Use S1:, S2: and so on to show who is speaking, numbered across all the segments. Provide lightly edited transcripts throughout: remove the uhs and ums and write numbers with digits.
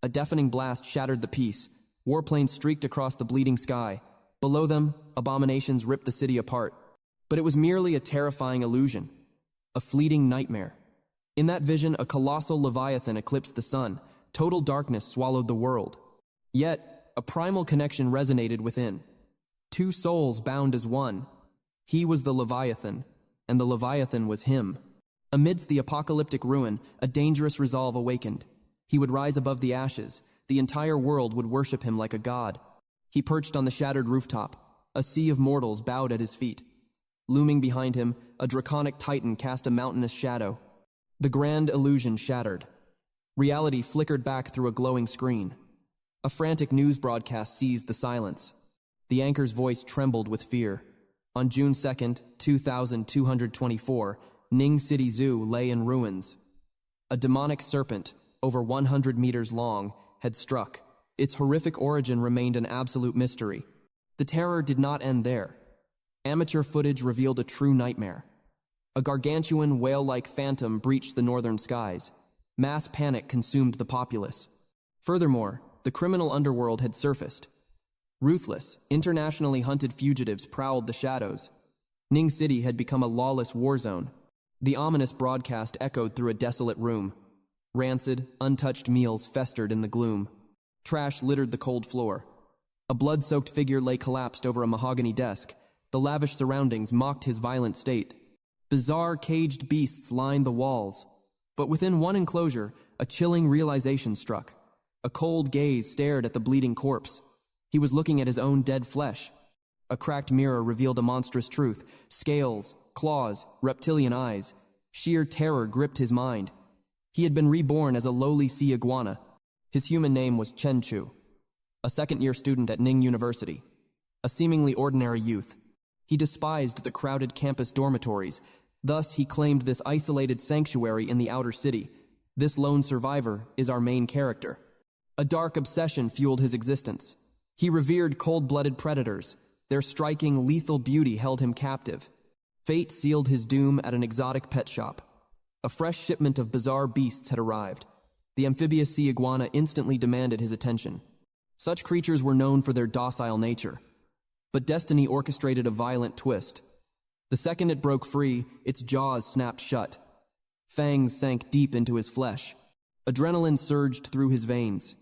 S1: A deafening blast shattered the peace. Warplanes streaked across the bleeding sky. Below them, abominations ripped the city apart. But it was merely a terrifying illusion, a fleeting nightmare. In that vision, a colossal leviathan eclipsed the sun. Total darkness swallowed the world. Yet, a primal connection resonated within. Two souls bound as one. He was the leviathan, and the leviathan was him. Amidst the apocalyptic ruin, a dangerous resolve awakened. He would rise above the ashes. The entire world would worship him like a god. He perched on the shattered rooftop. A sea of mortals bowed at his feet. Looming behind him, a draconic titan cast a mountainous shadow. The grand illusion shattered. Reality flickered back through a glowing screen. A frantic news broadcast seized the silence. The anchor's voice trembled with fear. On June 2nd, 2224, Ning City Zoo lay in ruins. A demonic serpent, over 100 meters long, had struck. Its horrific origin remained an absolute mystery. The terror did not end there. Amateur footage revealed a true nightmare. A gargantuan, whale-like phantom breached the northern skies. Mass panic consumed the populace. Furthermore, the criminal underworld had surfaced. Ruthless, internationally hunted fugitives prowled the shadows. Ning City had become a lawless war zone. The ominous broadcast echoed through a desolate room. Rancid, untouched meals festered in the gloom. Trash littered the cold floor. A blood-soaked figure lay collapsed over a mahogany desk. The lavish surroundings mocked his violent state. Bizarre caged beasts lined the walls. But within one enclosure, a chilling realization struck. A cold gaze stared at the bleeding corpse. He was looking at his own dead flesh. A cracked mirror revealed a monstrous truth. Scales, claws, reptilian eyes. Sheer terror gripped his mind. He had been reborn as a lowly sea iguana. His human name was Chen Chu, a second-year student at Ning University. A seemingly ordinary youth. He despised the crowded campus dormitories. Thus, he claimed this isolated sanctuary in the outer city. This lone survivor is our main character. A dark obsession fueled his existence. He revered cold-blooded predators. Their striking, lethal beauty held him captive. Fate sealed his doom at an exotic pet shop. A fresh shipment of bizarre beasts had arrived. The amphibious sea iguana instantly demanded his attention. Such creatures were known for their docile nature. But destiny orchestrated a violent twist. The second it broke free, its jaws snapped shut. Fangs sank deep into his flesh. Adrenaline surged through his veins.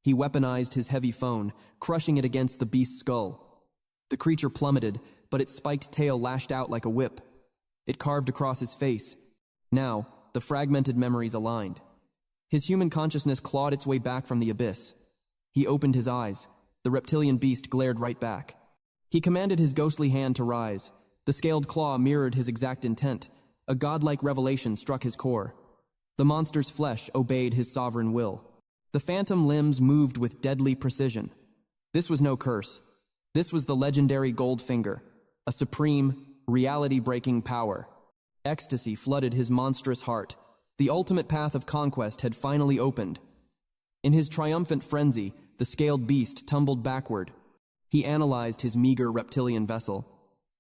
S1: He weaponized his heavy phone, crushing it against the beast's skull. The creature plummeted, but its spiked tail lashed out like a whip. It carved across his face. Now, the fragmented memories aligned. His human consciousness clawed its way back from the abyss. He opened his eyes. The reptilian beast glared right back. He commanded his ghostly hand to rise. The scaled claw mirrored his exact intent. A godlike revelation struck his core. The monster's flesh obeyed his sovereign will. The phantom limbs moved with deadly precision. This was no curse. This was the legendary Goldfinger, a supreme, reality-breaking power. Ecstasy flooded his monstrous heart. The ultimate path of conquest had finally opened. In his triumphant frenzy, the scaled beast tumbled backward. He analyzed his meager reptilian vessel.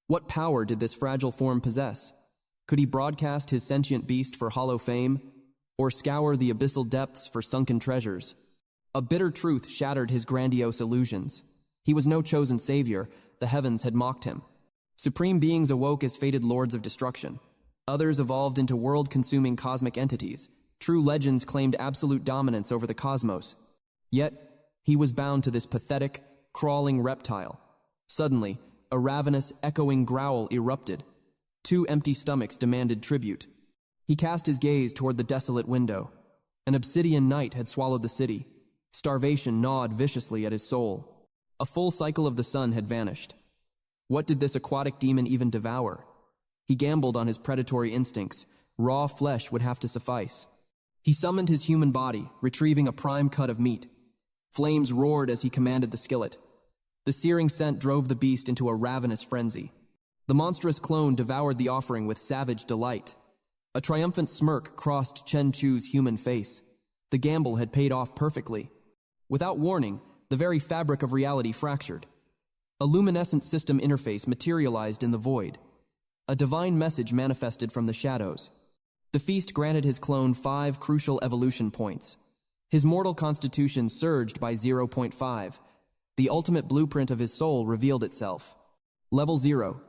S1: What power did this fragile form possess? Could he broadcast his sentient beast for hollow fame, or scour the abyssal depths for sunken treasures? A bitter truth shattered his grandiose illusions. He was no chosen savior. The heavens had mocked him. Supreme beings awoke as fated lords of destruction. Others evolved into world-consuming cosmic entities. True legends claimed absolute dominance over the cosmos. Yet, he was bound to this pathetic, crawling reptile. Suddenly, a ravenous, echoing growl erupted. Two empty stomachs demanded tribute. He cast his gaze toward the desolate window. An obsidian night had swallowed the city. Starvation gnawed viciously at his soul. A full cycle of the sun had vanished. What did this aquatic demon even devour? He gambled on his predatory instincts. Raw flesh would have to suffice. He summoned his human body, retrieving a prime cut of meat. Flames roared as he commanded the skillet. The searing scent drove the beast into a ravenous frenzy. The monstrous clone devoured the offering with savage delight. A triumphant smirk crossed Chen Chu's human face. The gamble had paid off perfectly. Without warning, the very fabric of reality fractured. A luminescent system interface materialized in the void. A divine message manifested from the shadows. The feast granted his clone 5 crucial evolution points. His mortal constitution surged by 0.5. The ultimate blueprint of his soul revealed itself. Level 0.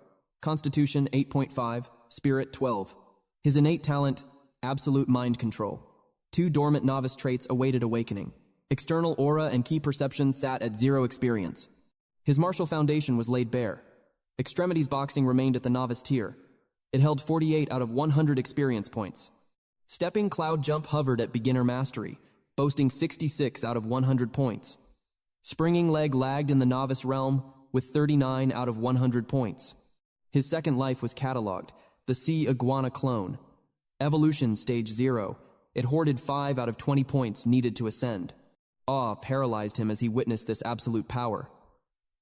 S1: Constitution 8.5, Spirit 12. His innate talent, absolute mind control. 2 dormant novice traits awaited awakening. External aura and key perception sat at 0 experience. His martial foundation was laid bare. Extremities boxing remained at the novice tier. It held 48 out of 100 experience points. Stepping cloud jump hovered at beginner mastery, boasting 66 out of 100 points. Springing leg lagged in the novice realm with 39 out of 100 points. His second life was catalogued, the sea iguana clone. Evolution stage 0. It hoarded 5 out of 20 points needed to ascend. Awe paralyzed him as he witnessed this absolute power.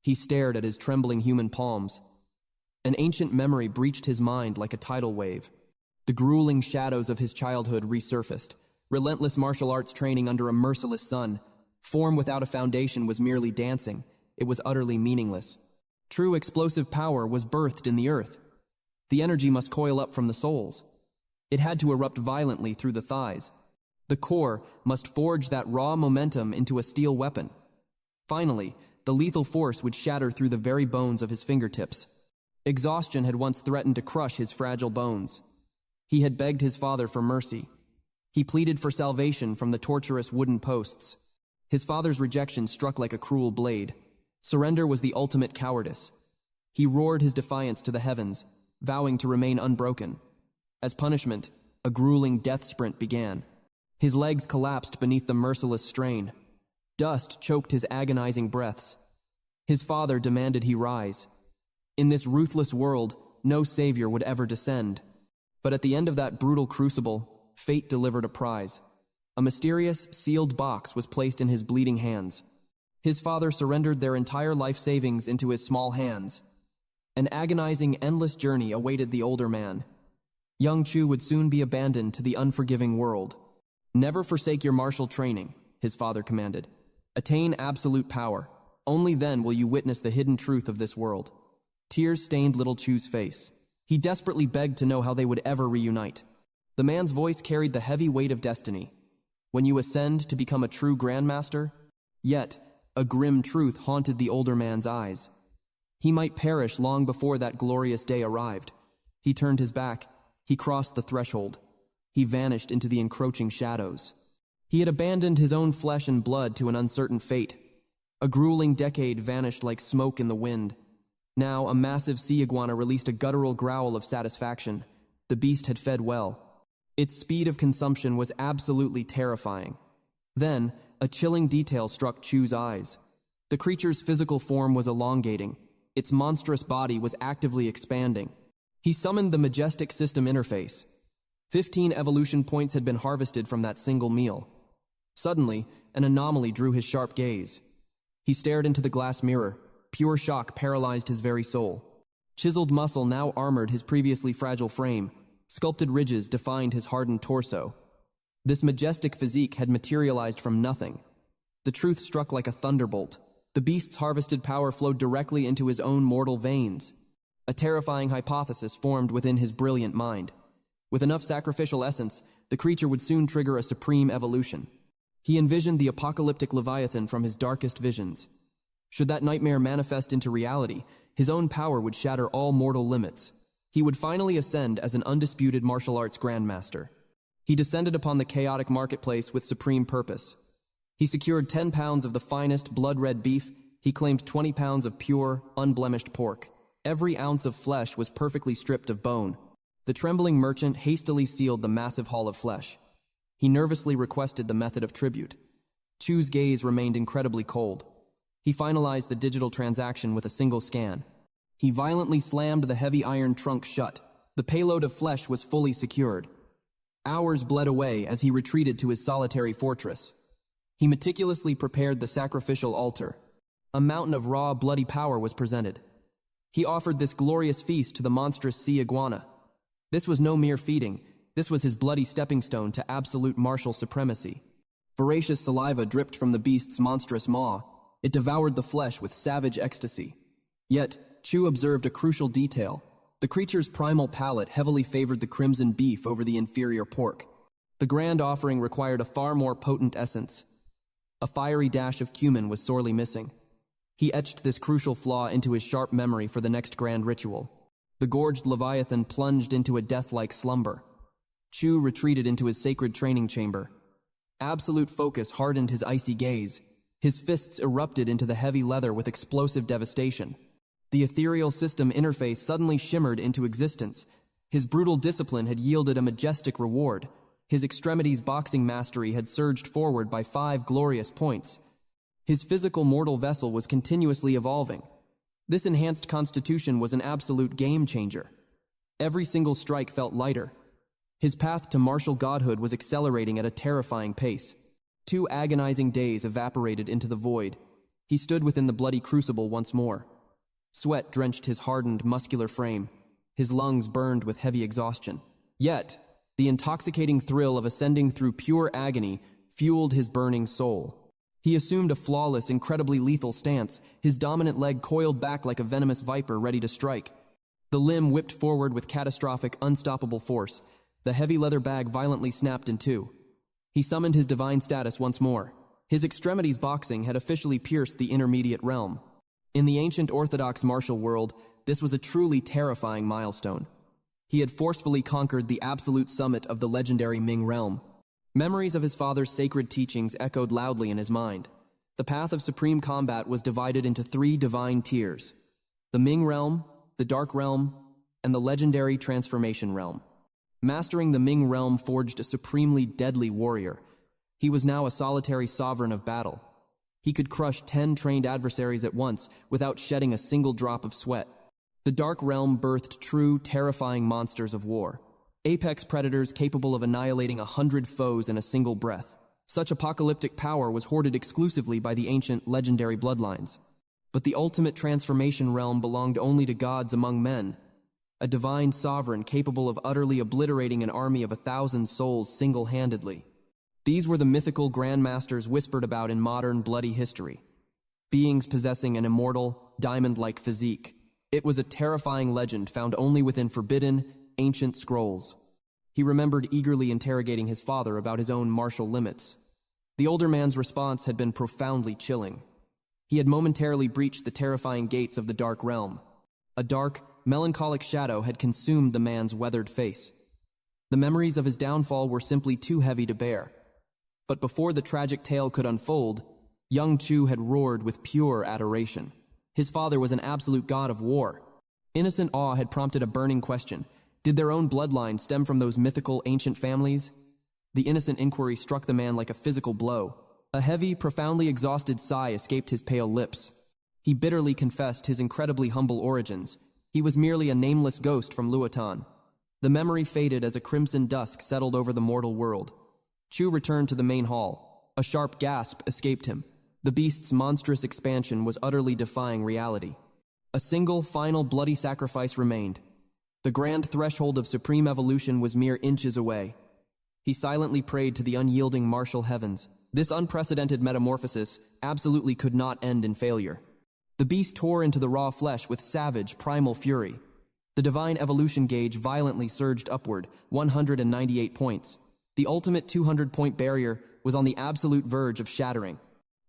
S1: He stared at his trembling human palms. An ancient memory breached his mind like a tidal wave. The grueling shadows of his childhood resurfaced. Relentless martial arts training under a merciless sun. Form without a foundation was merely dancing. It was utterly meaningless. True explosive power was birthed in the earth. The energy must coil up from the souls. It had to erupt violently through the thighs. The core must forge that raw momentum into a steel weapon. Finally, the lethal force would shatter through the very bones of his fingertips. Exhaustion had once threatened to crush his fragile bones. He had begged his father for mercy. He pleaded for salvation from the torturous wooden posts. His father's rejection struck like a cruel blade. Surrender was the ultimate cowardice. He roared his defiance to the heavens, vowing to remain unbroken. As punishment, a grueling death sprint began. His legs collapsed beneath the merciless strain. Dust choked his agonizing breaths. His father demanded he rise. In this ruthless world, no savior would ever descend. But at the end of that brutal crucible, fate delivered a prize. A mysterious, sealed box was placed in his bleeding hands. His father surrendered their entire life savings into his small hands. An agonizing, endless journey awaited the older man. Young Chu would soon be abandoned to the unforgiving world. Never forsake your martial training, his father commanded. Attain absolute power. Only then will you witness the hidden truth of this world. Tears stained little Chu's face. He desperately begged to know how they would ever reunite. The man's voice carried the heavy weight of destiny. When you ascend to become a true Grandmaster, yet a grim truth haunted the older man's eyes. He might perish long before that glorious day arrived. He turned his back. He crossed the threshold. He vanished into the encroaching shadows. He had abandoned his own flesh and blood to an uncertain fate. A grueling decade vanished like smoke in the wind. Now, a massive sea iguana released a guttural growl of satisfaction. The beast had fed well. Its speed of consumption was absolutely terrifying. Then, a chilling detail struck Chu's eyes. The creature's physical form was elongating. Its monstrous body was actively expanding. He summoned the majestic system interface. 15 evolution points had been harvested from that single meal. Suddenly, an anomaly drew his sharp gaze. He stared into the glass mirror. Pure shock paralyzed his very soul. Chiseled muscle now armored his previously fragile frame. Sculpted ridges defined his hardened torso. This majestic physique had materialized from nothing. The truth struck like a thunderbolt. The beast's harvested power flowed directly into his own mortal veins. A terrifying hypothesis formed within his brilliant mind. With enough sacrificial essence, the creature would soon trigger a supreme evolution. He envisioned the apocalyptic Leviathan from his darkest visions. Should that nightmare manifest into reality, his own power would shatter all mortal limits. He would finally ascend as an undisputed martial arts grandmaster. He descended upon the chaotic marketplace with supreme purpose. He secured 10 pounds of the finest blood-red beef. He claimed 20 pounds of pure, unblemished pork. Every ounce of flesh was perfectly stripped of bone. The trembling merchant hastily sealed the massive haul of flesh. He nervously requested the method of tribute. Chu's gaze remained incredibly cold. He finalized the digital transaction with a single scan. He violently slammed the heavy iron trunk shut. The payload of flesh was fully secured. Hours bled away as he retreated to his solitary fortress. He meticulously prepared the sacrificial altar. A mountain of raw, bloody power was presented. He offered this glorious feast to the monstrous sea iguana. This was no mere feeding. This was his bloody stepping stone to absolute martial supremacy. Voracious saliva dripped from the beast's monstrous maw. It devoured the flesh with savage ecstasy. Yet, Chu observed a crucial detail. The creature's primal palate heavily favored the crimson beef over the inferior pork. The grand offering required a far more potent essence. A fiery dash of cumin was sorely missing. He etched this crucial flaw into his sharp memory for the next grand ritual. The gorged Leviathan plunged into a death-like slumber. Chu retreated into his sacred training chamber. Absolute focus hardened his icy gaze. His fists erupted into the heavy leather with explosive devastation. The ethereal system interface suddenly shimmered into existence. His brutal discipline had yielded a majestic reward. His extremities boxing mastery had surged forward by 5 glorious points. His physical mortal vessel was continuously evolving. This enhanced constitution was an absolute game-changer. Every single strike felt lighter. His path to martial godhood was accelerating at a terrifying pace. 2 agonizing days evaporated into the void. He stood within the bloody crucible once more. Sweat drenched his hardened, muscular frame. His lungs burned with heavy exhaustion. Yet, the intoxicating thrill of ascending through pure agony fueled his burning soul. He assumed a flawless, incredibly lethal stance, his dominant leg coiled back like a venomous viper ready to strike. The limb whipped forward with catastrophic, unstoppable force. The heavy leather bag violently snapped in two. He summoned his divine status once more. His extremities boxing had officially pierced the intermediate realm. In the ancient orthodox martial world, this was a truly terrifying milestone. He had forcefully conquered the absolute summit of the legendary Ming realm. Memories of his father's sacred teachings echoed loudly in his mind. The path of supreme combat was divided into 3 divine tiers: the Ming realm, the Dark realm, and the legendary Transformation realm. Mastering the Ming realm forged a supremely deadly warrior. He was now a solitary sovereign of battle. He could crush 10 trained adversaries at once without shedding a single drop of sweat. The Dark realm birthed true, terrifying monsters of war. Apex predators capable of annihilating 100 foes in a single breath. Such apocalyptic power was hoarded exclusively by the ancient, legendary bloodlines. But the ultimate transformation realm belonged only to gods among men. A divine sovereign capable of utterly obliterating an army of 1,000 souls single-handedly. These were the mythical Grandmasters whispered about in modern bloody history. Beings possessing an immortal, diamond-like physique. It was a terrifying legend found only within forbidden, ancient scrolls. He remembered eagerly interrogating his father about his own martial limits. The older man's response had been profoundly chilling. He had momentarily breached the terrifying gates of the Dark realm. A dark, melancholic shadow had consumed the man's weathered face. The memories of his downfall were simply too heavy to bear. But before the tragic tale could unfold, young Chu had roared with pure adoration. His father was an absolute god of war. Innocent awe had prompted a burning question. Did their own bloodline stem from those mythical ancient families? The innocent inquiry struck the man like a physical blow. A heavy, profoundly exhausted sigh escaped his pale lips. He bitterly confessed his incredibly humble origins. He was merely a nameless ghost from Luotan. The memory faded as a crimson dusk settled over the mortal world. Chu returned to the main hall. A sharp gasp escaped him. The beast's monstrous expansion was utterly defying reality. A single, final bloody sacrifice remained. The grand threshold of supreme evolution was mere inches away. He silently prayed to the unyielding martial heavens. This unprecedented metamorphosis absolutely could not end in failure. The beast tore into the raw flesh with savage, primal fury. The divine evolution gauge violently surged upward, 198 points. The ultimate 200-point barrier was on the absolute verge of shattering.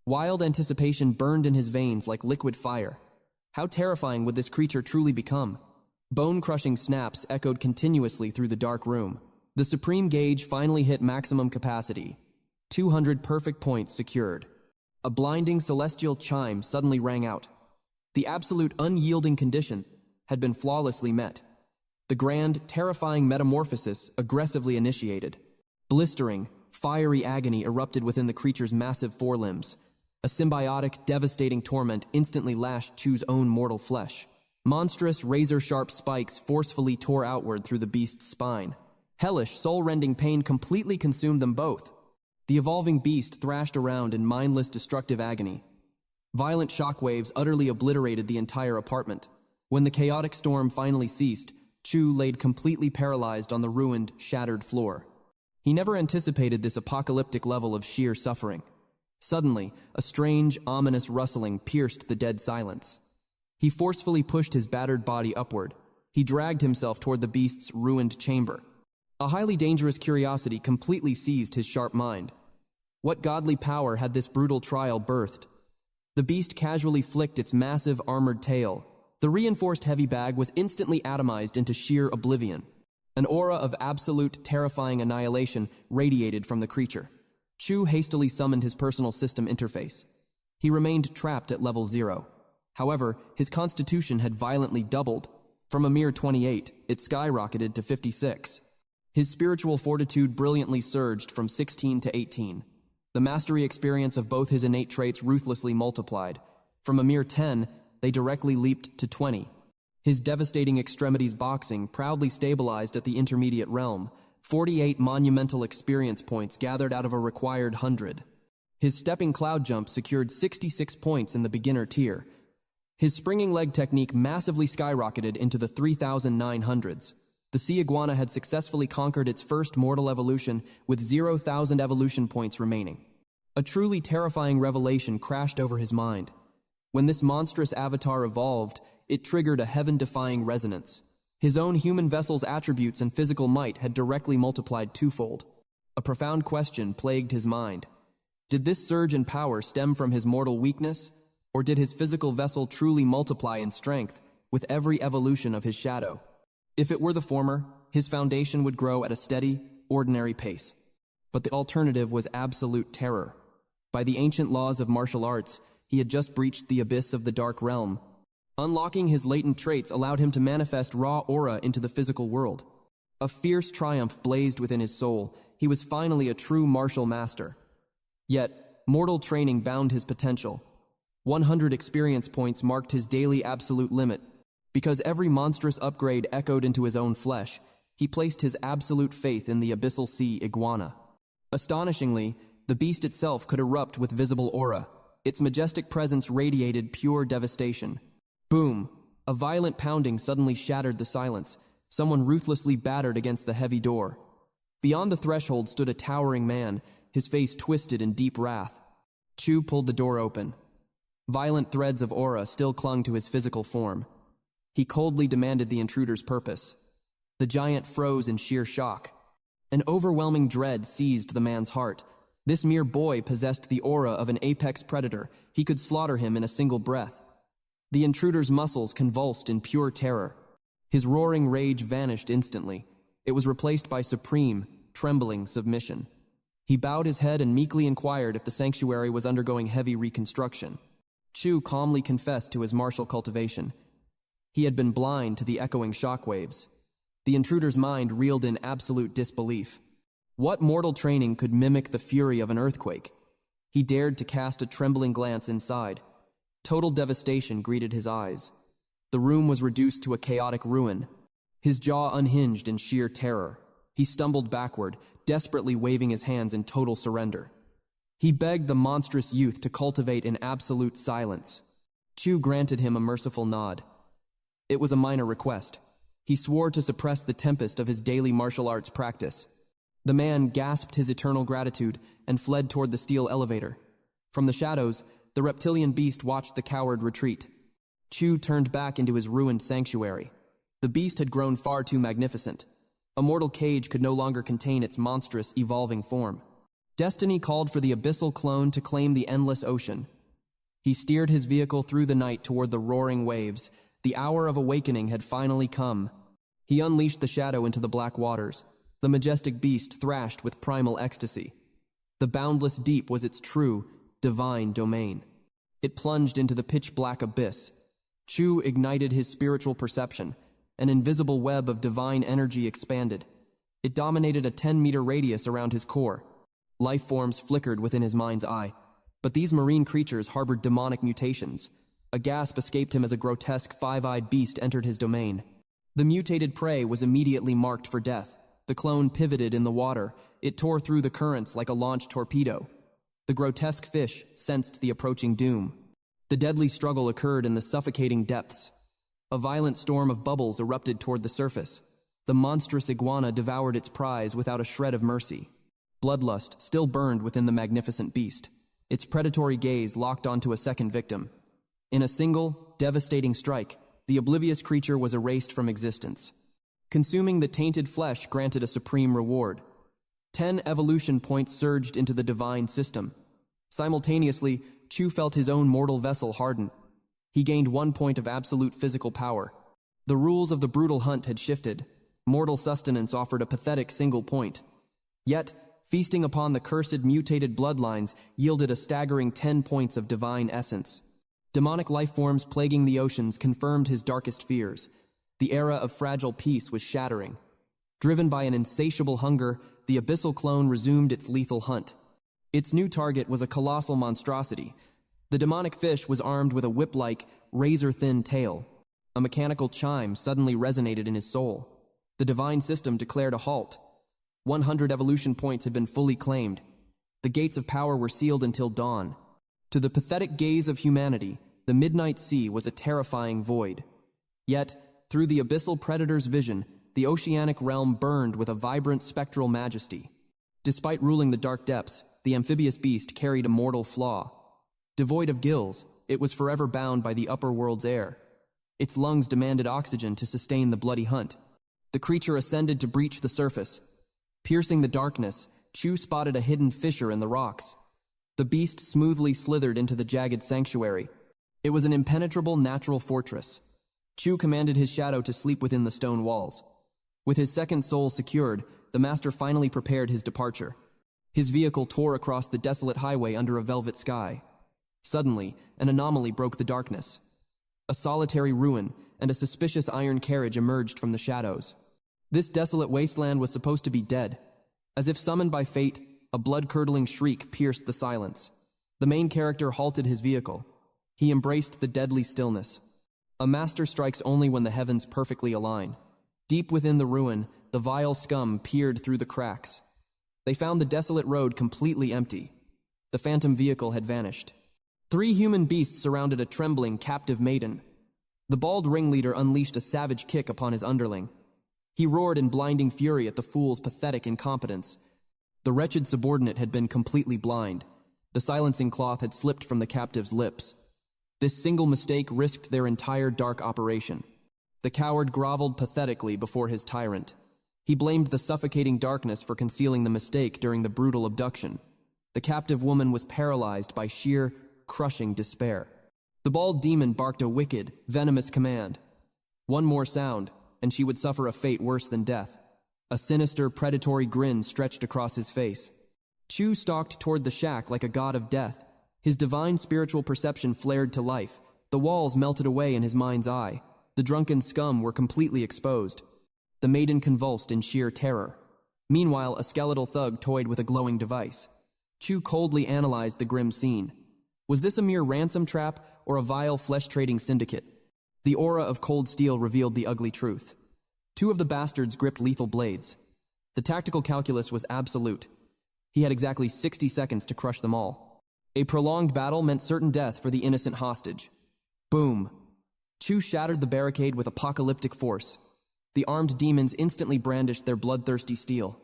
S1: Wild anticipation burned in his veins like liquid fire. How terrifying would this creature truly become? Bone-crushing snaps echoed continuously through the dark room. The supreme gauge finally hit maximum capacity. 200 perfect points secured. A blinding celestial chime suddenly rang out. The absolute unyielding condition had been flawlessly met. The grand, terrifying metamorphosis aggressively initiated. Blistering, fiery agony erupted within the creature's massive forelimbs. A symbiotic, devastating torment instantly lashed Chu's own mortal flesh. Monstrous, razor-sharp spikes forcefully tore outward through the beast's spine. Hellish, soul-rending pain completely consumed them both. The evolving beast thrashed around in mindless, destructive agony. Violent shockwaves utterly obliterated the entire apartment. When the chaotic storm finally ceased, Chu laid completely paralyzed on the ruined, shattered floor. He never anticipated this apocalyptic level of sheer suffering. Suddenly, a strange, ominous rustling pierced the dead silence. He forcefully pushed his battered body upward. He dragged himself toward the beast's ruined chamber. A highly dangerous curiosity completely seized his sharp mind. What godly power had this brutal trial birthed? The beast casually flicked its massive armored tail. The reinforced heavy bag was instantly atomized into sheer oblivion. An aura of absolute, terrifying annihilation radiated from the creature. Chu hastily summoned his personal system interface. He remained trapped at level 0. However, his constitution had violently doubled. From a mere 28, it skyrocketed to 56. His spiritual fortitude brilliantly surged from 16 to 18. The mastery experience of both his innate traits ruthlessly multiplied. From a mere 10, they directly leaped to 20. His devastating extremities boxing proudly stabilized at the intermediate realm. 48 monumental experience points gathered out of a required 100. His stepping cloud jump secured 66 points in the beginner tier. His springing leg technique massively skyrocketed into the 3,900s. The sea iguana had successfully conquered its first mortal evolution with 0,000 evolution points remaining. A truly terrifying revelation crashed over his mind. When this monstrous avatar evolved, it triggered a heaven-defying resonance. His own human vessel's attributes and physical might had directly multiplied twofold. A profound question plagued his mind. Did this surge in power stem from his mortal weakness, or did his physical vessel truly multiply in strength with every evolution of his shadow? If it were the former, his foundation would grow at a steady, ordinary pace. But the alternative was absolute terror. By the ancient laws of martial arts, he had just breached the abyss of the dark realm. Unlocking his latent traits allowed him to manifest raw aura into the physical world. A fierce triumph blazed within his soul. He was finally a true martial master. Yet, mortal training bound his potential. 100 experience points marked his daily absolute limit. Because every monstrous upgrade echoed into his own flesh, he placed his absolute faith in the abyssal sea iguana. Astonishingly, the beast itself could erupt with visible aura. Its majestic presence radiated pure devastation. Boom! A violent pounding suddenly shattered the silence. Someone ruthlessly battered against the heavy door. Beyond the threshold stood a towering man, his face twisted in deep wrath. Chu pulled the door open. Violent threads of aura still clung to his physical form. He coldly demanded the intruder's purpose. The giant froze in sheer shock. An overwhelming dread seized the man's heart. This mere boy possessed the aura of an apex predator. He could slaughter him in a single breath. The intruder's muscles convulsed in pure terror. His roaring rage vanished instantly. It was replaced by supreme, trembling submission. He bowed his head and meekly inquired if the sanctuary was undergoing heavy reconstruction. Chu calmly confessed to his martial cultivation. He had been blind to the echoing shockwaves. The intruder's mind reeled in absolute disbelief. What mortal training could mimic the fury of an earthquake? He dared to cast a trembling glance inside. Total devastation greeted his eyes. The room was reduced to a chaotic ruin. His jaw unhinged in sheer terror. He stumbled backward, desperately waving his hands in total surrender. He begged the monstrous youth to cultivate in absolute silence. Chu granted him a merciful nod. It was a minor request. He swore to suppress the tempest of his daily martial arts practice. The man gasped his eternal gratitude and fled toward the steel elevator. From the shadows, the reptilian beast watched the coward retreat. Chu turned back into his ruined sanctuary. The beast had grown far too magnificent. A mortal cage could no longer contain its monstrous, evolving form. Destiny called for the abyssal clone to claim the endless ocean. He steered his vehicle through the night toward the roaring waves. The hour of awakening had finally come. He unleashed the shadow into the black waters. The majestic beast thrashed with primal ecstasy. The boundless deep was its true, divine domain. It plunged into the pitch-black abyss. Chu ignited his spiritual perception. An invisible web of divine energy expanded. It dominated a 10-meter radius around his core. Life forms flickered within his mind's eye. But these marine creatures harbored demonic mutations. A gasp escaped him as a grotesque five-eyed beast entered his domain. The mutated prey was immediately marked for death. The clone pivoted in the water. It tore through the currents like a launched torpedo. The grotesque fish sensed the approaching doom. The deadly struggle occurred in the suffocating depths. A violent storm of bubbles erupted toward the surface. The monstrous iguana devoured its prize without a shred of mercy. Bloodlust still burned within the magnificent beast. Its predatory gaze locked onto a second victim. In a single, devastating strike, the oblivious creature was erased from existence. Consuming the tainted flesh granted a supreme reward. 10 evolution points surged into the divine system. Simultaneously, Chu felt his own mortal vessel harden. He gained 1 point of absolute physical power. The rules of the brutal hunt had shifted. Mortal sustenance offered a pathetic single point. Yet, feasting upon the cursed mutated bloodlines yielded a staggering 10 points of divine essence. Demonic life forms plaguing the oceans confirmed his darkest fears. The era of fragile peace was shattering. Driven by an insatiable hunger, the abyssal clone resumed its lethal hunt. Its new target was a colossal monstrosity. The demonic fish was armed with a whip-like, razor-thin tail. A mechanical chime suddenly resonated in his soul. The divine system declared a halt. 100 evolution points had been fully claimed. The gates of power were sealed until dawn. To the pathetic gaze of humanity, the midnight sea was a terrifying void. Yet, through the abyssal predator's vision, the oceanic realm burned with a vibrant spectral majesty. Despite ruling the dark depths, the amphibious beast carried a mortal flaw. Devoid of gills, it was forever bound by the upper world's air. Its lungs demanded oxygen to sustain the bloody hunt. The creature ascended to breach the surface. Piercing the darkness, Chu spotted a hidden fissure in the rocks. The beast smoothly slithered into the jagged sanctuary. It was an impenetrable natural fortress. Chu commanded his shadow to sleep within the stone walls. With his second soul secured, the master finally prepared his departure. His vehicle tore across the desolate highway under a velvet sky. Suddenly, an anomaly broke the darkness. A solitary ruin and a suspicious iron carriage emerged from the shadows. This desolate wasteland was supposed to be dead. As if summoned by fate, a blood-curdling shriek pierced the silence. The main character halted his vehicle. He embraced the deadly stillness. A master strikes only when the heavens perfectly align. Deep within the ruin, the vile scum peered through the cracks. They found the desolate road completely empty. The phantom vehicle had vanished. 3 human beasts surrounded a trembling, captive maiden. The bald ringleader unleashed a savage kick upon his underling. He roared in blinding fury at the fool's pathetic incompetence. The wretched subordinate had been completely blind. The silencing cloth had slipped from the captive's lips. This single mistake risked their entire dark operation. The coward groveled pathetically before his tyrant. He blamed the suffocating darkness for concealing the mistake during the brutal abduction. The captive woman was paralyzed by sheer, crushing despair. The bald demon barked a wicked, venomous command. One more sound, and she would suffer a fate worse than death. A sinister, predatory grin stretched across his face. Chu stalked toward the shack like a god of death. His divine spiritual perception flared to life. The walls melted away in his mind's eye. The drunken scum were completely exposed. The maiden convulsed in sheer terror. Meanwhile, a skeletal thug toyed with a glowing device. Chu coldly analyzed the grim scene. Was this a mere ransom trap or a vile flesh-trading syndicate? The aura of cold steel revealed the ugly truth. 2 of the bastards gripped lethal blades. The tactical calculus was absolute. He had exactly 60 seconds to crush them all. A prolonged battle meant certain death for the innocent hostage. Boom! Chu shattered the barricade with apocalyptic force. The armed demons instantly brandished their bloodthirsty steel.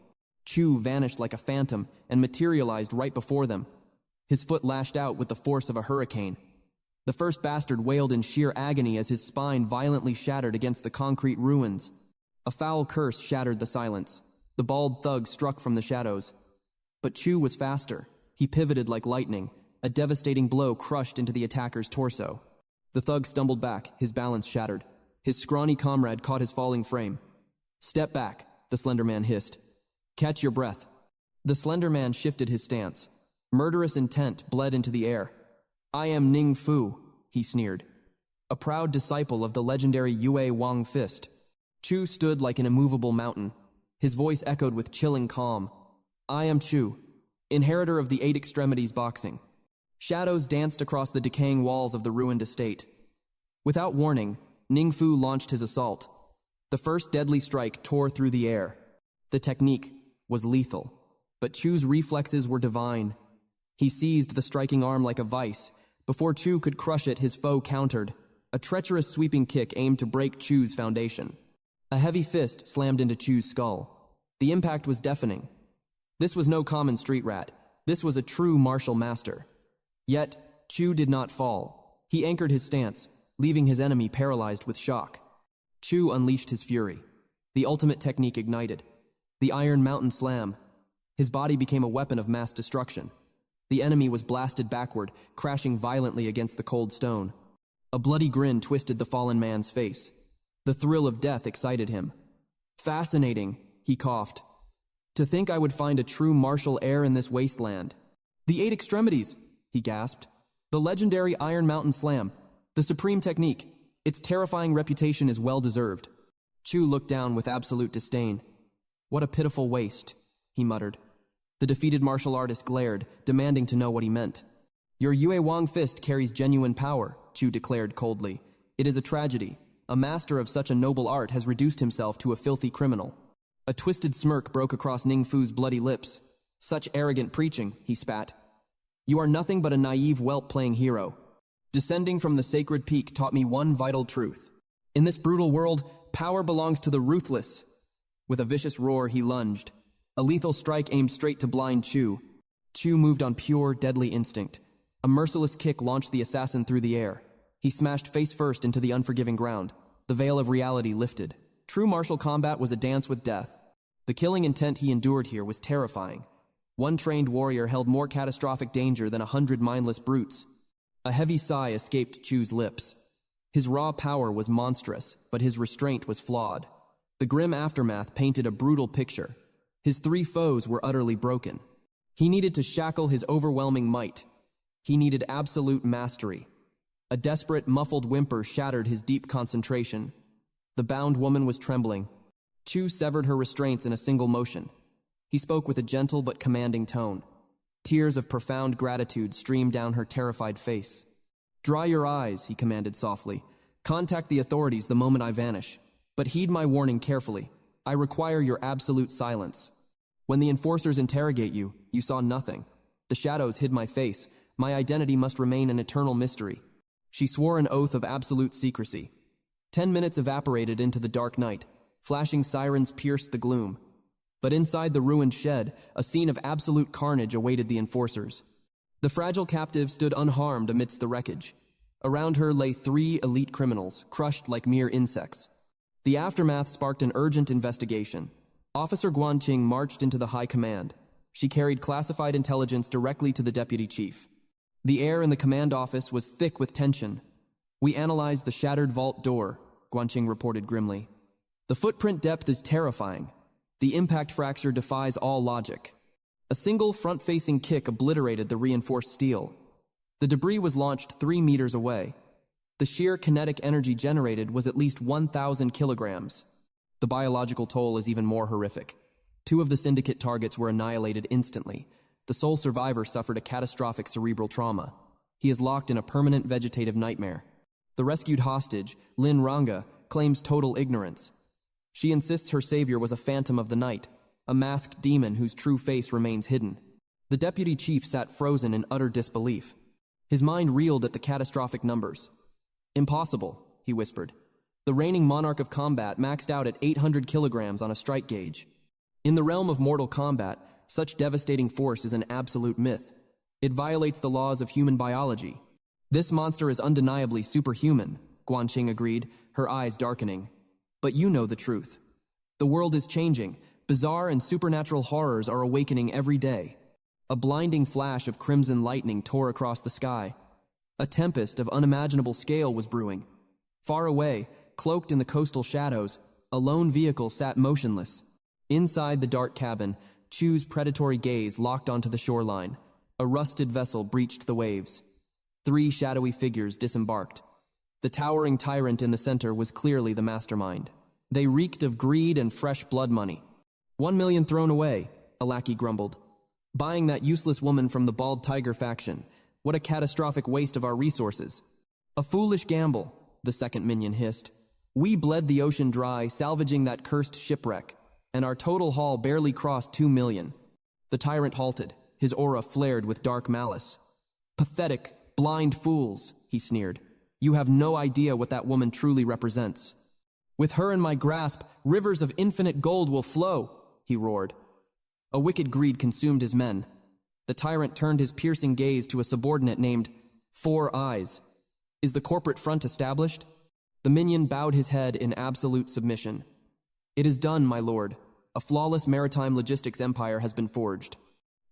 S1: Chu vanished like a phantom and materialized right before them. His foot lashed out with the force of a hurricane. The first bastard wailed in sheer agony as his spine violently shattered against the concrete ruins. A foul curse shattered the silence. The bald thug struck from the shadows. But Chu was faster. He pivoted like lightning. A devastating blow crushed into the attacker's torso. The thug stumbled back, his balance shattered. His scrawny comrade caught his falling frame. "Step back," the Slender Man hissed. "Catch your breath." The Slender Man shifted his stance. Murderous intent bled into the air. "I am Ning Fu," he sneered. A proud disciple of the legendary Yue Wang Fist. Chu stood like an immovable mountain. His voice echoed with chilling calm. "I am Chu, inheritor of the 8 extremities boxing." Shadows danced across the decaying walls of the ruined estate. Without warning, Ning Fu launched his assault. The first deadly strike tore through the air. The technique was lethal, but Chu's reflexes were divine. He seized the striking arm like a vice. Before Chu could crush it, his foe countered. A treacherous sweeping kick aimed to break Chu's foundation. A heavy fist slammed into Chu's skull. The impact was deafening. This was no common street rat. This was a true martial master. Yet, Chu did not fall. He anchored his stance, leaving his enemy paralyzed with shock. Chu unleashed his fury. The ultimate technique ignited. The Iron Mountain Slam. His body became a weapon of mass destruction. The enemy was blasted backward, crashing violently against the cold stone. A bloody grin twisted the fallen man's face. The thrill of death excited him. "Fascinating," he coughed. "To think I would find a true martial heir in this wasteland." "The eight extremities," he gasped. "The legendary Iron Mountain Slam. The supreme technique. Its terrifying reputation is well-deserved." Chu looked down with absolute disdain. "What a pitiful waste," he muttered. The defeated martial artist glared, demanding to know what he meant. "Your Yue Wang fist carries genuine power," Chu declared coldly. "It is a tragedy. A master of such a noble art has reduced himself to a filthy criminal." A twisted smirk broke across Ning Fu's bloody lips. "Such arrogant preaching," he spat. "You are nothing but a naive whelp-playing hero. Descending from the sacred peak taught me one vital truth. In this brutal world, power belongs to the ruthless." With a vicious roar, he lunged. A lethal strike aimed straight to blind Chu. Chu moved on pure, deadly instinct. A merciless kick launched the assassin through the air. He smashed face first into the unforgiving ground. The veil of reality lifted. True martial combat was a dance with death. The killing intent he endured here was terrifying. One trained warrior held more catastrophic danger than 100 mindless brutes. A heavy sigh escaped Chu's lips. His raw power was monstrous, but his restraint was flawed. The grim aftermath painted a brutal picture. His three foes were utterly broken. He needed to shackle his overwhelming might. He needed absolute mastery. A desperate, muffled whimper shattered his deep concentration. The bound woman was trembling. Chu severed her restraints in a single motion. He spoke with a gentle but commanding tone. Tears of profound gratitude streamed down her terrified face. "Dry your eyes," he commanded softly. "Contact the authorities the moment I vanish. But heed my warning carefully. I require your absolute silence. When the enforcers interrogate you, you saw nothing. The shadows hid my face. My identity must remain an eternal mystery." She swore an oath of absolute secrecy. 10 minutes evaporated into the dark night. Flashing sirens pierced the gloom. But inside the ruined shed, a scene of absolute carnage awaited the enforcers. The fragile captive stood unharmed amidst the wreckage. Around her lay 3 elite criminals, crushed like mere insects. The aftermath sparked an urgent investigation. Officer Guanqing marched into the high command. She carried classified intelligence directly to the deputy chief. The air in the command office was thick with tension. "We analyzed the shattered vault door," Guanqing reported grimly. "The footprint depth is terrifying. The impact fracture defies all logic." A single front-facing kick obliterated the reinforced steel. The debris was launched 3 meters away. The sheer kinetic energy generated was at least 1,000 kilograms. The biological toll is even more horrific. 2 of the syndicate targets were annihilated instantly. The sole survivor suffered a catastrophic cerebral trauma. He is locked in a permanent vegetative nightmare. The rescued hostage, Lin Ranga, claims total ignorance. She insists her savior was a phantom of the night, a masked demon whose true face remains hidden. The deputy chief sat frozen in utter disbelief. His mind reeled at the catastrophic numbers. "Impossible," he whispered. "The reigning monarch of combat maxed out at 800 kilograms on a strike gauge. In the realm of mortal combat, such devastating force is an absolute myth. It violates the laws of human biology." "This monster is undeniably superhuman," Guanqing agreed, her eyes darkening. "But you know the truth. The world is changing. Bizarre and supernatural horrors are awakening every day." A blinding flash of crimson lightning tore across the sky. A tempest of unimaginable scale was brewing. Far away, cloaked in the coastal shadows, a lone vehicle sat motionless. Inside the dark cabin, Chu's predatory gaze locked onto the shoreline. A rusted vessel breached the waves. 3 shadowy figures disembarked. The towering tyrant in the center was clearly the mastermind. They reeked of greed and fresh blood money. 1 million thrown away," a lackey grumbled. "Buying that useless woman from the Bald Tiger faction. What a catastrophic waste of our resources." "A foolish gamble," the second minion hissed. "We bled the ocean dry, salvaging that cursed shipwreck, and our total haul barely crossed 2 million. The tyrant halted. His aura flared with dark malice. "Pathetic, blind fools," he sneered. "You have no idea what that woman truly represents." "With her in my grasp, rivers of infinite gold will flow," he roared. A wicked greed consumed his men. The tyrant turned his piercing gaze to a subordinate named 4 Eyes. "Is the corporate front established?" The minion bowed his head in absolute submission. "It is done, my lord. a flawless maritime logistics empire has been forged.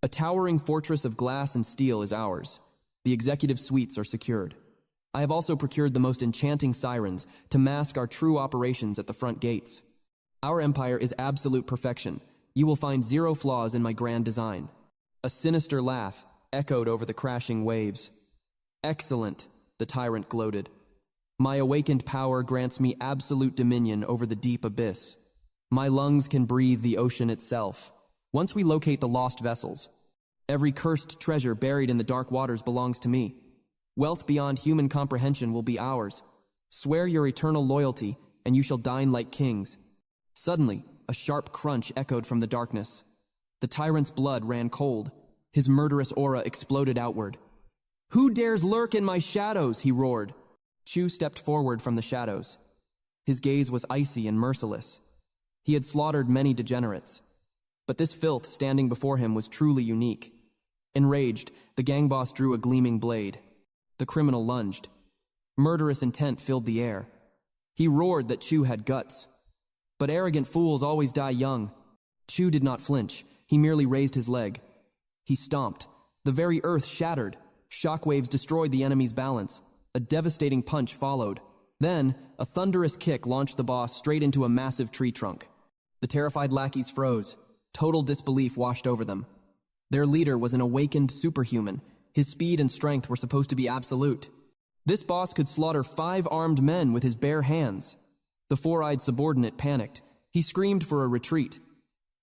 S1: A towering fortress of glass and steel is ours. The executive suites are secured. I have also procured the most enchanting sirens to mask our true operations at the front gates. Our empire is absolute perfection. You will find zero flaws in my grand design. A sinister laugh echoed over the crashing waves. Excellent, the tyrant gloated. My awakened power grants me absolute dominion over the deep abyss. My lungs can breathe the ocean itself. Once we locate the lost vessels, every cursed treasure buried in the dark waters belongs to me. Wealth beyond human comprehension will be ours. Swear your eternal loyalty, and you shall dine like kings. Suddenly, a sharp crunch echoed from the darkness. The tyrant's blood ran cold. His murderous aura exploded outward. "Who dares lurk in my shadows?" he roared. Chu stepped forward from the shadows. His gaze was icy and merciless. He had slaughtered many degenerates, but this filth standing before him was truly unique. Enraged, the gang boss drew a gleaming blade. The criminal lunged. Murderous intent filled the air. He roared that Chu had guts. But arrogant fools always die young. Chu did not flinch. He merely raised his leg. He stomped. The very earth shattered. Shockwaves destroyed the enemy's balance. A devastating punch followed. Then, a thunderous kick launched the boss straight into a massive tree trunk. The terrified lackeys froze. Total disbelief washed over them. Their leader was an awakened superhuman. His speed and strength were supposed to be absolute. This boss could slaughter 5 armed men with his bare hands. The four-eyed subordinate panicked. He screamed for a retreat.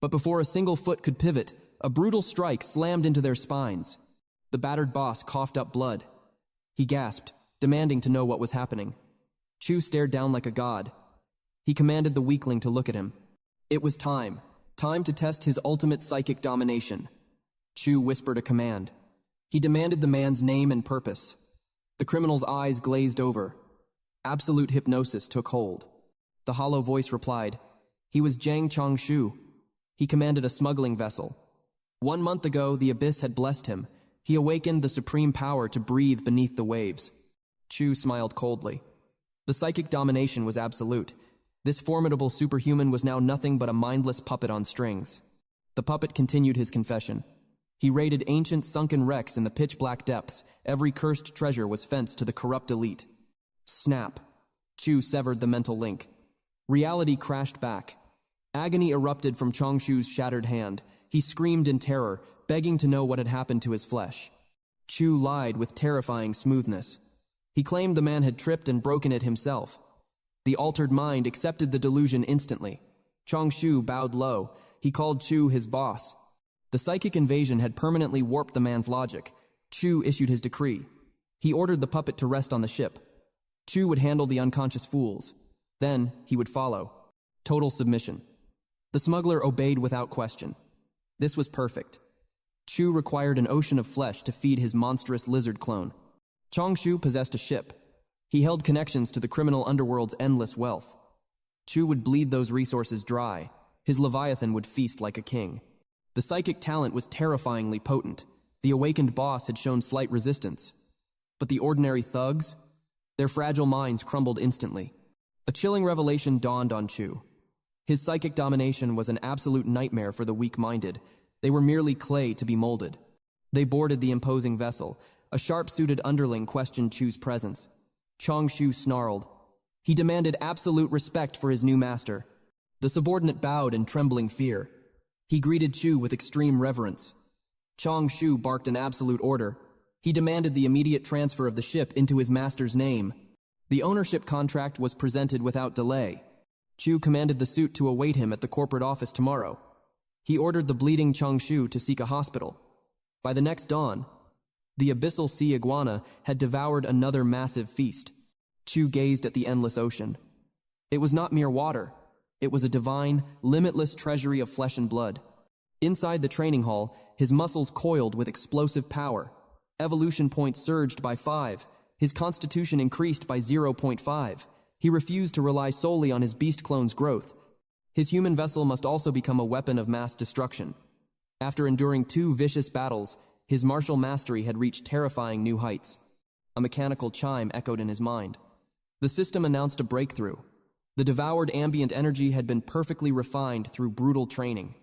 S1: But before a single foot could pivot, a brutal strike slammed into their spines. The battered boss coughed up blood. He gasped, demanding to know what was happening. Chu stared down like a god. He commanded the weakling to look at him. It was time. Time to test his ultimate psychic domination. Chu whispered a command. He demanded the man's name and purpose. The criminal's eyes glazed over. Absolute hypnosis took hold. The hollow voice replied. He was Jiang Chongshu. He commanded a smuggling vessel. 1 month ago, the abyss had blessed him. He awakened the supreme power to breathe beneath the waves. Chu smiled coldly. The psychic domination was absolute. This formidable superhuman was now nothing but a mindless puppet on strings. The puppet continued his confession. He raided ancient sunken wrecks in the pitch-black depths. Every cursed treasure was fenced to the corrupt elite. Snap. Chu severed the mental link. Reality crashed back. Agony erupted from Chongshu's shattered hand. He screamed in terror, begging to know what had happened to his flesh. Chu lied with terrifying smoothness. He claimed the man had tripped and broken it himself. The altered mind accepted the delusion instantly. Chongshu bowed low. He called Chu his boss. The psychic invasion had permanently warped the man's logic. Chu issued his decree. He ordered the puppet to rest on the ship. Chu would handle the unconscious fools. Then he would follow. Total submission. The smuggler obeyed without question. This was perfect. Chu required an ocean of flesh to feed his monstrous lizard clone. Chongshu possessed a ship. He held connections to the criminal underworld's endless wealth. Chu would bleed those resources dry. His leviathan would feast like a king. The psychic talent was terrifyingly potent. The awakened boss had shown slight resistance. But the ordinary thugs? Their fragile minds crumbled instantly. A chilling revelation dawned on Chu. His psychic domination was an absolute nightmare for the weak-minded. They were merely clay to be molded. They boarded the imposing vessel. A sharp-suited underling questioned Chu's presence. Chongshu snarled. He demanded absolute respect for his new master. The subordinate bowed in trembling fear. He greeted Chu with extreme reverence. Chongshu barked an absolute order. He demanded the immediate transfer of the ship into his master's name. The ownership contract was presented without delay. Chu commanded the suit to await him at the corporate office tomorrow. He ordered the bleeding Chongshu to seek a hospital. By the next dawn, the abyssal sea iguana had devoured another massive feast. Chu gazed at the endless ocean. It was not mere water. It was a divine, limitless treasury of flesh and blood. Inside the training hall, his muscles coiled with explosive power. Evolution points surged by 5. His constitution increased by 0.5. He refused to rely solely on his beast clone's growth. His human vessel must also become a weapon of mass destruction. After enduring 2 vicious battles, his martial mastery had reached terrifying new heights. A mechanical chime echoed in his mind. The system announced a breakthrough. The devoured ambient energy had been perfectly refined through brutal training.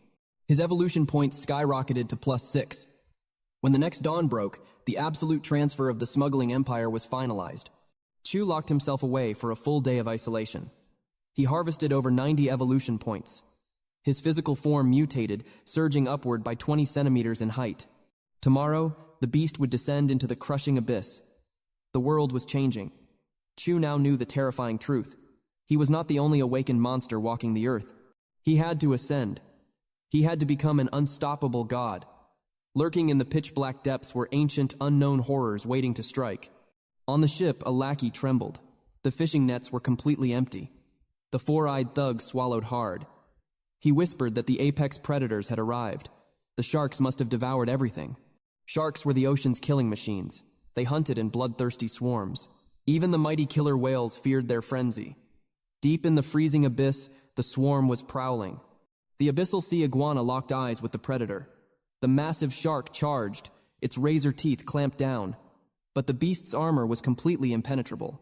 S1: His evolution points skyrocketed to +6. When the next dawn broke, the absolute transfer of the smuggling empire was finalized. Chu locked himself away for a full day of isolation. He harvested over 90 evolution points. His physical form mutated, surging upward by 20 centimeters in height. Tomorrow, the beast would descend into the crushing abyss. The world was changing. Chu now knew the terrifying truth. He was not the only awakened monster walking the earth. He had to ascend. He had to become an unstoppable god. Lurking in the pitch-black depths were ancient, unknown horrors waiting to strike. On the ship, a lackey trembled. The fishing nets were completely empty. The four-eyed thug swallowed hard. He whispered that the apex predators had arrived. The sharks must have devoured everything. Sharks were the ocean's killing machines. They hunted in bloodthirsty swarms. Even the mighty killer whales feared their frenzy. Deep in the freezing abyss, the swarm was prowling. The abyssal sea iguana locked eyes with the predator. The massive shark charged, its razor teeth clamped down. But the beast's armor was completely impenetrable.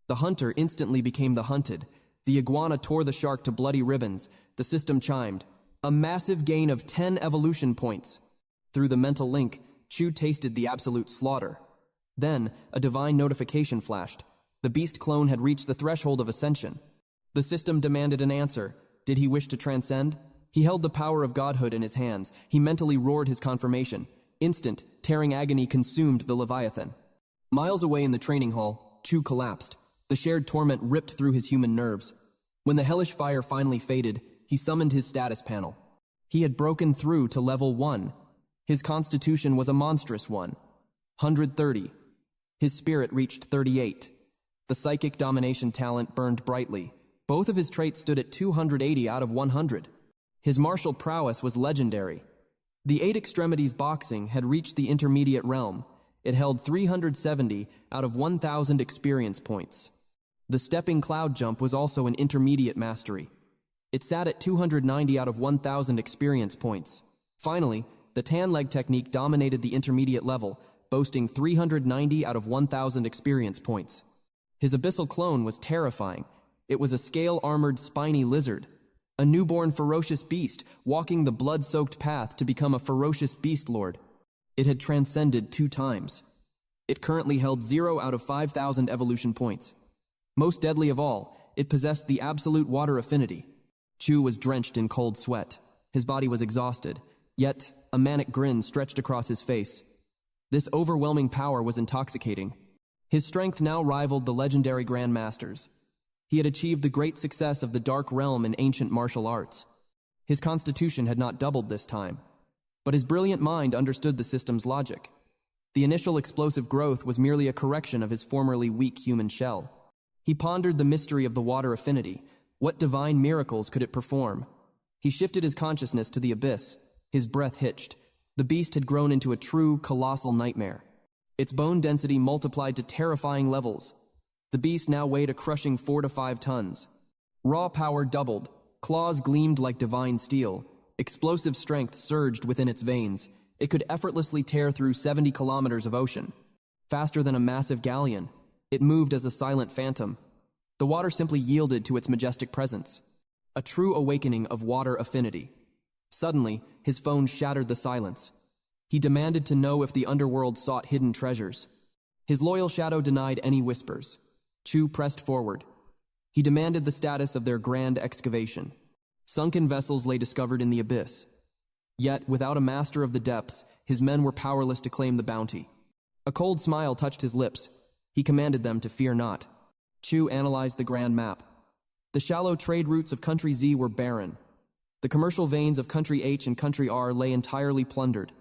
S1: The hunter instantly became the hunted. The iguana tore the shark to bloody ribbons. The system chimed. A massive gain of 10 evolution points. Through the mental link, Chu tasted the absolute slaughter. Then, a divine notification flashed. The beast clone had reached the threshold of Ascension. The system demanded an answer. Did he wish to transcend? He held the power of godhood in his hands. He mentally roared his confirmation. Instant, tearing agony consumed the Leviathan. Miles away in the training hall, Chu collapsed. The shared torment ripped through his human nerves. When the hellish fire finally faded, he summoned his status panel. He had broken through to level 1. His constitution was a monstrous one. 130. His spirit reached 38. The psychic domination talent burned brightly. Both of his traits stood at 280 out of 100. His martial prowess was legendary. The 8 extremities boxing had reached the intermediate realm. It held 370 out of 1,000 experience points. The stepping cloud jump was also an intermediate mastery. It sat at 290 out of 1,000 experience points. Finally, the tan leg technique dominated the intermediate level, boasting 390 out of 1,000 experience points. His abyssal clone was terrifying. It was a scale-armored spiny lizard. A newborn ferocious beast, walking the blood-soaked path to become a ferocious beast lord. It had transcended 2 times. It currently held 0 out of 5,000 evolution points. Most deadly of all, it possessed the absolute water affinity. Chu was drenched in cold sweat. His body was exhausted, yet a manic grin stretched across his face. This overwhelming power was intoxicating. His strength now rivaled the legendary Grandmasters. He had achieved the great success of the Dark Realm in ancient martial arts. His constitution had not doubled this time, but his brilliant mind understood the system's logic. The initial explosive growth was merely a correction of his formerly weak human shell. He pondered the mystery of the water affinity. What divine miracles could it perform? He shifted his consciousness to the abyss. His breath hitched. The beast had grown into a true, colossal nightmare. Its bone density multiplied to terrifying levels. The beast now weighed a crushing 4 to 5 tons. Raw power doubled. Claws gleamed like divine steel. Explosive strength surged within its veins. It could effortlessly tear through 70 kilometers of ocean. Faster than a massive galleon, it moved as a silent phantom. The water simply yielded to its majestic presence. A true awakening of water affinity. Suddenly, his phone shattered the silence. He demanded to know if the underworld sought hidden treasures. His loyal shadow denied any whispers. Chu pressed forward. He demanded the status of their grand excavation. Sunken vessels lay discovered in the abyss. Yet, without a master of the depths, his men were powerless to claim the bounty. A cold smile touched his lips. He commanded them to fear not. Chu analyzed the grand map. The shallow trade routes of Country Z were barren. The commercial veins of Country H and Country R lay entirely plundered.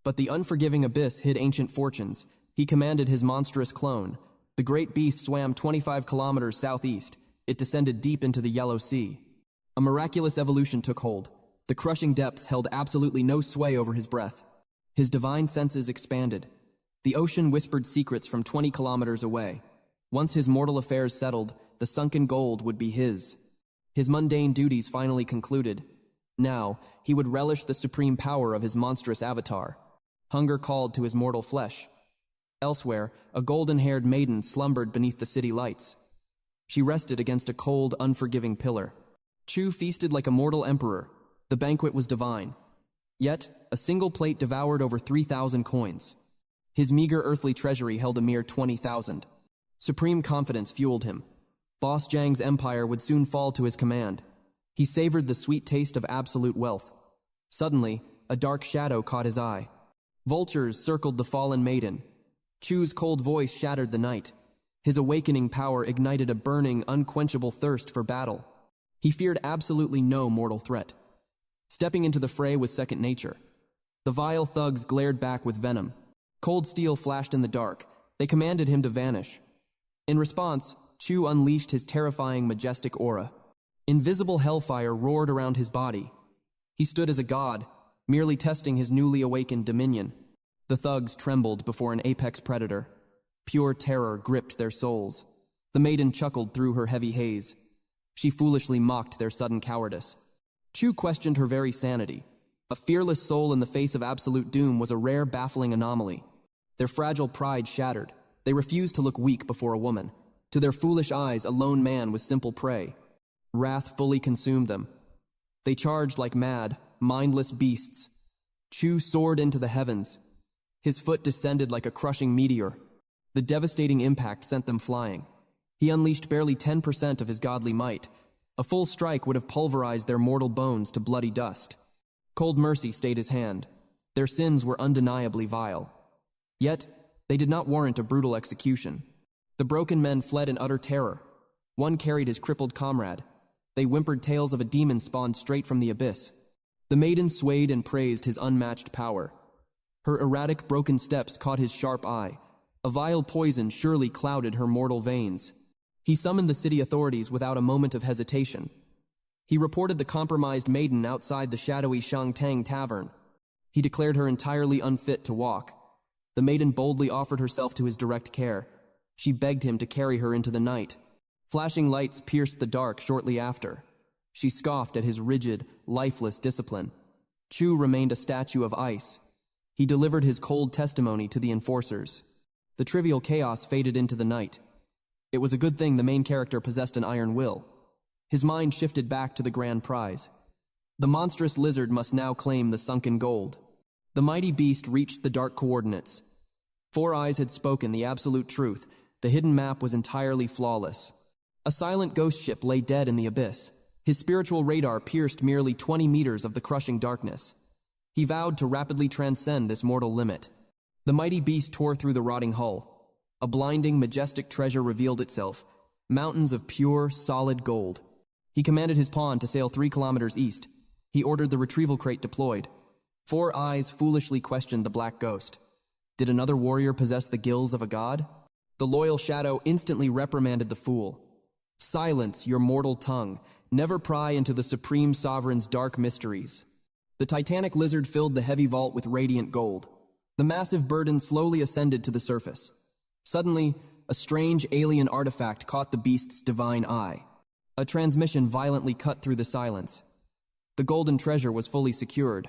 S1: But the unforgiving abyss hid ancient fortunes. He commanded his monstrous clone. The great beast swam 25 kilometers southeast. It descended deep into the Yellow Sea. A miraculous evolution took hold. The crushing depths held absolutely no sway over his breath. His divine senses expanded. The ocean whispered secrets from 20 kilometers away. Once his mortal affairs settled, the sunken gold would be his. His mundane duties finally concluded. Now, he would relish the supreme power of his monstrous avatar. Hunger called to his mortal flesh. Elsewhere, a golden-haired maiden slumbered beneath the city lights. She rested against a cold, unforgiving pillar. Chu feasted like a mortal emperor. The banquet was divine. Yet, a single plate devoured over 3,000 coins. His meager earthly treasury held a mere 20,000. Supreme confidence fueled him. Boss Zhang's empire would soon fall to his command. He savored the sweet taste of absolute wealth. Suddenly, a dark shadow caught his eye. Vultures circled the fallen maiden. Chu's cold voice shattered the night. His awakening power ignited a burning, unquenchable thirst for battle. He feared absolutely no mortal threat. Stepping into the fray was second nature. The vile thugs glared back with venom. Cold steel flashed in the dark. They commanded him to vanish. In response, Chu unleashed his terrifying, majestic aura. Invisible hellfire roared around his body. He stood as a god, merely testing his newly awakened dominion. The thugs trembled before an apex predator. Pure terror gripped their souls. The maiden chuckled through her heavy haze. She foolishly mocked their sudden cowardice. Chu questioned her very sanity. A fearless soul in the face of absolute doom was a rare, baffling anomaly. Their fragile pride shattered. They refused to look weak before a woman. To their foolish eyes, a lone man was simple prey. Wrath fully consumed them. They charged like mad, mindless beasts. Chu soared into the heavens. His foot descended like a crushing meteor. The devastating impact sent them flying. He unleashed barely 10% of his godly might. A full strike would have pulverized their mortal bones to bloody dust. Cold mercy stayed his hand. Their sins were undeniably vile. Yet, they did not warrant a brutal execution. The broken men fled in utter terror. One carried his crippled comrade. They whimpered tales of a demon spawned straight from the abyss. The maiden swayed and praised his unmatched power. Her erratic, broken steps caught his sharp eye. A vile poison surely clouded her mortal veins. He summoned the city authorities without a moment of hesitation. He reported the compromised maiden outside the shadowy Shangtang tavern. He declared her entirely unfit to walk. The maiden boldly offered herself to his direct care. She begged him to carry her into the night. Flashing lights pierced the dark shortly after. She scoffed at his rigid, lifeless discipline. Chu remained a statue of ice. He delivered his cold testimony to the enforcers. The trivial chaos faded into the night. It was a good thing the main character possessed an iron will. His mind shifted back to the grand prize. The monstrous lizard must now claim the sunken gold. The mighty beast reached the dark coordinates. Four eyes had spoken the absolute truth. The hidden map was entirely flawless. A silent ghost ship lay dead in the abyss. His spiritual radar pierced merely 20 meters of the crushing darkness. He vowed to rapidly transcend this mortal limit. The mighty beast tore through the rotting hull. A blinding, majestic treasure revealed itself. Mountains of pure, solid gold. He commanded his pawn to sail 3 kilometers east. He ordered the retrieval crate deployed. Four eyes foolishly questioned the black ghost. Did another warrior possess the gills of a god? The loyal shadow instantly reprimanded the fool. Silence your mortal tongue. Never pry into the supreme sovereign's dark mysteries. The titanic lizard filled the heavy vault with radiant gold. The massive burden slowly ascended to the surface. Suddenly, a strange alien artifact caught the beast's divine eye. A transmission violently cut through the silence. The golden treasure was fully secured.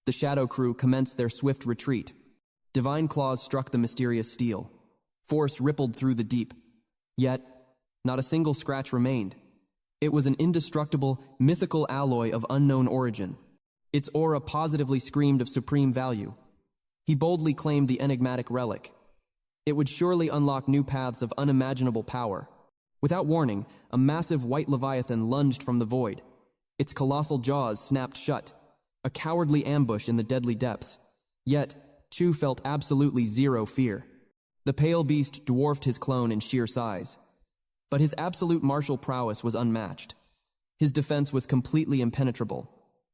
S1: The shadow crew commenced their swift retreat. Divine claws struck the mysterious steel. Force rippled through the deep. Yet, not a single scratch remained. It was an indestructible, mythical alloy of unknown origin. Its aura positively screamed of supreme value. He boldly claimed the enigmatic relic. It would surely unlock new paths of unimaginable power. Without warning, a massive white leviathan lunged from the void. Its colossal jaws snapped shut. A cowardly ambush in the deadly depths. Yet, Chu felt absolutely zero fear. The pale beast dwarfed his clone in sheer size. But his absolute martial prowess was unmatched. His defense was completely impenetrable.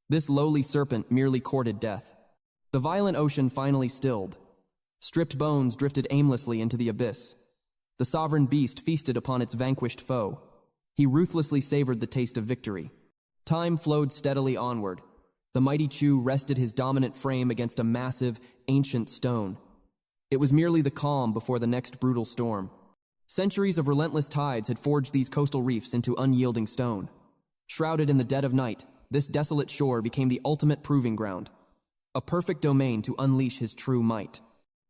S1: This lowly serpent merely courted death. The violent ocean finally stilled. Stripped bones drifted aimlessly into the abyss. The sovereign beast feasted upon its vanquished foe. He ruthlessly savored the taste of victory. Time flowed steadily onward. The mighty Chu rested his dominant frame against a massive, ancient stone. It was merely the calm before the next brutal storm. Centuries of relentless tides had forged these coastal reefs into unyielding stone. Shrouded in the dead of night, this desolate shore became the ultimate proving ground. A perfect domain to unleash his true might.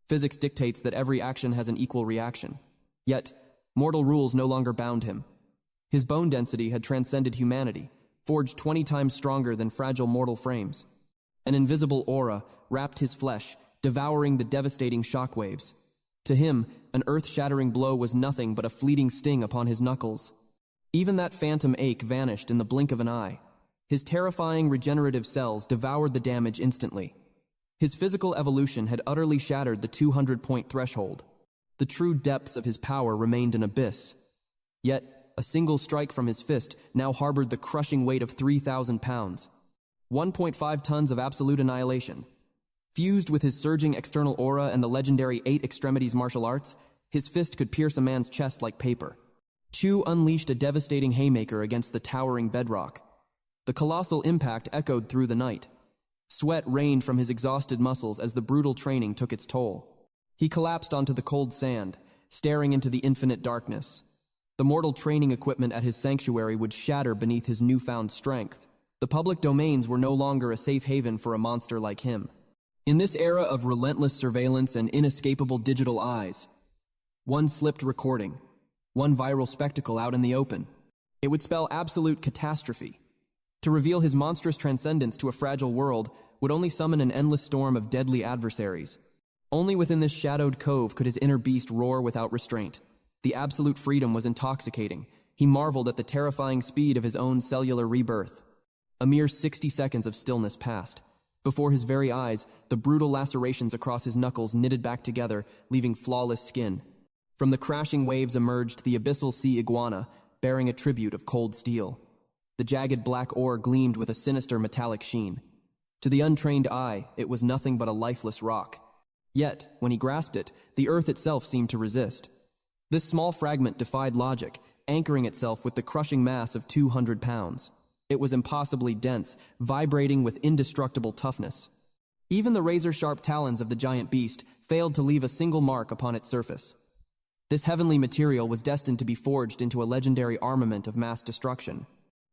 S1: Physics dictates that every action has an equal reaction. Yet, mortal rules no longer bound him. His bone density had transcended humanity, forged 20 times stronger than fragile mortal frames. An invisible aura wrapped his flesh, devouring the devastating shockwaves. To him, an earth-shattering blow was nothing but a fleeting sting upon his knuckles. Even that phantom ache vanished in the blink of an eye. His terrifying regenerative cells devoured the damage instantly. His physical evolution had utterly shattered the 200-point threshold. The true depths of his power remained an abyss. Yet, a single strike from his fist now harbored the crushing weight of 3,000 pounds. 1.5 tons of absolute annihilation. Fused with his surging external aura and the legendary 8 extremities martial arts, his fist could pierce a man's chest like paper. Chu unleashed a devastating haymaker against the towering bedrock. The colossal impact echoed through the night. Sweat rained from his exhausted muscles as the brutal training took its toll. He collapsed onto the cold sand, staring into the infinite darkness. The mortal training equipment at his sanctuary would shatter beneath his newfound strength. The public domains were no longer a safe haven for a monster like him. In this era of relentless surveillance and inescapable digital eyes, one slipped recording, one viral spectacle out in the open, it would spell absolute catastrophe. To reveal his monstrous transcendence to a fragile world would only summon an endless storm of deadly adversaries. Only within this shadowed cove could his inner beast roar without restraint. The absolute freedom was intoxicating. He marveled at the terrifying speed of his own cellular rebirth. A mere 60 seconds of stillness passed. Before his very eyes, the brutal lacerations across his knuckles knitted back together, leaving flawless skin. From the crashing waves emerged the abyssal sea iguana, bearing a tribute of cold steel. The jagged black ore gleamed with a sinister metallic sheen. To the untrained eye, it was nothing but a lifeless rock. Yet, when he grasped it, the earth itself seemed to resist. This small fragment defied logic, anchoring itself with the crushing mass of 200 pounds. It was impossibly dense, vibrating with indestructible toughness. Even the razor-sharp talons of the giant beast failed to leave a single mark upon its surface. This heavenly material was destined to be forged into a legendary armament of mass destruction.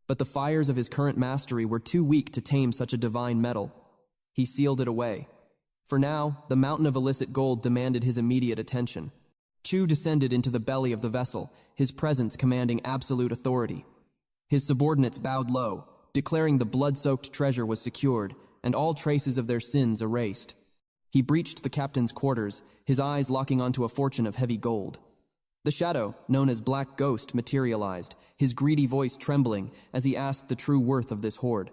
S1: But the fires of his current mastery were too weak to tame such a divine metal. He sealed it away. For now, the mountain of illicit gold demanded his immediate attention. Chu descended into the belly of the vessel, his presence commanding absolute authority. His subordinates bowed low, declaring the blood-soaked treasure was secured, and all traces of their sins erased. He breached the captain's quarters, his eyes locking onto a fortune of heavy gold. The shadow, known as Black Ghost, materialized, his greedy voice trembling as he asked the true worth of this hoard.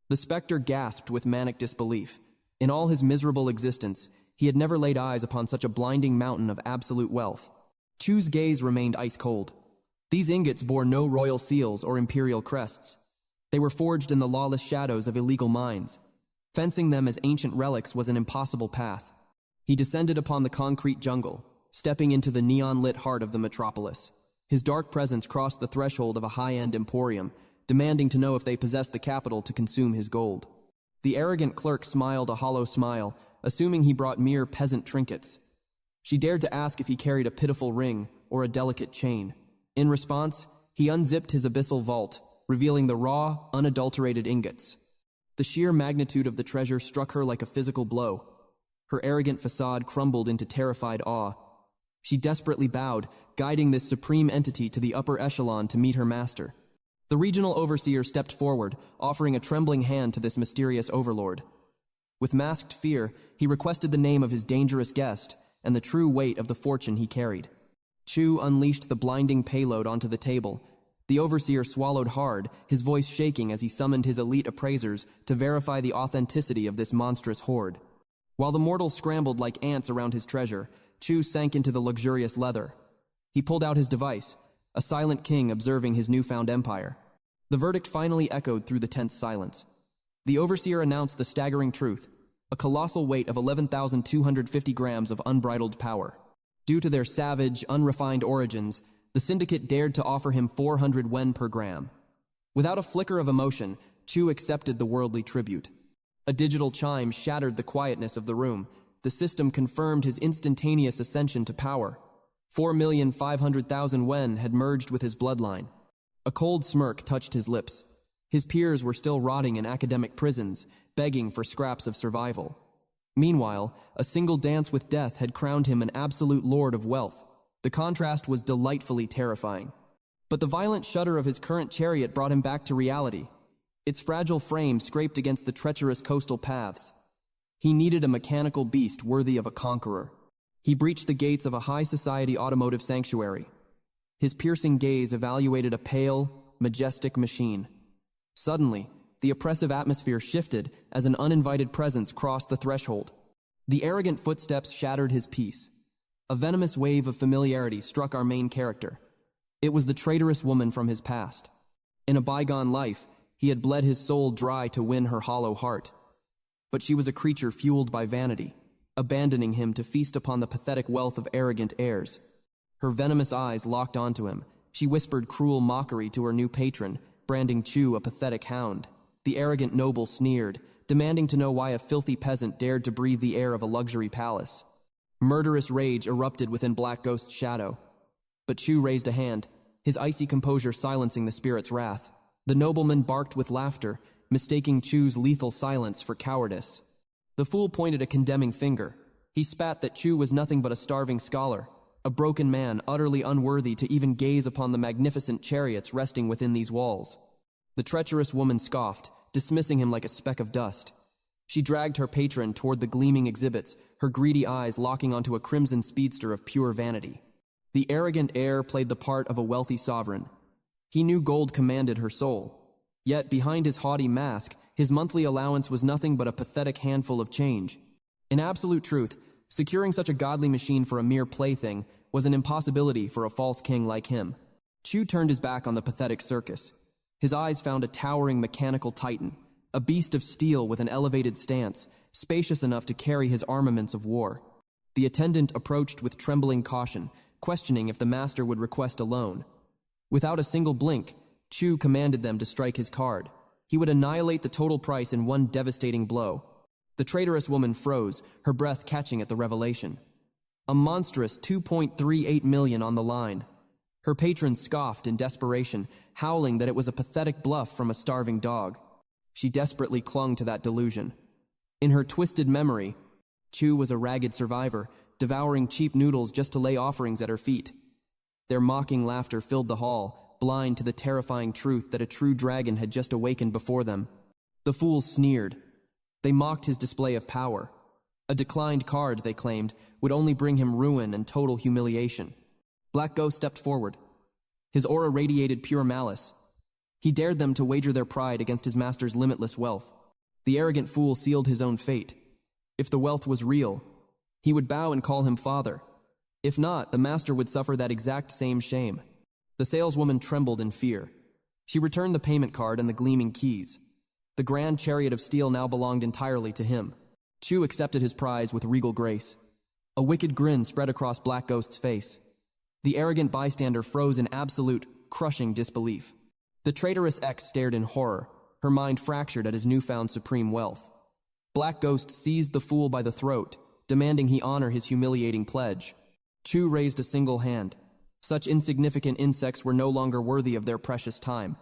S1: The specter gasped with manic disbelief. In all his miserable existence, he had never laid eyes upon such a blinding mountain of absolute wealth. Chu's gaze remained ice-cold. These ingots bore no royal seals or imperial crests. They were forged in the lawless shadows of illegal mines. Fencing them as ancient relics was an impossible path. He descended upon the concrete jungle, stepping into the neon-lit heart of the metropolis. His dark presence crossed the threshold of a high-end emporium, demanding to know if they possessed the capital to consume his gold. The arrogant clerk smiled a hollow smile, assuming he brought mere peasant trinkets. She dared to ask if he carried a pitiful ring or a delicate chain. In response, he unzipped his abyssal vault, revealing the raw, unadulterated ingots. The sheer magnitude of the treasure struck her like a physical blow. Her arrogant facade crumbled into terrified awe. She desperately bowed, guiding this supreme entity to the upper echelon to meet her master. The regional overseer stepped forward, offering a trembling hand to this mysterious overlord. With masked fear, he requested the name of his dangerous guest and the true weight of the fortune he carried. Chu unleashed the blinding payload onto the table. The overseer swallowed hard, his voice shaking as he summoned his elite appraisers to verify the authenticity of this monstrous hoard. While the mortals scrambled like ants around his treasure, Chu sank into the luxurious leather. He pulled out his device, a silent king observing his newfound empire. The verdict finally echoed through the tense silence. The overseer announced the staggering truth, a colossal weight of 11,250 grams of unbridled power. Due to their savage, unrefined origins, the syndicate dared to offer him 400 wen per gram. Without a flicker of emotion, Chu accepted the worldly tribute. A digital chime shattered the quietness of the room. The system confirmed his instantaneous ascension to power. 4,500,000 wen had merged with his bloodline. A cold smirk touched his lips. His peers were still rotting in academic prisons, begging for scraps of survival. Meanwhile, a single dance with death had crowned him an absolute lord of wealth. The contrast was delightfully terrifying. But the violent shudder of his current chariot brought him back to reality. Its fragile frame scraped against the treacherous coastal paths. He needed a mechanical beast worthy of a conqueror. He breached the gates of a high society automotive sanctuary. His piercing gaze evaluated a pale, majestic machine. Suddenly, the oppressive atmosphere shifted as an uninvited presence crossed the threshold. The arrogant footsteps shattered his peace. A venomous wave of familiarity struck our main character. It was the traitorous woman from his past. In a bygone life, he had bled his soul dry to win her hollow heart. But she was a creature fueled by vanity, abandoning him to feast upon the pathetic wealth of arrogant heirs. Her venomous eyes locked onto him. She whispered cruel mockery to her new patron, branding Chu a pathetic hound. The arrogant noble sneered, demanding to know why a filthy peasant dared to breathe the air of a luxury palace. Murderous rage erupted within Black Ghost's shadow. But Chu raised a hand, his icy composure silencing the spirit's wrath. The nobleman barked with laughter, mistaking Chu's lethal silence for cowardice. The fool pointed a condemning finger. He spat that Chu was nothing but a starving scholar, a broken man utterly unworthy to even gaze upon the magnificent chariots resting within these walls. The treacherous woman scoffed, dismissing him like a speck of dust. She dragged her patron toward the gleaming exhibits, her greedy eyes locking onto a crimson speedster of pure vanity. The arrogant heir played the part of a wealthy sovereign. He knew gold commanded her soul. Yet behind his haughty mask, his monthly allowance was nothing but a pathetic handful of change. In absolute truth, securing such a godly machine for a mere plaything was an impossibility for a false king like him. Chu turned his back on the pathetic circus. His eyes found a towering mechanical titan, a beast of steel with an elevated stance, spacious enough to carry his armaments of war. The attendant approached with trembling caution, questioning if the master would request a loan. Without a single blink, Chu commanded them to strike his card. He would annihilate the total price in one devastating blow. The traitorous woman froze, her breath catching at the revelation. A monstrous 2.38 million on the line. Her patron scoffed in desperation, howling that it was a pathetic bluff from a starving dog. She desperately clung to that delusion. In her twisted memory, Chu was a ragged survivor, devouring cheap noodles just to lay offerings at her feet. Their mocking laughter filled the hall, blind to the terrifying truth that a true dragon had just awakened before them. The fools sneered. They mocked his display of power. A declined card, they claimed, would only bring him ruin and total humiliation. Black Ghost stepped forward. His aura radiated pure malice. He dared them to wager their pride against his master's limitless wealth. The arrogant fool sealed his own fate. If the wealth was real, he would bow and call him father. If not, the master would suffer that exact same shame. The saleswoman trembled in fear. She returned the payment card and the gleaming keys. The grand chariot of steel now belonged entirely to him. Chu accepted his prize with regal grace. A wicked grin spread across Black Ghost's face. The arrogant bystander froze in absolute, crushing disbelief. The traitorous ex stared in horror, her mind fractured at his newfound supreme wealth. Black Ghost seized the fool by the throat, demanding he honor his humiliating pledge. Chu raised a single hand. Such insignificant insects were no longer worthy of their precious time.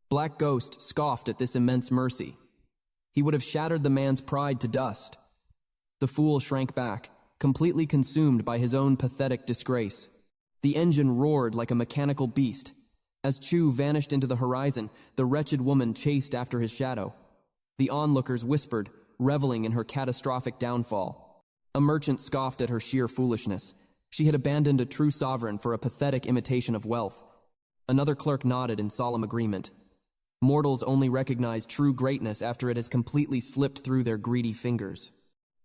S1: Black Ghost scoffed at this immense mercy. He would have shattered the man's pride to dust. The fool shrank back, completely consumed by his own pathetic disgrace. The engine roared like a mechanical beast. As Chu vanished into the horizon, the wretched woman chased after his shadow. The onlookers whispered, reveling in her catastrophic downfall. A merchant scoffed at her sheer foolishness. She had abandoned a true sovereign for a pathetic imitation of wealth. Another clerk nodded in solemn agreement. Mortals only recognize true greatness after it has completely slipped through their greedy fingers.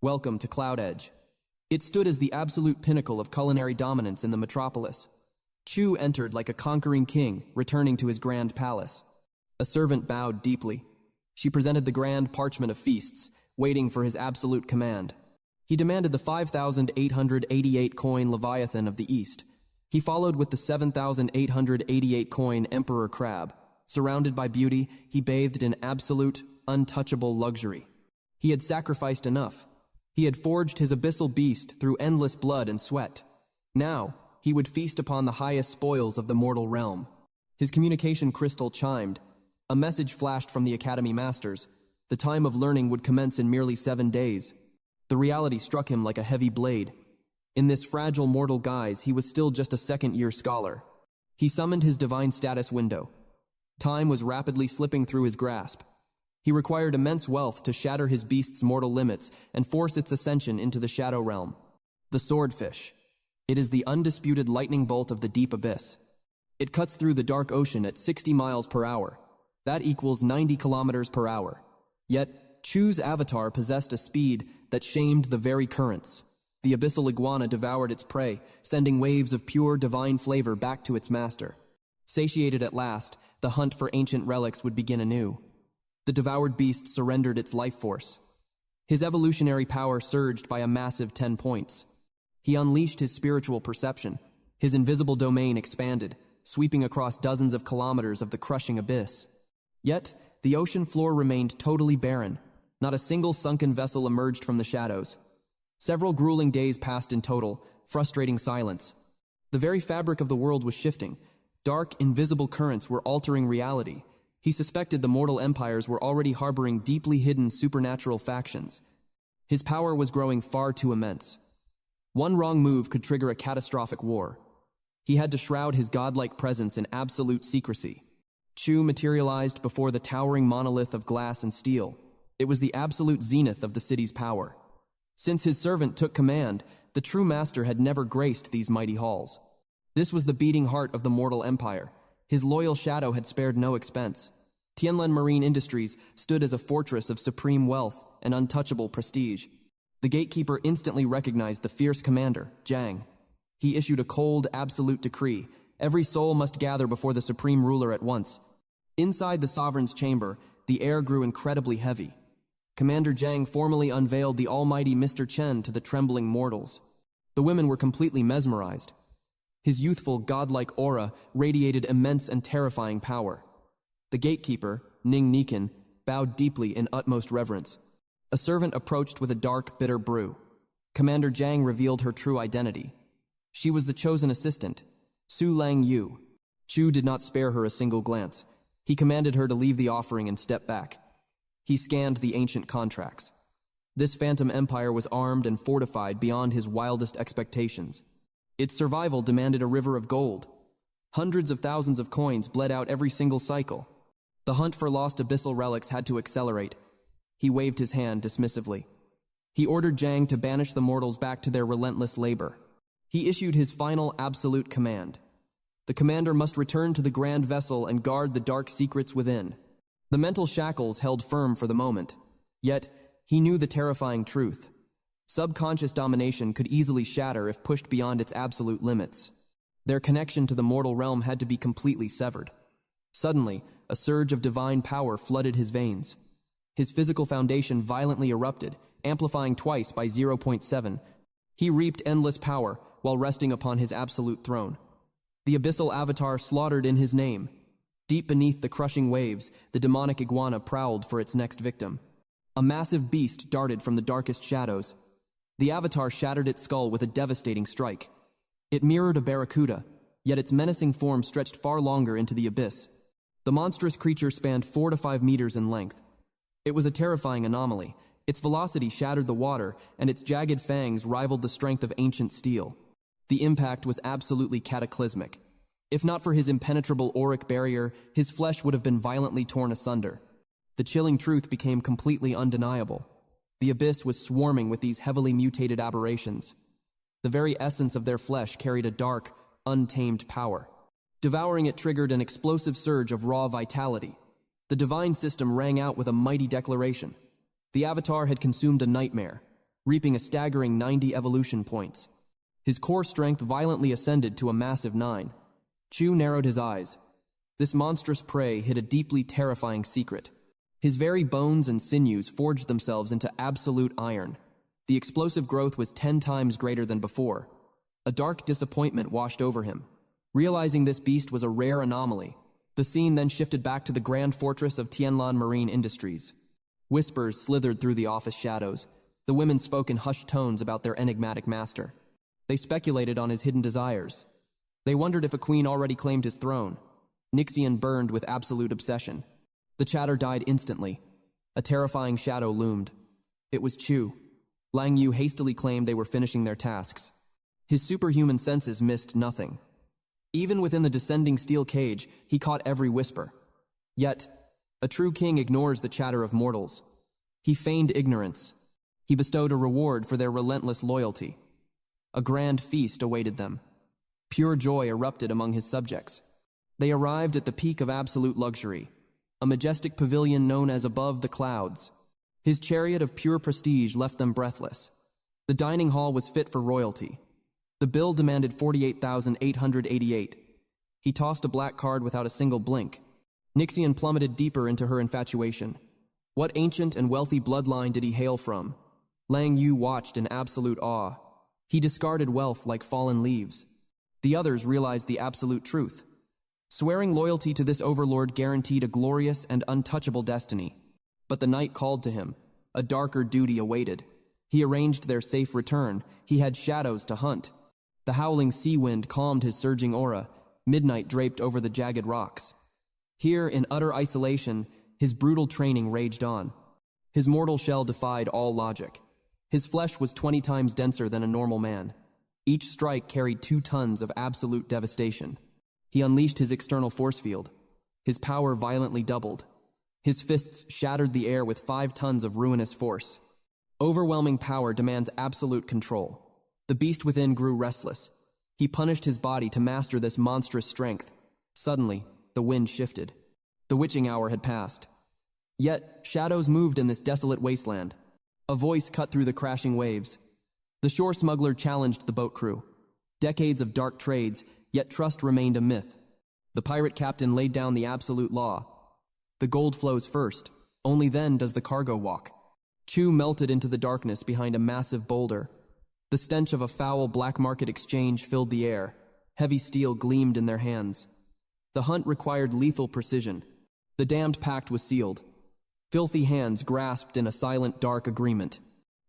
S1: Welcome to Cloud Edge. It stood as the absolute pinnacle of culinary dominance in the metropolis. Chu entered like a conquering king, returning to his grand palace. A servant bowed deeply. She presented the grand parchment of feasts, waiting for his absolute command. He demanded the 5,888 coin Leviathan of the East. He followed with the 7,888 coin Emperor Crab. Surrounded by beauty, he bathed in absolute, untouchable luxury. He had sacrificed enough. He had forged his abyssal beast through endless blood and sweat. Now, he would feast upon the highest spoils of the mortal realm. His communication crystal chimed. A message flashed from the Academy Masters. The time of learning would commence in merely 7 days. The reality struck him like a heavy blade. In this fragile mortal guise, he was still just a second-year scholar. He summoned his divine status window. Time was rapidly slipping through his grasp. He required immense wealth to shatter his beast's mortal limits and force its ascension into the shadow realm. The swordfish. It is the undisputed lightning bolt of the deep abyss. It cuts through the dark ocean at 60 miles per hour. That equals 90 kilometers per hour. Yet, Chu's avatar possessed a speed that shamed the very currents. The abyssal iguana devoured its prey, sending waves of pure divine flavor back to its master. Satiated at last, the hunt for ancient relics would begin anew. The devoured beast surrendered its life force. His evolutionary power surged by a massive 10 points. He unleashed his spiritual perception. His invisible domain expanded, sweeping across dozens of kilometers of the crushing abyss. Yet, the ocean floor remained totally barren. Not a single sunken vessel emerged from the shadows. Several grueling days passed in total, frustrating silence. The very fabric of the world was shifting. Dark, invisible currents were altering reality. He suspected the mortal empires were already harboring deeply hidden supernatural factions. His power was growing far too immense. One wrong move could trigger a catastrophic war. He had to shroud his godlike presence in absolute secrecy. Chu materialized before the towering monolith of glass and steel. It was the absolute zenith of the city's power. Since his servant took command, the true master had never graced these mighty halls. This was the beating heart of the mortal empire. His loyal shadow had spared no expense. Tianlan Marine Industries stood as a fortress of supreme wealth and untouchable prestige. The gatekeeper instantly recognized the fierce commander, Jiang. He issued a cold, absolute decree. Every soul must gather before the supreme ruler at once. Inside the sovereign's chamber, the air grew incredibly heavy. Commander Jiang formally unveiled the almighty Mr. Chen to the trembling mortals. The women were completely mesmerized. His youthful, godlike aura radiated immense and terrifying power. The gatekeeper, Ning City, bowed deeply in utmost reverence. A servant approached with a dark, bitter brew. Commander Jiang revealed her true identity. She was the chosen assistant, Su Lang Yu. Chu did not spare her a single glance. He commanded her to leave the offering and step back. He scanned the ancient contracts. This phantom empire was armed and fortified beyond his wildest expectations. Its survival demanded a river of gold. Hundreds of thousands of coins bled out every single cycle. The hunt for lost abyssal relics had to accelerate. He waved his hand dismissively. He ordered Jiang to banish the mortals back to their relentless labor. He issued his final absolute command. The commander must return to the grand vessel and guard the dark secrets within. The mental shackles held firm for the moment. Yet, he knew the terrifying truth. Subconscious domination could easily shatter if pushed beyond its absolute limits. Their connection to the mortal realm had to be completely severed. Suddenly, a surge of divine power flooded his veins. His physical foundation violently erupted, amplifying twice by 0.7. He reaped endless power while resting upon his absolute throne. The abyssal avatar slaughtered in his name. Deep beneath the crushing waves, the demonic iguana prowled for its next victim. A massive beast darted from the darkest shadows. The avatar shattered its skull with a devastating strike. It mirrored a barracuda, yet its menacing form stretched far longer into the abyss. The monstrous creature spanned 4 to 5 meters in length. It was a terrifying anomaly. Its velocity shattered the water, and its jagged fangs rivaled the strength of ancient steel. The impact was absolutely cataclysmic. If not for his impenetrable auric barrier, his flesh would have been violently torn asunder. The chilling truth became completely undeniable. The abyss was swarming with these heavily mutated aberrations. The very essence of their flesh carried a dark, untamed power. Devouring it triggered an explosive surge of raw vitality. The divine system rang out with a mighty declaration. The avatar had consumed a nightmare, reaping a staggering 90 evolution points. His core strength violently ascended to a massive 9. Chu narrowed his eyes. This monstrous prey hid a deeply terrifying secret. His very bones and sinews forged themselves into absolute iron. The explosive growth was 10 times greater than before. A dark disappointment washed over him. Realizing this beast was a rare anomaly, the scene then shifted back to the grand fortress of Tianlan Marine Industries. Whispers slithered through the office shadows. The women spoke in hushed tones about their enigmatic master. They speculated on his hidden desires. They wondered if a queen already claimed his throne. Nixian burned with absolute obsession. The chatter died instantly. A terrifying shadow loomed. It was Chu. Lang Yu hastily claimed they were finishing their tasks. His superhuman senses missed nothing. Even within the descending steel cage, he caught every whisper. Yet, a true king ignores the chatter of mortals. He feigned ignorance. He bestowed a reward for their relentless loyalty. A grand feast awaited them. Pure joy erupted among his subjects. They arrived at the peak of absolute luxury, a majestic pavilion known as Above the Clouds. His chariot of pure prestige left them breathless. The dining hall was fit for royalty. The bill demanded 48,888. He tossed a black card without a single blink. Nixian plummeted deeper into her infatuation. What ancient and wealthy bloodline did he hail from? Lang Yu watched in absolute awe. He discarded wealth like fallen leaves. The others realized the absolute truth. Swearing loyalty to this overlord guaranteed a glorious and untouchable destiny. But the night called to him. A darker duty awaited. He arranged their safe return. He had shadows to hunt. The howling sea wind calmed his surging aura. Midnight draped over the jagged rocks. Here, in utter isolation, his brutal training raged on. His mortal shell defied all logic. His flesh was 20 times denser than a normal man. Each strike carried 2 tons of absolute devastation. He unleashed his external force field. His power violently doubled. His fists shattered the air with 5 tons of ruinous force. Overwhelming power demands absolute control. The beast within grew restless. He punished his body to master this monstrous strength. Suddenly, the wind shifted. The witching hour had passed. Yet, shadows moved in this desolate wasteland. A voice cut through the crashing waves. The shore smuggler challenged the boat crew. Decades of dark trades, yet trust remained a myth. The pirate captain laid down the absolute law. The gold flows first, only then does the cargo walk. Chu melted into the darkness behind a massive boulder. The stench of a foul black market exchange filled the air. Heavy steel gleamed in their hands. The hunt required lethal precision. The damned pact was sealed. Filthy hands grasped in a silent, dark agreement.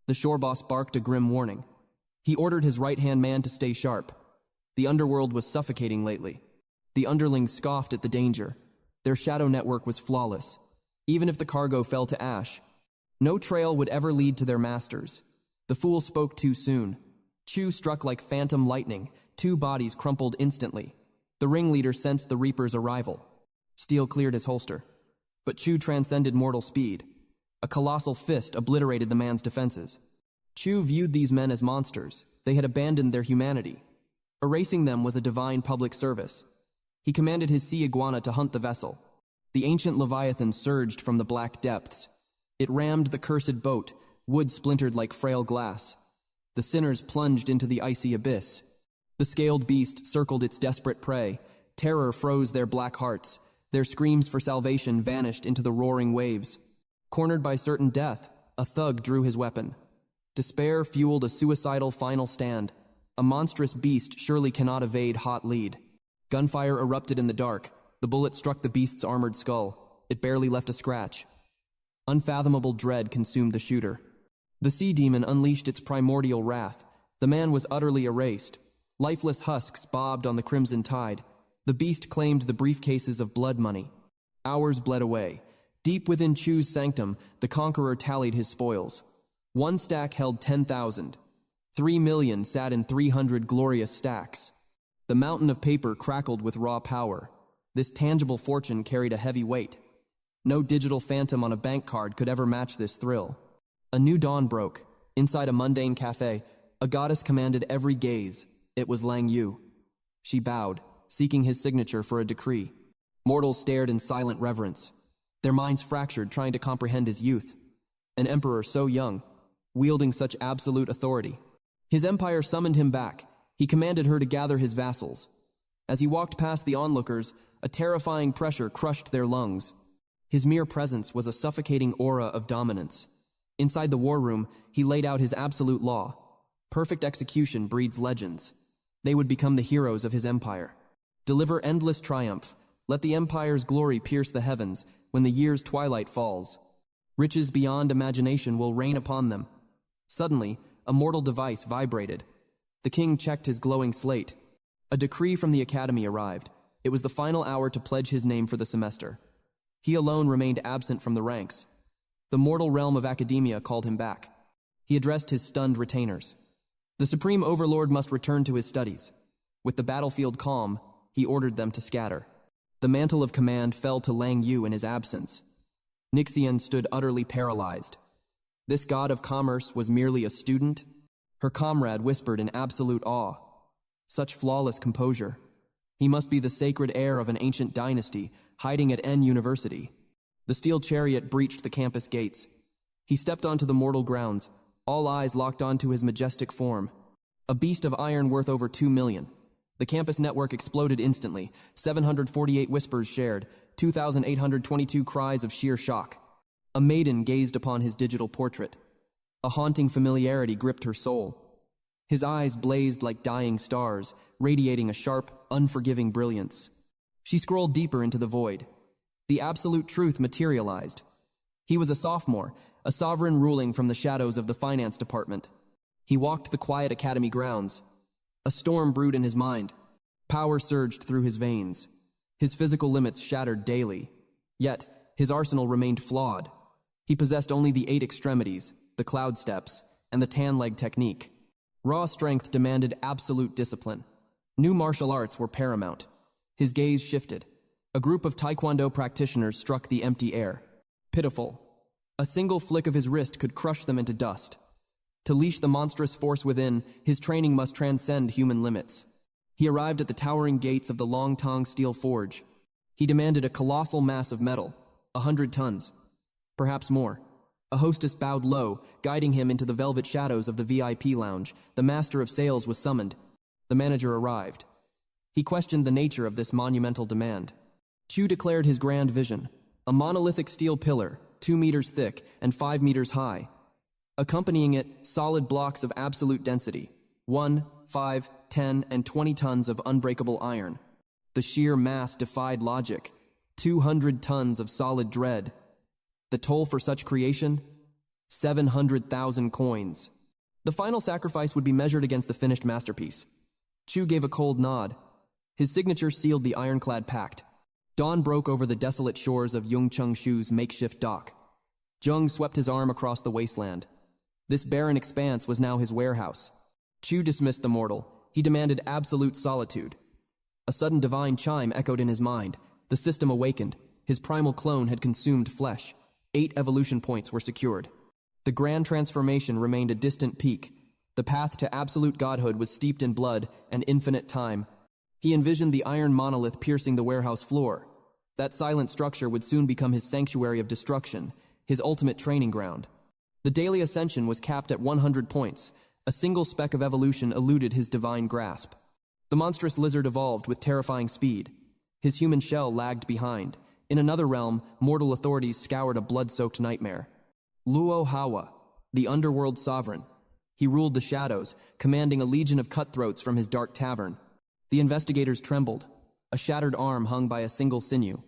S1: The shore boss barked a grim warning. He ordered his right-hand man to stay sharp. The underworld was suffocating lately. The underlings scoffed at the danger. Their shadow network was flawless. Even if the cargo fell to ash, no trail would ever lead to their masters. The fool spoke too soon. Chu struck like phantom lightning. 2 bodies crumpled instantly. The ringleader sensed the Reaper's arrival. Steel cleared his holster. But Chu transcended mortal speed. A colossal fist obliterated the man's defenses. Chu viewed these men as monsters. They had abandoned their humanity. Erasing them was a divine public service. He commanded his sea iguana to hunt the vessel. The ancient Leviathan surged from the black depths. It rammed the cursed boat. Wood splintered like frail glass. The sinners plunged into the icy abyss. The scaled beast circled its desperate prey. Terror froze their black hearts. Their screams for salvation vanished into the roaring waves. Cornered by certain death, a thug drew his weapon. Despair fueled a suicidal final stand. A monstrous beast surely cannot evade hot lead. Gunfire erupted in the dark. The bullet struck the beast's armored skull. It barely left a scratch. Unfathomable dread consumed the shooter. The sea demon unleashed its primordial wrath. The man was utterly erased. Lifeless husks bobbed on the crimson tide. The beast claimed the briefcases of blood money. Hours bled away. Deep within Chu's sanctum, the conqueror tallied his spoils. 1 stack held 10,000. 3 million sat in 300 glorious stacks. The mountain of paper crackled with raw power. This tangible fortune carried a heavy weight. No digital phantom on a bank card could ever match this thrill. A new dawn broke. Inside a mundane cafe, a goddess commanded every gaze. It was Lang Yu. She bowed, seeking his signature for a decree. Mortals stared in silent reverence. Their minds fractured, trying to comprehend his youth. An emperor so young, wielding such absolute authority. His empire summoned him back. He commanded her to gather his vassals. As he walked past the onlookers, a terrifying pressure crushed their lungs. His mere presence was a suffocating aura of dominance. Inside the war room, he laid out his absolute law. Perfect execution breeds legends. They would become the heroes of his empire. Deliver endless triumph. Let the empire's glory pierce the heavens when the year's twilight falls. Riches beyond imagination will rain upon them. Suddenly, a mortal device vibrated. The king checked his glowing slate. A decree from the academy arrived. It was the final hour to pledge his name for the semester. He alone remained absent from the ranks. The mortal realm of academia called him back. He addressed his stunned retainers. The supreme overlord must return to his studies. With the battlefield calm, he ordered them to scatter. The mantle of command fell to Lang Yu in his absence. Nixian stood utterly paralyzed. This god of commerce was merely a student? Her comrade whispered in absolute awe. Such flawless composure. He must be the sacred heir of an ancient dynasty, hiding at N University. The steel chariot breached the campus gates. He stepped onto the mortal grounds, all eyes locked onto his majestic form. A beast of iron worth over 2 million. The campus network exploded instantly, 748 whispers shared, 2,822 cries of sheer shock. A maiden gazed upon his digital portrait. A haunting familiarity gripped her soul. His eyes blazed like dying stars, radiating a sharp, unforgiving brilliance. She scrolled deeper into the void. The absolute truth materialized. He was a sophomore, a sovereign ruling from the shadows of the finance department. He walked the quiet academy grounds. A storm brewed in his mind. Power surged through his veins. His physical limits shattered daily. Yet, his arsenal remained flawed. He possessed only the 8 extremities, the cloud steps, and the tan leg technique. Raw strength demanded absolute discipline. New martial arts were paramount. His gaze shifted. A group of taekwondo practitioners struck the empty air. Pitiful. A single flick of his wrist could crush them into dust. To leash the monstrous force within, his training must transcend human limits. He arrived at the towering gates of the Long Tong Steel Forge. He demanded a colossal mass of metal, 100 tons. Perhaps more. A hostess bowed low, guiding him into the velvet shadows of the VIP lounge. The master of sales was summoned. The manager arrived. He questioned the nature of this monumental demand. Chu declared his grand vision, a monolithic steel pillar, 2 meters thick and 5 meters high. Accompanying it, solid blocks of absolute density, 1, 5, 10, and 20 tons of unbreakable iron. The sheer mass defied logic. 200 tons of solid dread. The toll for such creation? 700,000 coins. The final sacrifice would be measured against the finished masterpiece. Chu gave a cold nod. His signature sealed the ironclad pact. Dawn broke over the desolate shores of Yongcheng Shu's makeshift dock. Zheng swept his arm across the wasteland. This barren expanse was now his warehouse. Chu dismissed the mortal. He demanded absolute solitude. A sudden divine chime echoed in his mind. The system awakened. His primal clone had consumed flesh. 8 evolution points were secured. The grand transformation remained a distant peak. The path to absolute godhood was steeped in blood and infinite time. He envisioned the iron monolith piercing the warehouse floor. That silent structure would soon become his sanctuary of destruction, his ultimate training ground. The daily ascension was capped at 100 points. A single speck of evolution eluded his divine grasp. The monstrous lizard evolved with terrifying speed. His human shell lagged behind. In another realm, mortal authorities scoured a blood-soaked nightmare. Luo Hawa, the underworld sovereign. He ruled the shadows, commanding a legion of cutthroats from his dark tavern. The investigators trembled. A shattered arm hung by a single sinew.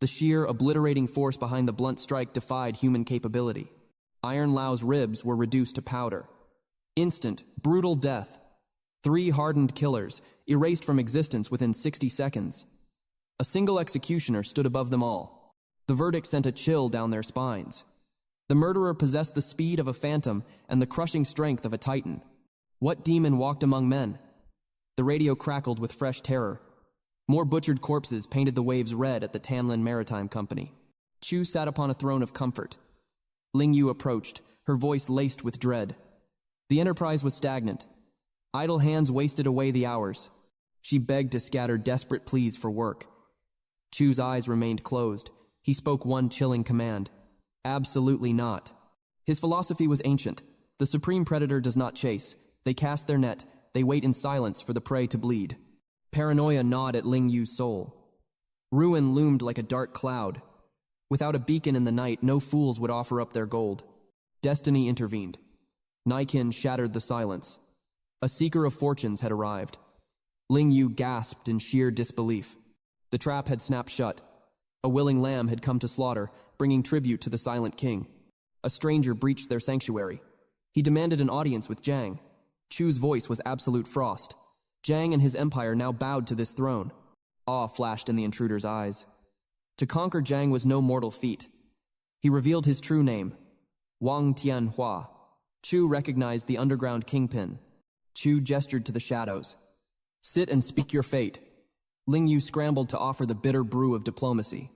S1: The sheer, obliterating force behind the blunt strike defied human capability. Iron Lao's ribs were reduced to powder. Instant, brutal death. 3 hardened killers, erased from existence within 60 seconds. A single executioner stood above them all. The verdict sent a chill down their spines. The murderer possessed the speed of a phantom and the crushing strength of a titan. What demon walked among men? The radio crackled with fresh terror. More butchered corpses painted the waves red at the Tanlin Maritime Company. Chu sat upon a throne of comfort. Ling Yu approached, her voice laced with dread. The enterprise was stagnant. Idle hands wasted away the hours. She begged to scatter desperate pleas for work. Chu's eyes remained closed. He spoke one chilling command. Absolutely not. His philosophy was ancient. The supreme predator does not chase. They cast their net. They wait in silence for the prey to bleed. Paranoia gnawed at Ling Yu's soul. Ruin loomed like a dark cloud. Without a beacon in the night, no fools would offer up their gold. Destiny intervened. Naikin shattered the silence. A seeker of fortunes had arrived. Ling Yu gasped in sheer disbelief. The trap had snapped shut. A willing lamb had come to slaughter, bringing tribute to the silent king. A stranger breached their sanctuary. He demanded an audience with Zhang. Chu's voice was absolute frost. Zhang and his empire now bowed to this throne. Awe flashed in the intruder's eyes. To conquer Zhang was no mortal feat. He revealed his true name, Wang Tianhua. Chu recognized the underground kingpin. Chu gestured to the shadows. Sit and speak your fate. Ling Yu scrambled to offer the bitter brew of diplomacy.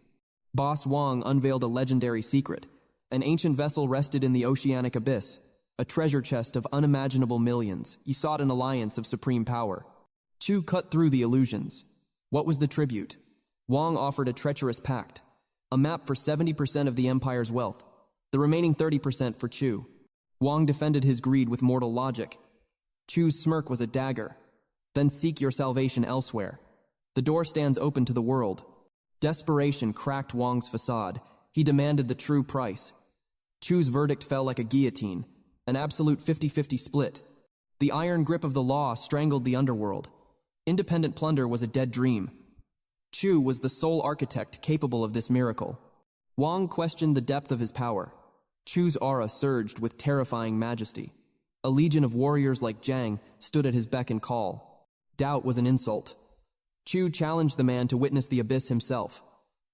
S1: Boss Wang unveiled a legendary secret. An ancient vessel rested in the oceanic abyss, a treasure chest of unimaginable millions. He sought an alliance of supreme power. Chu cut through the illusions. What was the tribute? Wang offered a treacherous pact, a map for 70% of the empire's wealth, the remaining 30% for Chu. Wang defended his greed with mortal logic. Chu's smirk was a dagger. Then seek your salvation elsewhere. The door stands open to the world. Desperation cracked Wang's facade. He demanded the true price. Chu's verdict fell like a guillotine, an absolute 50-50 split. The iron grip of the law strangled the underworld. Independent plunder was a dead dream. Chu was the sole architect capable of this miracle. Wang questioned the depth of his power. Chu's aura surged with terrifying majesty. A legion of warriors like Jiang stood at his beck and call. Doubt was an insult. Chu challenged the man to witness the abyss himself.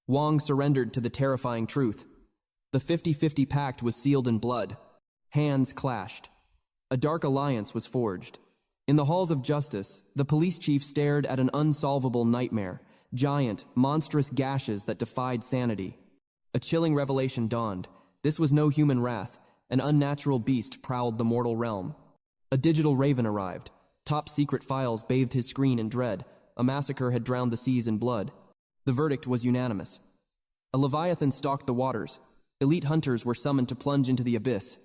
S1: Wang surrendered to the terrifying truth. The 50-50 pact was sealed in blood. Hands clashed. A dark alliance was forged. In the halls of justice, the police chief stared at an unsolvable nightmare, giant, monstrous gashes that defied sanity. A chilling revelation dawned. This was no human wrath. An unnatural beast prowled the mortal realm. A digital raven arrived. Top secret files bathed his screen in dread. A massacre had drowned the seas in blood. The verdict was unanimous. A leviathan stalked the waters. Elite hunters were summoned to plunge into the abyss.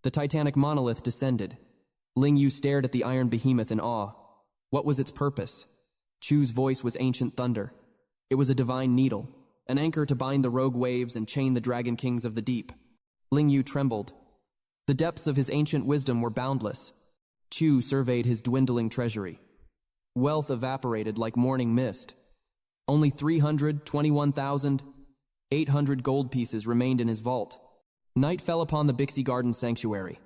S1: The titanic monolith descended. Ling Yu stared at the iron behemoth in awe. What was its purpose? Chu's voice was ancient thunder. It was a divine needle, an anchor to bind the rogue waves and chain the dragon kings of the deep. Ling Yu trembled. The depths of his ancient wisdom were boundless. Chu surveyed his dwindling treasury. Wealth evaporated like morning mist. Only 321,800 gold pieces remained in his vault. Night fell upon the Bixie Garden Sanctuary.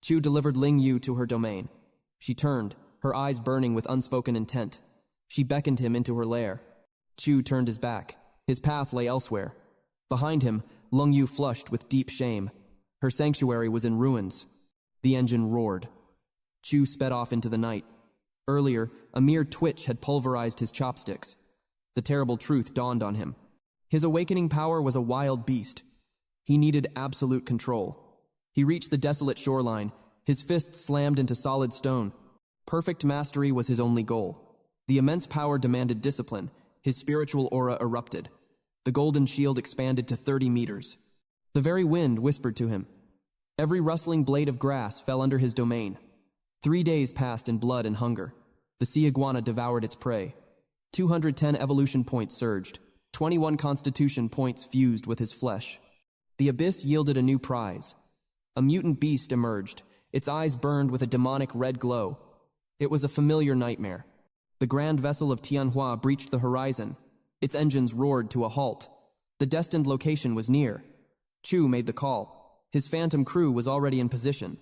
S1: Chu delivered Ling Yu to her domain. She turned, her eyes burning with unspoken intent. She beckoned him into her lair. Chu turned his back. His path lay elsewhere. Behind him, Ling Yu flushed with deep shame. Her sanctuary was in ruins. The engine roared. Chu sped off into the night. Earlier, a mere twitch had pulverized his chopsticks. The terrible truth dawned on him. His awakening power was a wild beast. He needed absolute control. He reached the desolate shoreline, his fists slammed into solid stone. Perfect mastery was his only goal. The immense power demanded discipline. His spiritual aura erupted. The golden shield expanded to 30 meters. The very wind whispered to him. Every rustling blade of grass fell under his domain. 3 days passed in blood and hunger. The sea iguana devoured its prey. 210 evolution points surged. 21 constitution points fused with his flesh. The abyss yielded a new prize. A mutant beast emerged. Its eyes burned with a demonic red glow. It was a familiar nightmare. The grand vessel of Tianhua breached the horizon. Its engines roared to a halt. The destined location was near. Chu made the call. His phantom crew was already in position.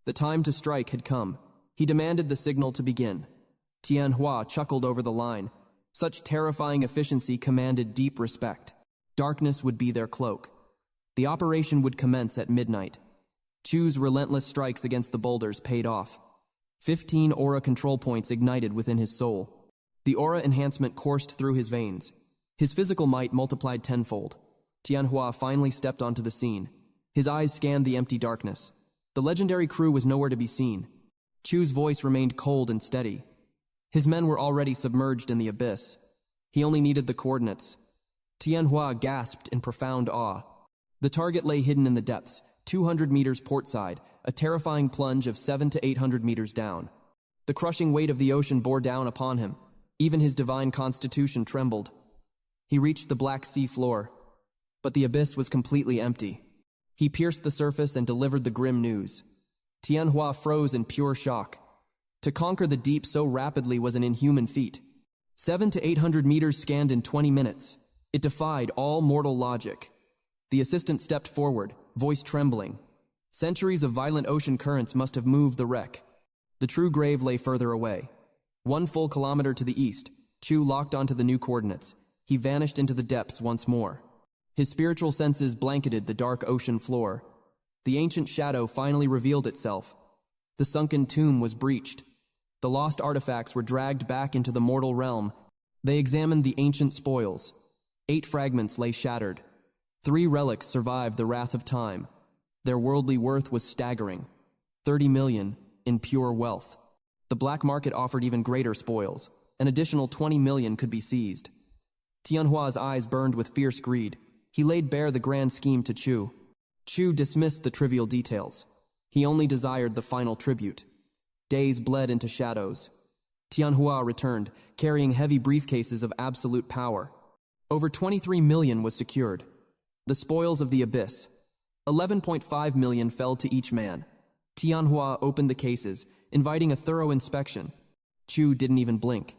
S1: The time to strike had come. He demanded the signal to begin. Tianhua chuckled over the line. Such terrifying efficiency commanded deep respect. Darkness would be their cloak. The operation would commence at midnight. Chu's relentless strikes against the boulders paid off. 15 aura control points ignited within his soul. The aura enhancement coursed through his veins. His physical might multiplied tenfold. Tianhua finally stepped onto the scene. His eyes scanned the empty darkness. The legendary crew was nowhere to be seen. Chu's voice remained cold and steady. His men were already submerged in the abyss. He only needed the coordinates. Tianhua gasped in profound awe. The target lay hidden in the depths, 200 meters portside, a terrifying plunge of 700 to 800 meters down. The crushing weight of the ocean bore down upon him. Even his divine constitution trembled. He reached the Black Sea floor, but the abyss was completely empty. He pierced the surface and delivered the grim news. Tianhua froze in pure shock. To conquer the deep so rapidly was an inhuman feat. 700 to 800 meters scanned in 20 minutes. It defied all mortal logic. The assistant stepped forward, voice trembling. Centuries of violent ocean currents must have moved the wreck. The true grave lay further away. 1 full kilometer to the east, Chu locked onto the new coordinates. He vanished into the depths once more. His spiritual senses blanketed the dark ocean floor. The ancient shadow finally revealed itself. The sunken tomb was breached. The lost artifacts were dragged back into the mortal realm. They examined the ancient spoils. 8 fragments lay shattered. 3 relics survived the wrath of time. Their worldly worth was staggering. 30 million in pure wealth. The black market offered even greater spoils. An additional 20 million could be seized. Tianhua's eyes burned with fierce greed. He laid bare the grand scheme to Chu. Chu dismissed the trivial details. He only desired the final tribute. Days bled into shadows. Tianhua returned, carrying heavy briefcases of absolute power. Over 23 million was secured. The spoils of the abyss. 11.5 million fell to each man. Tianhua opened the cases, inviting a thorough inspection. Chu didn't even blink.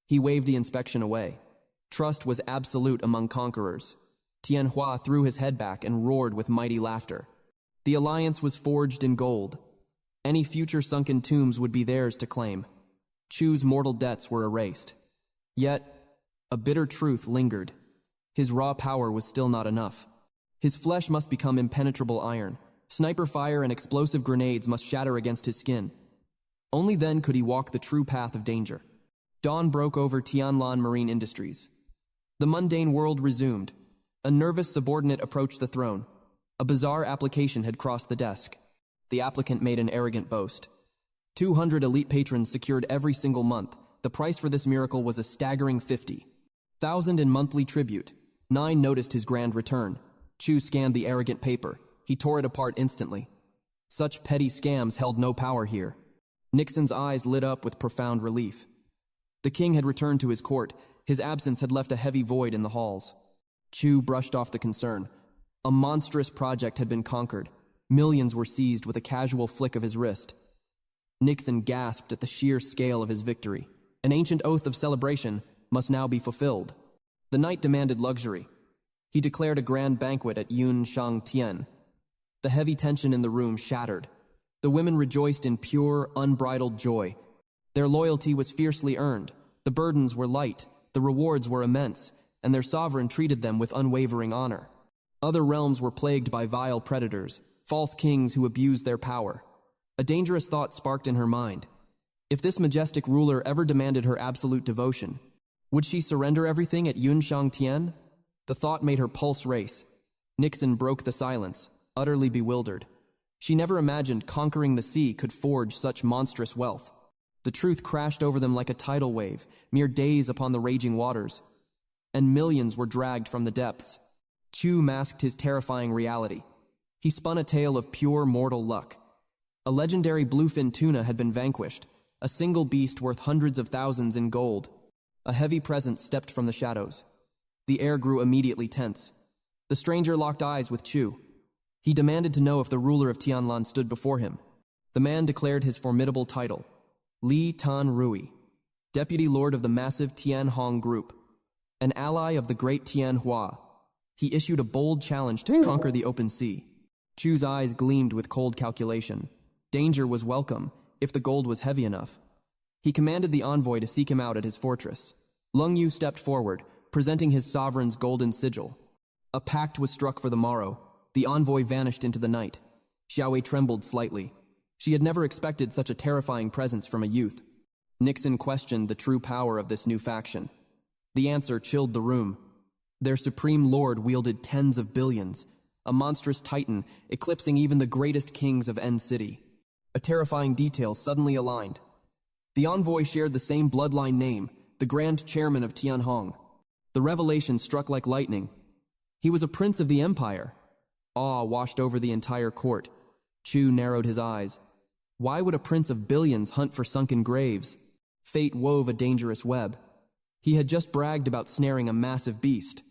S1: He waved the inspection away. Trust was absolute among conquerors. Tianhua threw his head back and roared with mighty laughter. The alliance was forged in gold. Any future sunken tombs would be theirs to claim. Chu's mortal debts were erased. Yet, a bitter truth lingered. His raw power was still not enough. His flesh must become impenetrable iron. Sniper fire and explosive grenades must shatter against his skin. Only then could he walk the true path of danger. Dawn broke over Tianlan Marine Industries. The mundane world resumed. A nervous subordinate approached the throne. A bizarre application had crossed the desk. The applicant made an arrogant boast. 200 elite patrons secured every single month. The price for this miracle was a staggering 50,000 in monthly tribute. 9 noticed his grand return. Chu scanned the arrogant paper. He tore it apart instantly. Such petty scams held no power here. Nixon's eyes lit up with profound relief. The king had returned to his court. His absence had left a heavy void in the halls. Chu brushed off the concern. A monstrous project had been conquered. Millions were seized with a casual flick of his wrist. Nixon gasped at the sheer scale of his victory. An ancient oath of celebration must now be fulfilled. The night demanded luxury. He declared a grand banquet at Yun Shang Tian. The heavy tension in the room shattered. The women rejoiced in pure, unbridled joy. Their loyalty was fiercely earned. The burdens were light, the rewards were immense, and their sovereign treated them with unwavering honor. Other realms were plagued by vile predators, false kings who abused their power. A dangerous thought sparked in her mind. If this majestic ruler ever demanded her absolute devotion, would she surrender everything at Yunshang Tian? The thought made her pulse race. Nixon broke the silence, utterly bewildered. She never imagined conquering the sea could forge such monstrous wealth. The truth crashed over them like a tidal wave, mere days upon the raging waters. And millions were dragged from the depths. Chu masked his terrifying reality. He spun a tale of pure mortal luck. A legendary bluefin tuna had been vanquished, a single beast worth hundreds of thousands in gold. A heavy presence stepped from the shadows. The air grew immediately tense. The stranger locked eyes with Chu. He demanded to know if the ruler of Tianlan stood before him. The man declared his formidable title, Li Tan Rui, Deputy Lord of the massive Tianhong Group, an ally of the great Tianhua. He issued a bold challenge to conquer the open sea. Chu's eyes gleamed with cold calculation. Danger was welcome, if the gold was heavy enough. He commanded the envoy to seek him out at his fortress. Lung Yu stepped forward, presenting his sovereign's golden sigil. A pact was struck for the morrow. The envoy vanished into the night. Xiaowei trembled slightly. She had never expected such a terrifying presence from a youth. Nixon questioned the true power of this new faction. The answer chilled the room. Their supreme lord wielded tens of billions, a monstrous titan eclipsing even the greatest kings of N City. A terrifying detail suddenly aligned. The envoy shared the same bloodline name, the Grand Chairman of Tianhong. The revelation struck like lightning. He was a prince of the empire. Awe washed over the entire court. Chu narrowed his eyes. Why would a prince of billions hunt for sunken graves? Fate wove a dangerous web. He had just bragged about snaring a massive beast.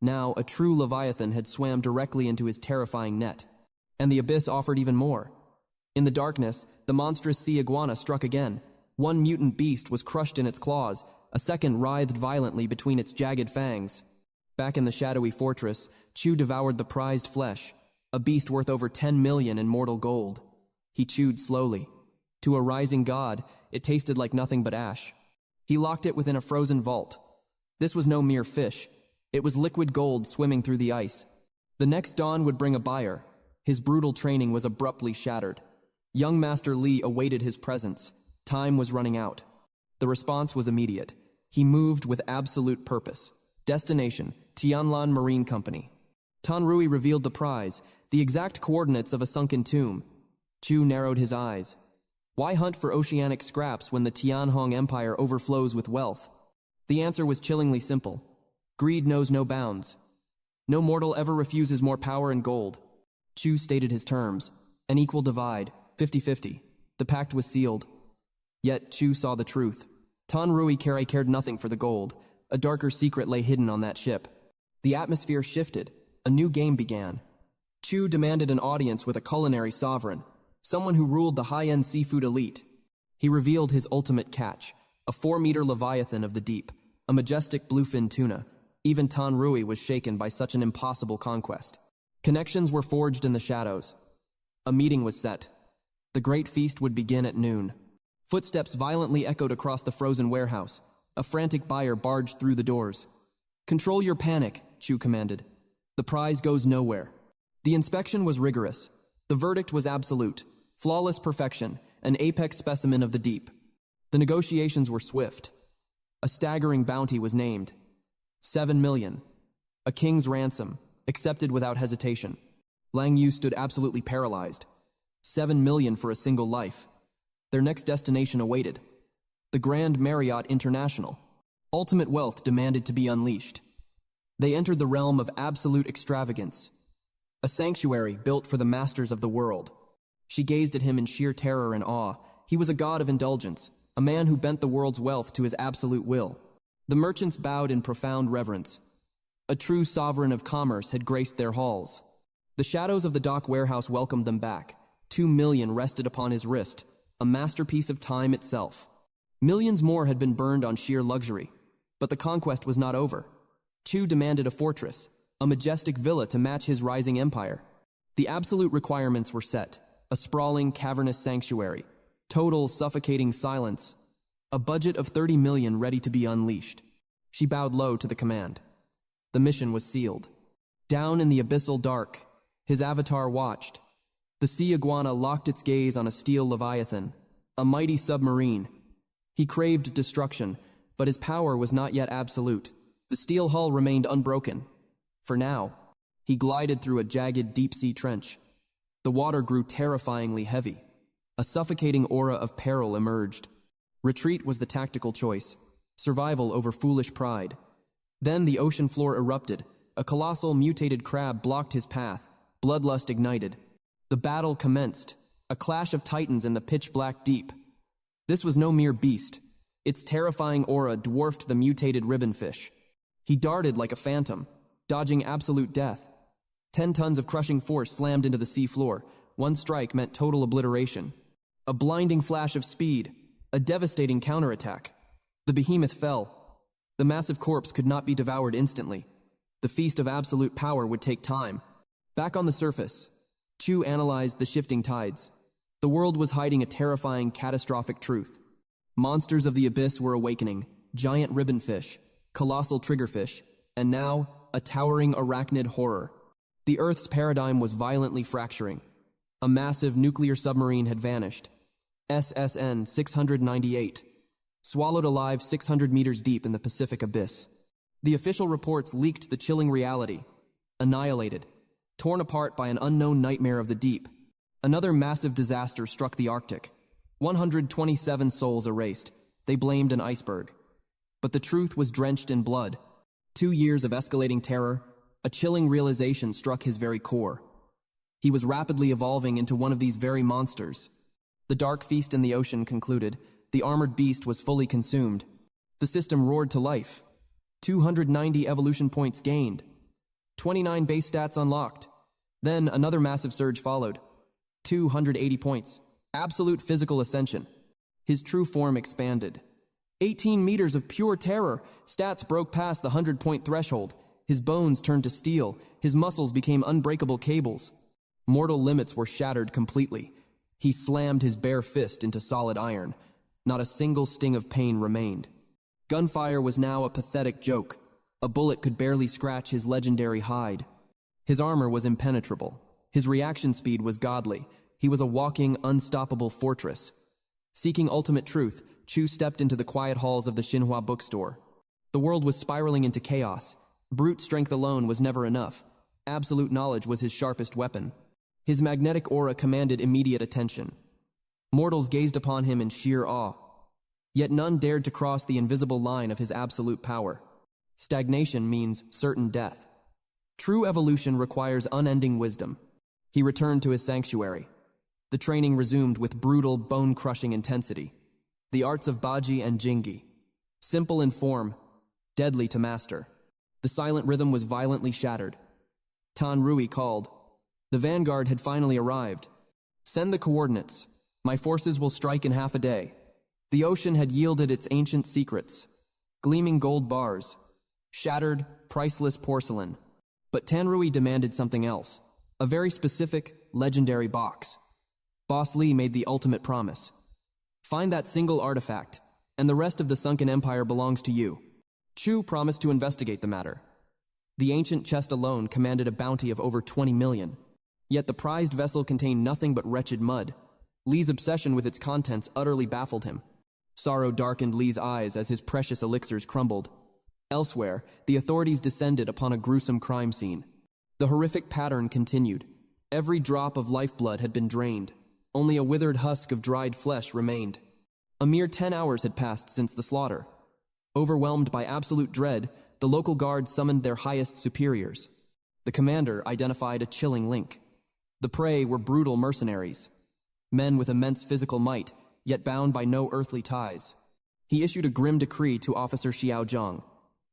S1: Now, a true leviathan had swam directly into his terrifying net. And the abyss offered even more. In the darkness, the monstrous sea iguana struck again. One mutant beast was crushed in its claws. A second writhed violently between its jagged fangs. Back in the shadowy fortress, Chu devoured the prized flesh, a beast worth over 10 million in mortal gold. He chewed slowly. To a rising god, it tasted like nothing but ash. He locked it within a frozen vault. This was no mere fish. It was liquid gold swimming through the ice. The next dawn would bring a buyer. His brutal training was abruptly shattered. Young Master Li awaited his presence. Time was running out. The response was immediate. He moved with absolute purpose. Destination, Tianlan Marine Company. Tanrui revealed the prize, the exact coordinates of a sunken tomb. Chu narrowed his eyes. Why hunt for oceanic scraps when the Tianhong Empire overflows with wealth? The answer was chillingly simple. Greed knows no bounds. No mortal ever refuses more power and gold. Chu stated his terms. An equal divide, 50-50. The pact was sealed. Yet Chu saw the truth. Tanrui cared nothing for the gold. A darker secret lay hidden on that ship. The atmosphere shifted. A new game began. Chu demanded an audience with a culinary sovereign, someone who ruled the high-end seafood elite. He revealed his ultimate catch, a 4-meter leviathan of the deep, a majestic bluefin tuna. Even Tanrui was shaken by such an impossible conquest. Connections were forged in the shadows. A meeting was set. The great feast would begin at noon. Footsteps violently echoed across the frozen warehouse. A frantic buyer barged through the doors. "Control your panic," Chu commanded. "The prize goes nowhere." The inspection was rigorous. The verdict was absolute. Flawless perfection, an apex specimen of the deep. The negotiations were swift. A staggering bounty was named. 7 million. A king's ransom, accepted without hesitation. Lang Yu stood absolutely paralyzed. 7 million for a single life. Their next destination awaited. The Grand Marriott International. Ultimate wealth demanded to be unleashed. They entered the realm of absolute extravagance. A sanctuary built for the masters of the world. She gazed at him in sheer terror and awe. He was a god of indulgence, a man who bent the world's wealth to his absolute will. The merchants bowed in profound reverence. A true sovereign of commerce had graced their halls. The shadows of the dock warehouse welcomed them back. 2 million rested upon his wrist, a masterpiece of time itself. Millions more had been burned on sheer luxury. But the conquest was not over. Chu demanded a fortress, a majestic villa to match his rising empire. The absolute requirements were set. A sprawling, cavernous sanctuary. Total, suffocating silence. A budget of 30 million ready to be unleashed. She bowed low to the command. The mission was sealed. Down in the abyssal dark, his avatar watched. The sea iguana locked its gaze on a steel leviathan, a mighty submarine. He craved destruction, but his power was not yet absolute. The steel hull remained unbroken. For now, he glided through a jagged deep-sea trench. The water grew terrifyingly heavy. A suffocating aura of peril emerged. Retreat was the tactical choice, survival over foolish pride. Then the ocean floor erupted. A colossal mutated crab blocked his path. Bloodlust ignited. The battle commenced, a clash of titans in the pitch-black deep. This was no mere beast. Its terrifying aura dwarfed the mutated ribbonfish. He darted like a phantom, dodging absolute death. 10 tons of crushing force slammed into the sea floor. One strike meant total obliteration. A blinding flash of speed, a devastating counterattack. The behemoth fell. The massive corpse could not be devoured instantly. The feast of absolute power would take time. Back on the surface, Chu analyzed the shifting tides. The world was hiding a terrifying, catastrophic truth. Monsters of the abyss were awakening, giant ribbonfish, colossal triggerfish, and now, a towering arachnid horror. The Earth's paradigm was violently fracturing. A massive nuclear submarine had vanished. SSN 698. Swallowed alive 600 meters deep in the Pacific abyss. The official reports leaked the chilling reality. Annihilated. Torn apart by an unknown nightmare of the deep. Another massive disaster struck the Arctic. 127 souls erased. They blamed an iceberg. But the truth was drenched in blood. 2 years of escalating terror, a chilling realization struck his very core. He was rapidly evolving into one of these very monsters. The dark feast in the ocean concluded. The armored beast was fully consumed. The system roared to life. 290 evolution points gained. 29 base stats unlocked. Then another massive surge followed. 280 points. Absolute physical ascension. His true form expanded. 18 meters of pure terror. Stats broke past the 100-point threshold. His bones turned to steel. His muscles became unbreakable cables. Mortal limits were shattered completely. He slammed his bare fist into solid iron. Not a single sting of pain remained. Gunfire was now a pathetic joke. A bullet could barely scratch his legendary hide. His armor was impenetrable. His reaction speed was godly. He was a walking, unstoppable fortress. Seeking ultimate truth, Chu stepped into the quiet halls of the Xinhua bookstore. The world was spiraling into chaos. Brute strength alone was never enough. Absolute knowledge was his sharpest weapon. His magnetic aura commanded immediate attention. Mortals gazed upon him in sheer awe. Yet none dared to cross the invisible line of his absolute power. Stagnation means certain death. True evolution requires unending wisdom. He returned to his sanctuary. The training resumed with brutal, bone-crushing intensity. The arts of Baji and Jingi. Simple in form, deadly to master. The silent rhythm was violently shattered. Tan Rui called. The vanguard had finally arrived. Send the coordinates. My forces will strike in half a day. The ocean had yielded its ancient secrets. Gleaming gold bars. Shattered, priceless porcelain. But Tan Rui demanded something else. A very specific, legendary box. Boss Li made the ultimate promise. Find that single artifact, and the rest of the sunken empire belongs to you. Chu promised to investigate the matter. The ancient chest alone commanded a bounty of over 20 million. Yet the prized vessel contained nothing but wretched mud. Li's obsession with its contents utterly baffled him. Sorrow darkened Li's eyes as his precious elixirs crumbled. Elsewhere, the authorities descended upon a gruesome crime scene. The horrific pattern continued. Every drop of lifeblood had been drained. Only a withered husk of dried flesh remained. A mere 10 hours had passed since the slaughter. Overwhelmed by absolute dread, the local guards summoned their highest superiors. The commander identified a chilling link. The prey were brutal mercenaries. Men with immense physical might, yet bound by no earthly ties. He issued a grim decree to Officer Xiao Zhang.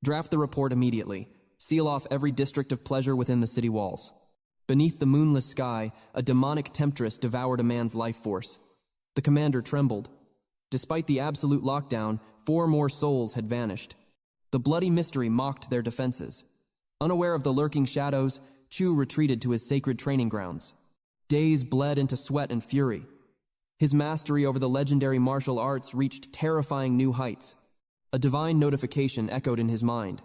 S1: Draft the report immediately. Seal off every district of pleasure within the city walls. Beneath the moonless sky, a demonic temptress devoured a man's life force. The commander trembled. Despite the absolute lockdown, 4 more souls had vanished. The bloody mystery mocked their defenses. Unaware of the lurking shadows, Chu retreated to his sacred training grounds. Days bled into sweat and fury. His mastery over the legendary martial arts reached terrifying new heights. A divine notification echoed in his mind.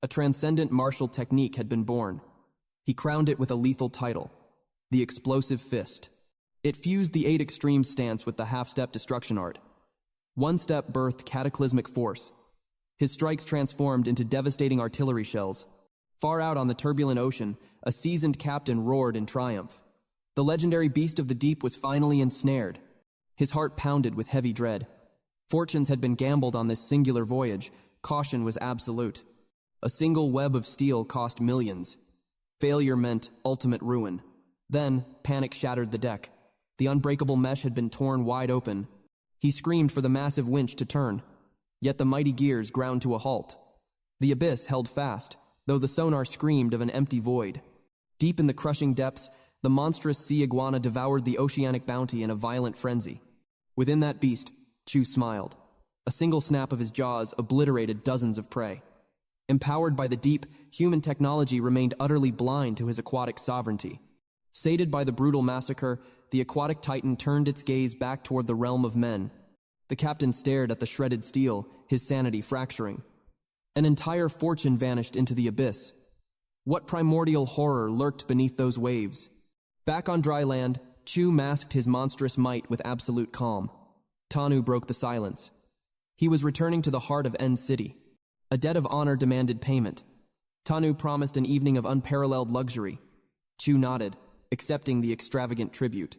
S1: A transcendent martial technique had been born. He crowned it with a lethal title, the Explosive Fist. It fused the 8 extreme stance with the half-step destruction art. One step birthed cataclysmic force. His strikes transformed into devastating artillery shells. Far out on the turbulent ocean, a seasoned captain roared in triumph. The legendary beast of the deep was finally ensnared. His heart pounded with heavy dread. Fortunes had been gambled on this singular voyage. Caution was absolute. A single web of steel cost millions. Failure meant ultimate ruin. Then, panic shattered the deck. The unbreakable mesh had been torn wide open. He screamed for the massive winch to turn. Yet the mighty gears ground to a halt. The abyss held fast, though the sonar screamed of an empty void. Deep in the crushing depths, the monstrous sea iguana devoured the oceanic bounty in a violent frenzy. Within that beast, Chu smiled. A single snap of his jaws obliterated dozens of prey. Empowered by the deep, human technology remained utterly blind to his aquatic sovereignty. Sated by the brutal massacre, the aquatic titan turned its gaze back toward the realm of men. The captain stared at the shredded steel, his sanity fracturing. An entire fortune vanished into the abyss. What primordial horror lurked beneath those waves? Back on dry land, Chu masked his monstrous might with absolute calm. Tanu broke the silence. He was returning to the heart of N City. A debt of honor demanded payment. Tanu promised an evening of unparalleled luxury. Chu nodded, accepting the extravagant tribute.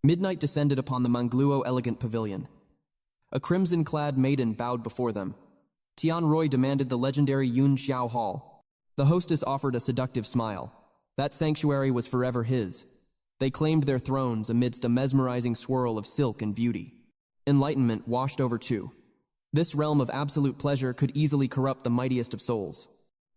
S1: Midnight descended upon the Mangluo elegant pavilion. A crimson-clad maiden bowed before them. Tian Roy demanded the legendary Yun Xiao Hall. The hostess offered a seductive smile. That sanctuary was forever his. They claimed their thrones amidst a mesmerizing swirl of silk and beauty. Enlightenment washed over Chu. This realm of absolute pleasure could easily corrupt the mightiest of souls.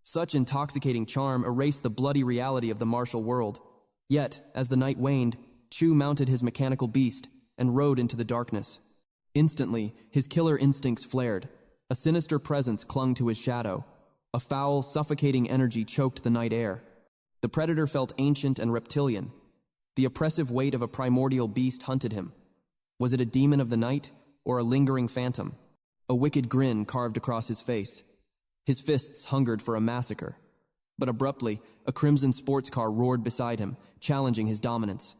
S1: Such intoxicating charm erased the bloody reality of the martial world. Yet, as the night waned, Chu mounted his mechanical beast and rode into the darkness. Instantly, his killer instincts flared. A sinister presence clung to his shadow. A foul, suffocating energy choked the night air. The predator felt ancient and reptilian. The oppressive weight of a primordial beast hunted him. Was it a demon of the night or a lingering phantom? A wicked grin carved across his face. His fists hungered for a massacre. But abruptly, a crimson sports car roared beside him, challenging his dominance.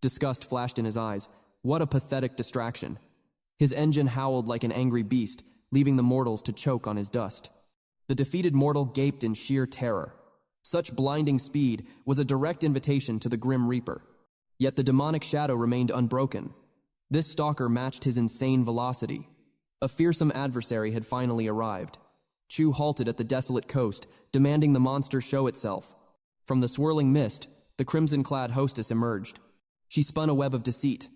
S1: Disgust flashed in his eyes. What a pathetic distraction. His engine howled like an angry beast, leaving the mortals to choke on his dust. The defeated mortal gaped in sheer terror. Such blinding speed was a direct invitation to the Grim Reaper. Yet the demonic shadow remained unbroken. This stalker matched his insane velocity. A fearsome adversary had finally arrived. Chu halted at the desolate coast, demanding the monster show itself. From the swirling mist, the crimson-clad hostess emerged. She spun a web of deceit.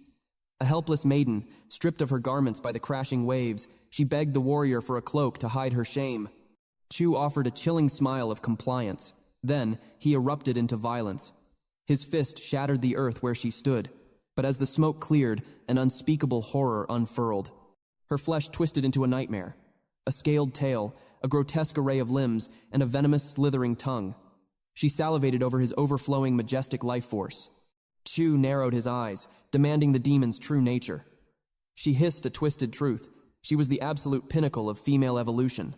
S1: A helpless maiden, stripped of her garments by the crashing waves, she begged the warrior for a cloak to hide her shame. Chu offered a chilling smile of compliance. Then, he erupted into violence. His fist shattered the earth where she stood, but as the smoke cleared, an unspeakable horror unfurled. Her flesh twisted into a nightmare. A scaled tail, a grotesque array of limbs, and a venomous, slithering tongue. She salivated over his overflowing, majestic life force. Chu narrowed his eyes, demanding the demon's true nature. She hissed a twisted truth. She was the absolute pinnacle of female evolution.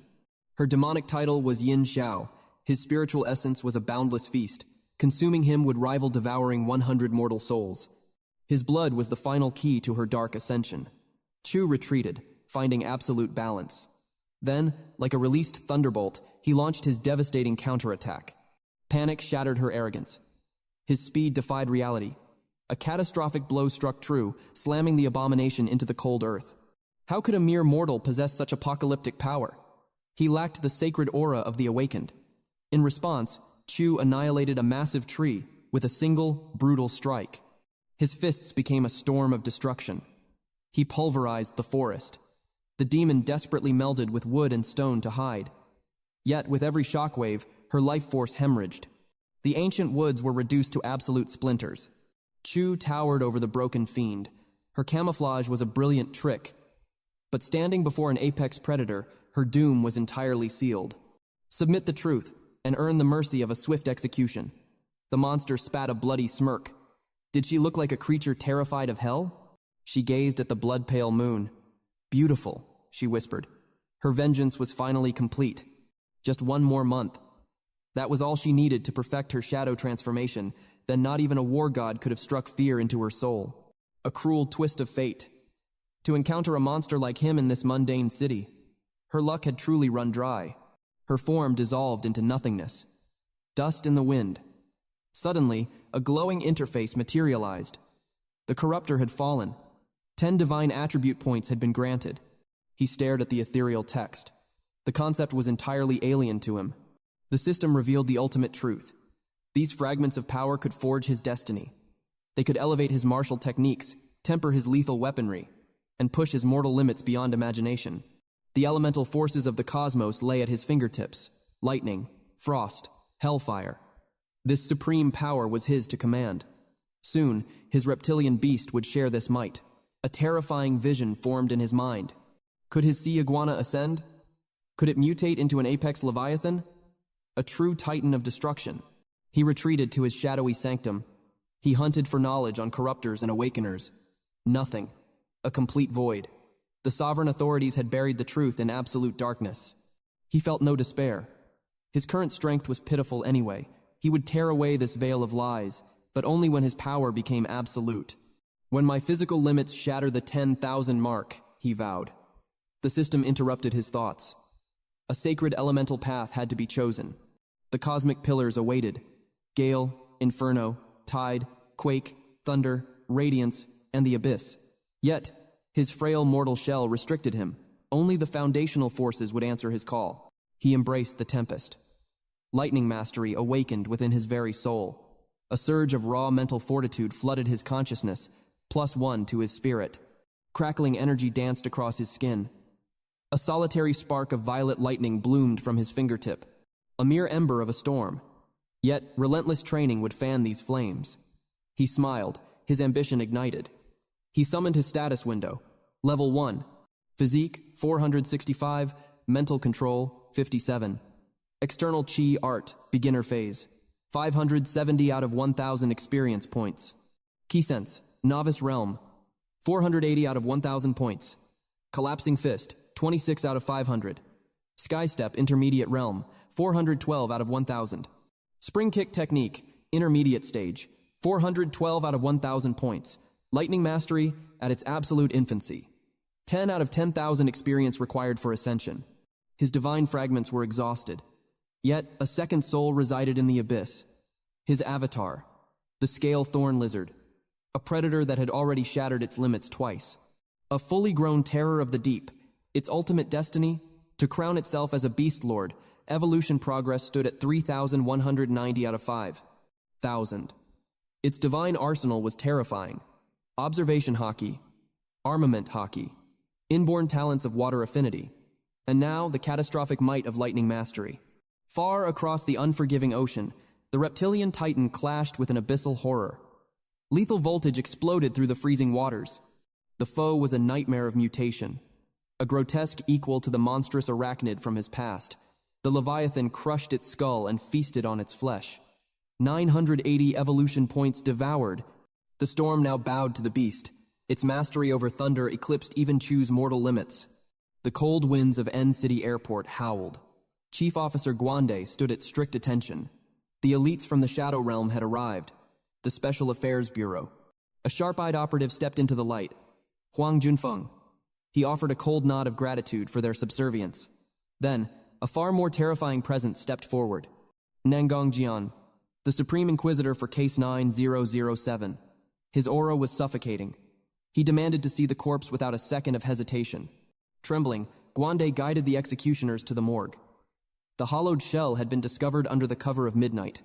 S1: Her demonic title was Yin Xiao. His spiritual essence was a boundless feast. Consuming him would rival devouring 100 mortal souls. His blood was the final key to her dark ascension. Chu retreated, finding absolute balance. Then, like a released thunderbolt, he launched his devastating counterattack. Panic shattered her arrogance. His speed defied reality. A catastrophic blow struck true, slamming the abomination into the cold earth. How could a mere mortal possess such apocalyptic power? He lacked the sacred aura of the awakened. In response, Chu annihilated a massive tree with a single, brutal strike. His fists became a storm of destruction. He pulverized the forest. The demon desperately melded with wood and stone to hide. Yet, with every shockwave, her life force hemorrhaged. The ancient woods were reduced to absolute splinters. Chu towered over the broken fiend. Her camouflage was a brilliant trick. But standing before an apex predator, her doom was entirely sealed. Submit the truth, and earn the mercy of a swift execution. The monster spat a bloody smirk. Did she look like a creature terrified of hell? She gazed at the blood-pale moon. Beautiful, she whispered. Her vengeance was finally complete. Just one more month. That was all she needed to perfect her shadow transformation. Then not even a war god could have struck fear into her soul. A cruel twist of fate. To encounter a monster like him in this mundane city. Her luck had truly run dry. Her form dissolved into nothingness. Dust in the wind. Suddenly, a glowing interface materialized. The corruptor had fallen. 10 divine attribute points had been granted. He stared at the ethereal text. The concept was entirely alien to him. The system revealed the ultimate truth. These fragments of power could forge his destiny. They could elevate his martial techniques, temper his lethal weaponry, and push his mortal limits beyond imagination. The elemental forces of the cosmos lay at his fingertips. Lightning, frost, hellfire. This supreme power was his to command. Soon, his reptilian beast would share this might. A terrifying vision formed in his mind. Could his sea iguana ascend? Could it mutate into an apex leviathan? A true titan of destruction. He retreated to his shadowy sanctum. He hunted for knowledge on corruptors and awakeners. Nothing. A complete void. The sovereign authorities had buried the truth in absolute darkness. He felt no despair. His current strength was pitiful anyway. He would tear away this veil of lies, but only when his power became absolute. When my physical limits shatter the 10,000 mark, he vowed. The system interrupted his thoughts. A sacred elemental path had to be chosen. The cosmic pillars awaited. Gale, inferno, tide, quake, thunder, radiance, and the abyss. Yet, his frail mortal shell restricted him. Only the foundational forces would answer his call. He embraced the tempest. Lightning mastery awakened within his very soul. A surge of raw mental fortitude flooded his consciousness, +1 to his spirit. Crackling energy danced across his skin. A solitary spark of violet lightning bloomed from his fingertip, a mere ember of a storm. Yet, relentless training would fan these flames. He smiled, his ambition ignited. He summoned his status window. Level 1. Physique, 465. Mental control, 57. External chi art, beginner phase. 570 out of 1,000 experience points. Key sense, novice realm. 480 out of 1,000 points. Collapsing fist, 26 out of 500. Sky step, intermediate realm. 412 out of 1,000. Spring kick technique, intermediate stage. 412 out of 1,000 points. Lightning mastery at its absolute infancy. 10 out of 10,000 experience required for Ascension. His divine fragments were exhausted. Yet, a second soul resided in the abyss. His avatar, the scale thorn lizard, a predator that had already shattered its limits twice. A fully grown terror of the deep, its ultimate destiny, to crown itself as a beast lord. Evolution progress stood at 3,190 out of 5,000. Its divine arsenal was terrifying. Observation hockey, armament hockey, inborn talents of water affinity, and now the catastrophic might of lightning mastery. Far across the unforgiving ocean, the reptilian titan clashed with an abyssal horror. Lethal voltage exploded through the freezing waters. The foe was a nightmare of mutation, a grotesque equal to the monstrous arachnid from his past. The Leviathan crushed its skull and feasted on its flesh. 980 evolution points devoured. The storm now bowed to the beast. Its mastery over thunder eclipsed even Chu's mortal limits. The cold winds of Ning City Airport howled. Chief Officer Guande stood at strict attention. The elites from the Shadow Realm had arrived. The Special Affairs Bureau. A sharp-eyed operative stepped into the light. Huang Junfeng. He offered a cold nod of gratitude for their subservience. Then, a far more terrifying presence stepped forward. Nangong Jian, the Supreme Inquisitor for Case 9007. His aura was suffocating. He demanded to see the corpse without a second of hesitation. Trembling, Guande guided the executioners to the morgue. The hollowed shell had been discovered under the cover of midnight.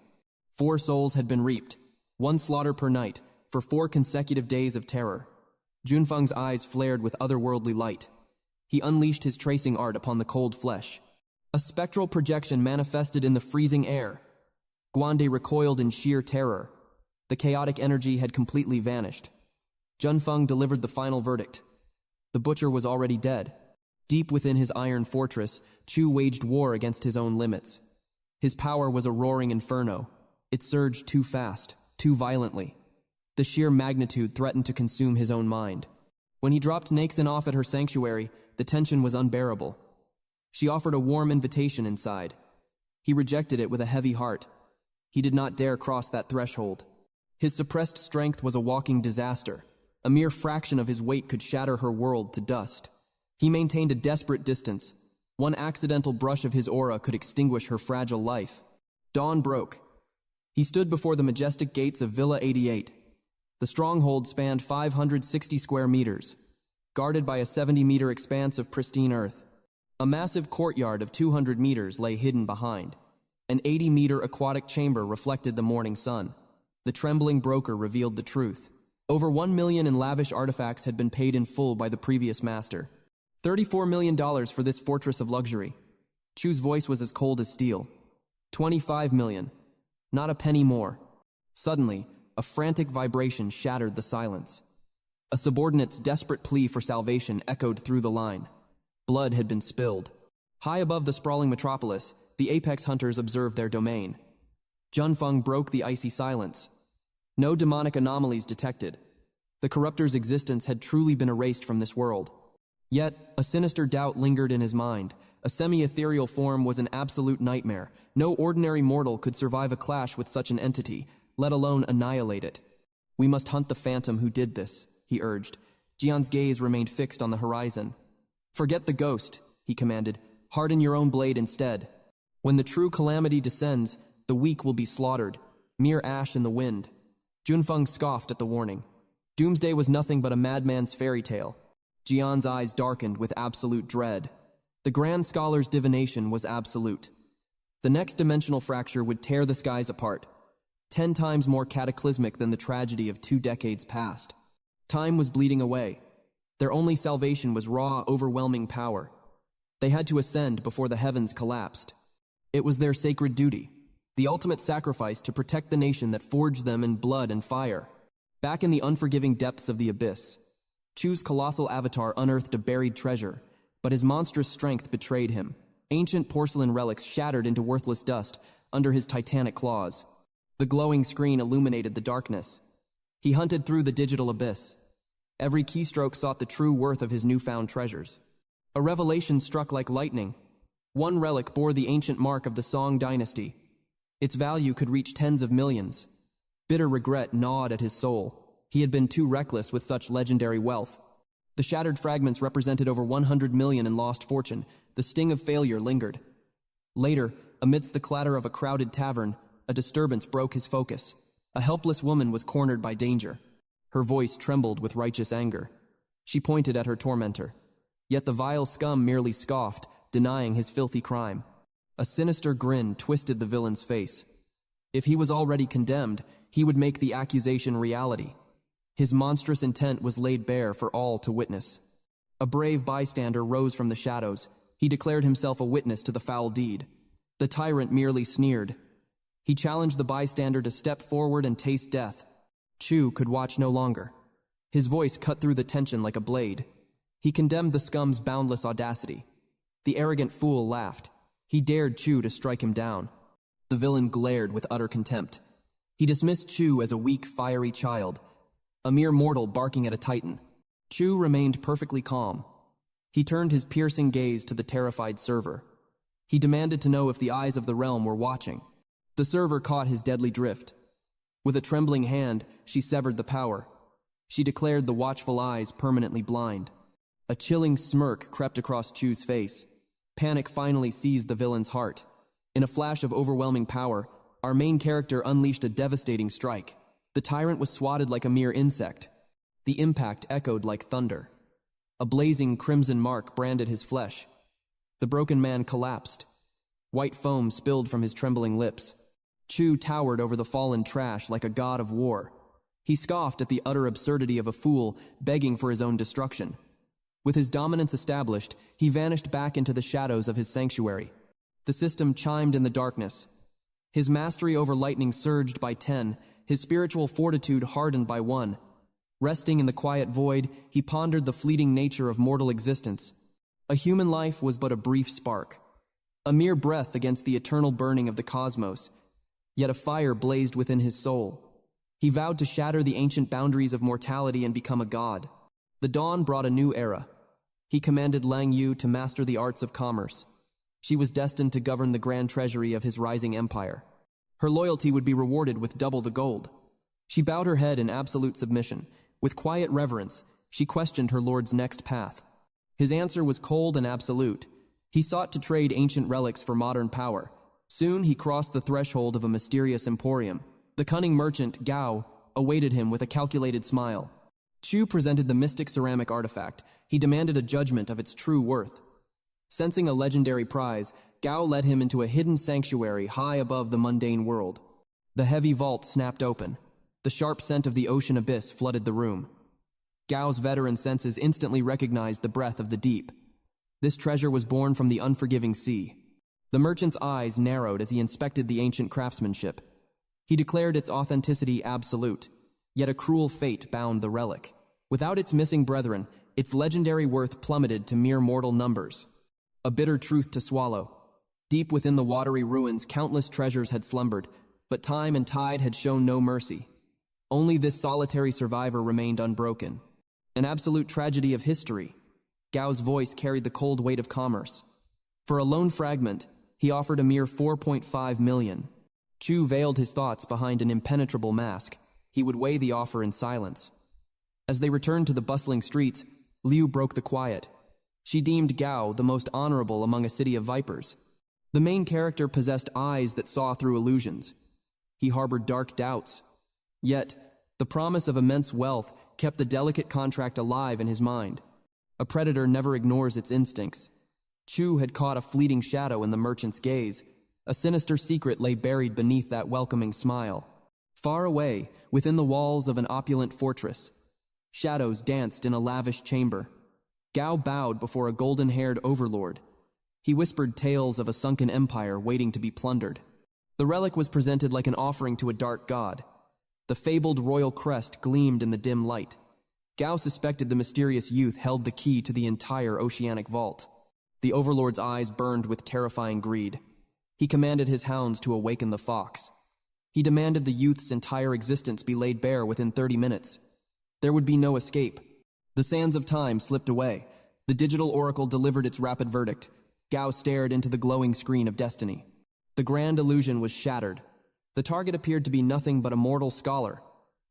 S1: 4 souls had been reaped, 1 slaughter per night, for 4 consecutive days of terror. Junfeng's eyes flared with otherworldly light. He unleashed his tracing art upon the cold flesh. A spectral projection manifested in the freezing air. Guande recoiled in sheer terror. The chaotic energy had completely vanished. Junfeng delivered the final verdict. The butcher was already dead. Deep within his iron fortress, Chu waged war against his own limits. His power was a roaring inferno. It surged too fast, too violently. The sheer magnitude threatened to consume his own mind. When he dropped Naxin off at her sanctuary, the tension was unbearable. She offered a warm invitation inside. He rejected it with a heavy heart. He did not dare cross that threshold. His suppressed strength was a walking disaster. A mere fraction of his weight could shatter her world to dust. He maintained a desperate distance. One accidental brush of his aura could extinguish her fragile life. Dawn broke. He stood before the majestic gates of Villa 88. The stronghold spanned 560 square meters, guarded by a 70-meter expanse of pristine earth. A massive courtyard of 200 meters lay hidden behind. An 80-meter aquatic chamber reflected the morning sun. The trembling broker revealed the truth. Over 1 million in lavish artifacts had been paid in full by the previous master. $34 million for this fortress of luxury. Chu's voice was as cold as steel. 25 million. Not a penny more. Suddenly, a frantic vibration shattered the silence. A subordinate's desperate plea for salvation echoed through the line. Blood had been spilled. High above the sprawling metropolis, the apex hunters observed their domain. Junfeng broke the icy silence. No demonic anomalies detected. The corruptor's existence had truly been erased from this world. Yet, a sinister doubt lingered in his mind. A semi-ethereal form was an absolute nightmare. No ordinary mortal could survive a clash with such an entity, let alone annihilate it. We must hunt the phantom who did this, he urged. Jian's gaze remained fixed on the horizon. Forget the ghost, he commanded. Harden your own blade instead. When the true calamity descends, the weak will be slaughtered, mere ash in the wind. Junfeng scoffed at the warning. Doomsday was nothing but a madman's fairy tale. Jian's eyes darkened with absolute dread. The Grand Scholar's divination was absolute. The next dimensional fracture would tear the skies apart, 10 times more cataclysmic than the tragedy of 2 decades past. Time was bleeding away. Their only salvation was raw, overwhelming power. They had to ascend before the heavens collapsed. It was their sacred duty, the ultimate sacrifice to protect the nation that forged them in blood and fire. Back in the unforgiving depths of the abyss, Chu's colossal avatar unearthed a buried treasure, but his monstrous strength betrayed him. Ancient porcelain relics shattered into worthless dust under his titanic claws. The glowing screen illuminated the darkness. He hunted through the digital abyss. Every keystroke sought the true worth of his newfound treasures. A revelation struck like lightning. One relic bore the ancient mark of the Song dynasty. Its value could reach tens of millions. Bitter regret gnawed at his soul. He had been too reckless with such legendary wealth. The shattered fragments represented over 100 million in lost fortune. The sting of failure lingered. Later, amidst the clatter of a crowded tavern, a disturbance broke his focus. A helpless woman was cornered by danger. Her voice trembled with righteous anger. She pointed at her tormentor. Yet the vile scum merely scoffed, denying his filthy crime. A sinister grin twisted the villain's face. If he was already condemned, he would make the accusation reality. His monstrous intent was laid bare for all to witness. A brave bystander rose from the shadows. He declared himself a witness to the foul deed. The tyrant merely sneered. He challenged the bystander to step forward and taste death. Chu could watch no longer. His voice cut through the tension like a blade. He condemned the scum's boundless audacity. The arrogant fool laughed. He dared Chu to strike him down. The villain glared with utter contempt. He dismissed Chu as a weak, fiery child, a mere mortal barking at a titan. Chu remained perfectly calm. He turned his piercing gaze to the terrified server. He demanded to know if the eyes of the realm were watching. The server caught his deadly drift. With a trembling hand, she severed the power. She declared the watchful eyes permanently blind. A chilling smirk crept across Chu's face. Panic finally seized the villain's heart. In a flash of overwhelming power, our main character unleashed a devastating strike. The tyrant was swatted like a mere insect. The impact echoed like thunder. A blazing crimson mark branded his flesh. The broken man collapsed. White foam spilled from his trembling lips. Chu towered over the fallen trash like a god of war. He scoffed at the utter absurdity of a fool begging for his own destruction. With his dominance established, he vanished back into the shadows of his sanctuary. The system chimed in the darkness. His mastery over lightning surged by 10, his spiritual fortitude hardened by 1. Resting in the quiet void, he pondered the fleeting nature of mortal existence. A human life was but a brief spark, a mere breath against the eternal burning of the cosmos. Yet a fire blazed within his soul. He vowed to shatter the ancient boundaries of mortality and become a god. The dawn brought a new era. He commanded Lang Yu to master the arts of commerce. She was destined to govern the grand treasury of his rising empire. Her loyalty would be rewarded with double the gold. She bowed her head in absolute submission. With quiet reverence, she questioned her lord's next path. His answer was cold and absolute. He sought to trade ancient relics for modern power. Soon he crossed the threshold of a mysterious emporium. The cunning merchant, Gao, awaited him with a calculated smile. Chu presented the mystic ceramic artifact. He demanded a judgment of its true worth. Sensing a legendary prize, Gao led him into a hidden sanctuary high above the mundane world. The heavy vault snapped open. The sharp scent of the ocean abyss flooded the room. Gao's veteran senses instantly recognized the breath of the deep. This treasure was born from the unforgiving sea. The merchant's eyes narrowed as he inspected the ancient craftsmanship. He declared its authenticity absolute, yet a cruel fate bound the relic. Without its missing brethren, its legendary worth plummeted to mere mortal numbers. A bitter truth to swallow. Deep within the watery ruins, countless treasures had slumbered, but time and tide had shown no mercy. Only this solitary survivor remained unbroken. An absolute tragedy of history. Gao's voice carried the cold weight of commerce. For a lone fragment, he offered a mere 4.5 million. Chu veiled his thoughts behind an impenetrable mask. He would weigh the offer in silence. As they returned to the bustling streets, Liu broke the quiet. She deemed Gao the most honorable among a city of vipers. The main character possessed eyes that saw through illusions. He harbored dark doubts. Yet, the promise of immense wealth kept the delicate contract alive in his mind. A predator never ignores its instincts. Chu had caught a fleeting shadow in the merchant's gaze. A sinister secret lay buried beneath that welcoming smile. Far away, within the walls of an opulent fortress, shadows danced in a lavish chamber. Gao bowed before a golden-haired overlord. He whispered tales of a sunken empire waiting to be plundered. The relic was presented like an offering to a dark god. The fabled royal crest gleamed in the dim light. Gao suspected the mysterious youth held the key to the entire oceanic vault. The overlord's eyes burned with terrifying greed. He commanded his hounds to awaken the fox. He demanded the youth's entire existence be laid bare within 30 minutes. There would be no escape. The sands of time slipped away. The digital oracle delivered its rapid verdict. Gao stared into the glowing screen of destiny. The grand illusion was shattered. The target appeared to be nothing but a mortal scholar,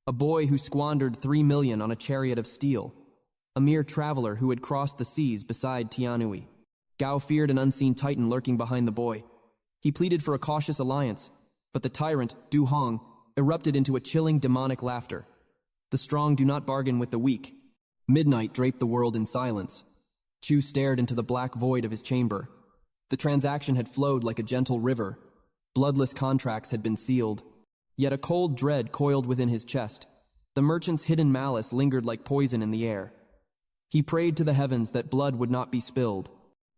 S1: a boy who squandered 3 million on a chariot of steel. a mere traveler who had crossed the seas beside Tianui. Gao feared an unseen titan lurking behind the boy. He pleaded for a cautious alliance, but the tyrant, Du Hong, erupted into a chilling demonic laughter. The strong do not bargain with the weak. Midnight draped the world in silence. Chu stared into the black void of his chamber. The transaction had flowed like a gentle river. Bloodless contracts had been sealed. Yet a cold dread coiled within his chest. The merchant's hidden malice lingered like poison in the air. He prayed to the heavens that blood would not be spilled.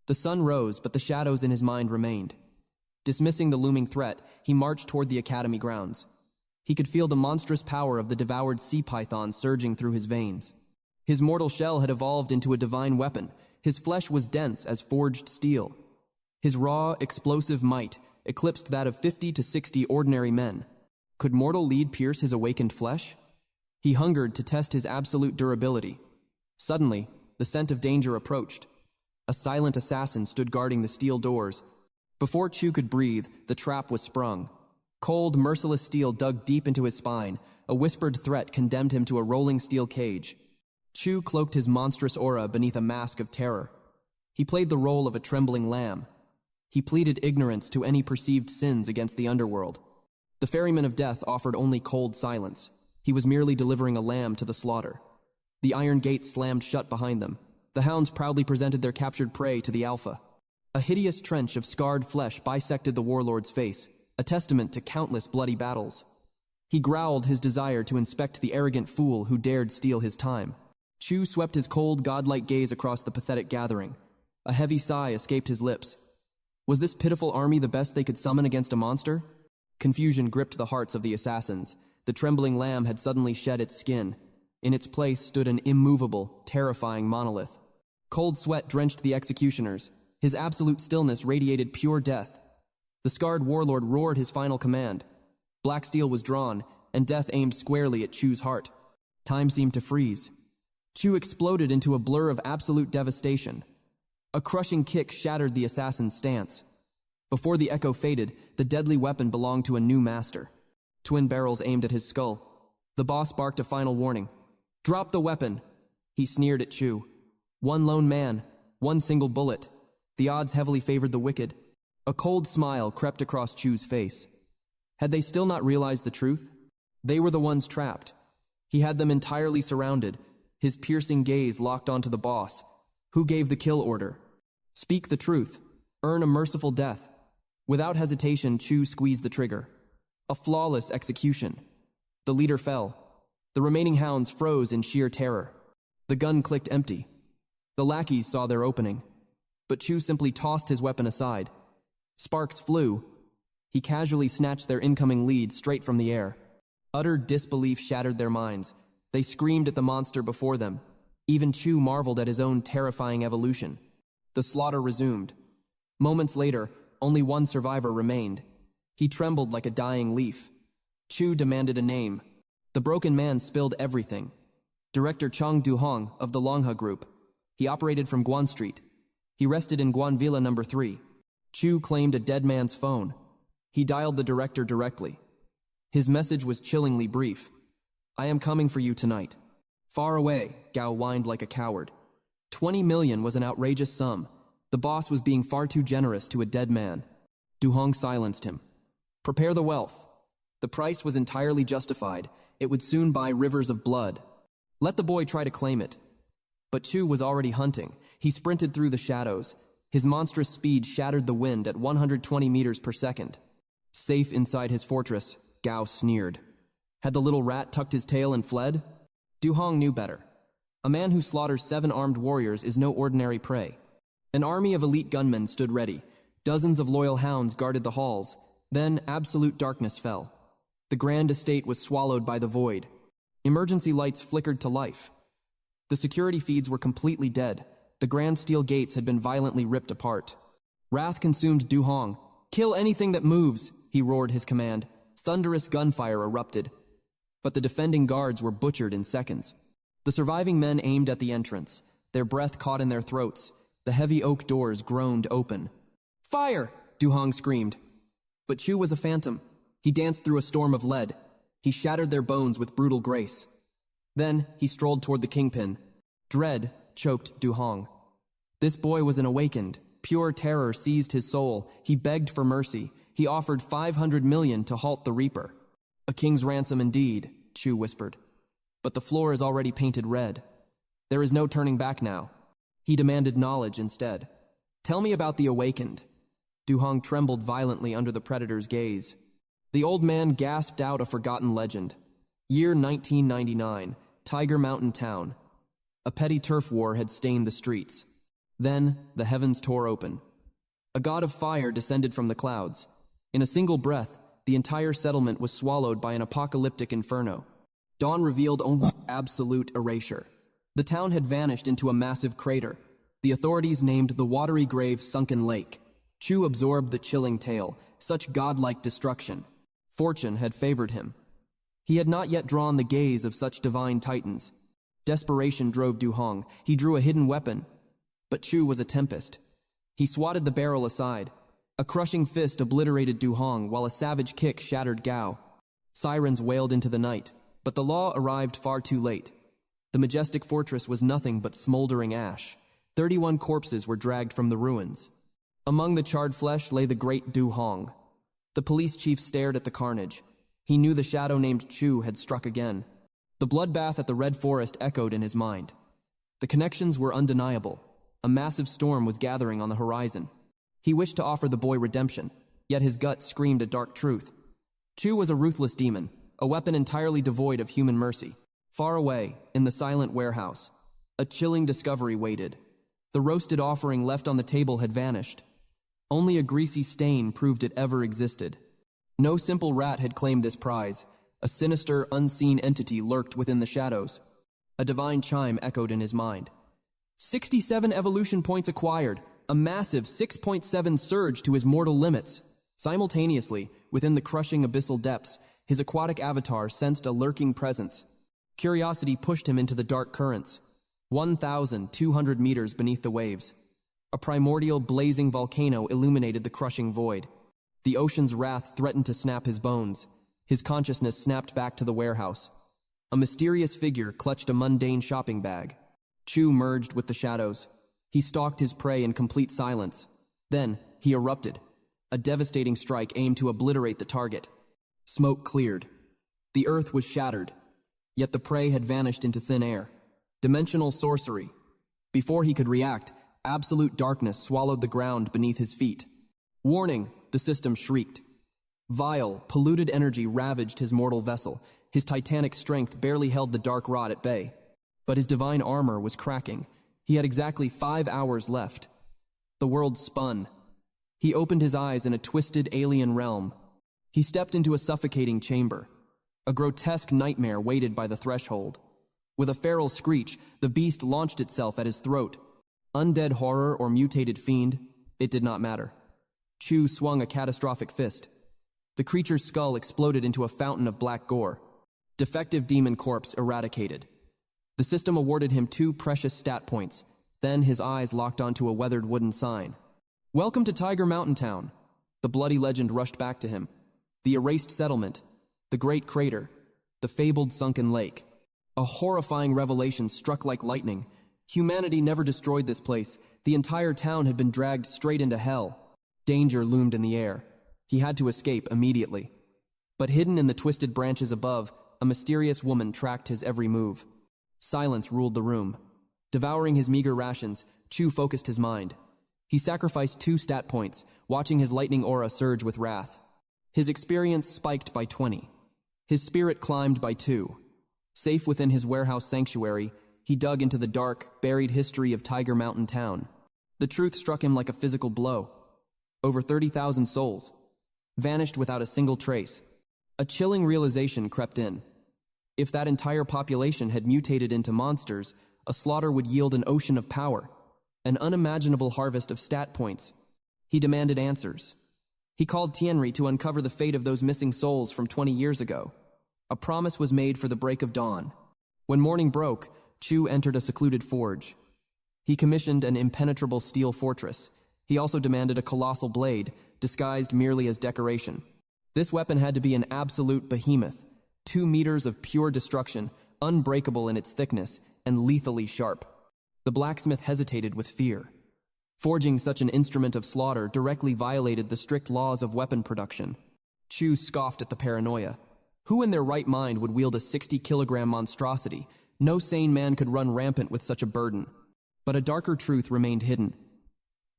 S1: The sun rose, but the shadows in his mind remained. Dismissing the looming threat, he marched toward the academy grounds. He could feel the monstrous power of the devoured sea python surging through his veins. His mortal shell had evolved into a divine weapon. His flesh was dense as forged steel. His raw, explosive might eclipsed that of 50 to 60 ordinary men. Could mortal lead pierce his awakened flesh? He hungered to test his absolute durability. Suddenly, the scent of danger approached. A silent assassin stood guarding the steel doors. Before Chu could breathe, the trap was sprung. Cold, merciless steel dug deep into his spine. A whispered threat condemned him to a rolling steel cage. Chu cloaked his monstrous aura beneath a mask of terror. He played the role of a trembling lamb. He pleaded ignorance to any perceived sins against the underworld. The ferryman of death offered only cold silence. He was merely delivering a lamb to the slaughter. The iron gates slammed shut behind them. The hounds proudly presented their captured prey to the Alpha. A hideous trench of scarred flesh bisected the warlord's face, a testament to countless bloody battles. He growled his desire to inspect the arrogant fool who dared steal his time. Chu swept his cold, godlike gaze across the pathetic gathering. A heavy sigh escaped his lips. Was this pitiful army the best they could summon against a monster? Confusion gripped the hearts of the assassins. The trembling lamb had suddenly shed its skin. In its place stood an immovable, terrifying monolith. Cold sweat drenched the executioners. His absolute stillness radiated pure death. The scarred warlord roared his final command. Black steel was drawn, and death aimed squarely at Chu's heart. Time seemed to freeze. Chu exploded into a blur of absolute devastation. A crushing kick shattered the assassin's stance. Before the echo faded, the deadly weapon belonged to a new master. Twin barrels aimed at his skull. The boss barked a final warning. "Drop the weapon!" He sneered at Chu. One lone man, one single bullet. The odds heavily favored the wicked. A cold smile crept across Chu's face. Had they still not realized the truth? They were the ones trapped. He had them entirely surrounded, his piercing gaze locked onto the boss. Who gave the kill order? Speak the truth. Earn a merciful death. Without hesitation, Chu squeezed the trigger. A flawless execution. The leader fell. The remaining hounds froze in sheer terror. The gun clicked empty. The lackeys saw their opening. But Chu simply tossed his weapon aside. Sparks flew. He casually snatched their incoming lead straight from the air. Utter disbelief shattered their minds. They screamed at the monster before them. Even Chu marveled at his own terrifying evolution. The slaughter resumed. Moments later, only one survivor remained. He trembled like a dying leaf. Chu demanded a name. The broken man spilled everything. Director Chang Du-hong of the Longha Group. He operated from Guan Street. He rested in Guan Villa No. 3. Chu claimed a dead man's phone. He dialed the director directly. His message was chillingly brief. "I am coming for you tonight." Far away, Gao whined like a coward. 20 million was an outrageous sum. The boss was being far too generous to a dead man. Du-hong silenced him. "Prepare the wealth." The price was entirely justified. It would soon buy rivers of blood. Let the boy try to claim it. But Chu was already hunting. He sprinted through the shadows. His monstrous speed shattered the wind at 120 meters per second. Safe inside his fortress, Gao sneered. Had the little rat tucked his tail and fled? Du-hong knew better. A man who slaughters 7 armed warriors is no ordinary prey. An army of elite gunmen stood ready. Dozens of loyal hounds guarded the halls. Then absolute darkness fell. The grand estate was swallowed by the void. Emergency lights flickered to life. The security feeds were completely dead. The grand steel gates had been violently ripped apart. Wrath consumed Du-hong. "Kill anything that moves," he roared his command. Thunderous gunfire erupted. But the defending guards were butchered in seconds. The surviving men aimed at the entrance. Their breath caught in their throats. The heavy oak doors groaned open. "Fire!" Du-hong screamed. But Chu was a phantom. He danced through a storm of lead. He shattered their bones with brutal grace. Then he strolled toward the kingpin. Dread choked Du Hong. This boy was an awakened. Pure terror seized his soul. He begged for mercy. He offered 500 million to halt the Reaper. A king's ransom indeed, Chu whispered. But the floor is already painted red. There is no turning back now. He demanded knowledge instead. Tell me about the awakened. Du Hong trembled violently under the predator's gaze. The old man gasped out a forgotten legend. Year 1999, Tiger Mountain Town. A petty turf war had stained the streets. Then, the heavens tore open. A god of fire descended from the clouds. In a single breath, the entire settlement was swallowed by an apocalyptic inferno. Dawn revealed only absolute erasure. The town had vanished into a massive crater. The authorities named the watery grave Sunken Lake. Chu absorbed the chilling tale, such godlike destruction. Fortune had favored him. He had not yet drawn the gaze of such divine titans. Desperation drove Du Hong. He drew a hidden weapon. But Chu was a tempest. He swatted the barrel aside. A crushing fist obliterated Du Hong while a savage kick shattered Gao. Sirens wailed into the night, but the law arrived far too late. The majestic fortress was nothing but smoldering ash. 31 corpses were dragged from the ruins. Among the charred flesh lay the great Du Hong. The police chief stared at the carnage. He knew the shadow named Chu had struck again. The bloodbath at the Red Forest echoed in his mind. The connections were undeniable. A massive storm was gathering on the horizon. He wished to offer the boy redemption, yet his gut screamed a dark truth. Chu was a ruthless demon, a weapon entirely devoid of human mercy. Far away, in the silent warehouse, a chilling discovery waited. The roasted offering left on the table had vanished. Only a greasy stain proved it ever existed. No simple rat had claimed this prize. A sinister, unseen entity lurked within the shadows. A divine chime echoed in his mind. 67 evolution points acquired, a massive 6.7 surge to his mortal limits. Simultaneously, within the crushing abyssal depths, his aquatic avatar sensed a lurking presence. Curiosity pushed him into the dark currents, 1,200 meters beneath the waves. A primordial, blazing volcano illuminated the crushing void. The ocean's wrath threatened to snap his bones. His consciousness snapped back to the warehouse. A mysterious figure clutched a mundane shopping bag. Chu merged with the shadows. He stalked his prey in complete silence. Then, he erupted. A devastating strike aimed to obliterate the target. Smoke cleared. The earth was shattered. Yet the prey had vanished into thin air. Dimensional sorcery. Before he could react, absolute darkness swallowed the ground beneath his feet. Warning, the system shrieked. Vile, polluted energy ravaged his mortal vessel. His titanic strength barely held the dark rod at bay. But his divine armor was cracking. He had exactly 5 hours left. The world spun. He opened his eyes in a twisted alien realm. He stepped into a suffocating chamber. A grotesque nightmare waited by the threshold. With a feral screech, the beast launched itself at his throat. Undead horror or mutated fiend, it did not matter. Chu swung a catastrophic fist. The creature's skull exploded into a fountain of black gore. Defective demon corpse eradicated. The system awarded him 2 precious stat points. Then his eyes locked onto a weathered wooden sign. Welcome to Tiger Mountain Town. The bloody legend rushed back to him. The erased settlement, the great crater, the fabled sunken lake. A horrifying revelation struck like lightning. Humanity never destroyed this place. The entire town had been dragged straight into hell. Danger loomed in the air. He had to escape immediately. But hidden in the twisted branches above, a mysterious woman tracked his every move. Silence ruled the room. Devouring his meager rations, Chu focused his mind. He sacrificed 2 stat points, watching his lightning aura surge with wrath. His experience spiked by 20. His spirit climbed by 2. Safe within his warehouse sanctuary, he dug into the dark, buried history of Tiger Mountain Town. The truth struck him like a physical blow. Over 30,000 souls. Vanished without a single trace. A chilling realization crept in. If that entire population had mutated into monsters, a slaughter would yield an ocean of power, an unimaginable harvest of stat points. He demanded answers. He called Tianri to uncover the fate of those missing souls from 20 years ago. A promise was made for the break of dawn. When morning broke, Chu entered a secluded forge. He commissioned an impenetrable steel fortress. He also demanded a colossal blade, disguised merely as decoration. This weapon had to be an absolute behemoth, 2 meters of pure destruction, unbreakable in its thickness, and lethally sharp. The blacksmith hesitated with fear. Forging such an instrument of slaughter directly violated the strict laws of weapon production. Chu scoffed at the paranoia. Who in their right mind would wield a 60-kilogram monstrosity? No sane man could run rampant with such a burden. But a darker truth remained hidden.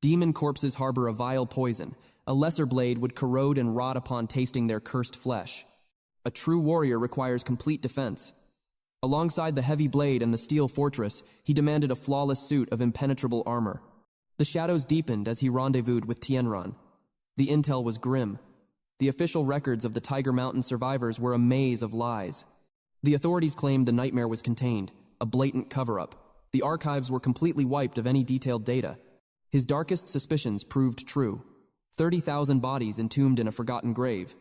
S1: Demon corpses harbor a vile poison. A lesser blade would corrode and rot upon tasting their cursed flesh. A true warrior requires complete defense. Alongside the heavy blade and the steel fortress, he demanded a flawless suit of impenetrable armor. The shadows deepened as he rendezvoused with Tianran. The intel was grim. The official records of the Tiger Mountain survivors were a maze of lies. The authorities claimed the nightmare was contained, a blatant cover-up. The archives were completely wiped of any detailed data. His darkest suspicions proved true. 30,000 bodies entombed in a forgotten grave.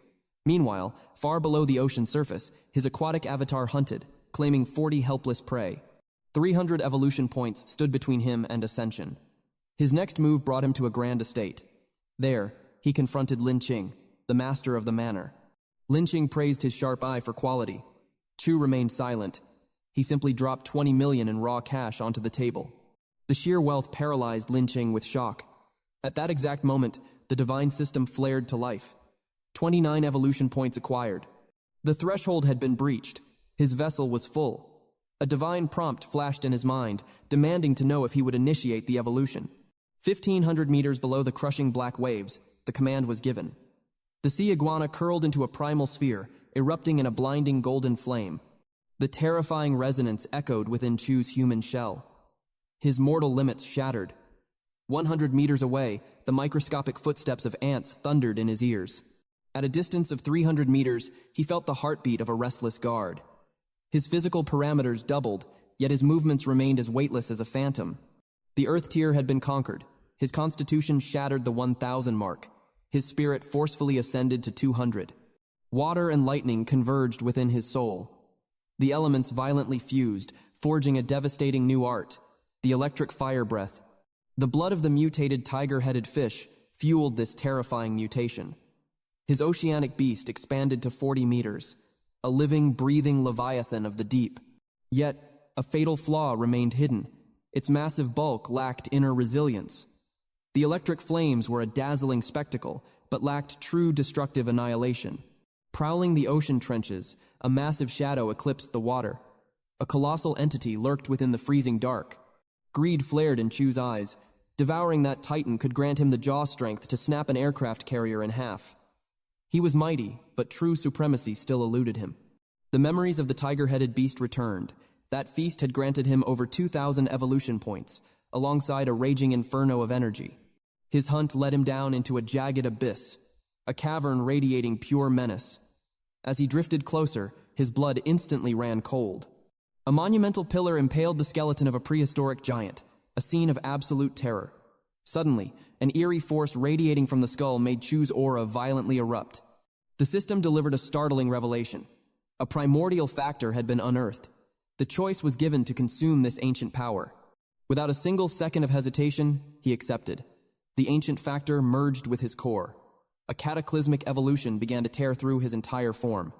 S1: Meanwhile, far below the ocean surface, his aquatic avatar hunted, claiming 40 helpless prey. 300 evolution points stood between him and Ascension. His next move brought him to a grand estate. There, he confronted Lin Qing, the master of the manor. Lin Qing praised his sharp eye for quality. Chu remained silent. He simply dropped 20 million in raw cash onto the table. The sheer wealth paralyzed Lin Qing with shock. At that exact moment, the divine system flared to life. 29 evolution points acquired. The threshold had been breached. His vessel was full. A divine prompt flashed in his mind, demanding to know if he would initiate the evolution. 1,500 meters below the crushing black waves, the command was given. The sea iguana curled into a primal sphere, erupting in a blinding golden flame. The terrifying resonance echoed within Chu's human shell. His mortal limits shattered. 100 meters away, the microscopic footsteps of ants thundered in his ears. At a distance of 300 meters, he felt the heartbeat of a restless guard. His physical parameters doubled, yet his movements remained as weightless as a phantom. The Earth tier had been conquered. His constitution shattered the 1,000 mark. His spirit forcefully ascended to 200. Water and lightning converged within his soul. The elements violently fused, forging a devastating new art, the electric fire breath. The blood of the mutated tiger-headed fish fueled this terrifying mutation. His oceanic beast expanded to 40 meters, a living, breathing leviathan of the deep. Yet, a fatal flaw remained hidden. Its massive bulk lacked inner resilience. The electric flames were a dazzling spectacle, but lacked true destructive annihilation. Prowling the ocean trenches, a massive shadow eclipsed the water. A colossal entity lurked within the freezing dark. Greed flared in Chu's eyes. Devouring that titan could grant him the jaw strength to snap an aircraft carrier in half. He was mighty, but true supremacy still eluded him. The memories of the tiger-headed beast returned. That feast had granted him over 2,000 evolution points, alongside a raging inferno of energy. His hunt led him down into a jagged abyss, a cavern radiating pure menace. As he drifted closer, his blood instantly ran cold. A monumental pillar impaled the skeleton of a prehistoric giant, a scene of absolute terror. Suddenly, an eerie force radiating from the skull made Chu's aura violently erupt. The system delivered a startling revelation. A primordial factor had been unearthed. The choice was given to consume this ancient power. Without a single second of hesitation, he accepted. The ancient factor merged with his core. A cataclysmic evolution began to tear through his entire form.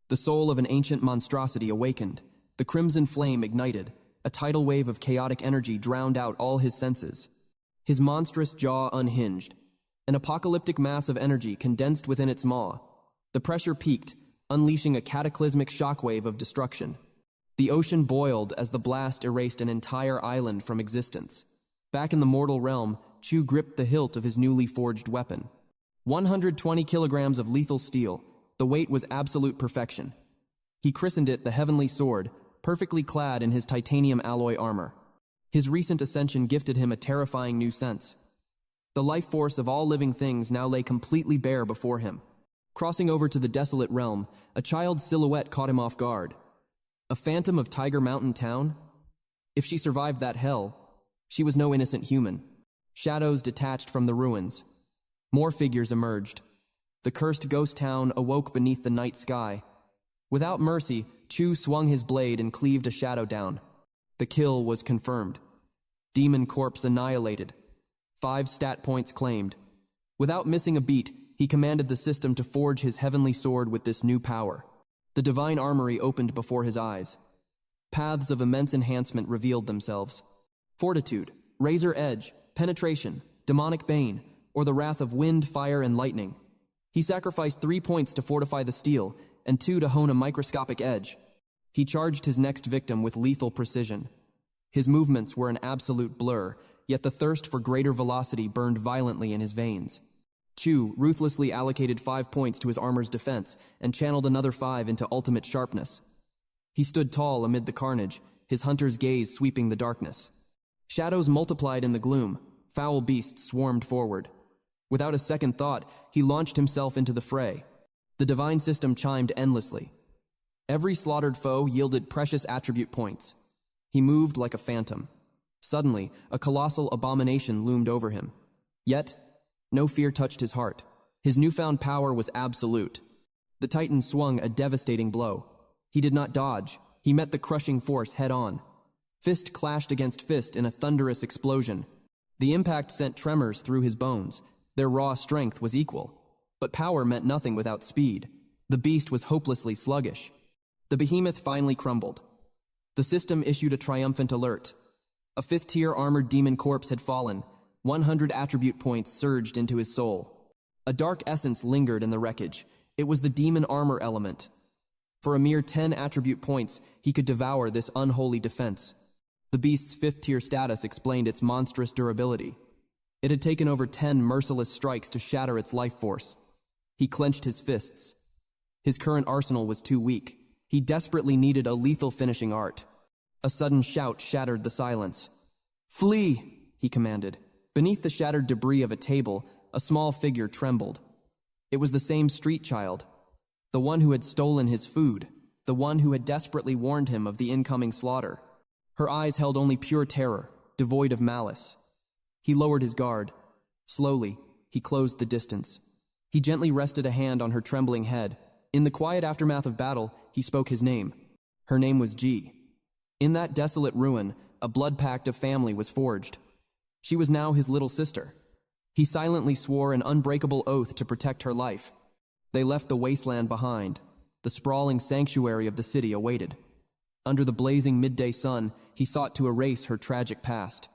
S1: The soul of an ancient monstrosity awakened. The crimson flame ignited. A tidal wave of chaotic energy drowned out all his senses. His monstrous jaw unhinged. An apocalyptic mass of energy condensed within its maw. The pressure peaked, unleashing a cataclysmic shockwave of destruction. The ocean boiled as the blast erased an entire island from existence. Back in the mortal realm, Chu gripped the hilt of his newly forged weapon. 120 kilograms of lethal steel, the weight was absolute perfection. He christened it the Heavenly Sword, perfectly clad in his titanium alloy armor. His recent ascension gifted him a terrifying new sense. The life force of all living things now lay completely bare before him. Crossing over to the desolate realm, a child's silhouette caught him off guard. A phantom of Tiger Mountain Town? If she survived that hell, she was no innocent human. Shadows detached from the ruins. More figures emerged. The cursed ghost town awoke beneath the night sky. Without mercy, Chu swung his blade and cleaved a shadow down. The kill was confirmed. Demon corpse annihilated. 5 stat points claimed. Without missing a beat, he commanded the system to forge his heavenly sword with this new power. The divine armory opened before his eyes. Paths of immense enhancement revealed themselves. Fortitude, razor edge, penetration, demonic bane, or the wrath of wind, fire, and lightning. He sacrificed 3 points to fortify the steel and 2 to hone a microscopic edge. He charged his next victim with lethal precision. His movements were an absolute blur, yet the thirst for greater velocity burned violently in his veins. Chu ruthlessly allocated 5 points to his armor's defense and channeled another 5 into ultimate sharpness. He stood tall amid the carnage, his hunter's gaze sweeping the darkness. Shadows multiplied in the gloom, foul beasts swarmed forward. Without a second thought, he launched himself into the fray. The divine system chimed endlessly. Every slaughtered foe yielded precious attribute points. He moved like a phantom. Suddenly, a colossal abomination loomed over him. Yet, no fear touched his heart. His newfound power was absolute. The Titan swung a devastating blow. He did not dodge. He met the crushing force head-on. Fist clashed against fist in a thunderous explosion. The impact sent tremors through his bones. Their raw strength was equal. But power meant nothing without speed. The beast was hopelessly sluggish. The behemoth finally crumbled. The system issued a triumphant alert. A 5th-tier armored demon corpse had fallen. 100 attribute points surged into his soul. A dark essence lingered in the wreckage. It was the demon armor element. For a mere 10 attribute points, he could devour this unholy defense. The beast's 5th-tier status explained its monstrous durability. It had taken over 10 merciless strikes to shatter its life force. He clenched his fists. His current arsenal was too weak. He desperately needed a lethal finishing art. A sudden shout shattered the silence. "Flee!" he commanded. Beneath the shattered debris of a table, a small figure trembled. It was the same street child, the one who had stolen his food, the one who had desperately warned him of the incoming slaughter. Her eyes held only pure terror, devoid of malice. He lowered his guard. Slowly, he closed the distance. He gently rested a hand on her trembling head. In the quiet aftermath of battle, he spoke his name. Her name was Ji. In that desolate ruin, a blood pact of family was forged. She was now his little sister. He silently swore an unbreakable oath to protect her life. They left the wasteland behind. The sprawling sanctuary of the city awaited. Under the blazing midday sun, he sought to erase her tragic past.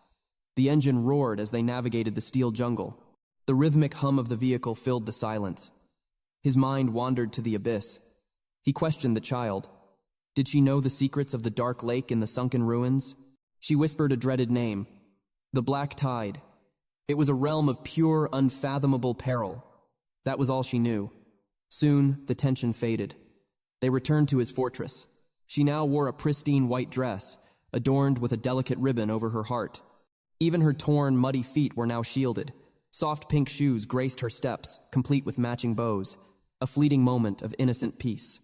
S1: The engine roared as they navigated the steel jungle. The rhythmic hum of the vehicle filled the silence. His mind wandered to the abyss. He questioned the child. Did she know the secrets of the dark lake in the sunken ruins? She whispered a dreaded name. The Black Tide. It was a realm of pure, unfathomable peril. That was all she knew. Soon, the tension faded. They returned to his fortress. She now wore a pristine white dress, adorned with a delicate ribbon over her heart. Even her torn, muddy feet were now shielded. Soft pink shoes graced her steps, complete with matching bows. A fleeting moment of innocent peace.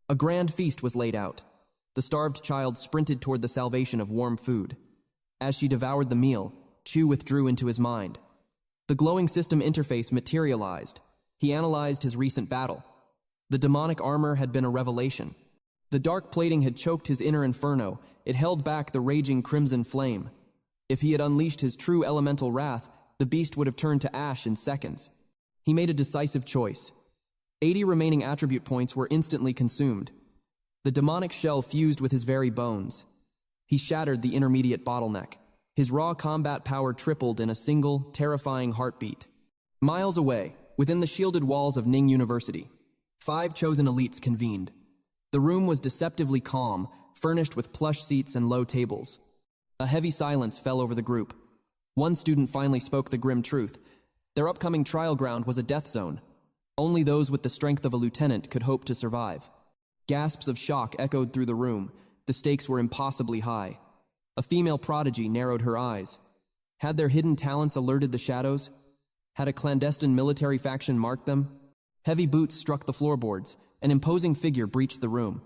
S1: A grand feast was laid out. The starved child sprinted toward the salvation of warm food. As she devoured the meal, Chu withdrew into his mind. The glowing system interface materialized. He analyzed his recent battle. The demonic armor had been a revelation. The dark plating had choked his inner inferno. It held back the raging crimson flame. If he had unleashed his true elemental wrath, the beast would have turned to ash in seconds. He made a decisive choice. 80 remaining attribute points were instantly consumed. The demonic shell fused with his very bones. He shattered the intermediate bottleneck. His raw combat power tripled in a single, terrifying heartbeat. Miles away, within the shielded walls of Ning University, 5 chosen elites convened. The room was deceptively calm, furnished with plush seats and low tables. A heavy silence fell over the group. One student finally spoke the grim truth. Their upcoming trial ground was a death zone. Only those with the strength of a lieutenant could hope to survive. Gasps of shock echoed through the room. The stakes were impossibly high. A female prodigy narrowed her eyes. Had their hidden talents alerted the shadows? Had a clandestine military faction marked them? Heavy boots struck the floorboards. An imposing figure breached the room.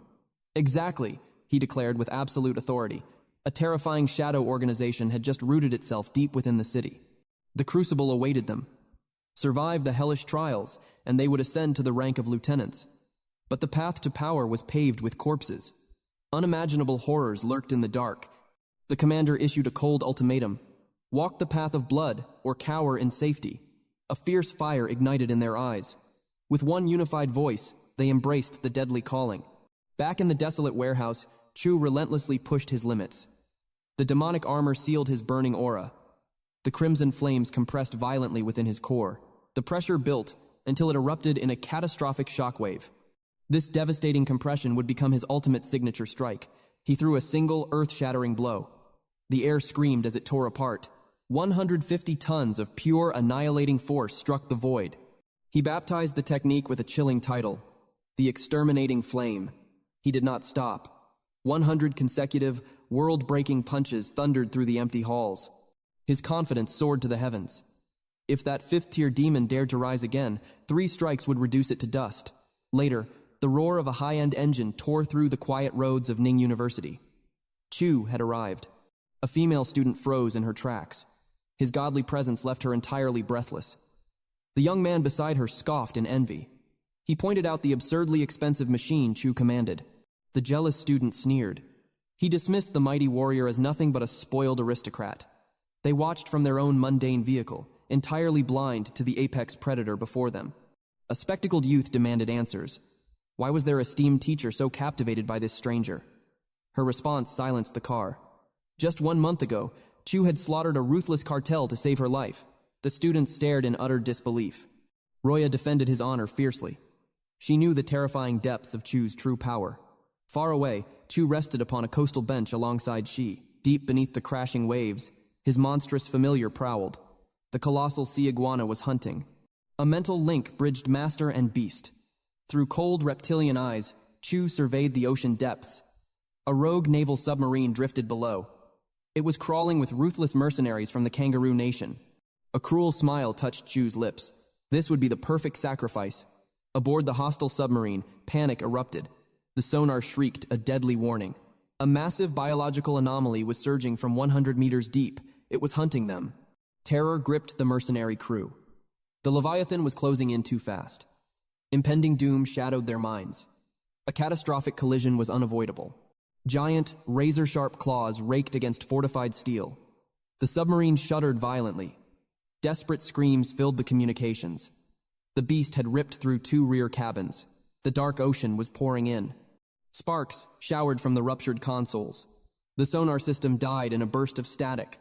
S1: Exactly, he declared with absolute authority. A terrifying shadow organization had just rooted itself deep within the city. The crucible awaited them. Survive the hellish trials, and they would ascend to the rank of lieutenants. But the path to power was paved with corpses. Unimaginable horrors lurked in the dark. The commander issued a cold ultimatum. Walk the path of blood, or cower in safety. A fierce fire ignited in their eyes. With one unified voice, they embraced the deadly calling. Back in the desolate warehouse, Chu relentlessly pushed his limits. The demonic armor sealed his burning aura. The crimson flames compressed violently within his core. The pressure built until it erupted in a catastrophic shockwave. This devastating compression would become his ultimate signature strike. He threw a single, earth-shattering blow. The air screamed as it tore apart. 150 tons of pure, annihilating force struck the void. He baptized the technique with a chilling title, the Exterminating Flame. He did not stop. 100 consecutive, world-breaking punches thundered through the empty halls. His confidence soared to the heavens. If that fifth-tier demon dared to rise again, 3 strikes would reduce it to dust. Later, the roar of a high-end engine tore through the quiet roads of Ning University. Chu had arrived. A female student froze in her tracks. His godly presence left her entirely breathless. The young man beside her scoffed in envy. He pointed out the absurdly expensive machine Chu commanded. The jealous student sneered. He dismissed the mighty warrior as nothing but a spoiled aristocrat. They watched from their own mundane vehicle, entirely blind to the apex predator before them. A spectacled youth demanded answers. Why was their esteemed teacher so captivated by this stranger? Her response silenced the car. Just 1 month ago, Chu had slaughtered a ruthless cartel to save her life. The students stared in utter disbelief. Roya defended his honor fiercely. She knew the terrifying depths of Chu's true power. Far away, Chu rested upon a coastal bench alongside Shi. Deep beneath the crashing waves, his monstrous familiar prowled. The colossal sea iguana was hunting. A mental link bridged master and beast. Through cold reptilian eyes, Chu surveyed the ocean depths. A rogue naval submarine drifted below. It was crawling with ruthless mercenaries from the Kangaroo Nation. A cruel smile touched Chu's lips. This would be the perfect sacrifice. Aboard the hostile submarine, panic erupted. The sonar shrieked a deadly warning. A massive biological anomaly was surging from 100 meters deep. It was hunting them. Terror gripped the mercenary crew. The Leviathan was closing in too fast. Impending doom shadowed their minds. A catastrophic collision was unavoidable. Giant, razor-sharp claws raked against fortified steel. The submarine shuddered violently. Desperate screams filled the communications. The beast had ripped through 2 rear cabins. The dark ocean was pouring in. Sparks showered from the ruptured consoles. The sonar system died in a burst of static.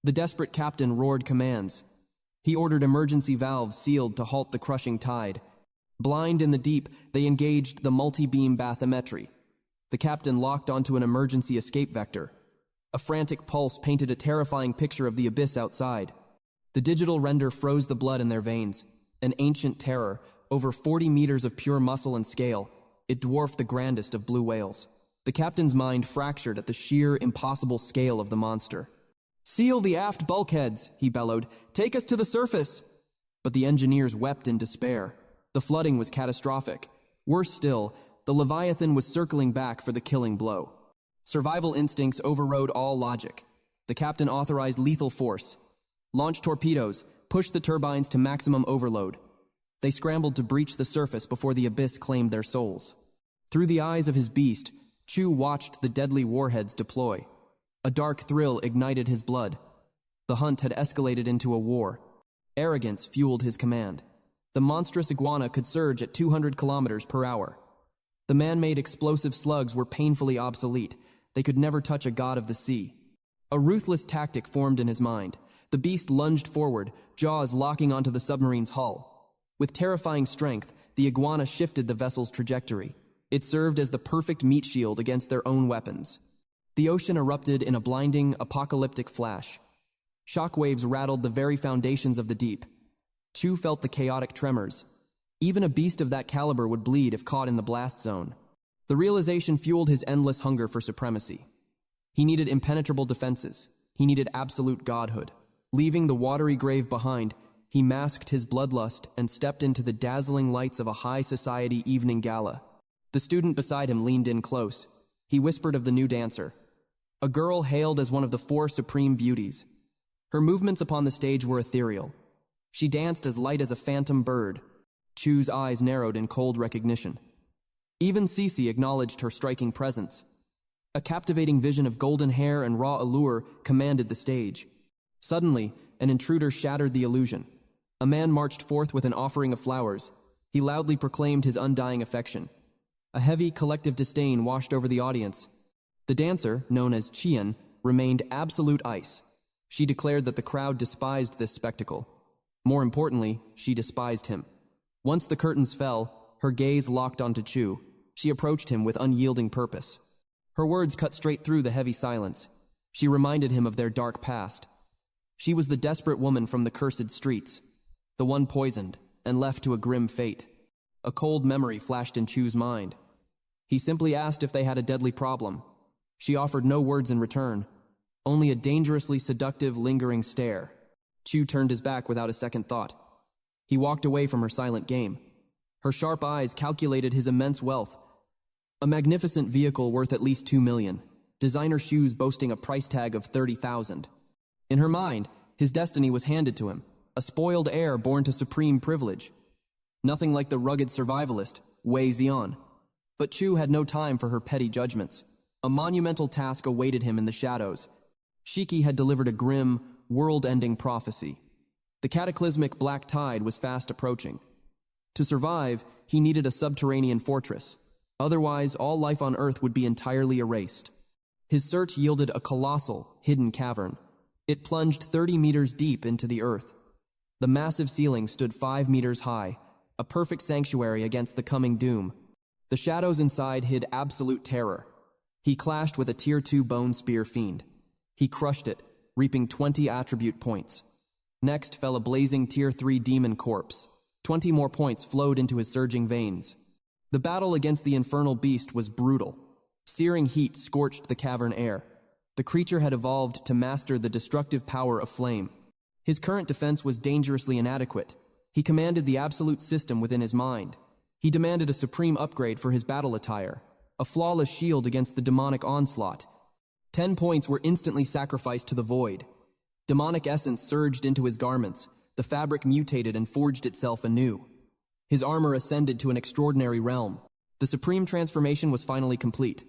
S1: The desperate captain roared commands. He ordered emergency valves sealed to halt the crushing tide. Blind in the deep, they engaged the multi-beam bathymetry. The captain locked onto an emergency escape vector. A frantic pulse painted a terrifying picture of the abyss outside. The digital render froze the blood in their veins. An ancient terror, over 40 meters of pure muscle and scale. It dwarfed the grandest of blue whales. The captain's mind fractured at the sheer, impossible scale of the monster. "Seal the aft bulkheads," he bellowed. "Take us to the surface." But the engineers wept in despair. The flooding was catastrophic. Worse still, the Leviathan was circling back for the killing blow. Survival instincts overrode all logic. The captain authorized lethal force. Launch torpedoes, push the turbines to maximum overload. They scrambled to breach the surface before the abyss claimed their souls. Through the eyes of his beast, Chu watched the deadly warheads deploy. A dark thrill ignited his blood. The hunt had escalated into a war. Arrogance fueled his command. The monstrous iguana could surge at 200 kilometers per hour. The man-made explosive slugs were painfully obsolete. They could never touch a god of the sea. A ruthless tactic formed in his mind. The beast lunged forward, jaws locking onto the submarine's hull. With terrifying strength, the iguana shifted the vessel's trajectory. It served as the perfect meat shield against their own weapons. The ocean erupted in a blinding, apocalyptic flash. Shockwaves rattled the very foundations of the deep. Chu felt the chaotic tremors. Even a beast of that caliber would bleed if caught in the blast zone. The realization fueled his endless hunger for supremacy. He needed impenetrable defenses. He needed absolute godhood. Leaving the watery grave behind, he masked his bloodlust and stepped into the dazzling lights of a high society evening gala. The student beside him leaned in close. He whispered of the new dancer. A girl hailed as one of the 4 supreme beauties. Her movements upon the stage were ethereal. She danced as light as a phantom bird. Chu's eyes narrowed in cold recognition. Even Cece acknowledged her striking presence. A captivating vision of golden hair and raw allure commanded the stage. Suddenly, an intruder shattered the illusion. A man marched forth with an offering of flowers. He loudly proclaimed his undying affection. A heavy, collective disdain washed over the audience. The dancer, known as Qian, remained absolute ice. She declared that the crowd despised this spectacle. More importantly, she despised him. Once the curtains fell, her gaze locked onto Chu. She approached him with unyielding purpose. Her words cut straight through the heavy silence. She reminded him of their dark past. She was the desperate woman from the cursed streets, the one poisoned and left to a grim fate. A cold memory flashed in Chu's mind. He simply asked if they had a deadly problem. She offered no words in return, only a dangerously seductive, lingering stare. Chu turned his back without a second thought. He walked away from her silent game. Her sharp eyes calculated his immense wealth. A magnificent vehicle worth at least $2 million. Designer shoes boasting a price tag of $30,000. In her mind, his destiny was handed to him, a spoiled heir born to supreme privilege. Nothing like the rugged survivalist, Wei Xian. But Chu had no time for her petty judgments. A monumental task awaited him in the shadows. Shiki had delivered a grim, world-ending prophecy. The cataclysmic black tide was fast approaching. To survive, he needed a subterranean fortress. Otherwise, all life on Earth would be entirely erased. His search yielded a colossal, hidden cavern. It plunged 30 meters deep into the earth. The massive ceiling stood 5 meters high, a perfect sanctuary against the coming doom. The shadows inside hid absolute terror. He clashed with a Tier 2 bone spear fiend. He crushed it, reaping 20 attribute points. Next fell a blazing Tier 3 demon corpse. 20 more points flowed into his surging veins. The battle against the infernal beast was brutal. Searing heat scorched the cavern air. The creature had evolved to master the destructive power of flame. His current defense was dangerously inadequate. He commanded the absolute system within his mind. He demanded a supreme upgrade for his battle attire, a flawless shield against the demonic onslaught. 10 points were instantly sacrificed to the void. Demonic essence surged into his garments. The fabric mutated and forged itself anew. His armor ascended to an extraordinary realm. The supreme transformation was finally complete.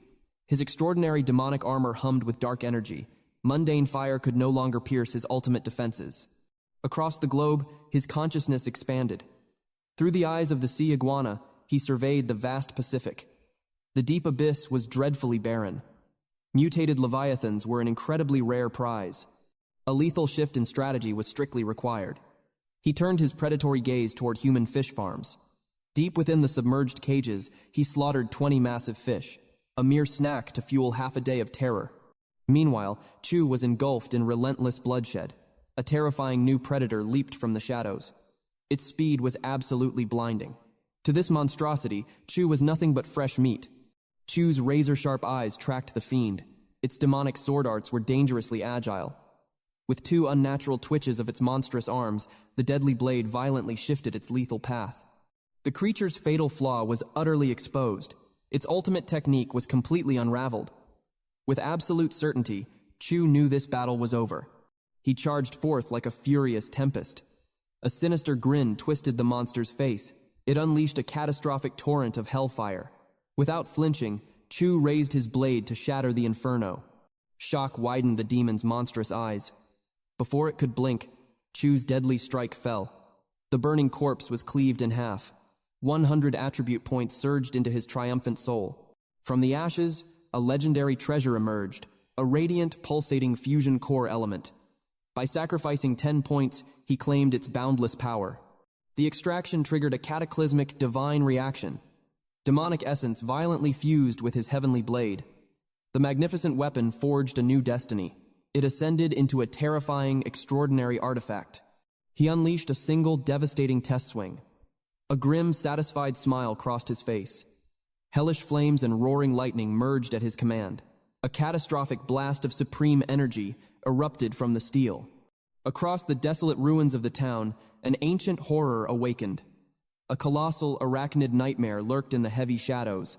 S1: His extraordinary demonic armor hummed with dark energy. Mundane fire could no longer pierce his ultimate defenses. Across the globe, his consciousness expanded. Through the eyes of the sea iguana, he surveyed the vast Pacific. The deep abyss was dreadfully barren. Mutated leviathans were an incredibly rare prize. A lethal shift in strategy was strictly required. He turned his predatory gaze toward human fish farms. Deep within the submerged cages, he slaughtered 20 massive fish, a mere snack to fuel half a day of terror. Meanwhile, Chu was engulfed in relentless bloodshed. A terrifying new predator leaped from the shadows. Its speed was absolutely blinding. To this monstrosity, Chu was nothing but fresh meat. Chu's razor-sharp eyes tracked the fiend. Its demonic sword arts were dangerously agile. With 2 unnatural twitches of its monstrous arms, the deadly blade violently shifted its lethal path. The creature's fatal flaw was utterly exposed. Its ultimate technique was completely unraveled. With absolute certainty, Chu knew this battle was over. He charged forth like a furious tempest. A sinister grin twisted the monster's face. It unleashed a catastrophic torrent of hellfire. Without flinching, Chu raised his blade to shatter the inferno. Shock widened the demon's monstrous eyes. Before it could blink, Chu's deadly strike fell. The burning corpse was cleaved in half. 100 attribute points surged into his triumphant soul. From the ashes, a legendary treasure emerged, a radiant, pulsating fusion core element. By sacrificing 10 points, he claimed its boundless power. The extraction triggered a cataclysmic, divine reaction. Demonic essence violently fused with his heavenly blade. The magnificent weapon forged a new destiny. It ascended into a terrifying, extraordinary artifact. He unleashed a single, devastating test swing. A grim, satisfied smile crossed his face. Hellish flames and roaring lightning merged at his command. A catastrophic blast of supreme energy erupted from the steel. Across the desolate ruins of the town, an ancient horror awakened. A colossal, arachnid nightmare lurked in the heavy shadows.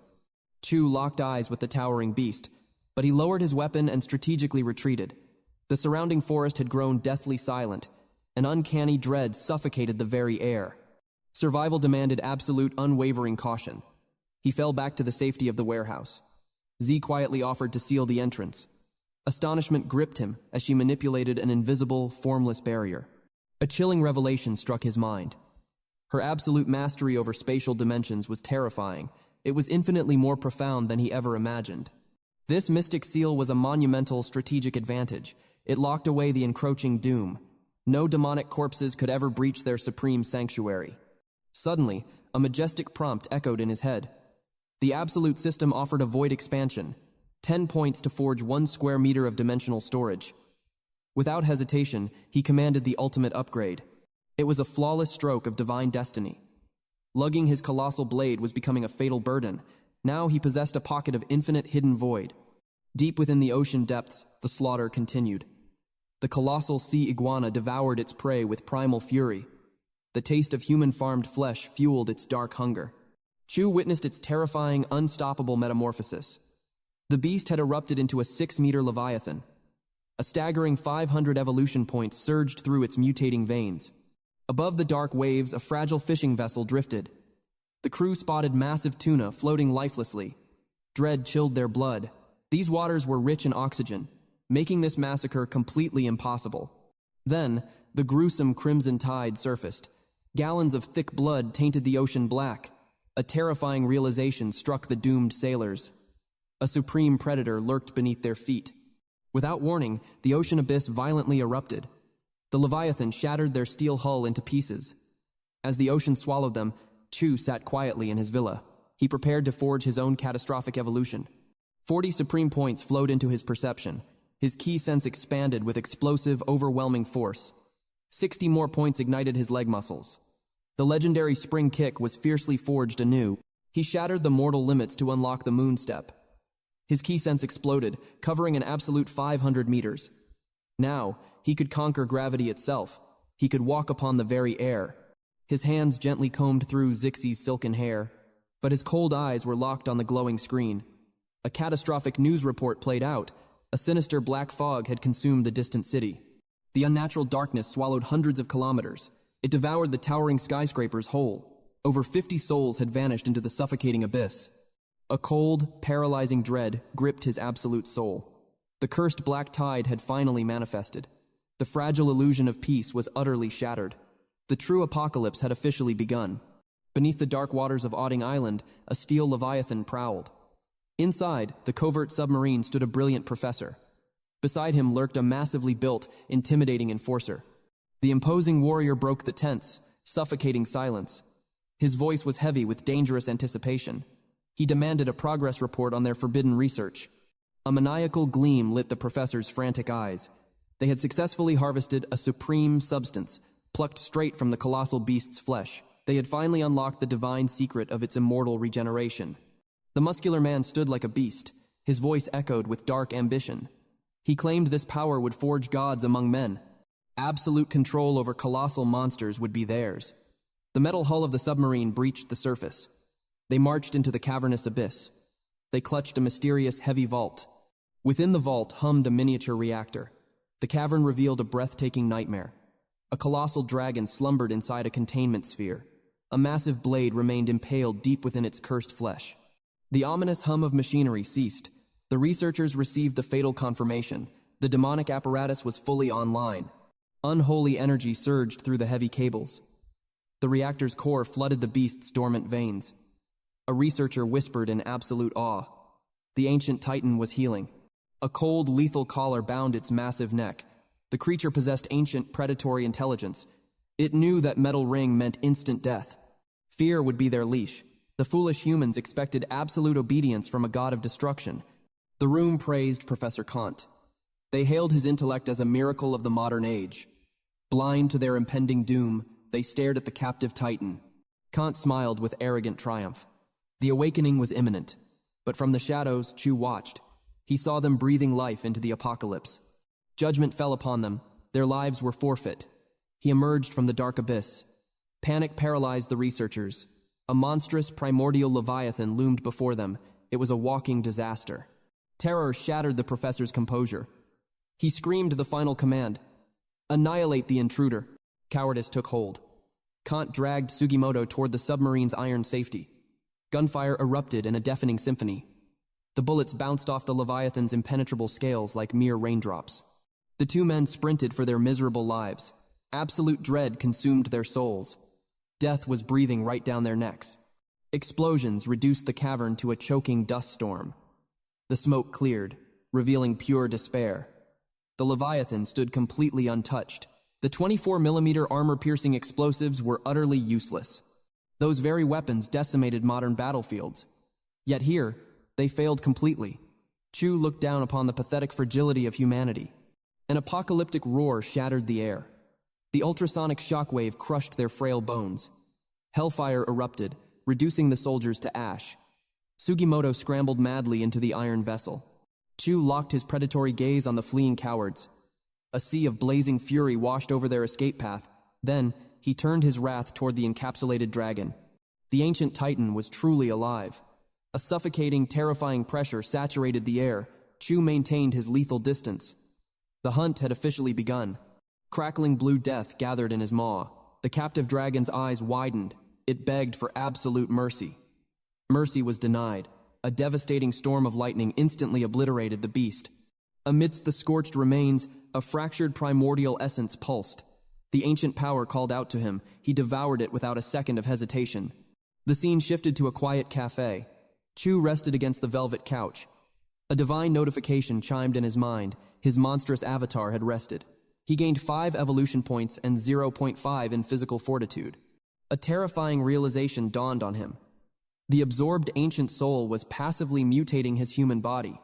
S1: Chu locked eyes with the towering beast, but he lowered his weapon and strategically retreated. The surrounding forest had grown deathly silent. An uncanny dread suffocated the very air. Survival demanded absolute, unwavering caution. He fell back to the safety of the warehouse. Z quietly offered to seal the entrance. Astonishment gripped him as she manipulated an invisible, formless barrier. A chilling revelation struck his mind. Her absolute mastery over spatial dimensions was terrifying. It was infinitely more profound than he ever imagined. This mystic seal was a monumental strategic advantage. It locked away the encroaching doom. No demonic corpses could ever breach their supreme sanctuary. Suddenly, a majestic prompt echoed in his head. The absolute system offered a void expansion, 10 points to forge 1 square meter of dimensional storage. Without hesitation, he commanded the ultimate upgrade. It was a flawless stroke of divine destiny. Lugging his colossal blade was becoming a fatal burden. Now he possessed a pocket of infinite hidden void. Deep within the ocean depths, the slaughter continued. The colossal sea iguana devoured its prey with primal fury. The taste of human-farmed flesh fueled its dark hunger. Chu witnessed its terrifying, unstoppable metamorphosis. The beast had erupted into a 6-meter leviathan. A staggering 500 evolution points surged through its mutating veins. Above the dark waves, a fragile fishing vessel drifted. The crew spotted massive tuna floating lifelessly. Dread chilled their blood. These waters were rich in oxygen, making this massacre completely impossible. Then, the gruesome crimson tide surfaced. Gallons of thick blood tainted the ocean black. A terrifying realization struck the doomed sailors. A supreme predator lurked beneath their feet. Without warning, the ocean abyss violently erupted. The Leviathan shattered their steel hull into pieces. As the ocean swallowed them, Chu sat quietly in his villa. He prepared to forge his own catastrophic evolution. 40 supreme points flowed into his perception. His key sense expanded with explosive, overwhelming force. 60 more points ignited his leg muscles. The legendary spring kick was fiercely forged anew. He shattered the mortal limits to unlock the moon step. His key sense exploded, covering an absolute 500 meters. Now, he could conquer gravity itself. He could walk upon the very air. His hands gently combed through Zixie's silken hair, but his cold eyes were locked on the glowing screen. A catastrophic news report played out. A sinister black fog had consumed the distant city. The unnatural darkness swallowed hundreds of kilometers. It devoured the towering skyscrapers whole. Over 50 souls had vanished into the suffocating abyss. A cold, paralyzing dread gripped his absolute soul. The cursed black tide had finally manifested. The fragile illusion of peace was utterly shattered. The true apocalypse had officially begun. Beneath the dark waters of Auding Island, a steel leviathan prowled. Inside, the covert submarine stood a brilliant professor. Beside him lurked a massively built, intimidating enforcer. The imposing warrior broke the tense, suffocating silence. His voice was heavy with dangerous anticipation. He demanded a progress report on their forbidden research. A maniacal gleam lit the professor's frantic eyes. They had successfully harvested a supreme substance, plucked straight from the colossal beast's flesh. They had finally unlocked the divine secret of its immortal regeneration. The muscular man stood like a beast. His voice echoed with dark ambition. He claimed this power would forge gods among men. Absolute control over colossal monsters would be theirs. The metal hull of the submarine breached the surface. They marched into the cavernous abyss. They clutched a mysterious, heavy vault. Within the vault hummed a miniature reactor. The cavern revealed a breathtaking nightmare. A colossal dragon slumbered inside a containment sphere. A massive blade remained impaled deep within its cursed flesh. The ominous hum of machinery ceased. The researchers received the fatal confirmation. The demonic apparatus was fully online. Unholy energy surged through the heavy cables. The reactor's core flooded the beast's dormant veins. A researcher whispered in absolute awe. The ancient titan was healing. A cold, lethal collar bound its massive neck. The creature possessed ancient, predatory intelligence. It knew that metal ring meant instant death. Fear would be their leash. The foolish humans expected absolute obedience from a god of destruction. The room praised Professor Kant. They hailed his intellect as a miracle of the modern age. Blind to their impending doom, they stared at the captive titan. Kant smiled with arrogant triumph. The awakening was imminent, but from the shadows, Chu watched. He saw them breathing life into the apocalypse. Judgment fell upon them. Their lives were forfeit. He emerged from the dark abyss. Panic paralyzed the researchers. A monstrous, primordial leviathan loomed before them. It was a walking disaster. Terror shattered the professor's composure. He screamed the final command. Annihilate the intruder. Cowardice took hold. Kant dragged Sugimoto toward the submarine's iron safety. Gunfire erupted in a deafening symphony. The bullets bounced off the Leviathan's impenetrable scales like mere raindrops. The two men sprinted for their miserable lives. Absolute dread consumed their souls. Death was breathing right down their necks. Explosions reduced the cavern to a choking dust storm. The smoke cleared, revealing pure despair. The Leviathan stood completely untouched. The 24mm armor-piercing explosives were utterly useless. Those very weapons decimated modern battlefields. Yet here, they failed completely. Chu looked down upon the pathetic fragility of humanity. An apocalyptic roar shattered the air. The ultrasonic shockwave crushed their frail bones. Hellfire erupted, reducing the soldiers to ash. Sugimoto scrambled madly into the iron vessel. Chu locked his predatory gaze on the fleeing cowards. A sea of blazing fury washed over their escape path. Then, he turned his wrath toward the encapsulated dragon. The ancient titan was truly alive. A suffocating, terrifying pressure saturated the air. Chu maintained his lethal distance. The hunt had officially begun. Crackling blue death gathered in his maw. The captive dragon's eyes widened. It begged for absolute mercy. Mercy was denied. A devastating storm of lightning instantly obliterated the beast. Amidst the scorched remains, a fractured primordial essence pulsed. The ancient power called out to him. He devoured it without a second of hesitation. The scene shifted to a quiet cafe. Chu rested against the velvet couch. A divine notification chimed in his mind. His monstrous avatar had rested. He gained 5 evolution points and 0.5 in physical fortitude. A terrifying realization dawned on him. The absorbed ancient soul was passively mutating his human body.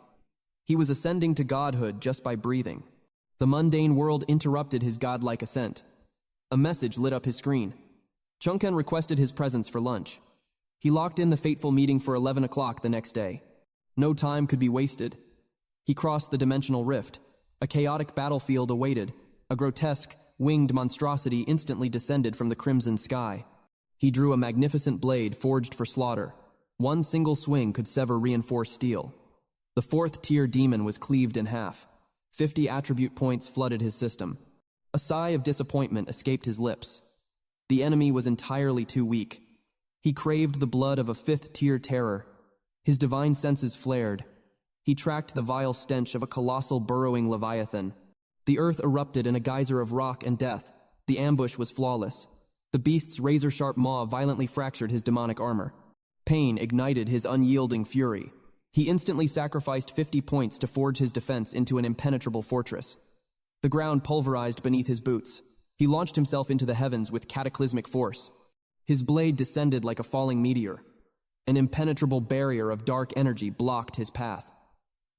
S1: He was ascending to godhood just by breathing. The mundane world interrupted his godlike ascent. A message lit up his screen. Chungken requested his presence for lunch. He locked in the fateful meeting for 11 o'clock the next day. No time could be wasted. He crossed the dimensional rift. A chaotic battlefield awaited. A grotesque, winged monstrosity instantly descended from the crimson sky. He drew a magnificent blade forged for slaughter. One single swing could sever reinforced steel. The 4th-tier demon was cleaved in half. 50 attribute points flooded his system. A sigh of disappointment escaped his lips. The enemy was entirely too weak. He craved the blood of a 5th-tier terror. His divine senses flared. He tracked the vile stench of a colossal burrowing leviathan. The earth erupted in a geyser of rock and death. The ambush was flawless. The beast's razor-sharp maw violently fractured his demonic armor. Pain ignited his unyielding fury. He instantly sacrificed 50 points to forge his defense into an impenetrable fortress. The ground pulverized beneath his boots. He launched himself into the heavens with cataclysmic force. His blade descended like a falling meteor. An impenetrable barrier of dark energy blocked his path.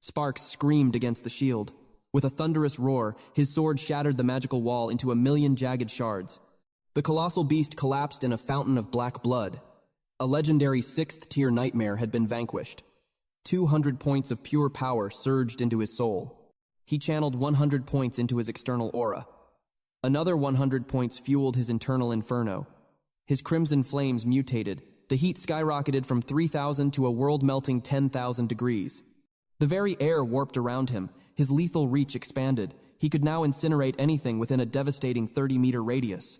S1: Sparks screamed against the shield. With a thunderous roar, his sword shattered the magical wall into a million jagged shards. The colossal beast collapsed in a fountain of black blood. A legendary 6th-tier nightmare had been vanquished. 200 points of pure power surged into his soul. He channeled 100 points into his external aura. Another 100 points fueled his internal inferno. His crimson flames mutated. The heat skyrocketed from 3,000 to a world-melting 10,000 degrees. The very air warped around him. His lethal reach expanded. He could now incinerate anything within a devastating 30-meter radius.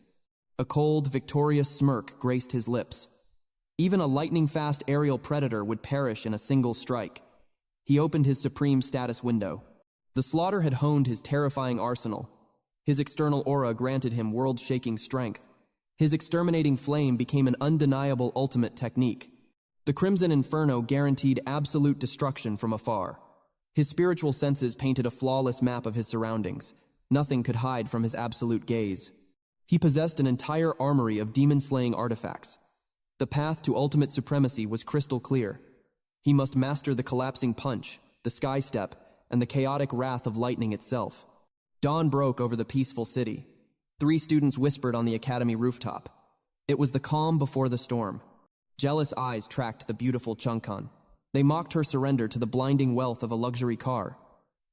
S1: A cold, victorious smirk graced his lips. Even a lightning-fast aerial predator would perish in a single strike. He opened his supreme status window. The slaughter had honed his terrifying arsenal. His external aura granted him world-shaking strength. His exterminating flame became an undeniable ultimate technique. The Crimson Inferno guaranteed absolute destruction from afar. His spiritual senses painted a flawless map of his surroundings. Nothing could hide from his absolute gaze. He possessed an entire armory of demon-slaying artifacts. The path to ultimate supremacy was crystal clear. He must master the collapsing punch, the sky step, and the chaotic wrath of lightning itself. Dawn broke over the peaceful city. 3 students whispered on the academy rooftop. It was the calm before the storm. Jealous eyes tracked the beautiful Chungkan. They mocked her surrender to the blinding wealth of a luxury car.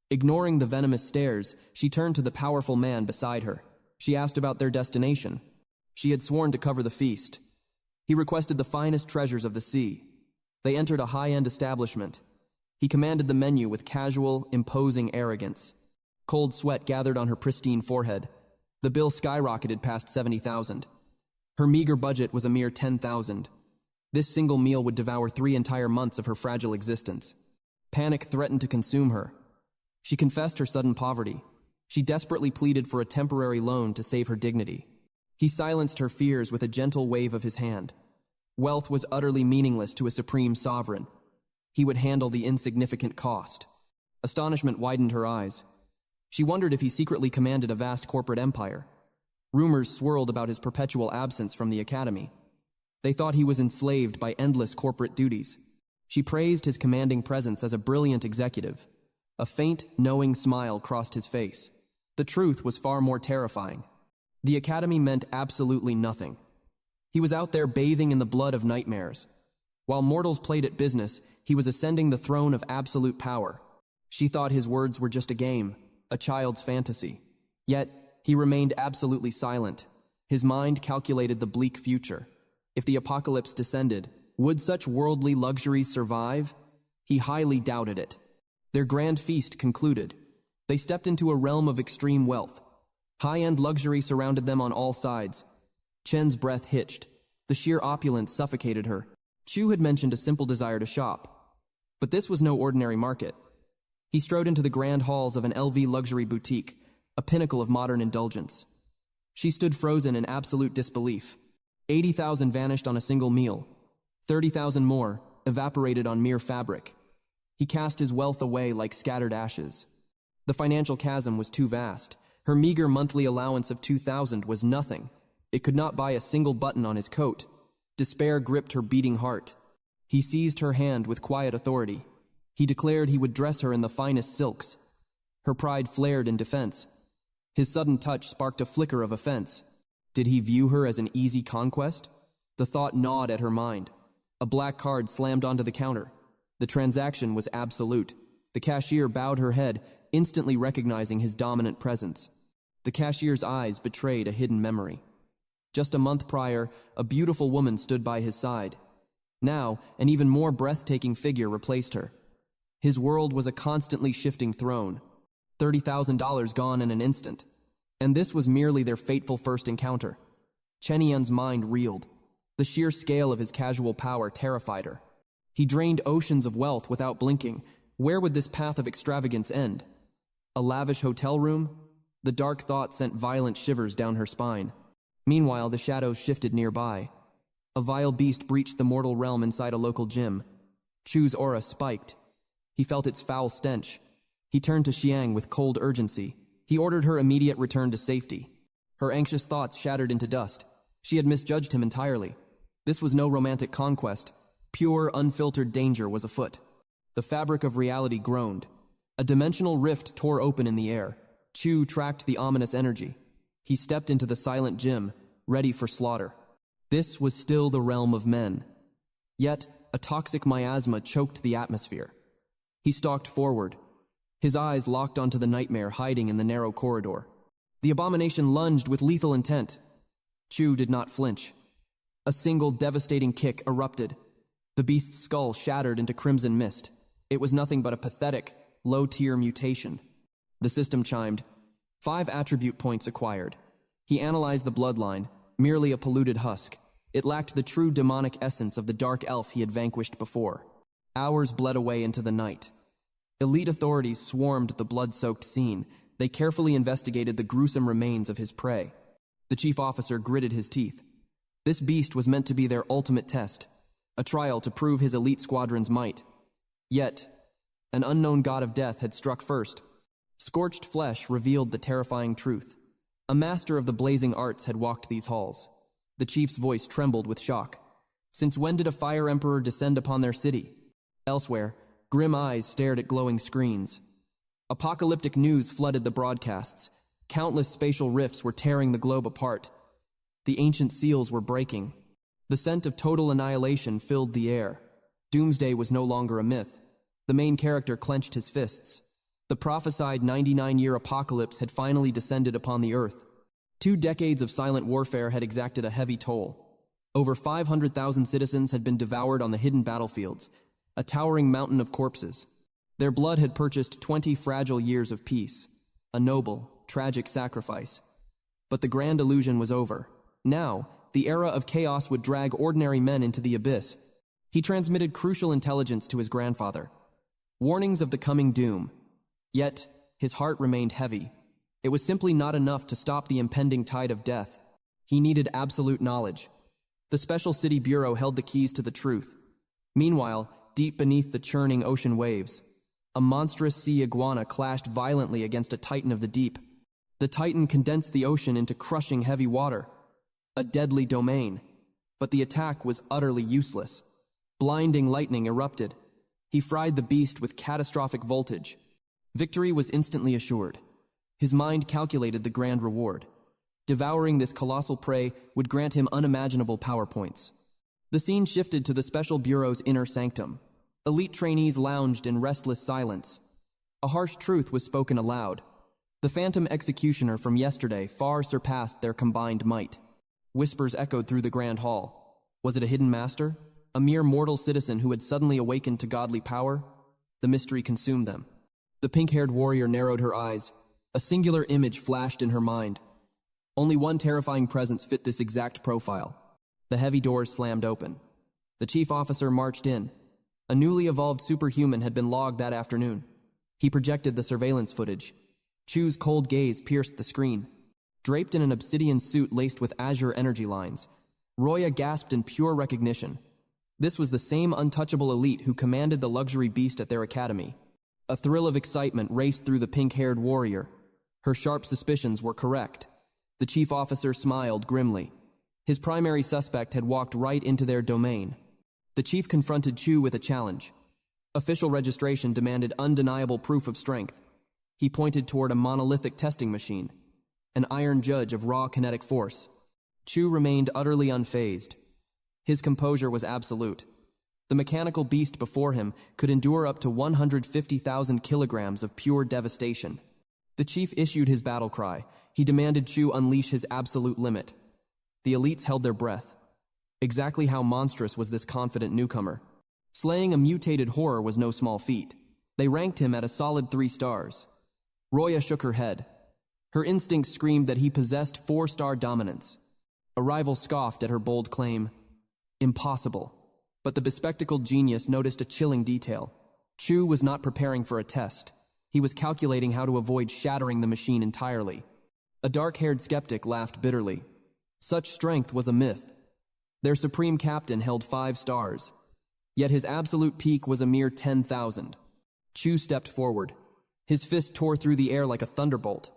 S1: Ignoring the venomous stares, she turned to the powerful man beside her. She asked about their destination. She had sworn to cover the feast. He requested the finest treasures of the sea. They entered a high-end establishment. He commanded the menu with casual, imposing arrogance. Cold sweat gathered on her pristine forehead. The bill skyrocketed past 70,000. Her meager budget was a mere 10,000. This single meal would devour 3 entire months of her fragile existence. Panic threatened to consume her. She confessed her sudden poverty. She desperately pleaded for a temporary loan to save her dignity. He silenced her fears with a gentle wave of his hand. Wealth was utterly meaningless to a supreme sovereign. he would handle the insignificant cost. Astonishment widened her eyes. She wondered if he secretly commanded a vast corporate empire. Rumors swirled about his perpetual absence from the academy. They thought he was enslaved by endless corporate duties. She praised his commanding presence as a brilliant executive. A faint, knowing smile crossed his face. The truth was far more terrifying. The academy meant absolutely nothing. He was out there bathing in the blood of nightmares. While mortals played at business, he was ascending the throne of absolute power. She thought his words were just a game, a child's fantasy. Yet, he remained absolutely silent. His mind calculated the bleak future. If the apocalypse descended, would such worldly luxuries survive? He highly doubted it. Their grand feast concluded. They stepped into a realm of extreme wealth. High-end luxury surrounded them on all sides. Chen's breath hitched. The sheer opulence suffocated her. Chu had mentioned a simple desire to shop. But this was no ordinary market. He strode into the grand halls of an LV luxury boutique, a pinnacle of modern indulgence. She stood frozen in absolute disbelief. 80,000 vanished on a single meal. 30,000 more evaporated on mere fabric. He cast his wealth away like scattered ashes. The financial chasm was too vast. Her meager monthly allowance of 2,000 was nothing. It could not buy a single button on his coat. Despair gripped her beating heart. He seized her hand with quiet authority. He declared he would dress her in the finest silks. Her pride flared in defense. His sudden touch sparked a flicker of offense. Did he view her as an easy conquest? The thought gnawed at her mind. A black card slammed onto the counter. The transaction was absolute. The cashier bowed her head, instantly recognizing his dominant presence. The cashier's eyes betrayed a hidden memory. Just a month prior, a beautiful woman stood by his side. Now, an even more breathtaking figure replaced her. His world was a constantly shifting throne. $30,000 gone in an instant. And this was merely their fateful first encounter. Chen Yan's mind reeled. The sheer scale of his casual power terrified her. He drained oceans of wealth without blinking. Where would this path of extravagance end? A lavish hotel room? The dark thought sent violent shivers down her spine. Meanwhile, the shadows shifted nearby. A vile beast breached the mortal realm inside a local gym. Chu's aura spiked. He felt its foul stench. He turned to Xiang with cold urgency. He ordered her immediate return to safety. Her anxious thoughts shattered into dust. She had misjudged him entirely. This was no romantic conquest. Pure, unfiltered danger was afoot. The fabric of reality groaned. A dimensional rift tore open in the air. Chu tracked the ominous energy. He stepped into the silent gym, ready for slaughter. This was still the realm of men. Yet, a toxic miasma choked the atmosphere. He stalked forward. His eyes locked onto the nightmare hiding in the narrow corridor. The abomination lunged with lethal intent. Chu did not flinch. A single devastating kick erupted. The beast's skull shattered into crimson mist. It was nothing but a pathetic, low-tier mutation. The system chimed. 5 attribute points acquired. He analyzed the bloodline, merely a polluted husk. It lacked the true demonic essence of the dark elf he had vanquished before. Hours bled away into the night. Elite authorities swarmed the blood-soaked scene. They carefully investigated the gruesome remains of his prey. The chief officer gritted his teeth. This beast was meant to be their ultimate test, a trial to prove his elite squadron's might. Yet, an unknown god of death had struck first. Scorched flesh revealed the terrifying truth. A master of the blazing arts had walked these halls. The chief's voice trembled with shock. Since when did a fire emperor descend upon their city? Elsewhere, grim eyes stared at glowing screens. Apocalyptic news flooded the broadcasts. Countless spatial rifts were tearing the globe apart. The ancient seals were breaking. The scent of total annihilation filled the air. Doomsday was no longer a myth. The main character clenched his fists. The prophesied 99-year apocalypse had finally descended upon the earth. 2 decades of silent warfare had exacted a heavy toll. Over 500,000 citizens had been devoured on the hidden battlefields, a towering mountain of corpses. Their blood had purchased 20 fragile years of peace, a noble, tragic sacrifice. But the grand illusion was over. Now, the era of chaos would drag ordinary men into the abyss. He transmitted crucial intelligence to his grandfather. Warnings of the coming doom. Yet, his heart remained heavy. It was simply not enough to stop the impending tide of death. He needed absolute knowledge. The Special City Bureau held the keys to the truth. Meanwhile, deep beneath the churning ocean waves. A monstrous sea iguana clashed violently against a titan of the deep. The titan condensed the ocean into crushing heavy water. A deadly domain. But the attack was utterly useless. Blinding lightning erupted. He fried the beast with catastrophic voltage. Victory was instantly assured. His mind calculated the grand reward. Devouring this colossal prey would grant him unimaginable power points. The scene shifted to the Special Bureau's inner sanctum. Elite trainees lounged in restless silence. A harsh truth was spoken aloud. The phantom executioner from yesterday far surpassed their combined might. Whispers echoed through the grand hall. Was it a hidden master? A mere mortal citizen who had suddenly awakened to godly power? The mystery consumed them. The pink-haired warrior narrowed her eyes. A singular image flashed in her mind. Only one terrifying presence fit this exact profile. The heavy doors slammed open. The chief officer marched in. A newly evolved superhuman had been logged that afternoon. He projected the surveillance footage. Chu's cold gaze pierced the screen. Draped in an obsidian suit laced with azure energy lines, Roya gasped in pure recognition. This was the same untouchable elite who commanded the luxury beast at their academy. A thrill of excitement raced through the pink-haired warrior. Her sharp suspicions were correct. The chief officer smiled grimly. His primary suspect had walked right into their domain. The chief confronted Chu with a challenge. Official registration demanded undeniable proof of strength. He pointed toward a monolithic testing machine, an iron judge of raw kinetic force. Chu remained utterly unfazed. His composure was absolute. The mechanical beast before him could endure up to 150,000 kilograms of pure devastation. The chief issued his battle cry. He demanded Chu unleash his absolute limit. The elites held their breath. Exactly how monstrous was this confident newcomer? Slaying a mutated horror was no small feat. They ranked him at a solid 3 stars. Roya shook her head. Her instincts screamed that he possessed 4-star dominance. A rival scoffed at her bold claim. Impossible. But the bespectacled genius noticed a chilling detail. Chu was not preparing for a test. He was calculating how to avoid shattering the machine entirely. A dark-haired skeptic laughed bitterly. Such strength was a myth. Their supreme captain held 5 stars. Yet his absolute peak was a mere 10,000. Chu stepped forward. His fist tore through the air like a thunderbolt.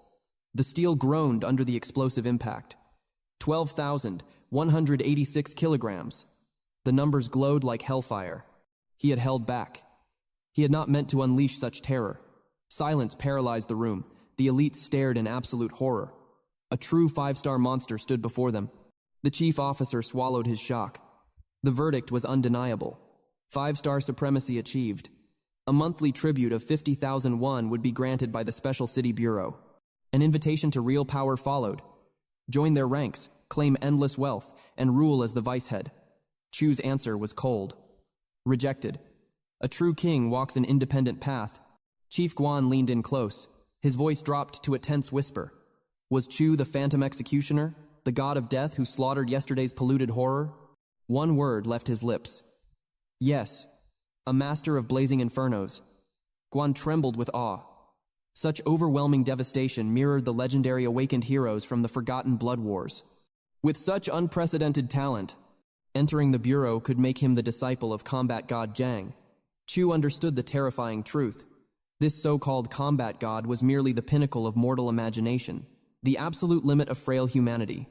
S1: The steel groaned under the explosive impact. 12,186 kilograms. The numbers glowed like hellfire. He had held back. He had not meant to unleash such terror. Silence paralyzed the room. The elites stared in absolute horror. A true 5-star monster stood before them. The chief officer swallowed his shock. The verdict was undeniable. 5-star supremacy achieved. A monthly tribute of 50,000 won would be granted by the Special City Bureau. An invitation to real power followed. Join their ranks, claim endless wealth, and rule as the vice head. Chu's answer was cold. Rejected. A true king walks an independent path. Chief Guan leaned in close. His voice dropped to a tense whisper. Was Chu the phantom executioner, the god of death who slaughtered yesterday's polluted horror? One word left his lips. Yes, a master of blazing infernos. Guan trembled with awe. Such overwhelming devastation mirrored the legendary awakened heroes from the forgotten blood wars. With such unprecedented talent, entering the Bureau could make him the disciple of combat god Zhang. Chu understood the terrifying truth. This so-called combat god was merely the pinnacle of mortal imagination, the absolute limit of frail humanity.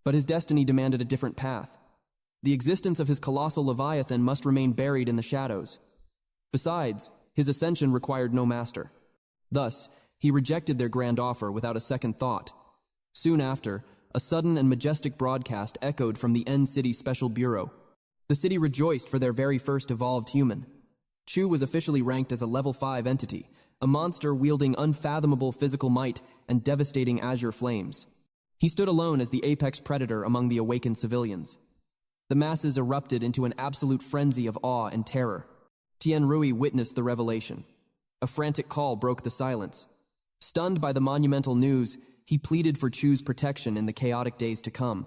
S1: But his destiny demanded a different path. The existence of his colossal leviathan must remain buried in the shadows. Besides, his ascension required no master. Thus, he rejected their grand offer without a second thought. Soon after, a sudden and majestic broadcast echoed from the Ning City Special Bureau. The city rejoiced for their very first evolved human. Chu was officially ranked as a level 5 entity, a monster wielding unfathomable physical might and devastating azure flames. He stood alone as the apex predator among the awakened civilians. The masses erupted into an absolute frenzy of awe and terror. Tian Rui witnessed the revelation. A frantic call broke the silence. Stunned by the monumental news, he pleaded for Chu's protection in the chaotic days to come.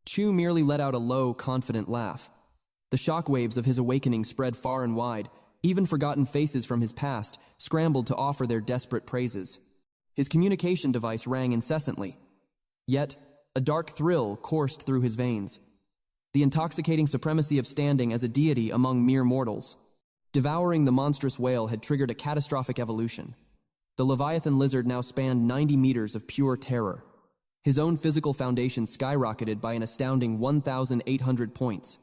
S1: Chu merely let out a low, confident laugh. The shockwaves of his awakening spread far and wide. Even forgotten faces from his past scrambled to offer their desperate praises. His communication device rang incessantly. Yet, a dark thrill coursed through his veins. The intoxicating supremacy of standing as a deity among mere mortals. Devouring the monstrous whale had triggered a catastrophic evolution. The Leviathan lizard now spanned 90 meters of pure terror. His own physical foundation skyrocketed by an astounding 1,800 points.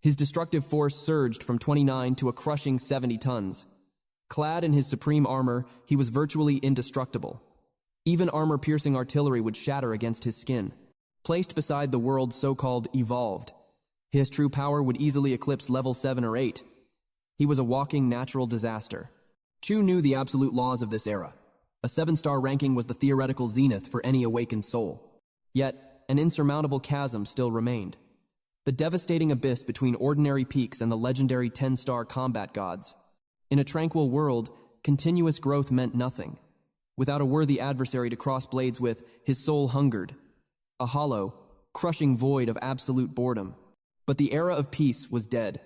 S1: His destructive force surged from 29 to a crushing 70 tons. Clad in his supreme armor, he was virtually indestructible. Even armor-piercing artillery would shatter against his skin. Placed beside the world's so-called evolved, his true power would easily eclipse level 7 or 8. He was a walking natural disaster. Chu knew the absolute laws of this era. A 7-star ranking was the theoretical zenith for any awakened soul. Yet, an insurmountable chasm still remained. The devastating abyss between ordinary peaks and the legendary 10-star combat gods. In a tranquil world, continuous growth meant nothing. Without a worthy adversary to cross blades with, his soul hungered. A hollow, crushing void of absolute boredom. But the era of peace was dead.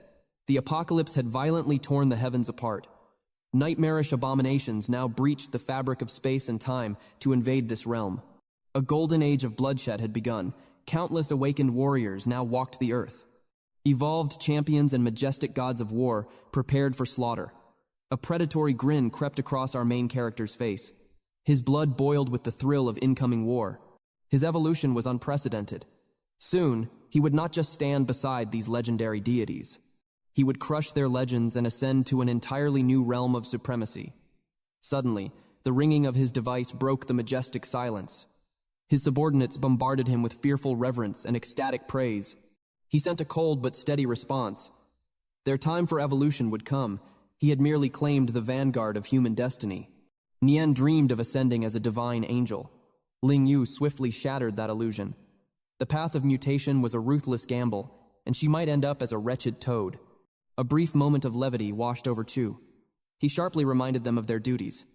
S1: The apocalypse had violently torn the heavens apart. Nightmarish abominations now breached the fabric of space and time to invade this realm. A golden age of bloodshed had begun. Countless awakened warriors now walked the earth. Evolved champions and majestic gods of war prepared for slaughter. A predatory grin crept across our main character's face. His blood boiled with the thrill of incoming war. His evolution was unprecedented. Soon, he would not just stand beside these legendary deities. He would crush their legends and ascend to an entirely new realm of supremacy. Suddenly, the ringing of his device broke the majestic silence. His subordinates bombarded him with fearful reverence and ecstatic praise. He sent a cold but steady response. Their time for evolution would come. He had merely claimed the vanguard of human destiny. Nian dreamed of ascending as a divine angel. Ling Yu swiftly shattered that illusion. The path of mutation was a ruthless gamble, and she might end up as a wretched toad. A brief moment of levity washed over Chu. He sharply reminded them of their duties.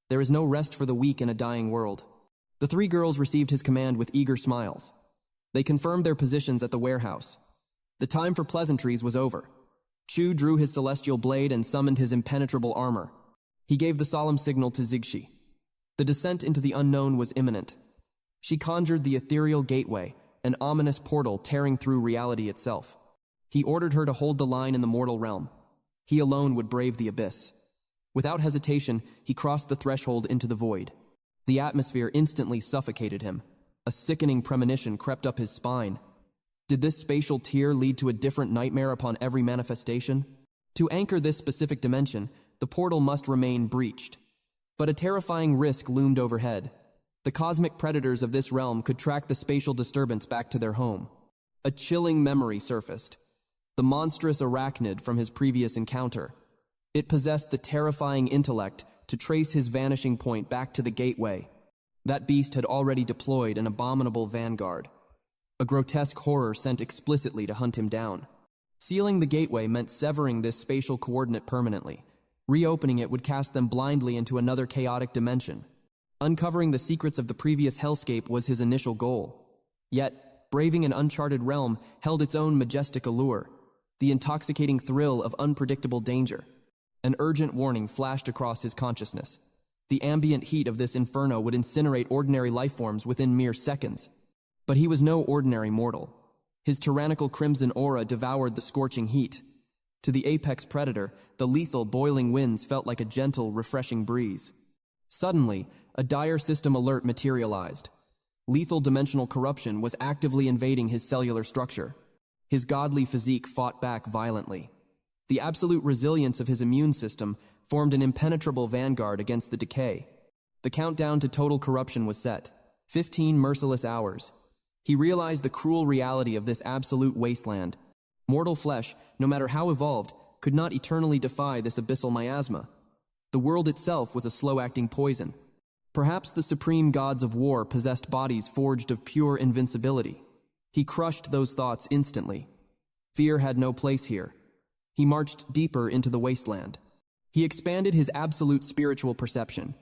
S1: There is no rest for the weak in a dying world. The 3 girls received his command with eager smiles. They confirmed their positions at the warehouse. The time for pleasantries was over. Chu drew his celestial blade and summoned his impenetrable armor. He gave the solemn signal to Zixi. The descent into the unknown was imminent. She conjured the ethereal gateway, an ominous portal tearing through reality itself. He ordered her to hold the line in the mortal realm. He alone would brave the abyss. Without hesitation, he crossed the threshold into the void. The atmosphere instantly suffocated him. A sickening premonition crept up his spine. Did this spatial tier lead to a different nightmare upon every manifestation? To anchor this specific dimension, the portal must remain breached. But a terrifying risk loomed overhead. The cosmic predators of this realm could track the spatial disturbance back to their home. A chilling memory surfaced. The monstrous arachnid from his previous encounter. It possessed the terrifying intellect to trace his vanishing point back to the gateway. That beast had already deployed an abominable vanguard. A grotesque horror sent explicitly to hunt him down. Sealing the gateway meant severing this spatial coordinate permanently. Reopening it would cast them blindly into another chaotic dimension. Uncovering the secrets of the previous hellscape was his initial goal. Yet, braving an uncharted realm held its own majestic allure. The intoxicating thrill of unpredictable danger. An urgent warning flashed across his consciousness. The ambient heat of this inferno would incinerate ordinary lifeforms within mere seconds. But he was no ordinary mortal. His tyrannical crimson aura devoured the scorching heat. To the apex predator, the lethal boiling winds felt like a gentle, refreshing breeze. Suddenly, a dire system alert materialized. Lethal dimensional corruption was actively invading his cellular structure. His godly physique fought back violently. The absolute resilience of his immune system formed an impenetrable vanguard against the decay. The countdown to total corruption was set. 15 merciless hours. He realized the cruel reality of this absolute wasteland. Mortal flesh, no matter how evolved, could not eternally defy this abyssal miasma. The world itself was a slow-acting poison. Perhaps the supreme gods of war possessed bodies forged of pure invincibility. He crushed those thoughts instantly. Fear had no place here. He marched deeper into the wasteland. He expanded his absolute spiritual perception.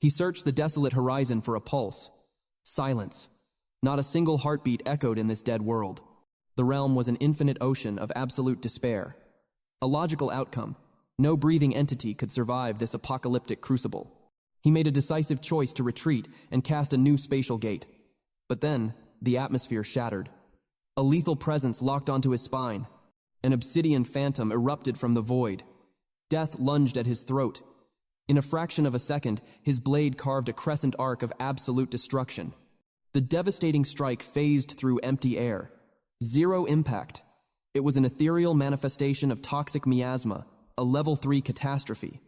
S1: He searched the desolate horizon for a pulse. Silence. Not a single heartbeat echoed in this dead world. The realm was an infinite ocean of absolute despair. A logical outcome. No breathing entity could survive this apocalyptic crucible. He made a decisive choice to retreat and cast a new spatial gate. But then, the atmosphere shattered. A lethal presence locked onto his spine. An obsidian phantom erupted from the void. Death lunged at his throat. In a fraction of a second, his blade carved a crescent arc of absolute destruction. The devastating strike phased through empty air. Zero impact. It was an ethereal manifestation of toxic miasma, a level 3 catastrophe.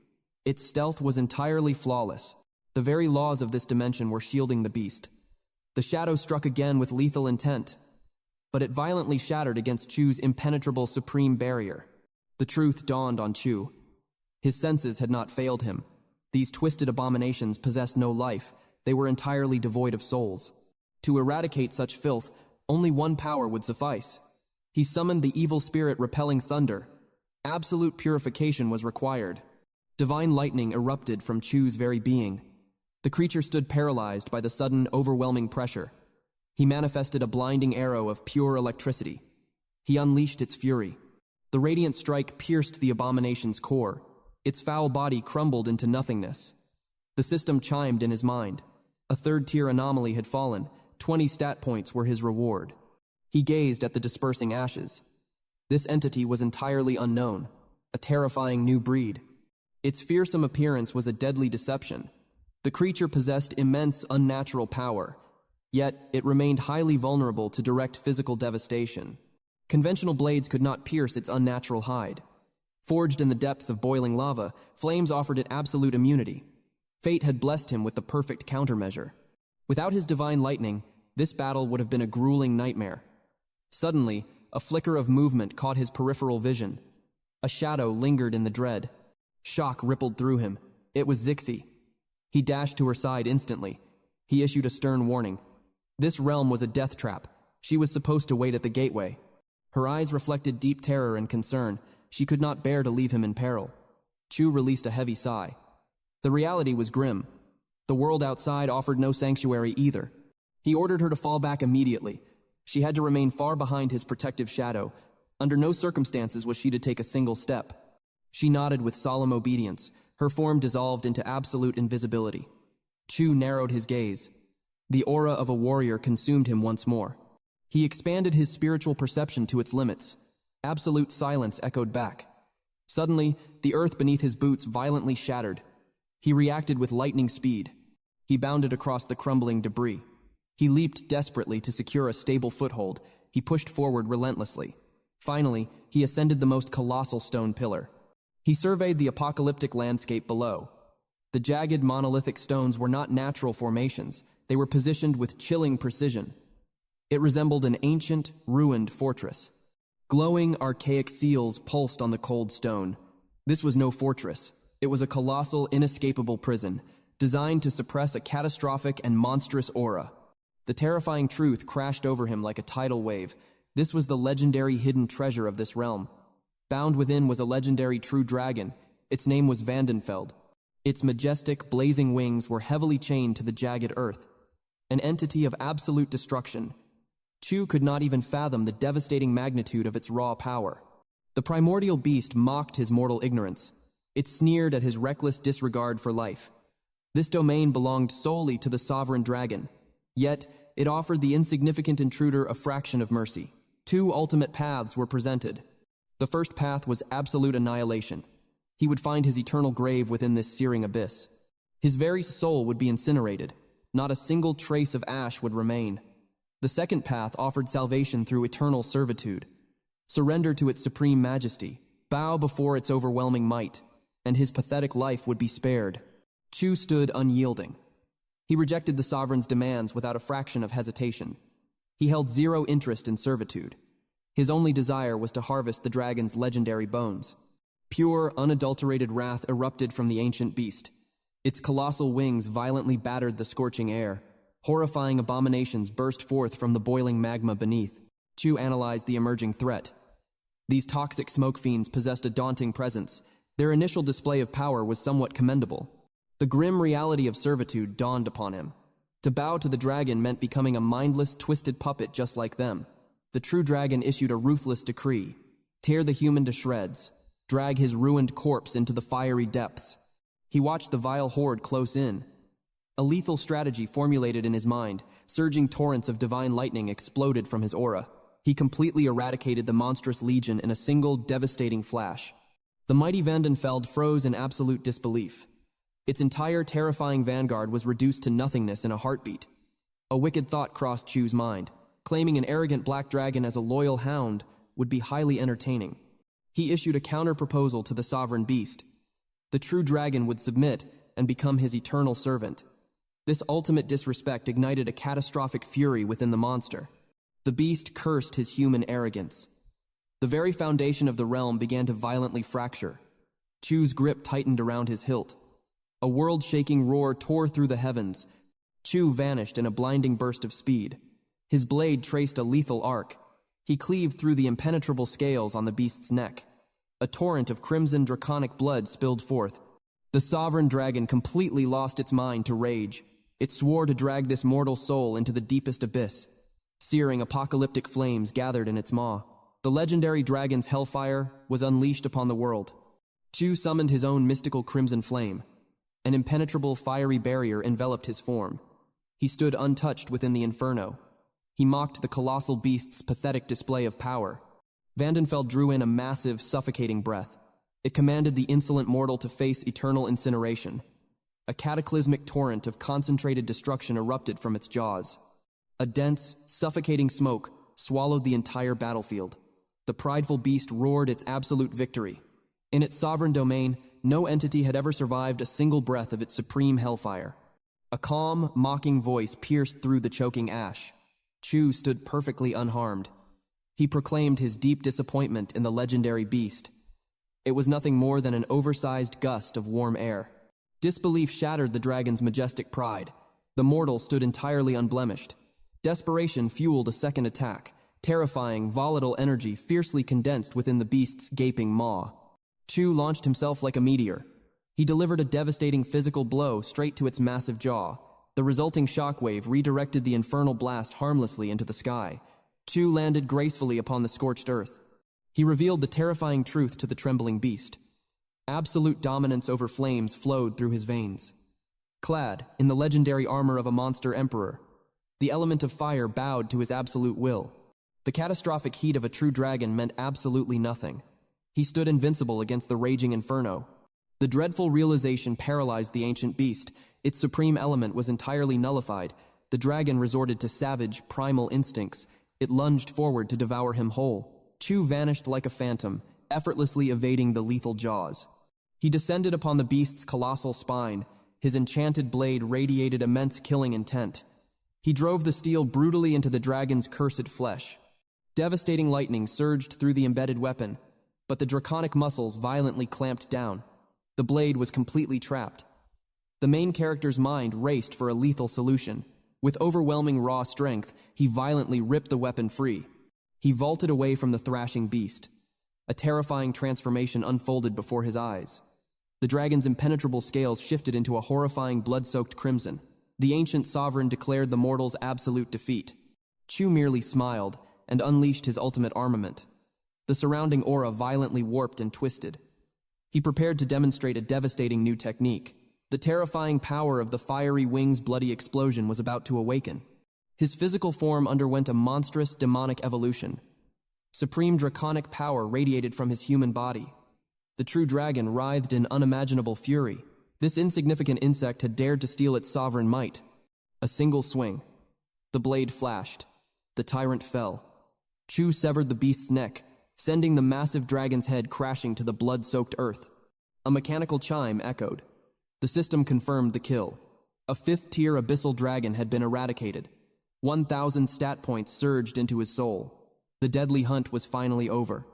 S1: Its stealth was entirely flawless. The very laws of this dimension were shielding the beast. The shadow struck again with lethal intent, but it violently shattered against Chu's impenetrable supreme barrier. The truth dawned on Chu. His senses had not failed him. These twisted abominations possessed no life. They were entirely devoid of souls. To eradicate such filth, only one power would suffice. He summoned the evil spirit repelling thunder. Absolute purification was required. Divine lightning erupted from Chu's very being. The creature stood paralyzed by the sudden, overwhelming pressure. He manifested a blinding arrow of pure electricity. He unleashed its fury. The radiant strike pierced the abomination's core. Its foul body crumbled into nothingness. The system chimed in his mind. A third-tier anomaly had fallen. 20 stat points were his reward. He gazed at the dispersing ashes. This entity was entirely unknown, a terrifying new breed. Its fearsome appearance was a deadly deception. The creature possessed immense unnatural power, yet it remained highly vulnerable to direct physical devastation. Conventional blades could not pierce its unnatural hide. Forged in the depths of boiling lava, flames offered it absolute immunity. Fate had blessed him with the perfect countermeasure. Without his divine lightning, this battle would have been a grueling nightmare. Suddenly, a flicker of movement caught his peripheral vision. A shadow lingered in the dread. Shock rippled through him. It was Zixi. He dashed to her side instantly. He issued a stern warning. This realm was a death trap. She was supposed to wait at the gateway. Her eyes reflected deep terror and concern. She could not bear to leave him in peril. Chu released a heavy sigh. The reality was grim. The world outside offered no sanctuary either. He ordered her to fall back immediately. She had to remain far behind his protective shadow. Under no circumstances was she to take a single step. She nodded with solemn obedience. Her form dissolved into absolute invisibility. Chu narrowed his gaze. The aura of a warrior consumed him once more. He expanded his spiritual perception to its limits. Absolute silence echoed back. Suddenly, the earth beneath his boots violently shattered. He reacted with lightning speed. He bounded across the crumbling debris. He leaped desperately to secure a stable foothold. He pushed forward relentlessly. Finally, he ascended the most colossal stone pillar. He surveyed the apocalyptic landscape below. The jagged monolithic stones were not natural formations. They were positioned with chilling precision. It resembled an ancient, ruined fortress. Glowing, archaic seals pulsed on the cold stone. This was no fortress. It was a colossal, inescapable prison, designed to suppress a catastrophic and monstrous aura. The terrifying truth crashed over him like a tidal wave. This was the legendary hidden treasure of this realm. Bound within was a legendary true dragon. Its name was Vandenfeld. Its majestic, blazing wings were heavily chained to the jagged earth. An entity of absolute destruction. Chu could not even fathom the devastating magnitude of its raw power. The primordial beast mocked his mortal ignorance. It sneered at his reckless disregard for life. This domain belonged solely to the sovereign dragon. Yet, it offered the insignificant intruder a fraction of mercy. Two ultimate paths were presented. The first path was absolute annihilation. He would find his eternal grave within this searing abyss. His very soul would be incinerated. Not a single trace of ash would remain. The second path offered salvation through eternal servitude. Surrender to its supreme majesty, bow before its overwhelming might, and his pathetic life would be spared. Chu stood unyielding. He rejected the sovereign's demands without a fraction of hesitation. He held zero interest in servitude. His only desire was to harvest the dragon's legendary bones. Pure, unadulterated wrath erupted from the ancient beast. Its colossal wings violently battered the scorching air. Horrifying abominations burst forth from the boiling magma beneath. Chu analyzed the emerging threat. These toxic smoke fiends possessed a daunting presence. Their initial display of power was somewhat commendable. The grim reality of servitude dawned upon him. To bow to the dragon meant becoming a mindless, twisted puppet just like them. The true dragon issued a ruthless decree. Tear the human to shreds. Drag his ruined corpse into the fiery depths. He watched the vile horde close in. A lethal strategy formulated in his mind. Surging torrents of divine lightning exploded from his aura. He completely eradicated the monstrous legion in a single devastating flash. The mighty Vandenfeld froze in absolute disbelief. Its entire terrifying vanguard was reduced to nothingness in a heartbeat. A wicked thought crossed Chu's mind. Claiming an arrogant black dragon as a loyal hound would be highly entertaining. He issued a counter-proposal to the sovereign beast. The true dragon would submit and become his eternal servant. This ultimate disrespect ignited a catastrophic fury within the monster. The beast cursed his human arrogance. The very foundation of the realm began to violently fracture. Chu's grip tightened around his hilt. A world-shaking roar tore through the heavens. Chu vanished in a blinding burst of speed. His blade traced a lethal arc. He cleaved through the impenetrable scales on the beast's neck. A torrent of crimson draconic blood spilled forth. The sovereign dragon completely lost its mind to rage. It swore to drag this mortal soul into the deepest abyss. Searing apocalyptic flames gathered in its maw. The legendary dragon's hellfire was unleashed upon the world. Chu summoned his own mystical crimson flame. An impenetrable fiery barrier enveloped his form. He stood untouched within the inferno. He mocked the colossal beast's pathetic display of power. Vandenfeld drew in a massive, suffocating breath. It commanded the insolent mortal to face eternal incineration. A cataclysmic torrent of concentrated destruction erupted from its jaws. A dense, suffocating smoke swallowed the entire battlefield. The prideful beast roared its absolute victory. In its sovereign domain, no entity had ever survived a single breath of its supreme hellfire. A calm, mocking voice pierced through the choking ash. Chu stood perfectly unharmed. He proclaimed his deep disappointment in the legendary beast. It was nothing more than an oversized gust of warm air. Disbelief shattered the dragon's majestic pride. The mortal stood entirely unblemished. Desperation fueled a second attack. Terrifying, volatile energy fiercely condensed within the beast's gaping maw. Chu launched himself like a meteor. He delivered a devastating physical blow straight to its massive jaw. The resulting shockwave redirected the infernal blast harmlessly into the sky. Chu landed gracefully upon the scorched earth. He revealed the terrifying truth to the trembling beast. Absolute dominance over flames flowed through his veins. Clad in the legendary armor of a monster emperor, the element of fire bowed to his absolute will. The catastrophic heat of a true dragon meant absolutely nothing. He stood invincible against the raging inferno. The dreadful realization paralyzed the ancient beast. Its supreme element was entirely nullified. The dragon resorted to savage, primal instincts. It lunged forward to devour him whole. Chu vanished like a phantom, effortlessly evading the lethal jaws. He descended upon the beast's colossal spine. His enchanted blade radiated immense killing intent. He drove the steel brutally into the dragon's cursed flesh. Devastating lightning surged through the embedded weapon, but the draconic muscles violently clamped down. The blade was completely trapped. The main character's mind raced for a lethal solution. With overwhelming raw strength, he violently ripped the weapon free. He vaulted away from the thrashing beast. A terrifying transformation unfolded before his eyes. The dragon's impenetrable scales shifted into a horrifying blood-soaked crimson. The ancient sovereign declared the mortal's absolute defeat. Chu merely smiled and unleashed his ultimate armament. The surrounding aura violently warped and twisted. He prepared to demonstrate a devastating new technique. The terrifying power of the fiery wing's bloody explosion was about to awaken. His physical form underwent a monstrous demonic evolution. Supreme draconic power radiated from his human body. The true dragon writhed in unimaginable fury. This insignificant insect had dared to steal its sovereign might. A single swing. The blade flashed. The tyrant fell. Chu severed the beast's neck, sending the massive dragon's head crashing to the blood-soaked earth. A mechanical chime echoed. The system confirmed the kill. A fifth-tier abyssal dragon had been eradicated. 1,000 stat points surged into his soul. The deadly hunt was finally over.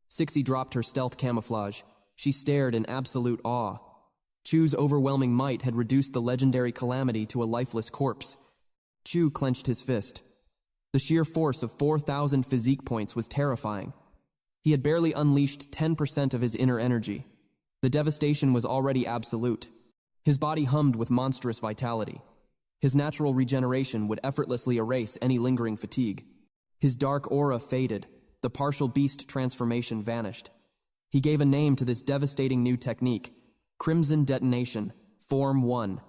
S1: Sixie dropped her stealth camouflage. She stared in absolute awe. Chu's overwhelming might had reduced the legendary calamity to a lifeless corpse. Chu clenched his fist. The sheer force of 4,000 physique points was terrifying. He had barely unleashed 10% of his inner energy. The devastation was already absolute. His body hummed with monstrous vitality. His natural regeneration would effortlessly erase any lingering fatigue. His dark aura faded. The partial beast transformation vanished. He gave a name to this devastating new technique: Crimson Detonation, Form 1.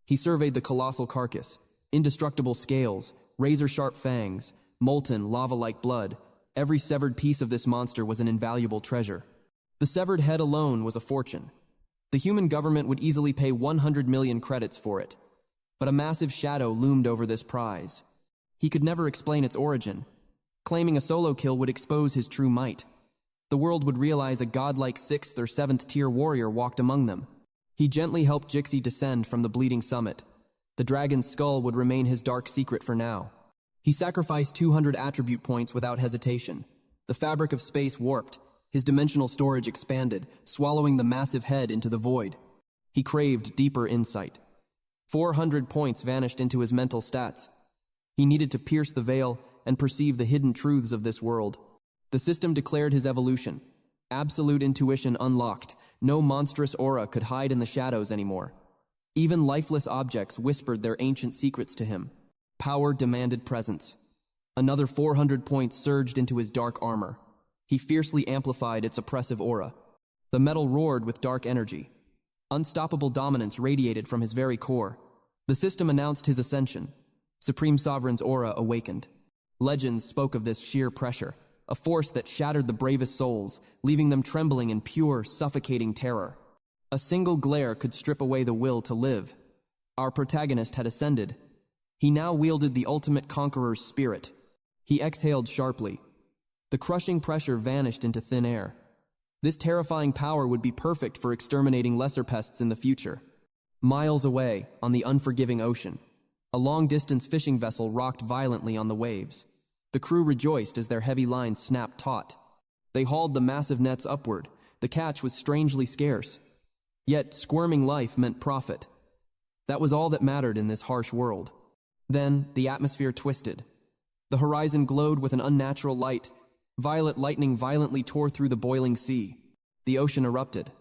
S1: He surveyed the colossal carcass. Indestructible scales, razor-sharp fangs, molten, lava-like blood. Every severed piece of this monster was an invaluable treasure. The severed head alone was a fortune. The human government would easily pay 100 million credits for it. But a massive shadow loomed over this prize. He could never explain its origin. Claiming a solo kill would expose his true might. The world would realize a godlike 6th or 7th tier warrior walked among them. He gently helped Jixi descend from the bleeding summit. The dragon's skull would remain his dark secret for now. He sacrificed 200 attribute points without hesitation. The fabric of space warped. His dimensional storage expanded, swallowing the massive head into the void. He craved deeper insight. 400 points vanished into his mental stats. He needed to pierce the veil and perceive the hidden truths of this world. The system declared his evolution. Absolute intuition unlocked. No monstrous aura could hide in the shadows anymore. Even lifeless objects whispered their ancient secrets to him. Power demanded presence. Another 400 points surged into his dark armor. He fiercely amplified its oppressive aura. The metal roared with dark energy. Unstoppable dominance radiated from his very core. The system announced his ascension. Supreme Sovereign's aura awakened. Legends spoke of this sheer pressure, a force that shattered the bravest souls, leaving them trembling in pure, suffocating terror. A single glare could strip away the will to live. Our protagonist had ascended. He now wielded the ultimate conqueror's spirit. He exhaled sharply. The crushing pressure vanished into thin air. This terrifying power would be perfect for exterminating lesser pests in the future. Miles away, on the unforgiving ocean, a long-distance fishing vessel rocked violently on the waves. The crew rejoiced as their heavy lines snapped taut. They hauled the massive nets upward. The catch was strangely scarce. Yet squirming life meant profit. That was all that mattered in this harsh world. Then the atmosphere twisted. The horizon glowed with an unnatural light. Violet lightning violently tore through the boiling sea. The ocean erupted.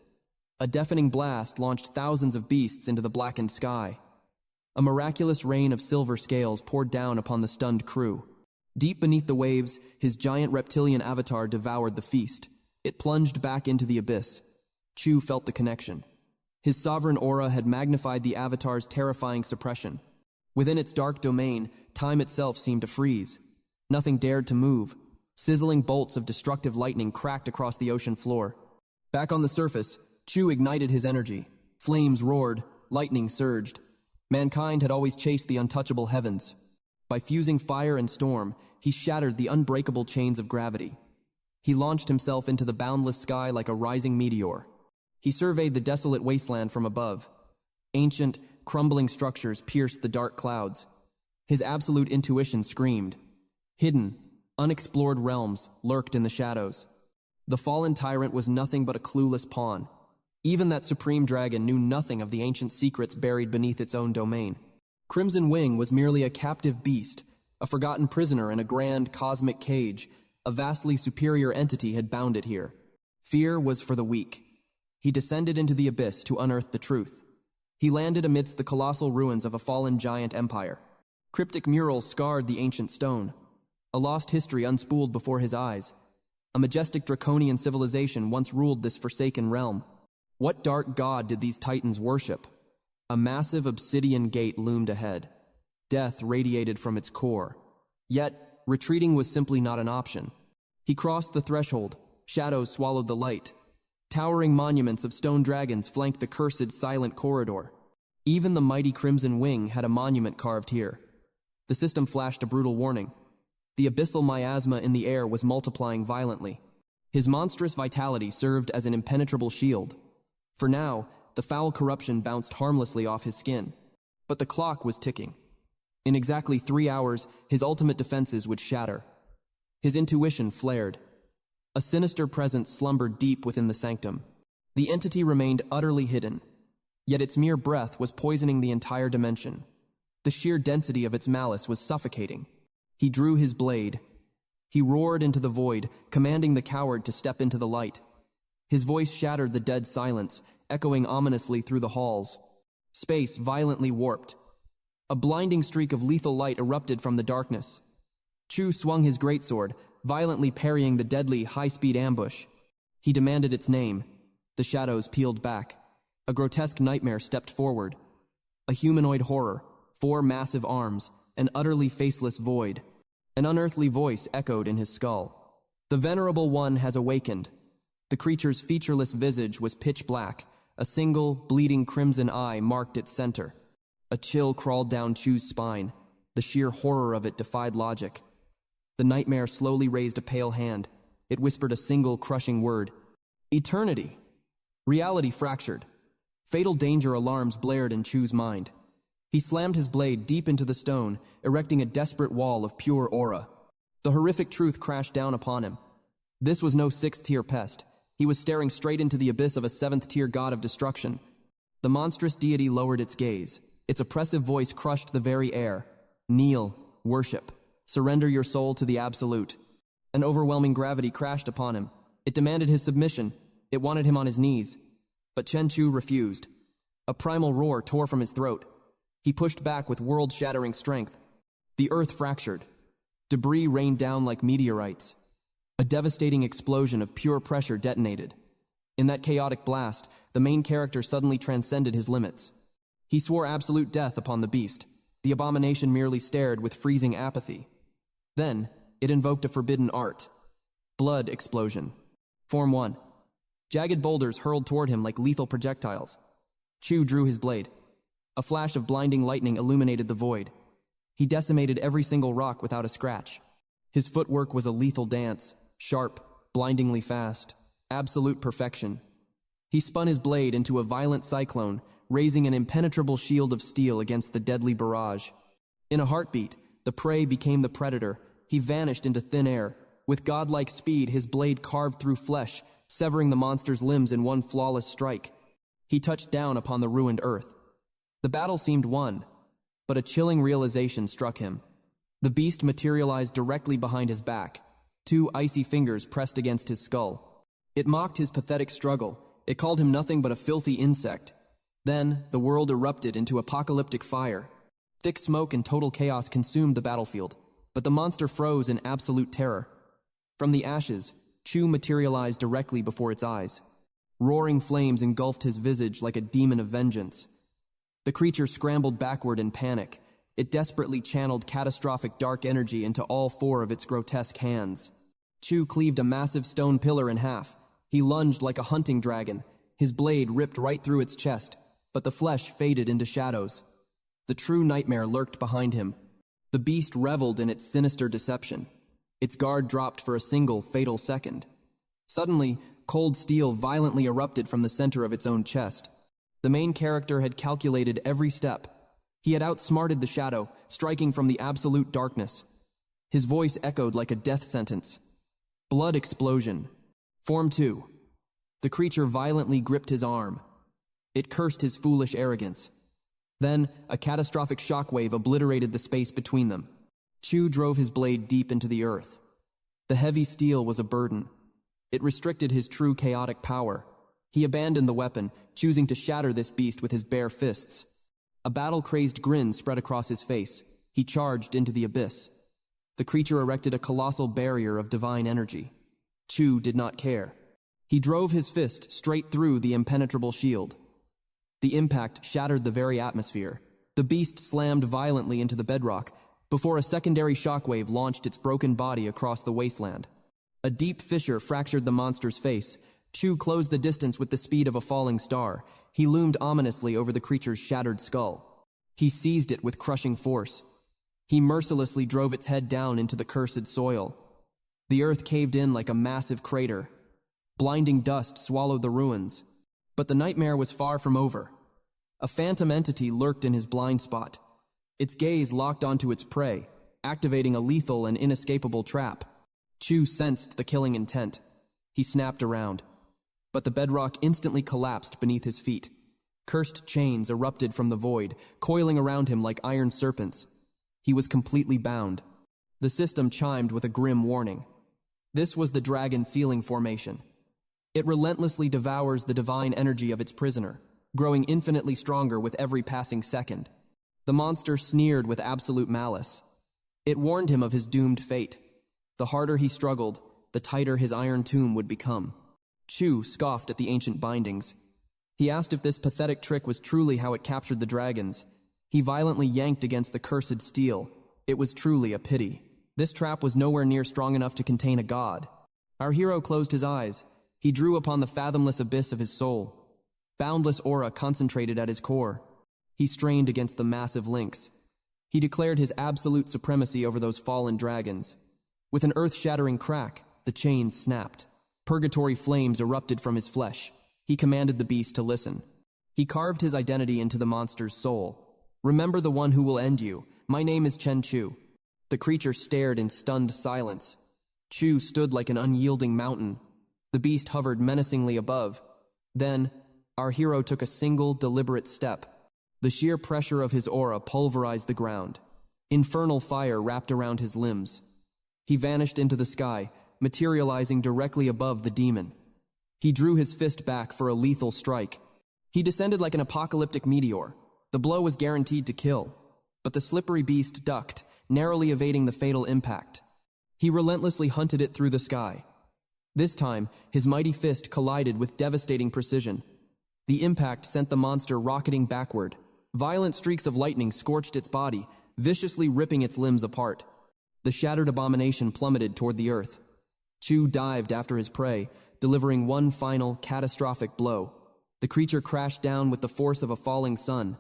S1: A deafening blast launched thousands of beasts into the blackened sky. A miraculous rain of silver scales poured down upon the stunned crew. Deep beneath the waves, his giant reptilian avatar devoured the feast. It plunged back into the abyss. Chu felt the connection. His sovereign aura had magnified the avatar's terrifying suppression. Within its dark domain, time itself seemed to freeze. Nothing dared to move. Sizzling bolts of destructive lightning cracked across the ocean floor. Back on the surface, Chu ignited his energy. Flames roared, lightning surged. Mankind had always chased the untouchable heavens. By fusing fire and storm, he shattered the unbreakable chains of gravity. He launched himself into the boundless sky like a rising meteor. He surveyed the desolate wasteland from above. Ancient, crumbling structures pierced the dark clouds. His absolute intuition screamed. Hidden, unexplored realms lurked in the shadows. The fallen tyrant was nothing but a clueless pawn. Even that supreme dragon knew nothing of the ancient secrets buried beneath its own domain. Crimson Wing was merely a captive beast, a forgotten prisoner in a grand cosmic cage. A vastly superior entity had bound it here. Fear was for the weak. He descended into the abyss to unearth the truth. He landed amidst the colossal ruins of a fallen giant empire. Cryptic murals scarred the ancient stone. A lost history unspooled before his eyes. A majestic draconian civilization once ruled this forsaken realm. What dark god did these titans worship? A massive obsidian gate loomed ahead. Death radiated from its core. Yet, retreating was simply not an option. He crossed the threshold. Shadows swallowed the light. Towering monuments of stone dragons flanked the cursed silent corridor. Even the mighty Crimson Wing had a monument carved here. The system flashed a brutal warning. The abyssal miasma in the air was multiplying violently. His monstrous vitality served as an impenetrable shield. For now, the foul corruption bounced harmlessly off his skin. But the clock was ticking. In exactly 3 hours, his ultimate defenses would shatter. His intuition flared. A sinister presence slumbered deep within the sanctum. The entity remained utterly hidden, yet its mere breath was poisoning the entire dimension. The sheer density of its malice was suffocating. He drew his blade. He roared into the void, commanding the coward to step into the light. His voice shattered the dead silence, echoing ominously through the halls. Space violently warped. A blinding streak of lethal light erupted from the darkness. Chu swung his greatsword, violently parrying the deadly, high-speed ambush. He demanded its name. The shadows peeled back. A grotesque nightmare stepped forward. A humanoid horror, 4 massive arms, an utterly faceless void. An unearthly voice echoed in his skull. The Venerable One has awakened. The creature's featureless visage was pitch black. A single, bleeding crimson eye marked its center. A chill crawled down Chu's spine. The sheer horror of it defied logic. The nightmare slowly raised a pale hand. It whispered a single, crushing word. Eternity. Reality fractured. Fatal danger alarms blared in Chu's mind. He slammed his blade deep into the stone, erecting a desperate wall of pure aura. The horrific truth crashed down upon him. This was no sixth-tier pest. He was staring straight into the abyss of a seventh-tier god of destruction. The monstrous deity lowered its gaze. Its oppressive voice crushed the very air. Kneel, worship, surrender your soul to the absolute. An overwhelming gravity crashed upon him. It demanded his submission. It wanted him on his knees. But Chen Chu refused. A primal roar tore from his throat. He pushed back with world-shattering strength. The earth fractured. Debris rained down like meteorites. A devastating explosion of pure pressure detonated. In that chaotic blast, the main character suddenly transcended his limits. He swore absolute death upon the beast. The abomination merely stared with freezing apathy. Then, it invoked a forbidden art. Blood explosion. Form 1. Jagged boulders hurled toward him like lethal projectiles. Chu drew his blade. A flash of blinding lightning illuminated the void. He decimated every single rock without a scratch. His footwork was a lethal dance, sharp, blindingly fast, absolute perfection. He spun his blade into a violent cyclone, raising an impenetrable shield of steel against the deadly barrage. In a heartbeat, the prey became the predator. He vanished into thin air. With godlike speed, his blade carved through flesh, severing the monster's limbs in one flawless strike. He touched down upon the ruined earth. The battle seemed won, but a chilling realization struck him. The beast materialized directly behind his back. Two icy fingers pressed against his skull. It mocked his pathetic struggle. It called him nothing but a filthy insect. Then, the world erupted into apocalyptic fire. Thick smoke and total chaos consumed the battlefield, but the monster froze in absolute terror. From the ashes, Chu materialized directly before its eyes. Roaring flames engulfed his visage like a demon of vengeance. The creature scrambled backward in panic. It desperately channeled catastrophic dark energy into all four of its grotesque hands. Chu cleaved a massive stone pillar in half. He lunged like a hunting dragon. His blade ripped right through its chest, but the flesh faded into shadows. The true nightmare lurked behind him. The beast reveled in its sinister deception. Its guard dropped for a single fatal second. Suddenly, cold steel violently erupted from the center of its own chest. The main character had calculated every step. He had outsmarted the shadow, striking from the absolute darkness. His voice echoed like a death sentence. Blood explosion. Form 2. The creature violently gripped his arm. It cursed his foolish arrogance. Then, a catastrophic shockwave obliterated the space between them. Chu drove his blade deep into the earth. The heavy steel was a burden. It restricted his true chaotic power. He abandoned the weapon, choosing to shatter this beast with his bare fists. A battle-crazed grin spread across his face. He charged into the abyss. The creature erected a colossal barrier of divine energy. Chu did not care. He drove his fist straight through the impenetrable shield. The impact shattered the very atmosphere. The beast slammed violently into the bedrock before a secondary shockwave launched its broken body across the wasteland. A deep fissure fractured the monster's face. Chu closed the distance with the speed of a falling star. He loomed ominously over the creature's shattered skull. He seized it with crushing force. He mercilessly drove its head down into the cursed soil. The earth caved in like a massive crater. Blinding dust swallowed the ruins. But the nightmare was far from over. A phantom entity lurked in his blind spot. Its gaze locked onto its prey, activating a lethal and inescapable trap. Chu sensed the killing intent. He snapped around. But the bedrock instantly collapsed beneath his feet. Cursed chains erupted from the void, coiling around him like iron serpents. He was completely bound. The system chimed with a grim warning. This was the dragon sealing formation. It relentlessly devours the divine energy of its prisoner, growing infinitely stronger with every passing second. The monster sneered with absolute malice. It warned him of his doomed fate. The harder he struggled, the tighter his iron tomb would become. Chu scoffed at the ancient bindings. He asked if this pathetic trick was truly how it captured the dragons. He violently yanked against the cursed steel. It was truly a pity. This trap was nowhere near strong enough to contain a god. Our hero closed his eyes. He drew upon the fathomless abyss of his soul. Boundless aura concentrated at his core. He strained against the massive links. He declared his absolute supremacy over those fallen dragons. With an earth-shattering crack, the chains snapped. Purgatory flames erupted from his flesh. He commanded the beast to listen. He carved his identity into the monster's soul. "Remember the one who will end you. My name is Chen Chu." The creature stared in stunned silence. Chu stood like an unyielding mountain. The beast hovered menacingly above. Then, our hero took a single, deliberate step. The sheer pressure of his aura pulverized the ground. Infernal fire wrapped around his limbs. He vanished into the sky, materializing directly above the demon. He drew his fist back for a lethal strike. He descended like an apocalyptic meteor. The blow was guaranteed to kill, but the slippery beast ducked, narrowly evading the fatal impact. He relentlessly hunted it through the sky. This time, his mighty fist collided with devastating precision. The impact sent the monster rocketing backward. Violent streaks of lightning scorched its body, viciously ripping its limbs apart. The shattered abomination plummeted toward the earth. Chu dived after his prey, delivering one final, catastrophic blow. The creature crashed down with the force of a falling sun.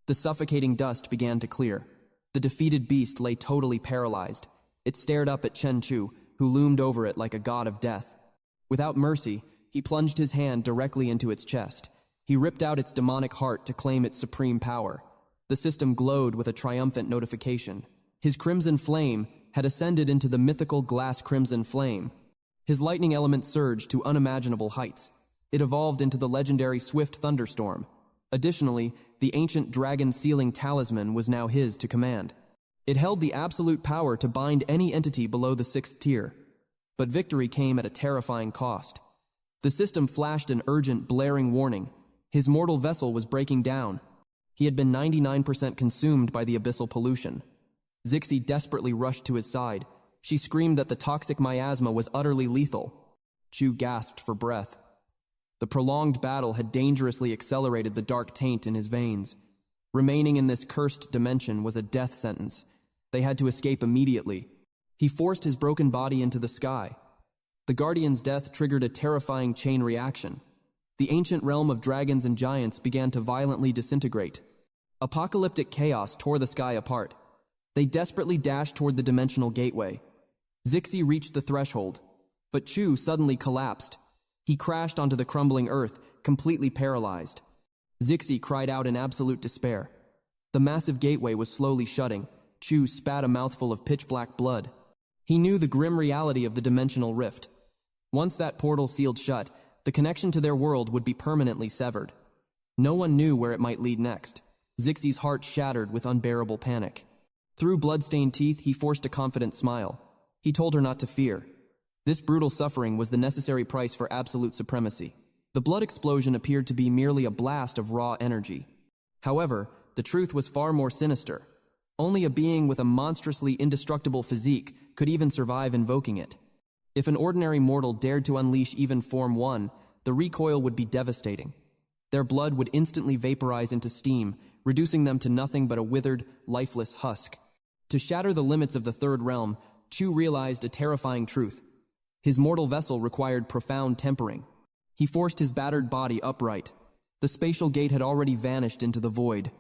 S1: The suffocating dust began to clear. The defeated beast lay totally paralyzed. It stared up at Chen Chu, who loomed over it like a god of death. Without mercy, he plunged his hand directly into its chest. He ripped out its demonic heart to claim its supreme power. The system glowed with a triumphant notification. His crimson flame had ascended into the mythical glass crimson flame. His lightning element surged to unimaginable heights. It evolved into the legendary Swift Thunderstorm. Additionally, the ancient dragon sealing talisman was now his to command. It held the absolute power to bind any entity below the 6th tier. But victory came at a terrifying cost. The system flashed an urgent, blaring warning. His mortal vessel was breaking down. He had been 99% consumed by the abyssal pollution. Zixi desperately rushed to his side. She screamed that the toxic miasma was utterly lethal. Chu gasped for breath. The prolonged battle had dangerously accelerated the dark taint in his veins. Remaining in this cursed dimension was a death sentence. They had to escape immediately. He forced his broken body into the sky. The Guardian's death triggered a terrifying chain reaction. The ancient realm of dragons and giants began to violently disintegrate. Apocalyptic chaos tore the sky apart. They desperately dashed toward the dimensional gateway. Zixi reached the threshold, but Chu suddenly collapsed. He crashed onto the crumbling earth, completely paralyzed. Zixi cried out in absolute despair. The massive gateway was slowly shutting. Chu spat a mouthful of pitch-black blood. He knew the grim reality of the dimensional rift. Once that portal sealed shut, the connection to their world would be permanently severed. No one knew where it might lead next. Zixi's heart shattered with unbearable panic. Through blood-stained teeth, he forced a confident smile. He told her not to fear. This brutal suffering was the necessary price for absolute supremacy. The blood explosion appeared to be merely a blast of raw energy. However, the truth was far more sinister. Only a being with a monstrously indestructible physique could even survive invoking it. If an ordinary mortal dared to unleash even Form 1, the recoil would be devastating. Their blood would instantly vaporize into steam, reducing them to nothing but a withered, lifeless husk. To shatter the limits of the third realm, Chu realized a terrifying truth. His mortal vessel required profound tempering. He forced his battered body upright. The spatial gate had already vanished into the void.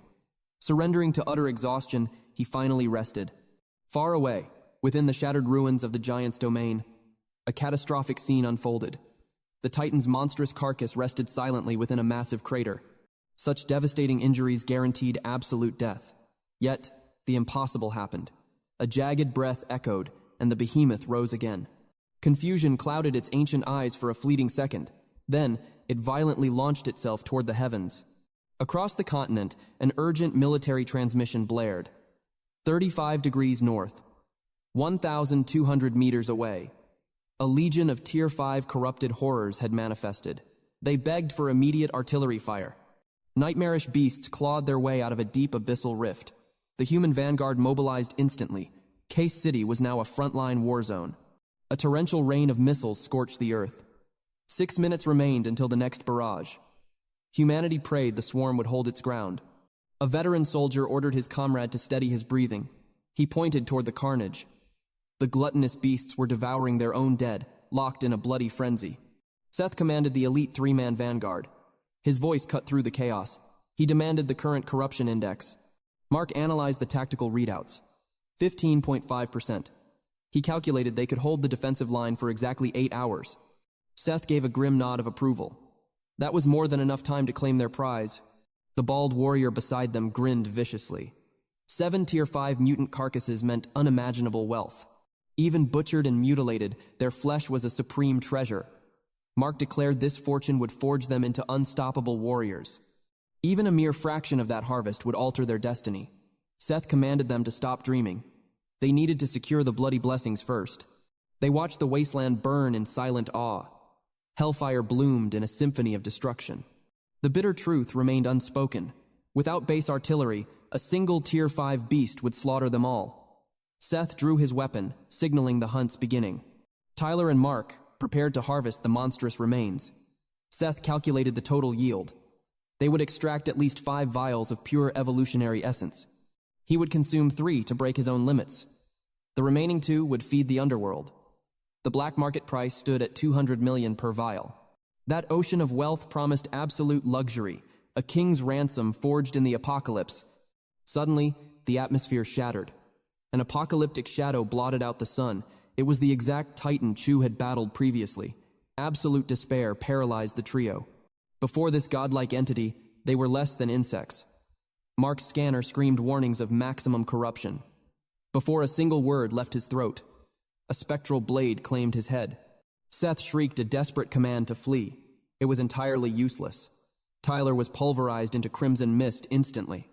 S1: Surrendering to utter exhaustion, he finally rested. Far away, within the shattered ruins of the giant's domain, a catastrophic scene unfolded. The Titan's monstrous carcass rested silently within a massive crater. Such devastating injuries guaranteed absolute death. Yet, the impossible happened. A jagged breath echoed, and the behemoth rose again. Confusion clouded its ancient eyes for a fleeting second. Then, it violently launched itself toward the heavens. Across the continent, an urgent military transmission blared. 35 degrees north. 1,200 meters away. A legion of Tier 5 corrupted horrors had manifested. They begged for immediate artillery fire. Nightmarish beasts clawed their way out of a deep abyssal rift. The human vanguard mobilized instantly. Case City was now a frontline war zone. A torrential rain of missiles scorched the earth. 6 minutes remained until the next barrage. Humanity prayed the swarm would hold its ground. A veteran soldier ordered his comrade to steady his breathing. He pointed toward the carnage. The gluttonous beasts were devouring their own dead, locked in a bloody frenzy. Seth commanded the elite three-man vanguard. His voice cut through the chaos. He demanded the current corruption index. Mark analyzed the tactical readouts. 15.5%. He calculated they could hold the defensive line for exactly 8 hours. Seth gave a grim nod of approval. That was more than enough time to claim their prize. The bald warrior beside them grinned viciously. 7 Tier 5 mutant carcasses meant unimaginable wealth. Even butchered and mutilated, their flesh was a supreme treasure. Mark declared this fortune would forge them into unstoppable warriors. Even a mere fraction of that harvest would alter their destiny. Seth commanded them to stop dreaming. They needed to secure the bloody blessings first. They watched the wasteland burn in silent awe. Hellfire bloomed in a symphony of destruction. The bitter truth remained unspoken. Without base artillery, a single Tier 5 beast would slaughter them all. Seth drew his weapon, signaling the hunt's beginning. Tyler and Mark prepared to harvest the monstrous remains. Seth calculated the total yield. They would extract at least 5 vials of pure evolutionary essence. He would consume 3 to break his own limits. The remaining 2 would feed the underworld. The black market price stood at 200 million per vial. That ocean of wealth promised absolute luxury, a king's ransom forged in the apocalypse. Suddenly, the atmosphere shattered. An apocalyptic shadow blotted out the sun. It was the exact titan Chu had battled previously. Absolute despair paralyzed the trio. Before this godlike entity, they were less than insects. Mark's scanner screamed warnings of maximum corruption. Before a single word left his throat, a spectral blade claimed his head. Seth shrieked a desperate command to flee. It was entirely useless. Tyler was pulverized into crimson mist instantly.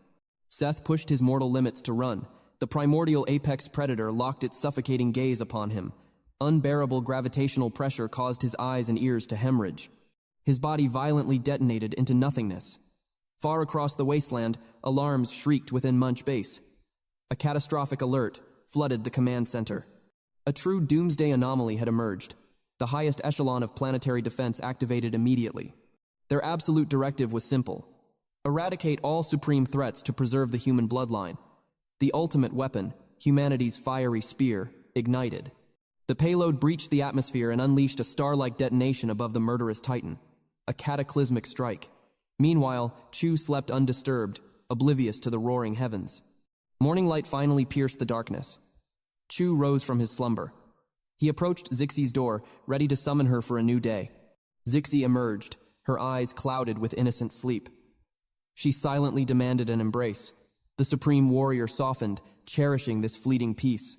S1: Seth pushed his mortal limits to run. The primordial apex predator locked its suffocating gaze upon him. Unbearable gravitational pressure caused his eyes and ears to hemorrhage. His body violently detonated into nothingness. Far across the wasteland, alarms shrieked within Munch Base. A catastrophic alert flooded the command center. A true doomsday anomaly had emerged. The highest echelon of planetary defense activated immediately. Their absolute directive was simple: eradicate all supreme threats to preserve the human bloodline. The ultimate weapon, humanity's fiery spear, ignited. The payload breached the atmosphere and unleashed a star-like detonation above the murderous titan. A cataclysmic strike. Meanwhile, Chu slept undisturbed, oblivious to the roaring heavens. Morning light finally pierced the darkness. Chu rose from his slumber. He approached Zixie's door, ready to summon her for a new day. Zixie emerged, her eyes clouded with innocent sleep. She silently demanded an embrace. The supreme warrior softened, cherishing this fleeting peace.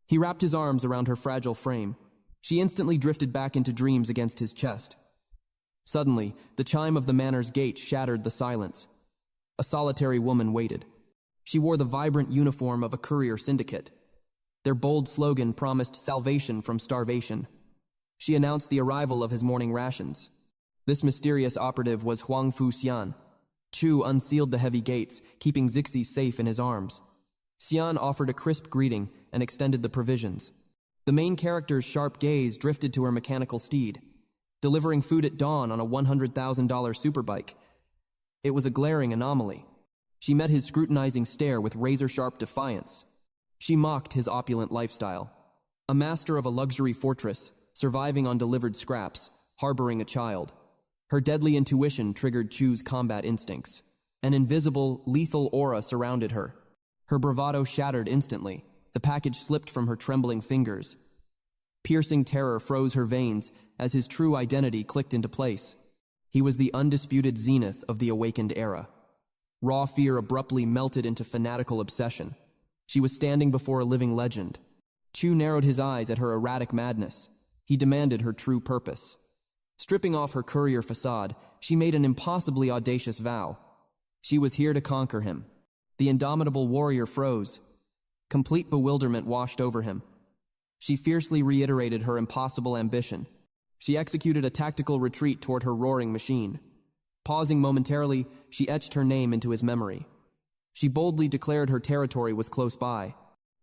S1: He wrapped his arms around her fragile frame. She instantly drifted back into dreams against his chest. Suddenly, the chime of the manor's gate shattered the silence. A solitary woman waited. She wore the vibrant uniform of a courier syndicate. Their bold slogan promised salvation from starvation. She announced the arrival of his morning rations. This mysterious operative was Huang Fu Xian. Chu unsealed the heavy gates, keeping Zixie safe in his arms. Xian offered a crisp greeting and extended the provisions. The main character's sharp gaze drifted to her mechanical steed, delivering food at dawn on a $100,000 superbike. It was a glaring anomaly. She met his scrutinizing stare with razor-sharp defiance. She mocked his opulent lifestyle. A master of a luxury fortress, surviving on delivered scraps, harboring a child. Her deadly intuition triggered Chu's combat instincts. An invisible, lethal aura surrounded her. Her bravado shattered instantly. The package slipped from her trembling fingers. Piercing terror froze her veins as his true identity clicked into place. He was the undisputed zenith of the awakened era. Raw fear abruptly melted into fanatical obsession. She was standing before a living legend. Chu narrowed his eyes at her erratic madness. He demanded her true purpose. Stripping off her courier facade, she made an impossibly audacious vow. She was here to conquer him. The indomitable warrior froze. Complete bewilderment washed over him. She fiercely reiterated her impossible ambition. She executed a tactical retreat toward her roaring machine. Pausing momentarily, she etched her name into his memory. She boldly declared her territory was close by.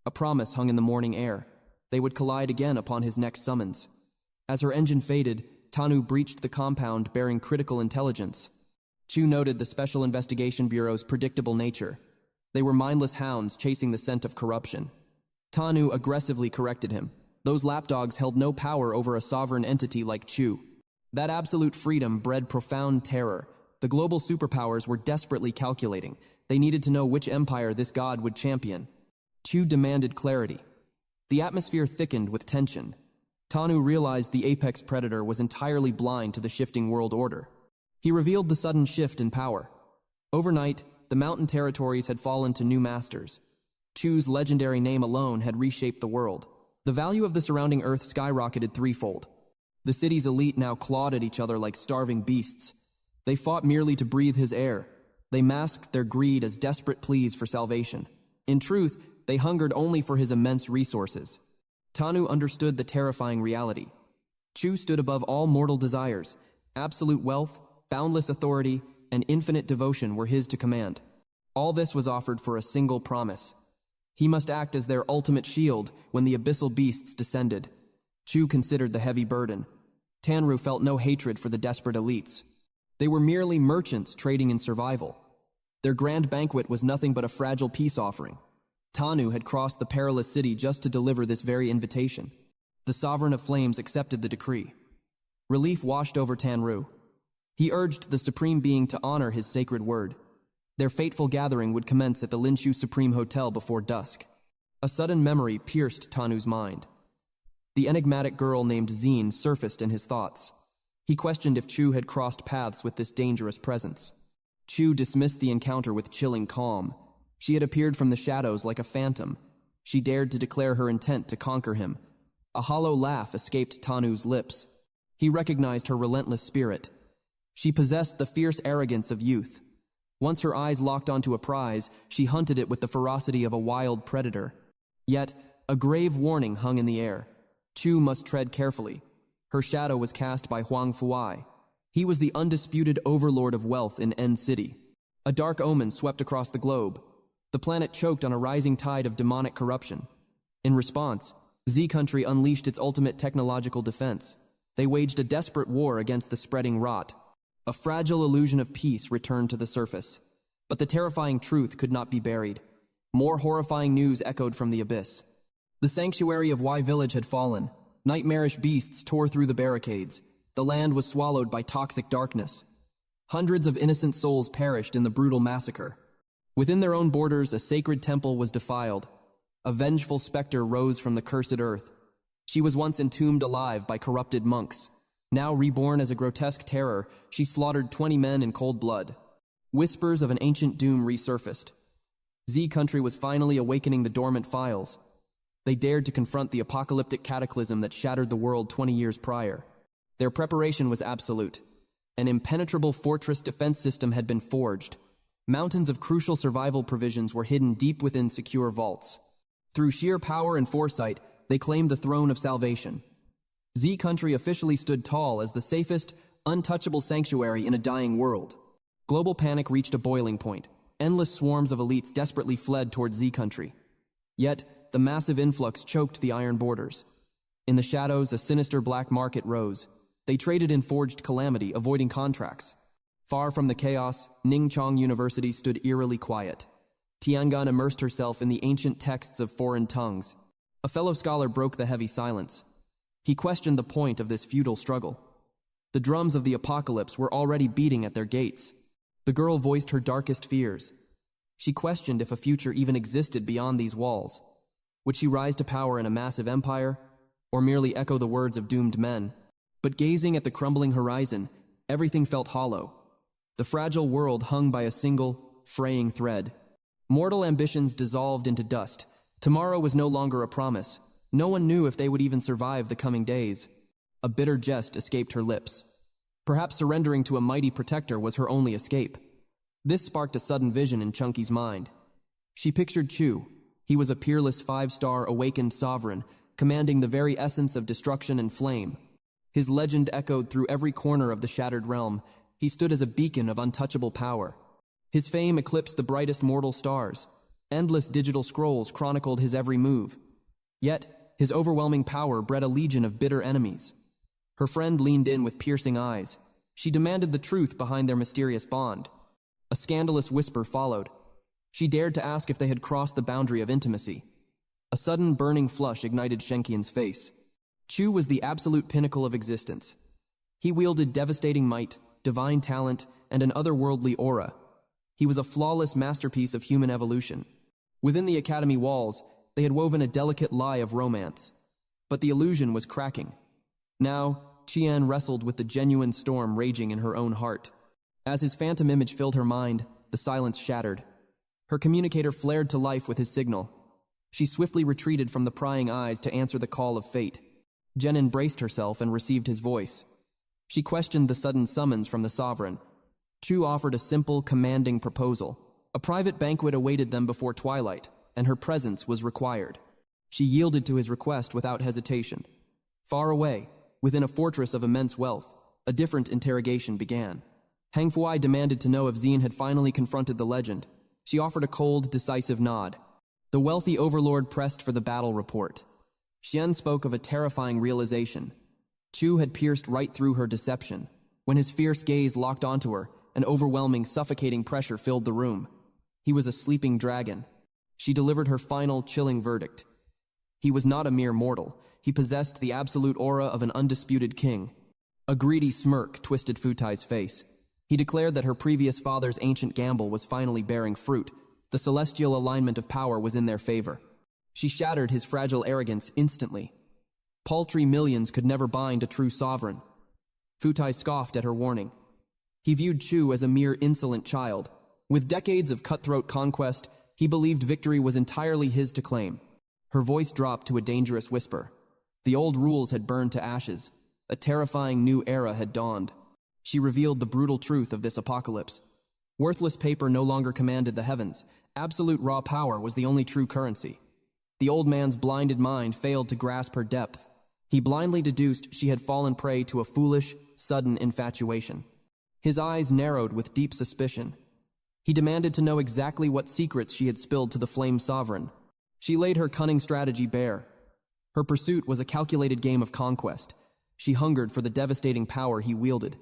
S1: A promise hung in the morning air. They would collide again upon his next summons. As her engine faded, Tanu breached the compound bearing critical intelligence. Chu noted the Special Investigation Bureau's predictable nature. They were mindless hounds chasing the scent of corruption. Tanu aggressively corrected him. Those lapdogs held no power over a sovereign entity like Chu. That absolute freedom bred profound terror. The global superpowers were desperately calculating. They needed to know which empire this god would champion. Chu demanded clarity. The atmosphere thickened with tension. Tanu realized the apex predator was entirely blind to the shifting world order. He revealed the sudden shift in power. Overnight, the mountain territories had fallen to new masters. Chu's legendary name alone had reshaped the world. The value of the surrounding earth skyrocketed threefold. The city's elite now clawed at each other like starving beasts. They fought merely to breathe his air. They masked their greed as desperate pleas for salvation. In truth, they hungered only for his immense resources. Tanu understood the terrifying reality. Chu stood above all mortal desires. Absolute wealth, boundless authority, and infinite devotion were his to command. All this was offered for a single promise. He must act as their ultimate shield when the abyssal beasts descended. Chu considered the heavy burden. Tanru felt no hatred for the desperate elites. They were merely merchants trading in survival. Their grand banquet was nothing but a fragile peace offering. Tanu had crossed the perilous city just to deliver this very invitation. The Sovereign of Flames accepted the decree. Relief washed over Tanru. He urged the Supreme Being to honor his sacred word. Their fateful gathering would commence at the Linshu Supreme Hotel before dusk. A sudden memory pierced Tanu's mind. The enigmatic girl named Zine surfaced in his thoughts. He questioned if Chu had crossed paths with this dangerous presence. Chu dismissed the encounter with chilling calm. She had appeared from the shadows like a phantom. She dared to declare her intent to conquer him. A hollow laugh escaped Tanu's lips. He recognized her relentless spirit. She possessed the fierce arrogance of youth. Once her eyes locked onto a prize, she hunted it with the ferocity of a wild predator. Yet, a grave warning hung in the air. Chu must tread carefully. Her shadow was cast by Huang Fuai. He was the undisputed overlord of wealth in N City. A dark omen swept across the globe. The planet choked on a rising tide of demonic corruption. In response, Z Country unleashed its ultimate technological defense. They waged a desperate war against the spreading rot. A fragile illusion of peace returned to the surface. But the terrifying truth could not be buried. More horrifying news echoed from the abyss. The sanctuary of Y Village had fallen. Nightmarish beasts tore through the barricades. The land was swallowed by toxic darkness. Hundreds of innocent souls perished in the brutal massacre. Within their own borders, a sacred temple was defiled. A vengeful specter rose from the cursed earth. She was once entombed alive by corrupted monks. Now reborn as a grotesque terror, she slaughtered 20 men in cold blood. Whispers of an ancient doom resurfaced. Z Country was finally awakening the dormant files. They dared to confront the apocalyptic cataclysm that shattered the world 20 years prior. Their preparation was absolute. An impenetrable fortress defense system had been forged. Mountains of crucial survival provisions were hidden deep within secure vaults. Through sheer power and foresight, they claimed the throne of salvation. Z Country officially stood tall as the safest, untouchable sanctuary in a dying world. Global panic reached a boiling point. Endless swarms of elites desperately fled toward Z Country. Yet, the massive influx choked the iron borders. In the shadows, a sinister black market rose. They traded in forged calamity, avoiding contracts. Far from the chaos, Ningchong University stood eerily quiet. Tiangan immersed herself in the ancient texts of foreign tongues. A fellow scholar broke the heavy silence. He questioned the point of this futile struggle. The drums of the apocalypse were already beating at their gates. The girl voiced her darkest fears. She questioned if a future even existed beyond these walls. Would she rise to power in a massive empire, or merely echo the words of doomed men? But gazing at the crumbling horizon, everything felt hollow. The fragile world hung by a single, fraying thread. Mortal ambitions dissolved into dust. Tomorrow was no longer a promise. No one knew if they would even survive the coming days. A bitter jest escaped her lips. Perhaps surrendering to a mighty protector was her only escape. This sparked a sudden vision in Chunky's mind. She pictured Chu. He was a peerless 5-star awakened sovereign, commanding the very essence of destruction and flame. His legend echoed through every corner of the shattered realm. He stood as a beacon of untouchable power. His fame eclipsed the brightest mortal stars. Endless digital scrolls chronicled his every move. Yet, his overwhelming power bred a legion of bitter enemies. Her friend leaned in with piercing eyes. She demanded the truth behind their mysterious bond. A scandalous whisper followed. She dared to ask if they had crossed the boundary of intimacy. A sudden burning flush ignited Shenqian's face. Chu was the absolute pinnacle of existence. He wielded devastating might, divine talent, and an otherworldly aura. He was a flawless masterpiece of human evolution. Within the academy walls, they had woven a delicate lie of romance. But the illusion was cracking. Now, Qian wrestled with the genuine storm raging in her own heart. As his phantom image filled her mind, the silence shattered. Her communicator flared to life with his signal. She swiftly retreated from the prying eyes to answer the call of fate. Jen braced herself and received his voice. She questioned the sudden summons from the sovereign. Chu offered a simple, commanding proposal. A private banquet awaited them before twilight, and her presence was required. She yielded to his request without hesitation. Far away, within a fortress of immense wealth, a different interrogation began. Hang Fuai demanded to know if Xin had finally confronted the legend. She offered a cold, decisive nod. The wealthy overlord pressed for the battle report. Xian spoke of a terrifying realization. Chu had pierced right through her deception. When his fierce gaze locked onto her, an overwhelming, suffocating pressure filled the room. He was a sleeping dragon. She delivered her final, chilling verdict. He was not a mere mortal. He possessed the absolute aura of an undisputed king. A greedy smirk twisted Futai's face. He declared that her previous father's ancient gamble was finally bearing fruit. The celestial alignment of power was in their favor. She shattered his fragile arrogance instantly. Paltry millions could never bind a true sovereign. Futai scoffed at her warning. He viewed Chu as a mere insolent child. With decades of cutthroat conquest, he believed victory was entirely his to claim. Her voice dropped to a dangerous whisper. The old rules had burned to ashes. A terrifying new era had dawned. She revealed the brutal truth of this apocalypse. Worthless paper no longer commanded the heavens. Absolute raw power was the only true currency. The old man's blinded mind failed to grasp her depth. He blindly deduced she had fallen prey to a foolish, sudden infatuation. His eyes narrowed with deep suspicion. He demanded to know exactly what secrets she had spilled to the flame sovereign. She laid her cunning strategy bare. Her pursuit was a calculated game of conquest. She hungered for the devastating power he wielded.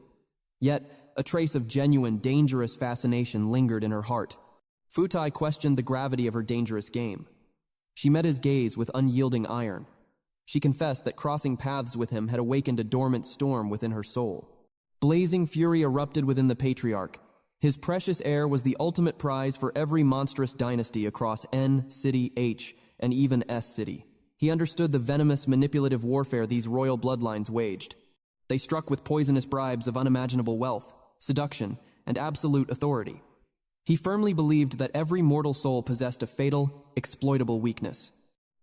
S1: Yet, a trace of genuine, dangerous fascination lingered in her heart. Futai questioned the gravity of her dangerous game. She met his gaze with unyielding iron. She confessed that crossing paths with him had awakened a dormant storm within her soul. Blazing fury erupted within the patriarch. His precious heir was the ultimate prize for every monstrous dynasty across N City, H, and even S City. He understood the venomous, manipulative warfare these royal bloodlines waged. They struck with poisonous bribes of unimaginable wealth, seduction, and absolute authority. He firmly believed that every mortal soul possessed a fatal, exploitable weakness.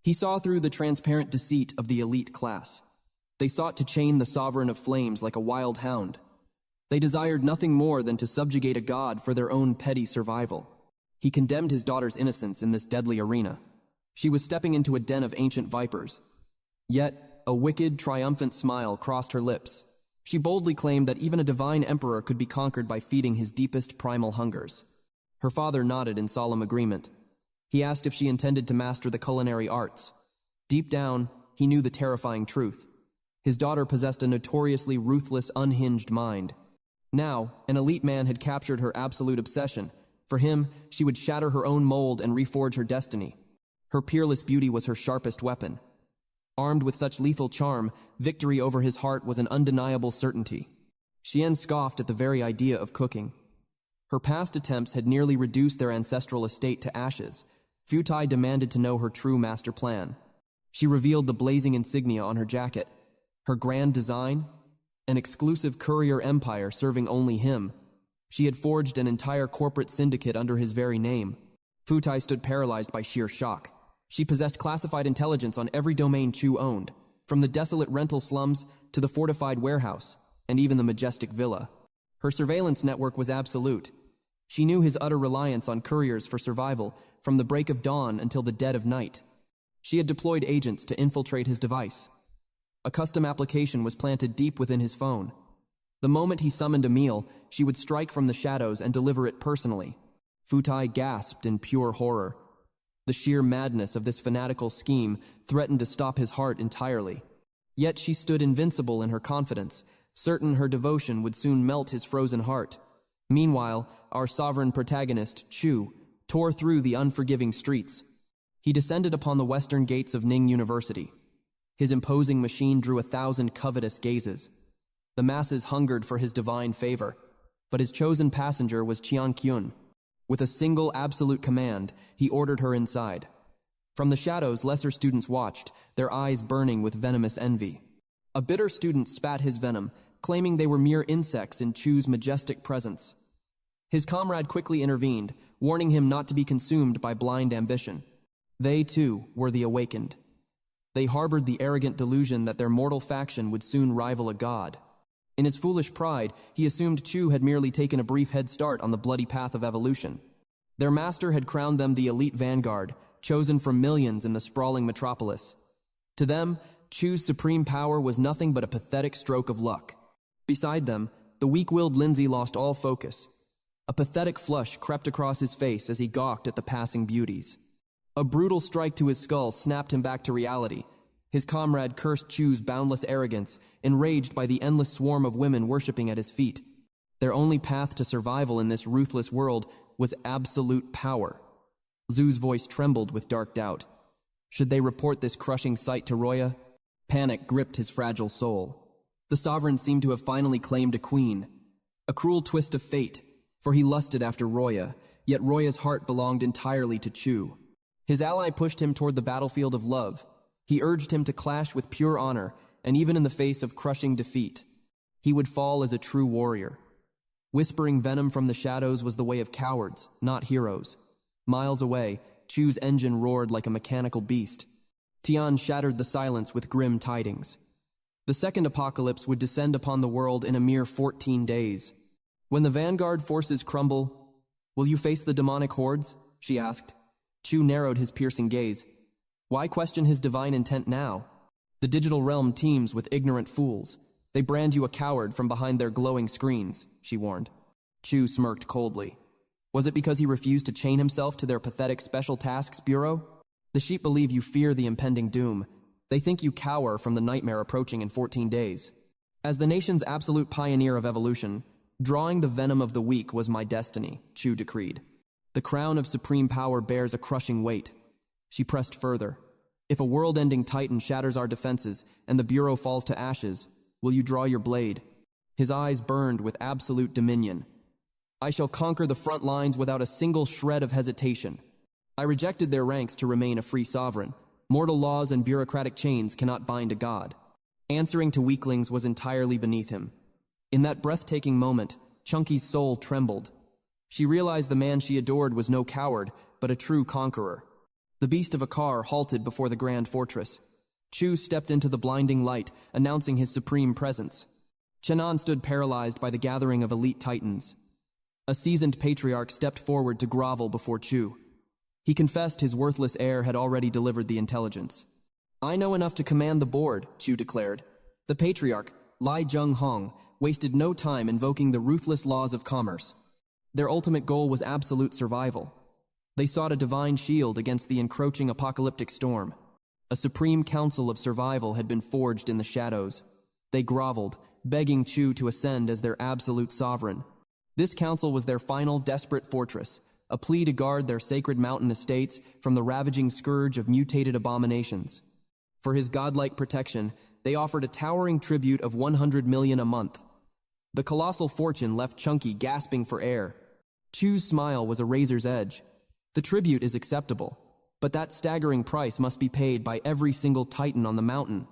S1: He saw through the transparent deceit of the elite class. They sought to chain the sovereign of flames like a wild hound. They desired nothing more than to subjugate a god for their own petty survival. He condemned his daughter's innocence in this deadly arena. She was stepping into a den of ancient vipers. Yet, a wicked, triumphant smile crossed her lips. She boldly claimed that even a divine emperor could be conquered by feeding his deepest primal hungers. Her father nodded in solemn agreement. He asked if she intended to master the culinary arts. Deep down, he knew the terrifying truth. His daughter possessed a notoriously ruthless, unhinged mind. Now, an elite man had captured her absolute obsession. For him, she would shatter her own mold and reforge her destiny. Her peerless beauty was her sharpest weapon. Armed with such lethal charm, victory over his heart was an undeniable certainty. Xian scoffed at the very idea of cooking. Her past attempts had nearly reduced their ancestral estate to ashes. Futai demanded to know her true master plan. She revealed the blazing insignia on her jacket. Her grand design? An exclusive courier empire serving only him. She had forged an entire corporate syndicate under his very name. Futai stood paralyzed by sheer shock. She possessed classified intelligence on every domain Chu owned, from the desolate rental slums to the fortified warehouse, and even the majestic villa. Her surveillance network was absolute. She knew his utter reliance on couriers for survival from the break of dawn until the dead of night. She had deployed agents to infiltrate his device. A custom application was planted deep within his phone. The moment he summoned a meal, she would strike from the shadows and deliver it personally. Futai gasped in pure horror. The sheer madness of this fanatical scheme threatened to stop his heart entirely. Yet she stood invincible in her confidence, certain her devotion would soon melt his frozen heart. Meanwhile, our sovereign protagonist, Chu, tore through the unforgiving streets. He descended upon the western gates of Ning University. His imposing machine drew 1,000 covetous gazes. The masses hungered for his divine favor, but his chosen passenger was Chiang Kyun. With a single absolute command, he ordered her inside. From the shadows, lesser students watched, their eyes burning with venomous envy. A bitter student spat his venom, claiming they were mere insects in Chu's majestic presence. His comrade quickly intervened, warning him not to be consumed by blind ambition. They, too, were the awakened. They harbored the arrogant delusion that their mortal faction would soon rival a god. In his foolish pride, he assumed Chu had merely taken a brief head start on the bloody path of evolution. Their master had crowned them the elite vanguard, chosen from millions in the sprawling metropolis. To them, Chu's supreme power was nothing but a pathetic stroke of luck. Beside them, the weak-willed Lindsay lost all focus. A pathetic flush crept across his face as he gawked at the passing beauties. A brutal strike to his skull snapped him back to reality. His comrade cursed Chu's boundless arrogance, enraged by the endless swarm of women worshipping at his feet. Their only path to survival in this ruthless world was absolute power. Zhu's voice trembled with dark doubt. Should they report this crushing sight to Roya? Panic gripped his fragile soul. The sovereign seemed to have finally claimed a queen. A cruel twist of fate, for he lusted after Roya, yet Roya's heart belonged entirely to Chu. His ally pushed him toward the battlefield of love. He urged him to clash with pure honor, and even in the face of crushing defeat, he would fall as a true warrior. Whispering venom from the shadows was the way of cowards, not heroes. Miles away, Chu's engine roared like a mechanical beast. Tian shattered the silence with grim tidings. The second apocalypse would descend upon the world in a mere 14 days. When the vanguard forces crumble, "Will you face the demonic hordes?" she asked. Chu narrowed his piercing gaze. Why question his divine intent now? The digital realm teems with ignorant fools. They brand you a coward from behind their glowing screens, she warned. Chu smirked coldly. Was it because he refused to chain himself to their pathetic special tasks bureau? The sheep believe you fear the impending doom. They think you cower from the nightmare approaching in 14 days. As the nation's absolute pioneer of evolution, drawing the venom of the weak was my destiny, Chu decreed. The crown of supreme power bears a crushing weight. She pressed further. If a world-ending titan shatters our defenses and the bureau falls to ashes, will you draw your blade? His eyes burned with absolute dominion. I shall conquer the front lines without a single shred of hesitation. I rejected their ranks to remain a free sovereign. Mortal laws and bureaucratic chains cannot bind a god. Answering to weaklings was entirely beneath him. In that breathtaking moment, Chunky's soul trembled. She realized the man she adored was no coward, but a true conqueror. The beast of a car halted before the grand fortress. Chu stepped into the blinding light, announcing his supreme presence. Chenan stood paralyzed by the gathering of elite titans. A seasoned patriarch stepped forward to grovel before Chu. He confessed his worthless heir had already delivered the intelligence. I know enough to command the board, Chu declared. The patriarch, Lai Zheng Hong, wasted no time invoking the ruthless laws of commerce. Their ultimate goal was absolute survival. They sought a divine shield against the encroaching apocalyptic storm. A supreme council of survival had been forged in the shadows. They groveled, begging Chu to ascend as their absolute sovereign. This council was their final desperate fortress, a plea to guard their sacred mountain estates from the ravaging scourge of mutated abominations. For his godlike protection, they offered a towering tribute of 100 million a month. The colossal fortune left Chunky gasping for air. Chu's smile was a razor's edge. The tribute is acceptable, but that staggering price must be paid by every single titan on the mountain.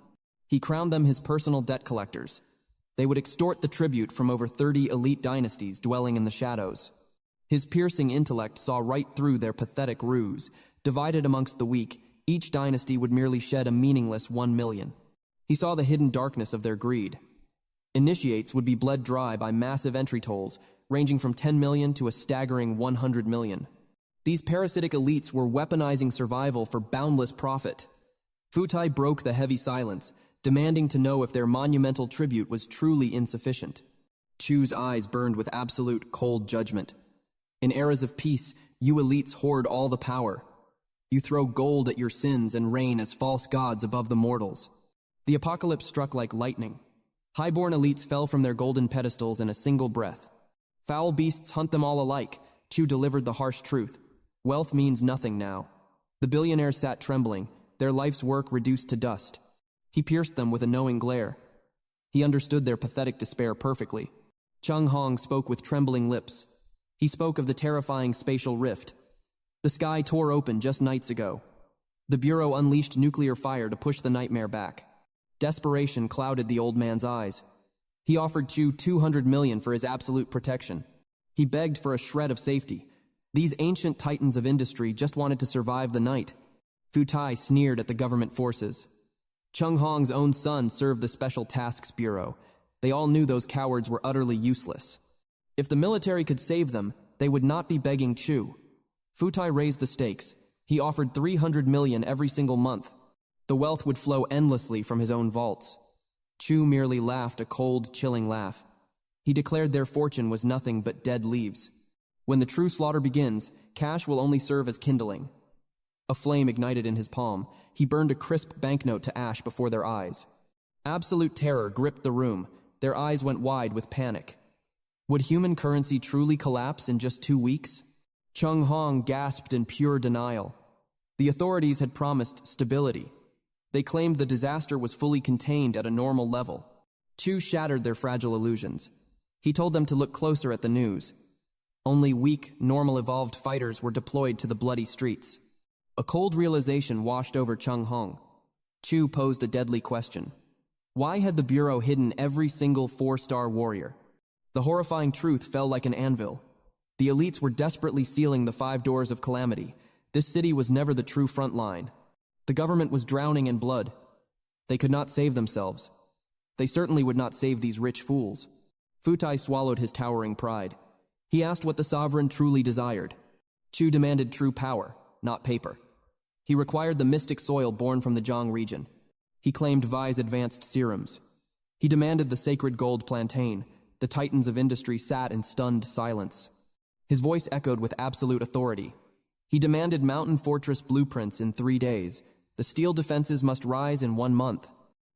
S1: He crowned them his personal debt collectors. They would extort the tribute from over 30 elite dynasties dwelling in the shadows. His piercing intellect saw right through their pathetic ruse. Divided amongst the weak, each dynasty would merely shed a meaningless 1 million. He saw the hidden darkness of their greed. Initiates would be bled dry by massive entry tolls, ranging from 10 million to a staggering 100 million. These parasitic elites were weaponizing survival for boundless profit. Futai broke the heavy silence, demanding to know if their monumental tribute was truly insufficient. Chu's eyes burned with absolute cold judgment. In eras of peace, you elites hoard all the power. You throw gold at your sins and reign as false gods above the mortals. The apocalypse struck like lightning. Highborn elites fell from their golden pedestals in a single breath. Foul beasts hunt them all alike. Chu delivered the harsh truth. Wealth means nothing now. The billionaires sat trembling, their life's work reduced to dust. He pierced them with a knowing glare. He understood their pathetic despair perfectly. Chung Hong spoke with trembling lips. He spoke of the terrifying spatial rift. The sky tore open just nights ago. The Bureau unleashed nuclear fire to push the nightmare back. Desperation clouded the old man's eyes. He offered Chu 200 million for his absolute protection. He begged for a shred of safety. These ancient titans of industry just wanted to survive the night. Fu Tai sneered at the government forces. Chung Hong's own son served the Special Tasks Bureau. They all knew those cowards were utterly useless. If the military could save them, they would not be begging Chu. Fu Tai raised the stakes. He offered 300 million every single month. The wealth would flow endlessly from his own vaults. Chu merely laughed a cold, chilling laugh. He declared their fortune was nothing but dead leaves. When the true slaughter begins, cash will only serve as kindling. A flame ignited in his palm. He burned a crisp banknote to ash before their eyes. Absolute terror gripped the room. Their eyes went wide with panic. Would human currency truly collapse in just 2 weeks? Chung Hong gasped in pure denial. The authorities had promised stability. They claimed the disaster was fully contained at a normal level. Chu shattered their fragile illusions. He told them to look closer at the news. Only weak, normal-evolved fighters were deployed to the bloody streets. A cold realization washed over Chung Hong. Chu posed a deadly question. Why had the Bureau hidden every single 4-star warrior? The horrifying truth fell like an anvil. The elites were desperately sealing the 5 doors of calamity. This city was never the true front line. The government was drowning in blood. They could not save themselves. They certainly would not save these rich fools. Fu Tai swallowed his towering pride. He asked what the sovereign truly desired. Chu demanded true power, not paper. He required the mystic soil born from the Zhang region. He claimed Vai's advanced serums. He demanded the sacred gold plantain. The titans of industry sat in stunned silence. His voice echoed with absolute authority. He demanded mountain fortress blueprints in 3 days. The steel defenses must rise in 1 month.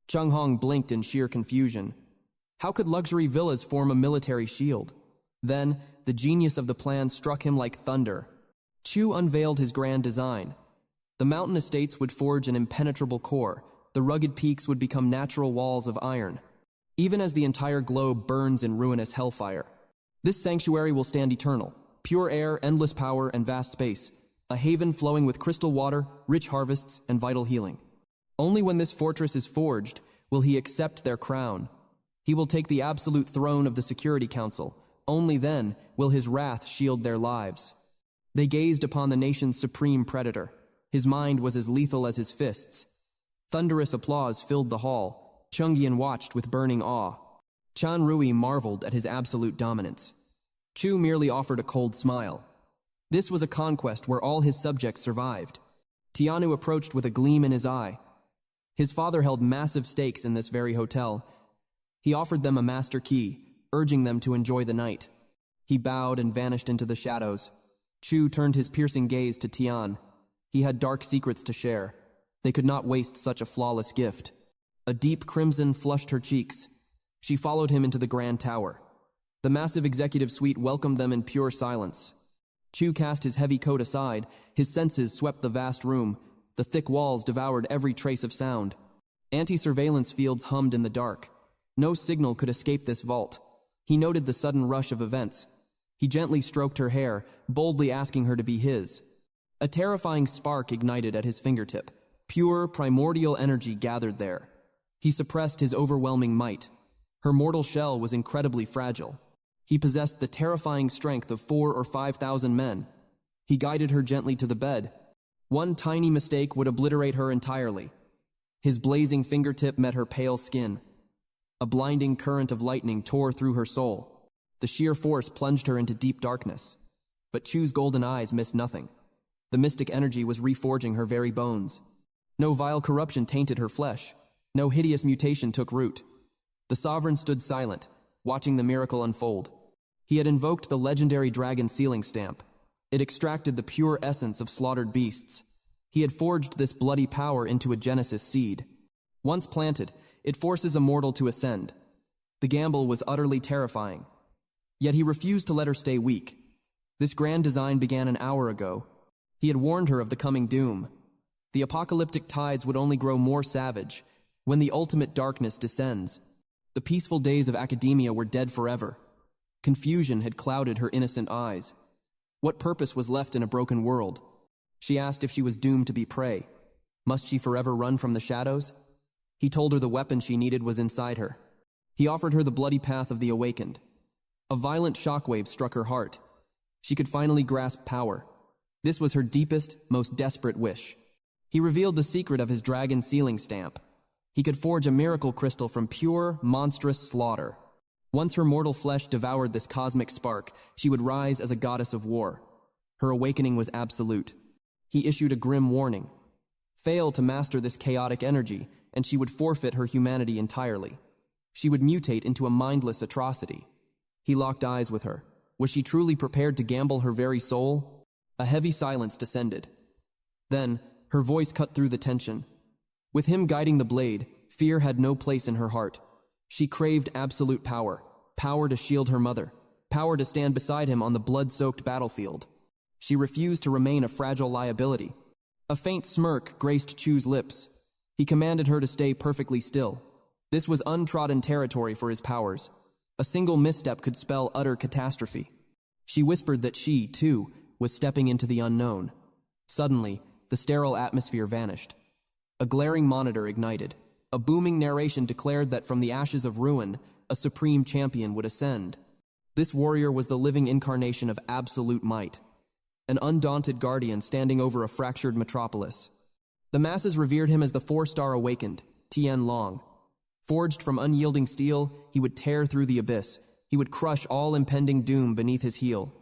S1: Chung Hong blinked in sheer confusion. How could luxury villas form a military shield? Then, the genius of the plan struck him like thunder. Chu unveiled his grand design. The mountain estates would forge an impenetrable core. The rugged peaks would become natural walls of iron. Even as the entire globe burns in ruinous hellfire. This sanctuary will stand eternal. Pure air, endless power, and vast space. A haven flowing with crystal water, rich harvests, and vital healing. Only when this fortress is forged will he accept their crown. He will take the absolute throne of the Security Council. Only then will his wrath shield their lives. They gazed upon the nation's supreme predator. His mind was as lethal as his fists. Thunderous applause filled the hall. Chungyan watched with burning awe. Chan Rui marveled at his absolute dominance. Chu merely offered a cold smile. This was a conquest where all his subjects survived. Tianu approached with a gleam in his eye. His father held massive stakes in this very hotel. He offered them a master key, urging them to enjoy the night. He bowed and vanished into the shadows. Chu turned his piercing gaze to Tian. He had dark secrets to share. They could not waste such a flawless gift. A deep crimson flushed her cheeks. She followed him into the grand tower. The massive executive suite welcomed them in pure silence. Chu cast his heavy coat aside. His senses swept the vast room. The thick walls devoured every trace of sound. Anti-surveillance fields hummed in the dark. No signal could escape this vault. He noted the sudden rush of events. He gently stroked her hair, boldly asking her to be his. A terrifying spark ignited at his fingertip. Pure, primordial energy gathered there. He suppressed his overwhelming might. Her mortal shell was incredibly fragile. He possessed the terrifying strength of 4,000 or 5,000 men. He guided her gently to the bed. One tiny mistake would obliterate her entirely. His blazing fingertip met her pale skin. A blinding current of lightning tore through her soul. The sheer force plunged her into deep darkness. But Chu's golden eyes missed nothing. The mystic energy was reforging her very bones. No vile corruption tainted her flesh. No hideous mutation took root. The sovereign stood silent, watching the miracle unfold. He had invoked the legendary dragon sealing stamp. It extracted the pure essence of slaughtered beasts. He had forged this bloody power into a Genesis seed. Once planted, it forces a mortal to ascend. The gamble was utterly terrifying. Yet he refused to let her stay weak. This grand design began an hour ago. He had warned her of the coming doom. The apocalyptic tides would only grow more savage when the ultimate darkness descends. The peaceful days of academia were dead forever. Confusion had clouded her innocent eyes. What purpose was left in a broken world? She asked if she was doomed to be prey. Must she forever run from the shadows? He told her the weapon she needed was inside her. He offered her the bloody path of the awakened. A violent shockwave struck her heart. She could finally grasp power. This was her deepest, most desperate wish. He revealed the secret of his dragon sealing stamp. He could forge a miracle crystal from pure, monstrous slaughter. Once her mortal flesh devoured this cosmic spark, she would rise as a goddess of war. Her awakening was absolute. He issued a grim warning. Fail to master this chaotic energy, and she would forfeit her humanity entirely. She would mutate into a mindless atrocity. He locked eyes with her. Was she truly prepared to gamble her very soul? A heavy silence descended. Then, her voice cut through the tension. With him guiding the blade, fear had no place in her heart. She craved absolute power, power to shield her mother, power to stand beside him on the blood-soaked battlefield. She refused to remain a fragile liability. A faint smirk graced Chu's lips. He commanded her to stay perfectly still. This was untrodden territory for his powers. A single misstep could spell utter catastrophe. She whispered that she, too, was stepping into the unknown. Suddenly, the sterile atmosphere vanished. A glaring monitor ignited. A booming narration declared that from the ashes of ruin, a supreme champion would ascend. This warrior was the living incarnation of absolute might. An undaunted guardian standing over a fractured metropolis. The masses revered him as the four-star awakened, Tian Long. Forged from unyielding steel, he would tear through the abyss. He would crush all impending doom beneath his heel.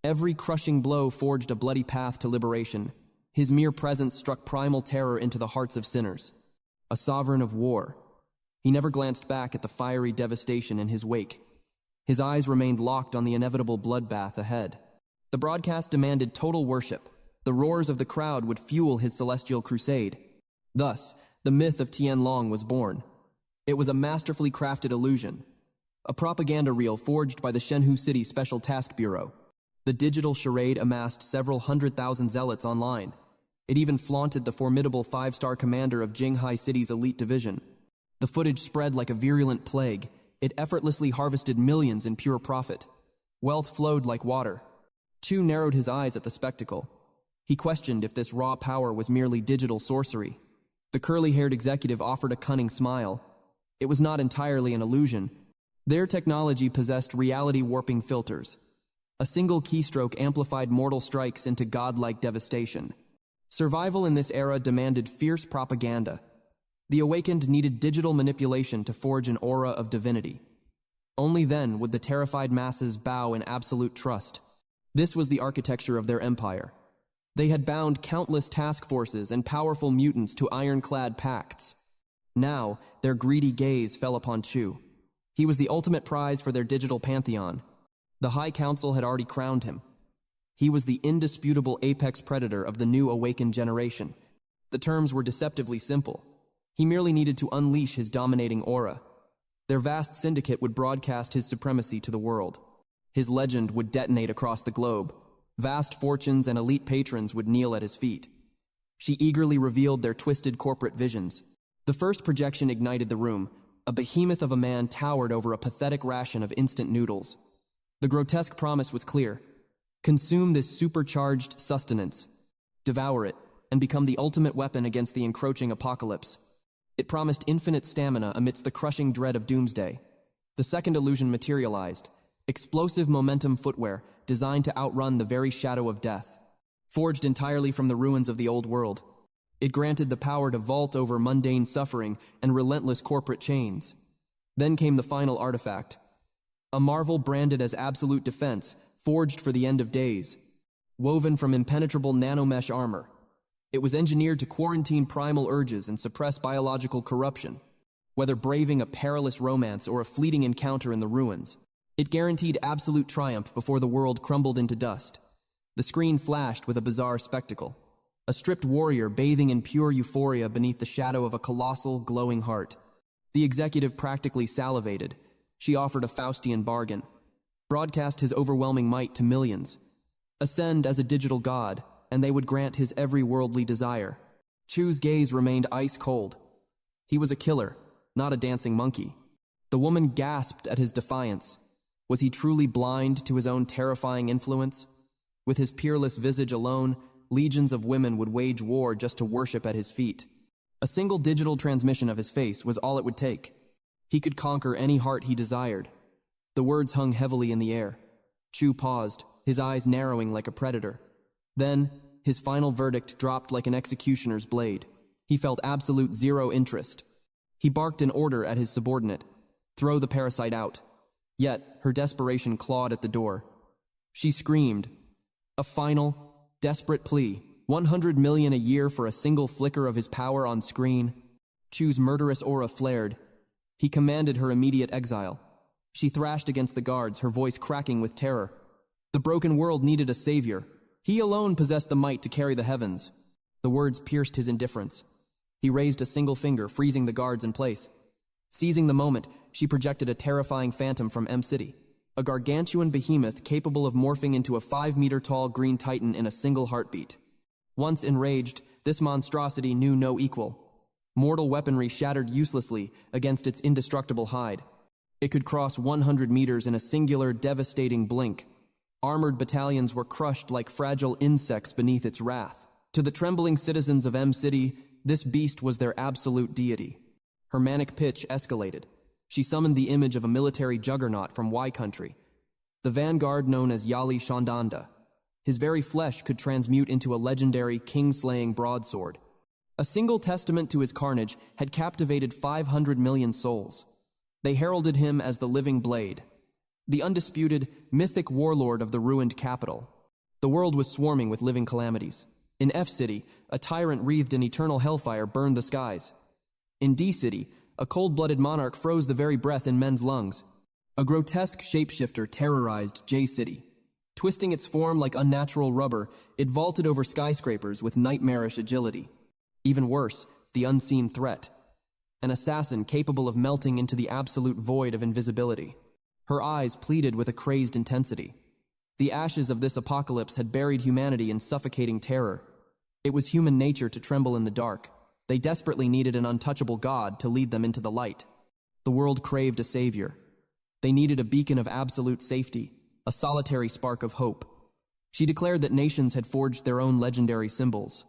S1: Every crushing blow forged a bloody path to liberation. His mere presence struck primal terror into the hearts of sinners. A sovereign of war. He never glanced back at the fiery devastation in his wake. His eyes remained locked on the inevitable bloodbath ahead. The broadcast demanded total worship. The roars of the crowd would fuel his celestial crusade. Thus, the myth of Tian Long was born. It was a masterfully crafted illusion. A propaganda reel forged by the Chen City Special Task Bureau. The digital charade amassed several 100,000 zealots online. It even flaunted the formidable 5-star commander of Jinghai City's elite division. The footage spread like a virulent plague. It effortlessly harvested millions in pure profit. Wealth flowed like water. Chu narrowed his eyes at the spectacle. He questioned if this raw power was merely digital sorcery. The curly-haired executive offered a cunning smile. It was not entirely an illusion. Their technology possessed reality-warping filters. A single keystroke amplified mortal strikes into godlike devastation. Survival in this era demanded fierce propaganda. The awakened needed digital manipulation to forge an aura of divinity. Only then would the terrified masses bow in absolute trust. This was the architecture of their empire. They had bound countless task forces and powerful mutants to ironclad pacts. Now, their greedy gaze fell upon Chu. He was the ultimate prize for their digital pantheon. The High Council had already crowned him. He was the indisputable apex predator of the new awakened generation. The terms were deceptively simple. He merely needed to unleash his dominating aura. Their vast syndicate would broadcast his supremacy to the world. His legend would detonate across the globe. Vast fortunes and elite patrons would kneel at his feet. She eagerly revealed their twisted corporate visions. The first projection ignited the room. A behemoth of a man towered over a pathetic ration of instant noodles. The grotesque promise was clear. Consume this supercharged sustenance. Devour it, and become the ultimate weapon against the encroaching apocalypse. It promised infinite stamina amidst the crushing dread of doomsday. The second illusion materialized. Explosive momentum footwear designed to outrun the very shadow of death. Forged entirely from the ruins of the old world. It granted the power to vault over mundane suffering and relentless corporate chains. Then came the final artifact. A marvel branded as absolute defense, forged for the end of days. Woven from impenetrable nanomesh armor. It was engineered to quarantine primal urges and suppress biological corruption. Whether braving a perilous romance or a fleeting encounter in the ruins, it guaranteed absolute triumph before the world crumbled into dust. The screen flashed with a bizarre spectacle. A stripped warrior bathing in pure euphoria beneath the shadow of a colossal, glowing heart. The executive practically salivated. She offered a Faustian bargain. Broadcast his overwhelming might to millions. Ascend as a digital god, and they would grant his every worldly desire. Chu's gaze remained ice cold. He was a killer, not a dancing monkey. The woman gasped at his defiance. Was he truly blind to his own terrifying influence? With his peerless visage alone, legions of women would wage war just to worship at his feet. A single digital transmission of his face was all it would take. He could conquer any heart he desired. The words hung heavily in the air. Chu paused, his eyes narrowing like a predator. Then, his final verdict dropped like an executioner's blade. He felt absolute zero interest. He barked an order at his subordinate. Throw the parasite out. Yet, her desperation clawed at the door. She screamed. A final, desperate plea. 100 million a year for a single flicker of his power on screen. Chu's murderous aura flared. He commanded her immediate exile. She thrashed against the guards, her voice cracking with terror. The broken world needed a savior. He alone possessed the might to carry the heavens. The words pierced his indifference. He raised a single finger, freezing the guards in place. Seizing the moment, she projected a terrifying phantom from M City, a gargantuan behemoth capable of morphing into a 5-meter-tall green titan in a single heartbeat. Once enraged, this monstrosity knew no equal. Mortal weaponry shattered uselessly against its indestructible hide. It could cross 100 meters in a singular, devastating blink. Armored battalions were crushed like fragile insects beneath its wrath. To the trembling citizens of M City, this beast was their absolute deity. Her manic pitch escalated. She summoned the image of a military juggernaut from Y Country, the vanguard known as Yali Shandanda. His very flesh could transmute into a legendary king-slaying broadsword. A single testament to his carnage had captivated 500 million souls. They heralded him as the living blade, the undisputed, mythic warlord of the ruined capital. The world was swarming with living calamities. In F City, a tyrant wreathed in eternal hellfire burned the skies. In D City, a cold-blooded monarch froze the very breath in men's lungs. A grotesque shapeshifter terrorized J City. Twisting its form like unnatural rubber, it vaulted over skyscrapers with nightmarish agility. Even worse, the unseen threat. An assassin capable of melting into the absolute void of invisibility. Her eyes pleaded with a crazed intensity. The ashes of this apocalypse had buried humanity in suffocating terror. It was human nature to tremble in the dark. They desperately needed an untouchable god to lead them into the light. The world craved a savior. They needed a beacon of absolute safety, a solitary spark of hope. She declared that nations had forged their own legendary symbols.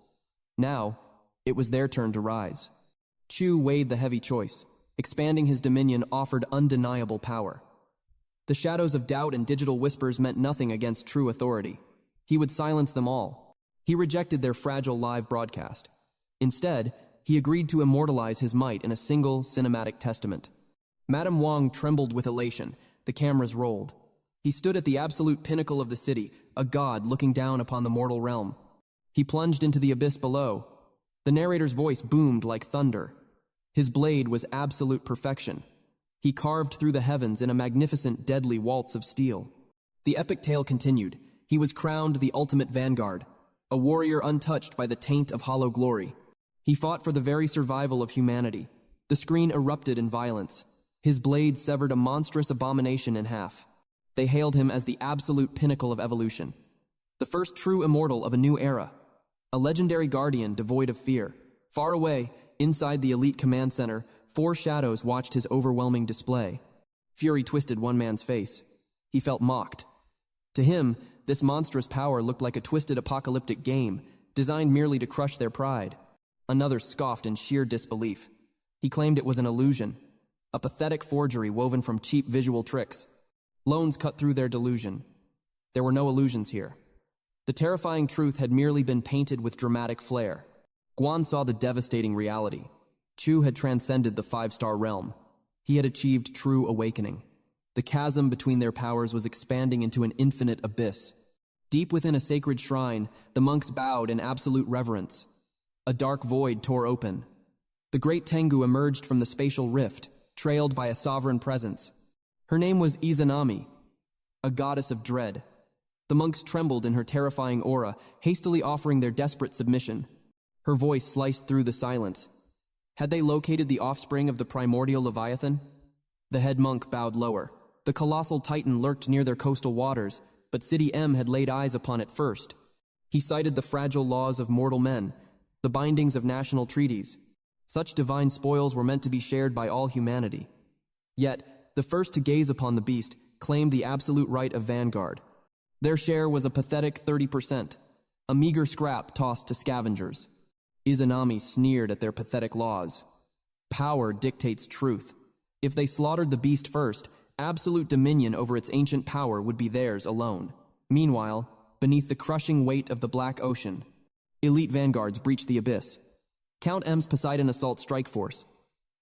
S1: Now, it was their turn to rise. Chu weighed the heavy choice. Expanding his dominion offered undeniable power. The shadows of doubt and digital whispers meant nothing against true authority. He would silence them all. He rejected their fragile live broadcast. Instead, he agreed to immortalize his might in a single cinematic testament. Madame Wang trembled with elation. The cameras rolled. He stood at the absolute pinnacle of the city, a god looking down upon the mortal realm. He plunged into the abyss below. The narrator's voice boomed like thunder. His blade was absolute perfection. He carved through the heavens in a magnificent, deadly waltz of steel. The epic tale continued. He was crowned the ultimate vanguard, a warrior untouched by the taint of hollow glory. He fought for the very survival of humanity. The screen erupted in violence. His blade severed a monstrous abomination in half. They hailed him as the absolute pinnacle of evolution, the first true immortal of a new era, a legendary guardian devoid of fear. Far away, inside the elite command center, 4 shadows watched his overwhelming display. Fury twisted one man's face. He felt mocked. To him, this monstrous power looked like a twisted apocalyptic game, designed merely to crush their pride. Another scoffed in sheer disbelief. He claimed it was an illusion, a pathetic forgery woven from cheap visual tricks. Loans cut through their delusion. There were no illusions here. The terrifying truth had merely been painted with dramatic flair. Guan saw the devastating reality. Chu had transcended the 5-star realm. He had achieved true awakening. The chasm between their powers was expanding into an infinite abyss. Deep within a sacred shrine, the monks bowed in absolute reverence. A dark void tore open. The great Tengu emerged from the spatial rift, trailed by a sovereign presence. Her name was Izanami, a goddess of dread. The monks trembled in her terrifying aura, hastily offering their desperate submission. Her voice sliced through the silence. Had they located the offspring of the primordial Leviathan? The head monk bowed lower. The colossal titan lurked near their coastal waters, but City M had laid eyes upon it first. He cited the fragile laws of mortal men, the bindings of national treaties. Such divine spoils were meant to be shared by all humanity. Yet, the first to gaze upon the beast claimed the absolute right of vanguard. Their share was a pathetic 30%, a meager scrap tossed to scavengers. Izanami sneered at their pathetic laws. Power dictates truth. If they slaughtered the beast first, absolute dominion over its ancient power would be theirs alone. Meanwhile, beneath the crushing weight of the Black Ocean, elite vanguards breached the abyss. Count M's Poseidon Assault Strike Force.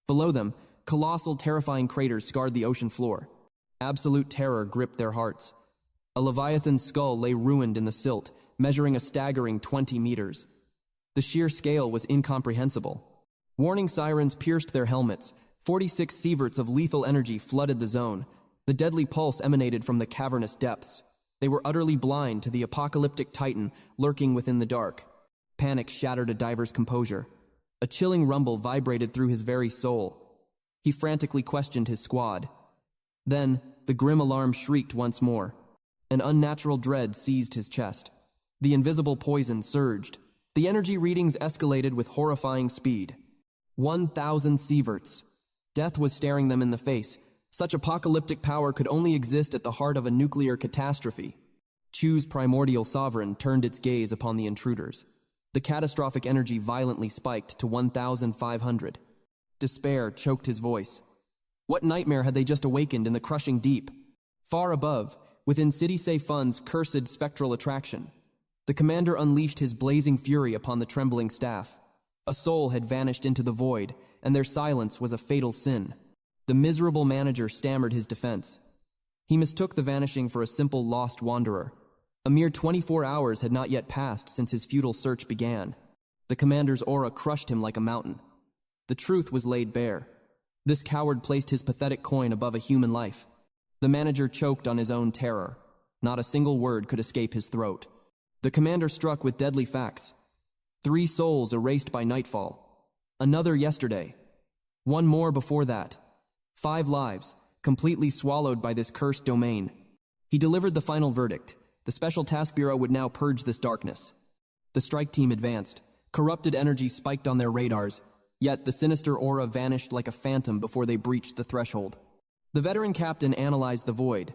S1: Below them, colossal, terrifying craters scarred the ocean floor. Absolute terror gripped their hearts. A Leviathan's skull lay ruined in the silt, measuring a staggering 20 meters. The sheer scale was incomprehensible. Warning sirens pierced their helmets. 46 sieverts of lethal energy flooded the zone. The deadly pulse emanated from the cavernous depths. They were utterly blind to the apocalyptic titan lurking within the dark. Panic shattered a diver's composure. A chilling rumble vibrated through his very soul. He frantically questioned his squad. Then, the grim alarm shrieked once more. An unnatural dread seized his chest. The invisible poison surged. The energy readings escalated with horrifying speed. 1,000 sieverts. Death was staring them in the face. Such apocalyptic power could only exist at the heart of a nuclear catastrophe. Chu's primordial sovereign turned its gaze upon the intruders. The catastrophic energy violently spiked to 1,500. Despair choked his voice. What nightmare had they just awakened in the crushing deep? Far above, within city-safe fun's cursed spectral attraction, the commander unleashed his blazing fury upon the trembling staff. A soul had vanished into the void, and their silence was a fatal sin. The miserable manager stammered his defense. He mistook the vanishing for a simple lost wanderer. A mere 24 hours had not yet passed since his futile search began. The commander's aura crushed him like a mountain. The truth was laid bare. This coward placed his pathetic coin above a human life. The manager choked on his own terror. Not a single word could escape his throat. The commander struck with deadly facts. 3 souls erased by nightfall. Another yesterday. 1 more before that. 5 lives, completely swallowed by this cursed domain. He delivered the final verdict. The Special Task Bureau would now purge this darkness. The strike team advanced. Corrupted energy spiked on their radars, yet the sinister aura vanished like a phantom before they breached the threshold. The veteran captain analyzed the void.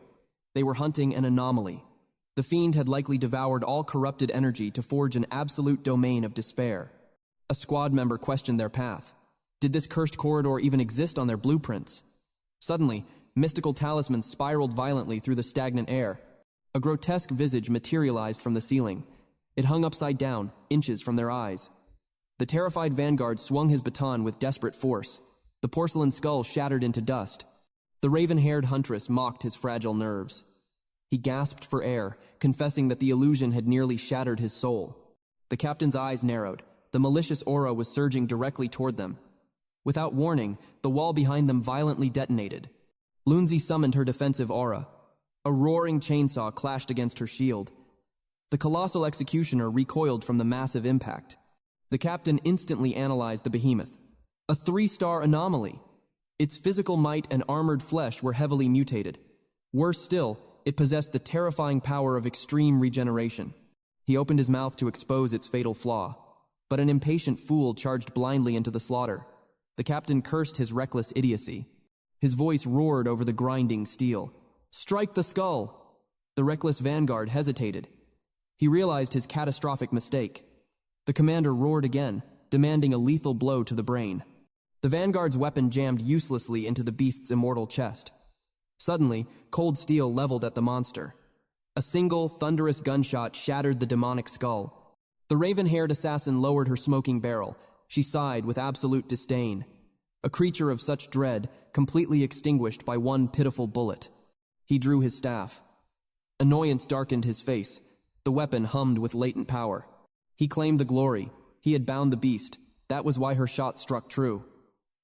S1: They were hunting an anomaly. The fiend had likely devoured all corrupted energy to forge an absolute domain of despair. A squad member questioned their path. Did this cursed corridor even exist on their blueprints? Suddenly, mystical talismans spiraled violently through the stagnant air. A grotesque visage materialized from the ceiling. It hung upside down, inches from their eyes. The terrified vanguard swung his baton with desperate force. The porcelain skull shattered into dust. The raven-haired huntress mocked his fragile nerves. He gasped for air, confessing that the illusion had nearly shattered his soul. The captain's eyes narrowed. The malicious aura was surging directly toward them. Without warning, the wall behind them violently detonated. Lunzi summoned her defensive aura. A roaring chainsaw clashed against her shield. The colossal executioner recoiled from the massive impact. The captain instantly analyzed the behemoth. A 3-star anomaly. Its physical might and armored flesh were heavily mutated. Worse still, it possessed the terrifying power of extreme regeneration. He opened his mouth to expose its fatal flaw, but an impatient fool charged blindly into the slaughter. The captain cursed his reckless idiocy. His voice roared over the grinding steel. "Strike the skull!" The reckless vanguard hesitated. He realized his catastrophic mistake. The commander roared again, demanding a lethal blow to the brain. The vanguard's weapon jammed uselessly into the beast's immortal chest. Suddenly, cold steel leveled at the monster. A single, thunderous gunshot shattered the demonic skull. The raven-haired assassin lowered her smoking barrel. She sighed with absolute disdain. A creature of such dread, completely extinguished by one pitiful bullet. He drew his staff. Annoyance darkened his face. The weapon hummed with latent power. He claimed the glory. He had bound the beast. That was why her shot struck true.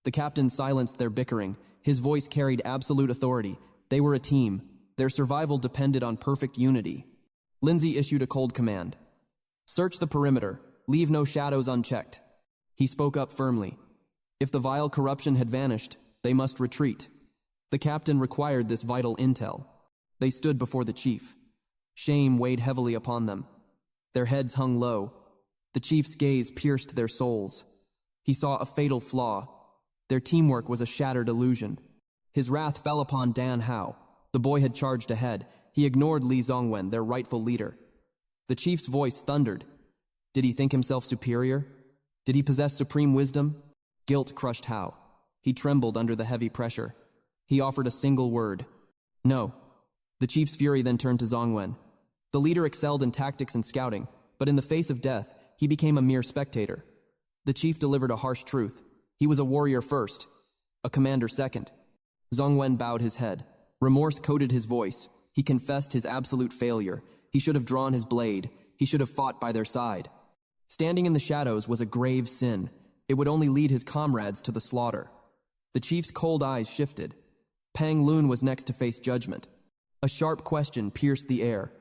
S1: The captain silenced their bickering. His voice carried absolute authority. They were a team. Their survival depended on perfect unity. Lindsay issued a cold command. "Search the perimeter. Leave no shadows unchecked." He spoke up firmly. If the vile corruption had vanished, they must retreat. The captain required this vital intel. They stood before the chief. Shame weighed heavily upon them. Their heads hung low. The chief's gaze pierced their souls. He saw a fatal flaw. Their teamwork was a shattered illusion. His wrath fell upon Dan Hao. The boy had charged ahead. He ignored Li Zongwen, their rightful leader. The chief's voice thundered. Did he think himself superior? Did he possess supreme wisdom? Guilt crushed Hao. He trembled under the heavy pressure. He offered a single word. No. The chief's fury then turned to Zongwen. The leader excelled in tactics and scouting, but in the face of death, he became a mere spectator. The chief delivered a harsh truth. He was a warrior first, a commander second. Zongwen bowed his head. Remorse coated his voice. He confessed his absolute failure. He should have drawn his blade. He should have fought by their side. Standing in the shadows was a grave sin. It would only lead his comrades to the slaughter. The chief's cold eyes shifted. Pang Lun was next to face judgment. A sharp question pierced the air.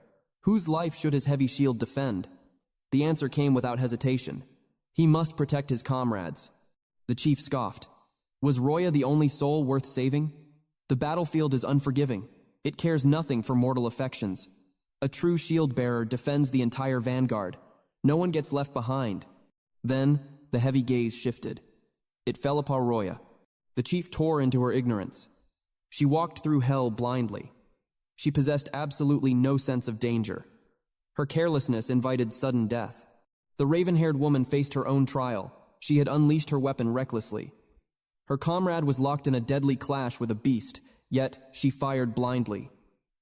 S1: Whose life should his heavy shield defend? The answer came without hesitation. He must protect his comrades. The chief scoffed. Was Roya the only soul worth saving? The battlefield is unforgiving. It cares nothing for mortal affections. A true shield-bearer defends the entire vanguard. No one gets left behind. Then, the heavy gaze shifted. It fell upon Roya. The chief tore into her ignorance. She walked through hell blindly. She possessed absolutely no sense of danger. Her carelessness invited sudden death. The raven-haired woman faced her own trial. She had unleashed her weapon recklessly. Her comrade was locked in a deadly clash with a beast, yet she fired blindly.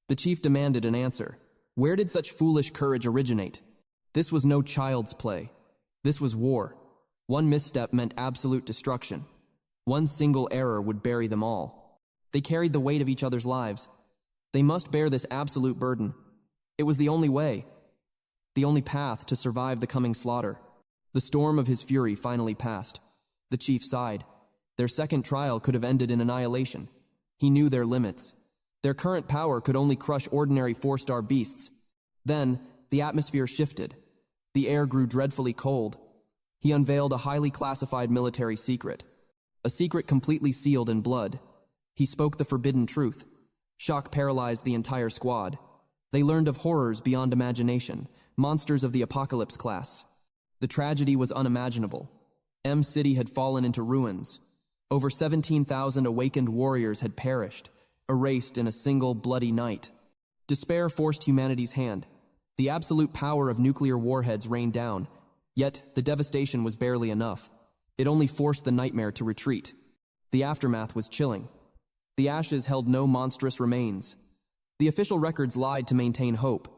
S1: The chief demanded an answer. Where did such foolish courage originate? This was no child's play. This was war. One misstep meant absolute destruction. One single error would bury them all. They carried the weight of each other's lives. They must bear this absolute burden. It was the only way, the only path to survive the coming slaughter. The storm of his fury finally passed. The chief sighed. Their second trial could have ended in annihilation. He knew their limits. Their current power could only crush ordinary 4-star beasts. Then, the atmosphere shifted. The air grew dreadfully cold. He unveiled a highly classified military secret. A secret completely sealed in blood. He spoke the forbidden truth. Shock paralyzed the entire squad. They learned of horrors beyond imagination, monsters of the apocalypse class. The tragedy was unimaginable. M City had fallen into ruins. Over 17,000 awakened warriors had perished, erased in a single bloody night. Despair forced humanity's hand. The absolute power of nuclear warheads rained down, yet the devastation was barely enough. It only forced the nightmare to retreat. The aftermath was chilling. The ashes held no monstrous remains. The official records lied to maintain hope.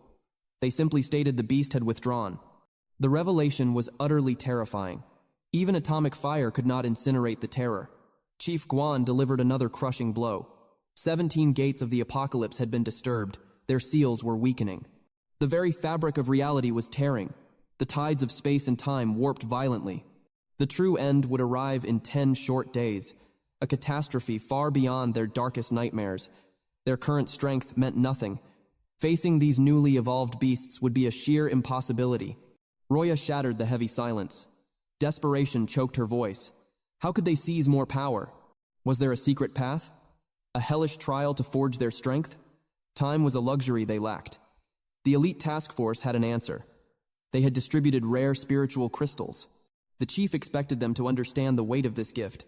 S1: They simply stated the beast had withdrawn. The revelation was utterly terrifying. Even atomic fire could not incinerate the terror. Chief Guan delivered another crushing blow. 17 gates of the apocalypse had been disturbed. Their seals were weakening. The very fabric of reality was tearing. The tides of space and time warped violently. The true end would arrive in 10 short days, a catastrophe far beyond their darkest nightmares. Their current strength meant nothing. Facing these newly evolved beasts would be a sheer impossibility. Roya shattered the heavy silence. Desperation choked her voice. How could they seize more power? Was there a secret path? A hellish trial to forge their strength? Time was a luxury they lacked. The elite task force had an answer. They had distributed rare spiritual crystals. The chief expected them to understand the weight of this gift.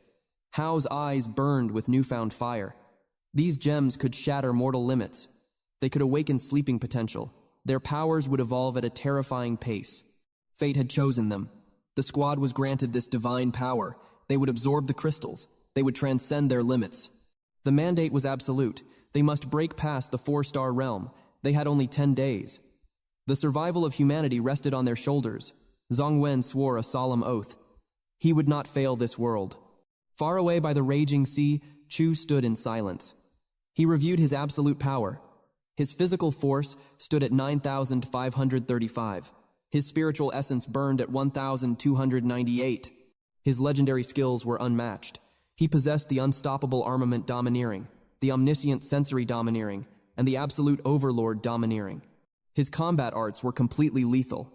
S1: Hao's eyes burned with newfound fire. These gems could shatter mortal limits. They could awaken sleeping potential. Their powers would evolve at a terrifying pace. Fate had chosen them. The squad was granted this divine power. They would absorb the crystals. They would transcend their limits. The mandate was absolute. They must break past the 4-star realm. They had only 10 days. The survival of humanity rested on their shoulders. Zongwen swore a solemn oath. He would not fail this world. Far away by the raging sea, Chu stood in silence. He reviewed his absolute power. His physical force stood at 9,535. His spiritual essence burned at 1,298. His legendary skills were unmatched. He possessed the unstoppable armament domineering, the omniscient sensory domineering, and the absolute overlord domineering. His combat arts were completely lethal.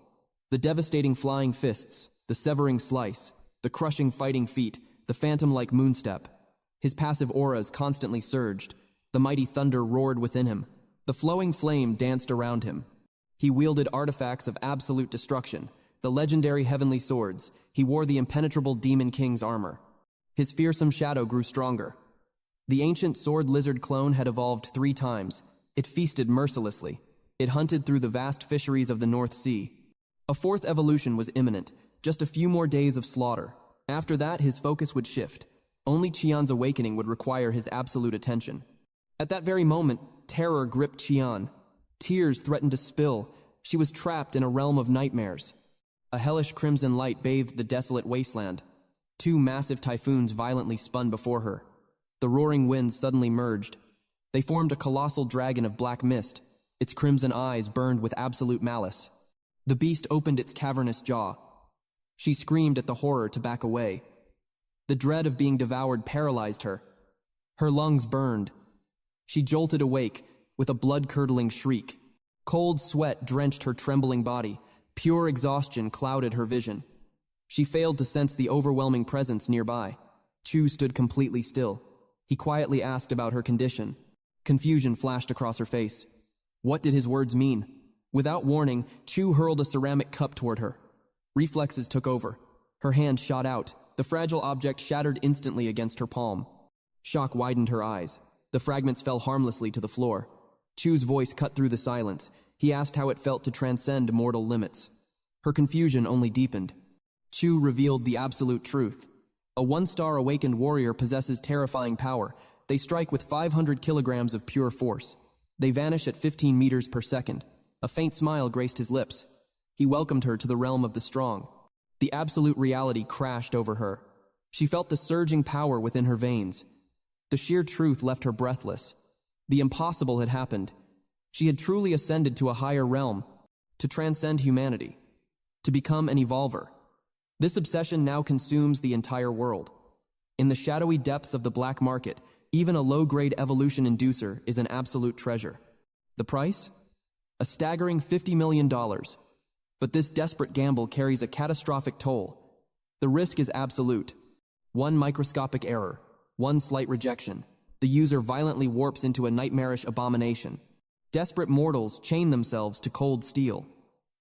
S1: The devastating flying fists, the severing slice, the crushing fighting feet, the phantom-like moonstep. His passive auras constantly surged. The mighty thunder roared within him. The flowing flame danced around him. He wielded artifacts of absolute destruction, the legendary heavenly swords. He wore the impenetrable Demon King's armor. His fearsome shadow grew stronger. The ancient sword lizard clone had evolved 3 times. It feasted mercilessly. It hunted through the vast fisheries of the North Sea. A 4th evolution was imminent, just a few more days of slaughter. After that, his focus would shift. Only Qian's awakening would require his absolute attention. At that very moment, terror gripped Qian. Tears threatened to spill. She was trapped in a realm of nightmares. A hellish crimson light bathed the desolate wasteland. 2 massive typhoons violently spun before her. The roaring winds suddenly merged. They formed a colossal dragon of black mist. Its crimson eyes burned with absolute malice. The beast opened its cavernous jaw. She screamed at the horror to back away. The dread of being devoured paralyzed her. Her lungs burned. She jolted awake with a blood-curdling shriek. Cold sweat drenched her trembling body. Pure exhaustion clouded her vision. She failed to sense the overwhelming presence nearby. Chu stood completely still. He quietly asked about her condition. Confusion flashed across her face. What did his words mean? Without warning, Chu hurled a ceramic cup toward her. Reflexes took over. Her hand shot out. The fragile object shattered instantly against her palm. Shock widened her eyes. The fragments fell harmlessly to the floor. Chu's voice cut through the silence. He asked how it felt to transcend mortal limits. Her confusion only deepened. Chu revealed the absolute truth. A 1-star awakened warrior possesses terrifying power. They strike with 500 kilograms of pure force. They vanish at 15 meters per second. A faint smile graced his lips. He welcomed her to the realm of the strong. The absolute reality crashed over her. She felt the surging power within her veins. The sheer truth left her breathless. The impossible had happened. She had truly ascended to a higher realm, to transcend humanity, to become an evolver. This obsession now consumes the entire world. In the shadowy depths of the black market, even a low-grade evolution inducer is an absolute treasure. The price? A staggering $50 million. But this desperate gamble carries a catastrophic toll. The risk is absolute. One microscopic error, one slight rejection, the user violently warps into a nightmarish abomination. Desperate mortals chain themselves to cold steel.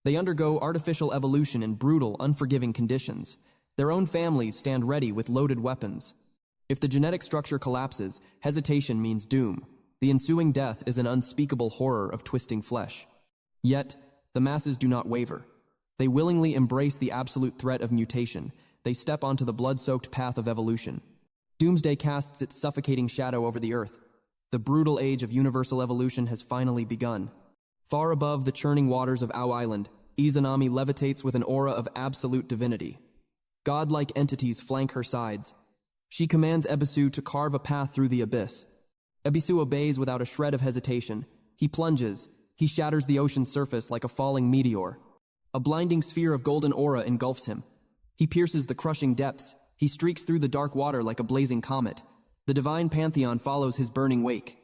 S1: They undergo artificial evolution in brutal, unforgiving conditions. Their own families stand ready with loaded weapons. If the genetic structure collapses, hesitation means doom. The ensuing death is an unspeakable horror of twisting flesh. Yet, the masses do not waver. They willingly embrace the absolute threat of mutation. They step onto the blood-soaked path of evolution. Doomsday casts its suffocating shadow over the earth. The brutal age of universal evolution has finally begun. Far above the churning waters of Ao Island, Izanami levitates with an aura of absolute divinity. Godlike entities flank her sides. She commands Ebisu to carve a path through the abyss. Ebisu obeys without a shred of hesitation. He plunges. He shatters the ocean's surface like a falling meteor. A blinding sphere of golden aura engulfs him. He pierces the crushing depths. He streaks through the dark water like a blazing comet. The divine pantheon follows his burning wake.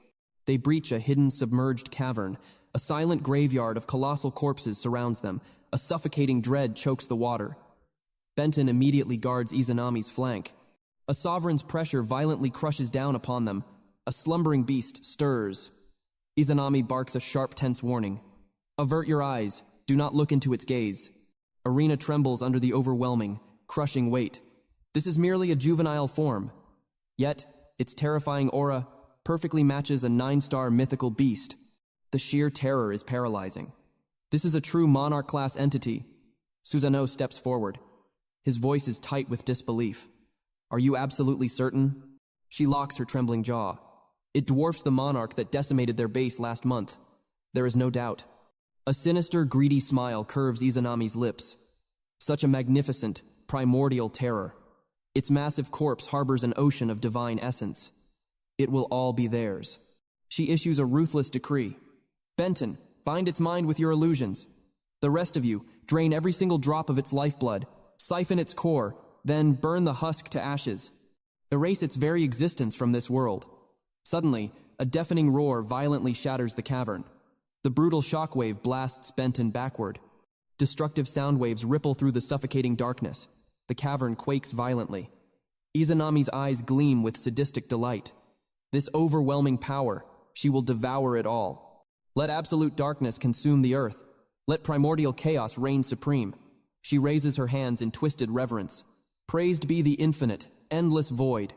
S1: They breach a hidden submerged cavern. A silent graveyard of colossal corpses surrounds them. A suffocating dread chokes the water. Benton immediately guards Izanami's flank. A sovereign's pressure violently crushes down upon them. A slumbering beast stirs. Izanami barks a sharp, tense warning. Avert your eyes. Do not look into its gaze. Arena trembles under the overwhelming, crushing weight. This is merely a juvenile form. Yet, its terrifying aura perfectly matches a 9-star mythical beast. The sheer terror is paralyzing. This is a true monarch-class entity. Susanoo steps forward. His voice is tight with disbelief. Are you absolutely certain? She locks her trembling jaw. It dwarfs the monarch that decimated their base last month. There is no doubt. A sinister, greedy smile curves Izanami's lips. Such a magnificent, primordial terror. Its massive corpse harbors an ocean of divine essence. It will all be theirs. She issues a ruthless decree. Benton, bind its mind with your illusions. The rest of you, drain every single drop of its lifeblood, siphon its core, then burn the husk to ashes. Erase its very existence from this world. Suddenly, a deafening roar violently shatters the cavern. The brutal shockwave blasts Benton backward. Destructive sound waves ripple through the suffocating darkness. The cavern quakes violently. Izanami's eyes gleam with sadistic delight. This overwhelming power, she will devour it all. Let absolute darkness consume the earth. Let primordial chaos reign supreme. She raises her hands in twisted reverence. Praised be the infinite, endless void.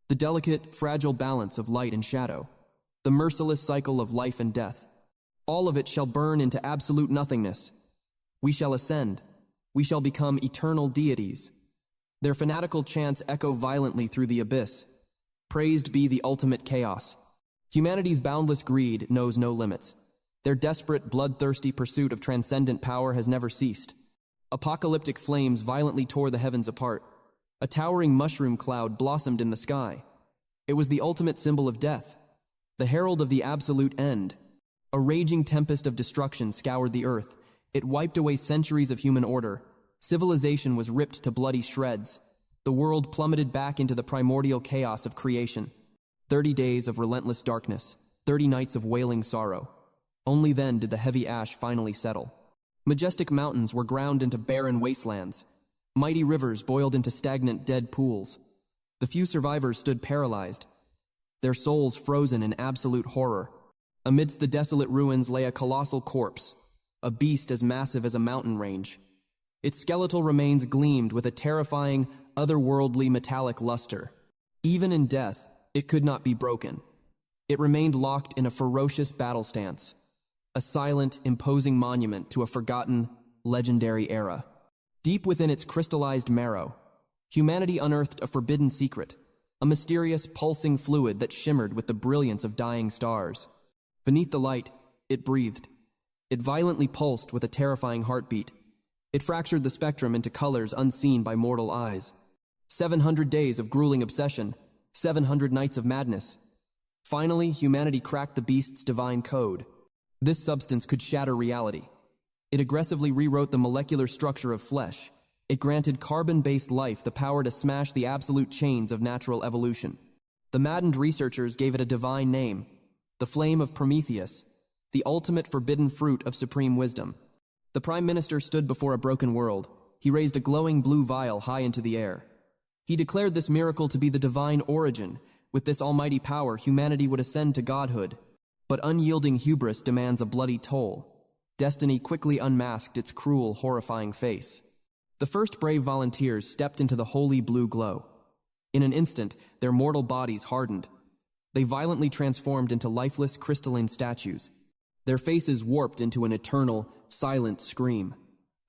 S1: The delicate, fragile balance of light and shadow. The merciless cycle of life and death. All of it shall burn into absolute nothingness. We shall ascend. We shall become eternal deities. Their fanatical chants echo violently through the abyss. Praised be the ultimate chaos. Humanity's boundless greed knows no limits. Their desperate, bloodthirsty pursuit of transcendent power has never ceased. Apocalyptic flames violently tore the heavens apart. A towering mushroom cloud blossomed in the sky. It was the ultimate symbol of death, the herald of the absolute end. A raging tempest of destruction scoured the earth. It wiped away centuries of human order. Civilization was ripped to bloody shreds. The world plummeted back into the primordial chaos of creation. 30 days of relentless darkness, 30 nights of wailing sorrow. Only then did the heavy ash finally settle. Majestic mountains were ground into barren wastelands. Mighty rivers boiled into stagnant dead pools. The few survivors stood paralyzed, their souls frozen in absolute horror. Amidst the desolate ruins lay a colossal corpse, a beast as massive as a mountain range. Its skeletal remains gleamed with a terrifying, otherworldly metallic luster. Even in death, it could not be broken. It remained locked in a ferocious battle stance, a silent, imposing monument to a forgotten, legendary era. Deep within its crystallized marrow, humanity unearthed a forbidden secret, a mysterious, pulsing fluid that shimmered with the brilliance of dying stars. Beneath the light, it breathed. It violently pulsed with a terrifying heartbeat. It fractured the spectrum into colors unseen by mortal eyes. 700 days of grueling obsession, 700 nights of madness. Finally, humanity cracked the beast's divine code. This substance could shatter reality. It aggressively rewrote the molecular structure of flesh. It granted carbon-based life the power to smash the absolute chains of natural evolution. The maddened researchers gave it a divine name, the flame of Prometheus, the ultimate forbidden fruit of supreme wisdom. The Prime Minister stood before a broken world. He raised a glowing blue vial high into the air. He declared this miracle to be the divine origin. With this almighty power, humanity would ascend to godhood. But unyielding hubris demands a bloody toll. Destiny quickly unmasked its cruel, horrifying face. The first brave volunteers stepped into the holy blue glow. In an instant, their mortal bodies hardened. They violently transformed into lifeless, crystalline statues. Their faces warped into an eternal, silent scream,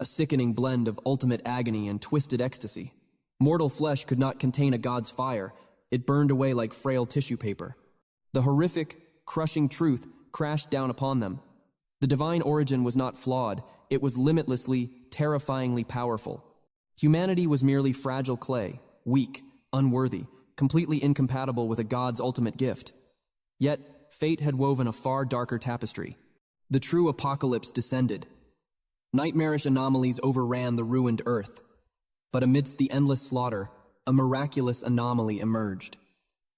S1: a sickening blend of ultimate agony and twisted ecstasy. Mortal flesh could not contain a god's fire. It burned away like frail tissue paper. The horrific, crushing truth crashed down upon them. The divine origin was not flawed. It was limitlessly, terrifyingly powerful. Humanity was merely fragile clay, weak, unworthy, completely incompatible with a god's ultimate gift. Yet, fate had woven a far darker tapestry. The true apocalypse descended. Nightmarish anomalies overran the ruined earth. But amidst the endless slaughter, a miraculous anomaly emerged.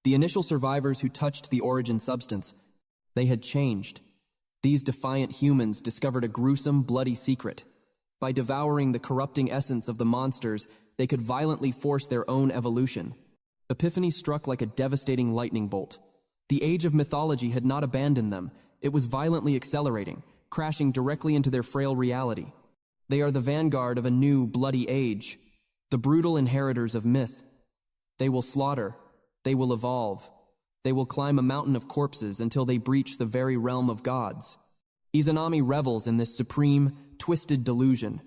S1: The initial survivors who touched the origin substance, they had changed. These defiant humans discovered a gruesome, bloody secret. By devouring the corrupting essence of the monsters, they could violently force their own evolution. Epiphany struck like a devastating lightning bolt. The age of mythology had not abandoned them. It was violently accelerating, crashing directly into their frail reality. They are the vanguard of a new, bloody age, the brutal inheritors of myth. They will slaughter. They will evolve. They will climb a mountain of corpses until they breach the very realm of gods. Izanami revels in this supreme, twisted delusion.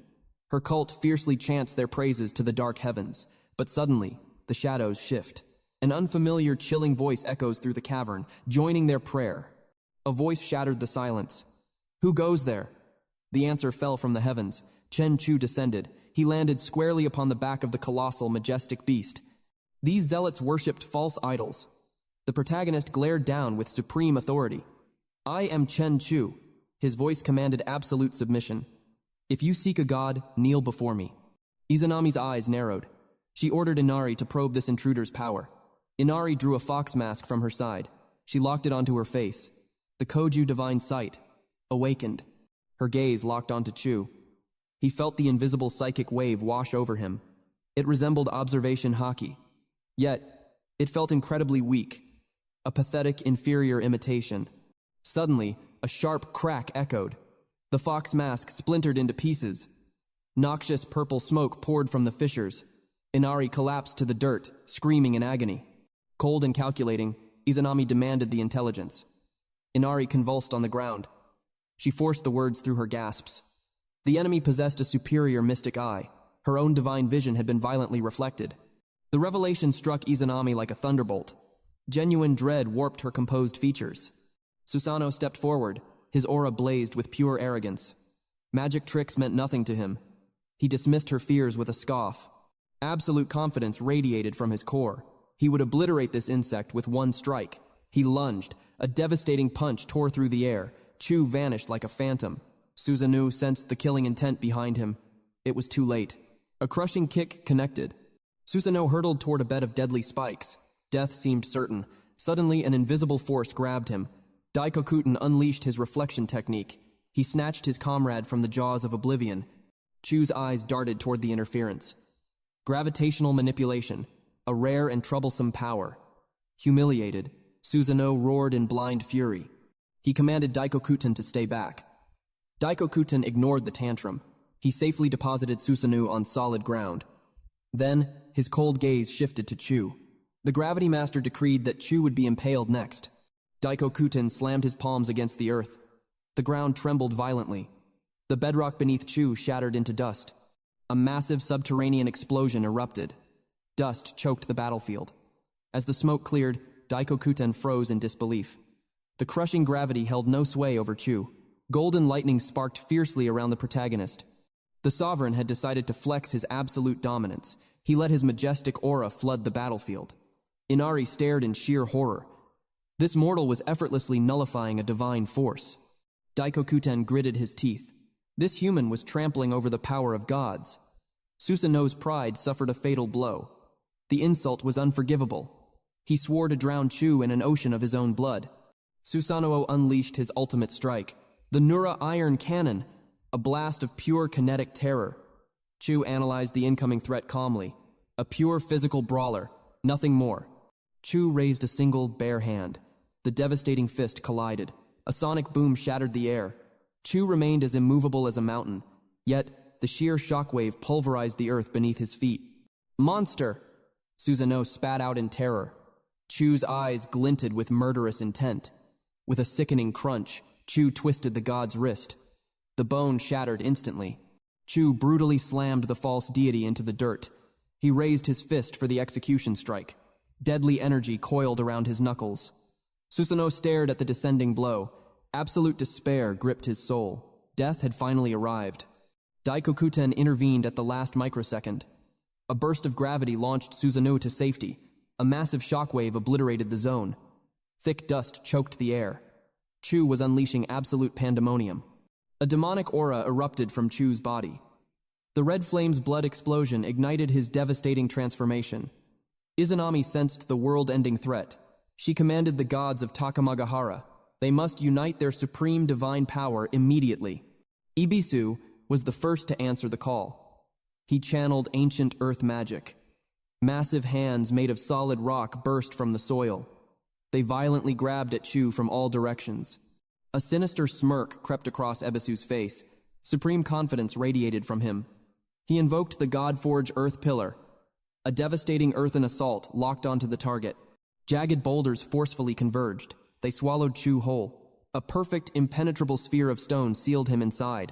S1: Her cult fiercely chants their praises to the dark heavens, but suddenly, the shadows shift. An unfamiliar, chilling voice echoes through the cavern, joining their prayer. A voice shattered the silence. Who goes there? The answer fell from the heavens. Chen Chu descended. He landed squarely upon the back of the colossal, majestic beast. These zealots worshipped false idols. The protagonist glared down with supreme authority. I am Chen Chu. His voice commanded absolute submission. If you seek a god, kneel before me. Izanami's eyes narrowed. She ordered Inari to probe this intruder's power. Inari drew a fox mask from her side. She locked it onto her face. The Koju divine sight awakened. Her gaze locked onto Chu. He felt the invisible psychic wave wash over him. It resembled observation haki. Yet, it felt incredibly weak. A pathetic, inferior imitation. Suddenly, a sharp crack echoed. The fox mask splintered into pieces. Noxious purple smoke poured from the fissures. Inari collapsed to the dirt, screaming in agony. Cold and calculating, Izanami demanded the intelligence. Inari convulsed on the ground. She forced the words through her gasps. The enemy possessed a superior mystic eye. Her own divine vision had been violently reflected. The revelation struck Izanami like a thunderbolt. Genuine dread warped her composed features. Susanoo stepped forward, his aura blazed with pure arrogance. Magic tricks meant nothing to him. He dismissed her fears with a scoff. Absolute confidence radiated from his core. He would obliterate this insect with one strike. He lunged. A devastating punch tore through the air. Chu vanished like a phantom. Susanoo sensed the killing intent behind him. It was too late. A crushing kick connected. Susanoo hurtled toward a bed of deadly spikes. Death seemed certain. Suddenly, an invisible force grabbed him. Daikokuten unleashed his reflection technique. He snatched his comrade from the jaws of oblivion. Chu's eyes darted toward the interference. Gravitational manipulation, a rare and troublesome power. Humiliated, Susanoo roared in blind fury. He commanded Daikokuten to stay back. Daikokuten ignored the tantrum. He safely deposited Susanoo on solid ground. Then, his cold gaze shifted to Chu. The Gravity Master decreed that Chu would be impaled next. Daikokuten slammed his palms against the earth. The ground trembled violently. The bedrock beneath Chu shattered into dust. A massive subterranean explosion erupted. Dust choked the battlefield. As the smoke cleared, Daikokuten froze in disbelief. The crushing gravity held no sway over Chu. Golden lightning sparked fiercely around the protagonist. The Sovereign had decided to flex his absolute dominance. He let his majestic aura flood the battlefield. Inari stared in sheer horror. This mortal was effortlessly nullifying a divine force. Daikokuten gritted his teeth. This human was trampling over the power of gods. Susanoo's pride suffered a fatal blow. The insult was unforgivable. He swore to drown Chu in an ocean of his own blood. Susanoo unleashed his ultimate strike, the Nura Iron Cannon, a blast of pure kinetic terror. Chu analyzed the incoming threat calmly. A pure physical brawler, nothing more. Chu raised a single, bare hand. The devastating fist collided. A sonic boom shattered the air. Chu remained as immovable as a mountain, yet the sheer shockwave pulverized the earth beneath his feet. "Monster!" Susanoo spat out in terror. Chu's eyes glinted with murderous intent. With a sickening crunch, Chu twisted the god's wrist. The bone shattered instantly. Chu brutally slammed the false deity into the dirt. He raised his fist for the execution strike. Deadly energy coiled around his knuckles. Susanoo stared at the descending blow. Absolute despair gripped his soul. Death had finally arrived. Daikokuten intervened at the last microsecond. A burst of gravity launched Susanoo to safety. A massive shockwave obliterated the zone. Thick dust choked the air. Chu was unleashing absolute pandemonium. A demonic aura erupted from Chu's body. The red flame's blood explosion ignited his devastating transformation. Izanami sensed the world-ending threat. She commanded the gods of Takamagahara. They must unite their supreme divine power immediately. Ibisu was the first to answer the call. He channeled ancient earth magic. Massive hands made of solid rock burst from the soil. They violently grabbed at Chu from all directions. A sinister smirk crept across Ebisu's face. Supreme confidence radiated from him. He invoked the God-forged earth pillar. A devastating earthen assault locked onto the target. Jagged boulders forcefully converged. They swallowed Chu whole. A perfect, impenetrable sphere of stone sealed him inside.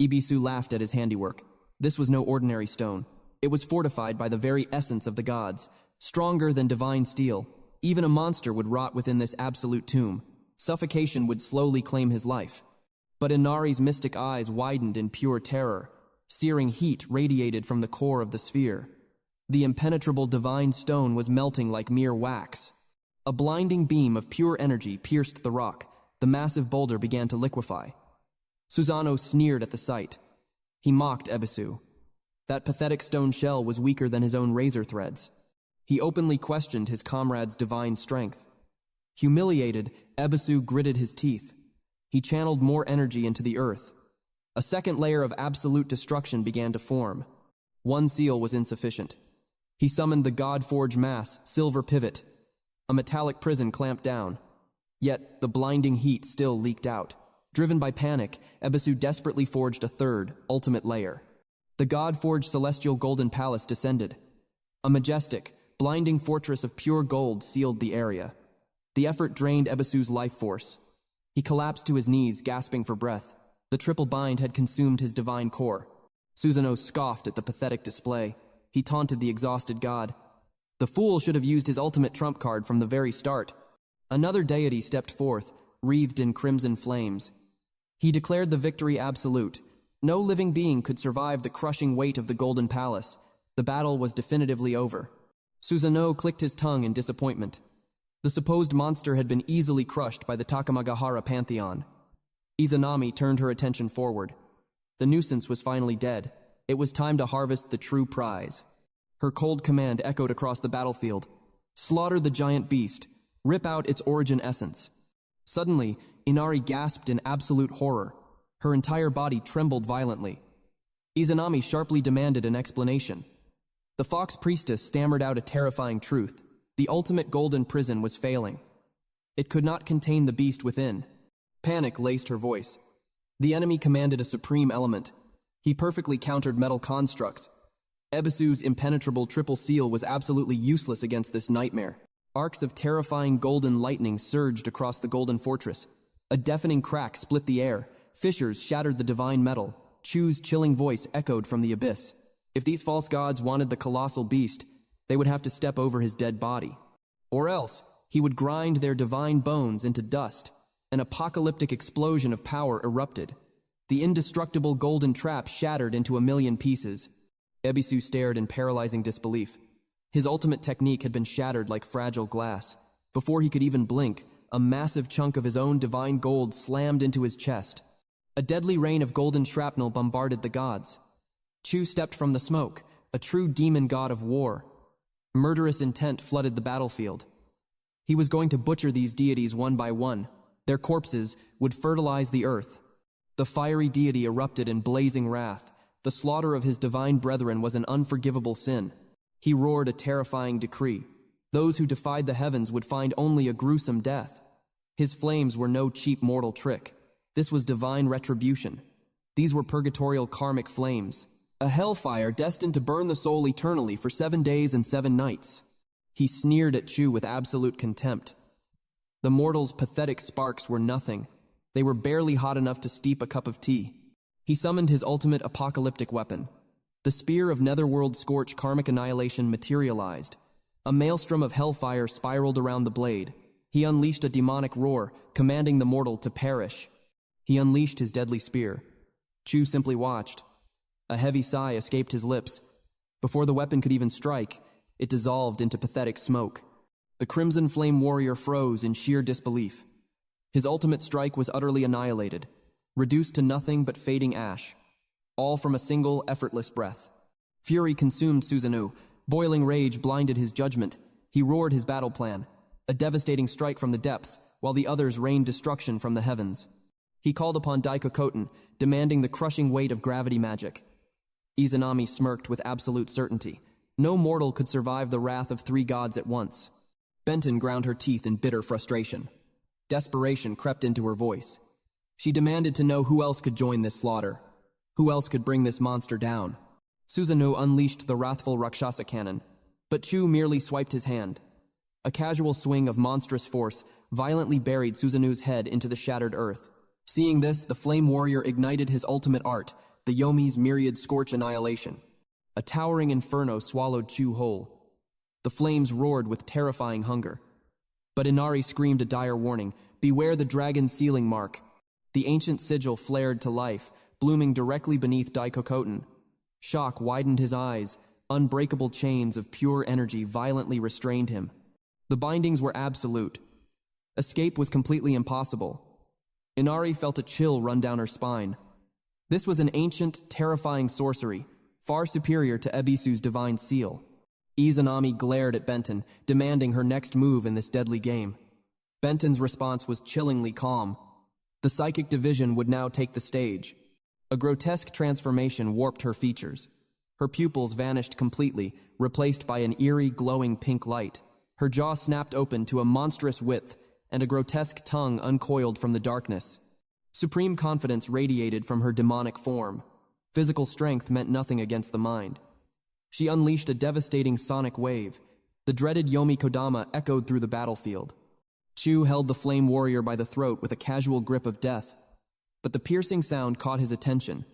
S1: Ibisu laughed at his handiwork. This was no ordinary stone. It was fortified by the very essence of the gods, stronger than divine steel. Even a monster would rot within this absolute tomb. Suffocation would slowly claim his life. But Inari's mystic eyes widened in pure terror. Searing heat radiated from the core of the sphere. The impenetrable divine stone was melting like mere wax. A blinding beam of pure energy pierced the rock. The massive boulder began to liquefy. Susanoo sneered at the sight. He mocked Ebisu. That pathetic stone shell was weaker than his own razor threads. He openly questioned his comrade's divine strength. Humiliated, Ebisu gritted his teeth. He channeled more energy into the earth. A second layer of absolute destruction began to form. One seal was insufficient. He summoned the God-forged mass, silver pivot. A metallic prison clamped down. Yet, the blinding heat still leaked out. Driven by panic, Ebisu desperately forged a third, ultimate layer. The God-forged celestial golden palace descended. A majestic, Blinding fortress of pure gold sealed the area. The effort drained Ebisu's life force. He collapsed to his knees, gasping for breath. The triple bind had consumed his divine core. Susanoo scoffed at the pathetic display. He taunted the exhausted god. The fool should have used his ultimate trump card from the very start. Another deity stepped forth, wreathed in crimson flames. He declared the victory absolute. No living being could survive the crushing weight of the Golden Palace. The battle was definitively over. Susanoo clicked his tongue in disappointment. The supposed monster had been easily crushed by the Takamagahara pantheon. Izanami turned her attention forward. The nuisance was finally dead. It was time to harvest the true prize. Her cold command echoed across the battlefield. Slaughter the giant beast. Rip out its origin essence. Suddenly, Inari gasped in absolute horror. Her entire body trembled violently. Izanami sharply demanded an explanation. The fox priestess stammered out a terrifying truth. The ultimate golden prison was failing. It could not contain the beast within. Panic laced her voice. The enemy commanded a supreme element. He perfectly countered metal constructs. Ebisu's impenetrable triple seal was absolutely useless against this nightmare. Arcs of terrifying golden lightning surged across the golden fortress. A deafening crack split the air. Fissures shattered the divine metal. Chu's chilling voice echoed from the abyss. If these false gods wanted the colossal beast, they would have to step over his dead body. Or else, he would grind their divine bones into dust. An apocalyptic explosion of power erupted. The indestructible golden trap shattered into a million pieces. Ebisu stared in paralyzing disbelief. His ultimate technique had been shattered like fragile glass. Before he could even blink, a massive chunk of his own divine gold slammed into his chest. A deadly rain of golden shrapnel bombarded the gods. Chu stepped from the smoke, a true demon god of war. Murderous intent flooded the battlefield. He was going to butcher these deities one by one. Their corpses would fertilize the earth. The fiery deity erupted in blazing wrath. The slaughter of his divine brethren was an unforgivable sin. He roared a terrifying decree. Those who defied the heavens would find only a gruesome death. His flames were no cheap mortal trick. This was divine retribution. These were purgatorial karmic flames. A hellfire destined to burn the soul eternally for 7 days and 7 nights. He sneered at Chu with absolute contempt. The mortal's pathetic sparks were nothing. They were barely hot enough to steep a cup of tea. He summoned his ultimate apocalyptic weapon. The spear of netherworld scorch karmic annihilation materialized. A maelstrom of hellfire spiraled around the blade. He unleashed a demonic roar, commanding the mortal to perish. He unleashed his deadly spear. Chu simply watched. A heavy sigh escaped his lips. Before the weapon could even strike, it dissolved into pathetic smoke. The crimson flame warrior froze in sheer disbelief. His ultimate strike was utterly annihilated, reduced to nothing but fading ash, all from a single, effortless breath. Fury consumed Susanoo. Boiling rage blinded his judgment. He roared his battle plan, a devastating strike from the depths, while the others rained destruction from the heavens. He called upon Daikokoten, demanding the crushing weight of gravity magic. Izanami smirked with absolute certainty. No mortal could survive the wrath of 3 gods at once. Benton ground her teeth in bitter frustration. Desperation crept into her voice. She demanded to know who else could join this slaughter. Who else could bring this monster down? Susanoo unleashed the wrathful Rakshasa cannon, but Chu merely swiped his hand. A casual swing of monstrous force violently buried Susanoo's head into the shattered earth. Seeing this, the flame warrior ignited his ultimate art, the Yomi's myriad scorch annihilation. A towering inferno swallowed Chu whole. The flames roared with terrifying hunger. But Inari screamed a dire warning, "Beware the dragon's sealing mark." The ancient sigil flared to life, blooming directly beneath Daikokoten. Shock widened his eyes. Unbreakable chains of pure energy violently restrained him. The bindings were absolute. Escape was completely impossible. Inari felt a chill run down her spine. This was an ancient, terrifying sorcery, far superior to Ebisu's divine seal. Izanami glared at Benton, demanding her next move in this deadly game. Benton's response was chillingly calm. The psychic division would now take the stage. A grotesque transformation warped her features. Her pupils vanished completely, replaced by an eerie, glowing pink light. Her jaw snapped open to a monstrous width, and a grotesque tongue uncoiled from the darkness. Supreme confidence radiated from her demonic form. Physical strength meant nothing against the mind. She unleashed a devastating sonic wave. The dreaded Yomi Kodama echoed through the battlefield. Chu held the flame warrior by the throat with a casual grip of death, but the piercing sound caught his attention.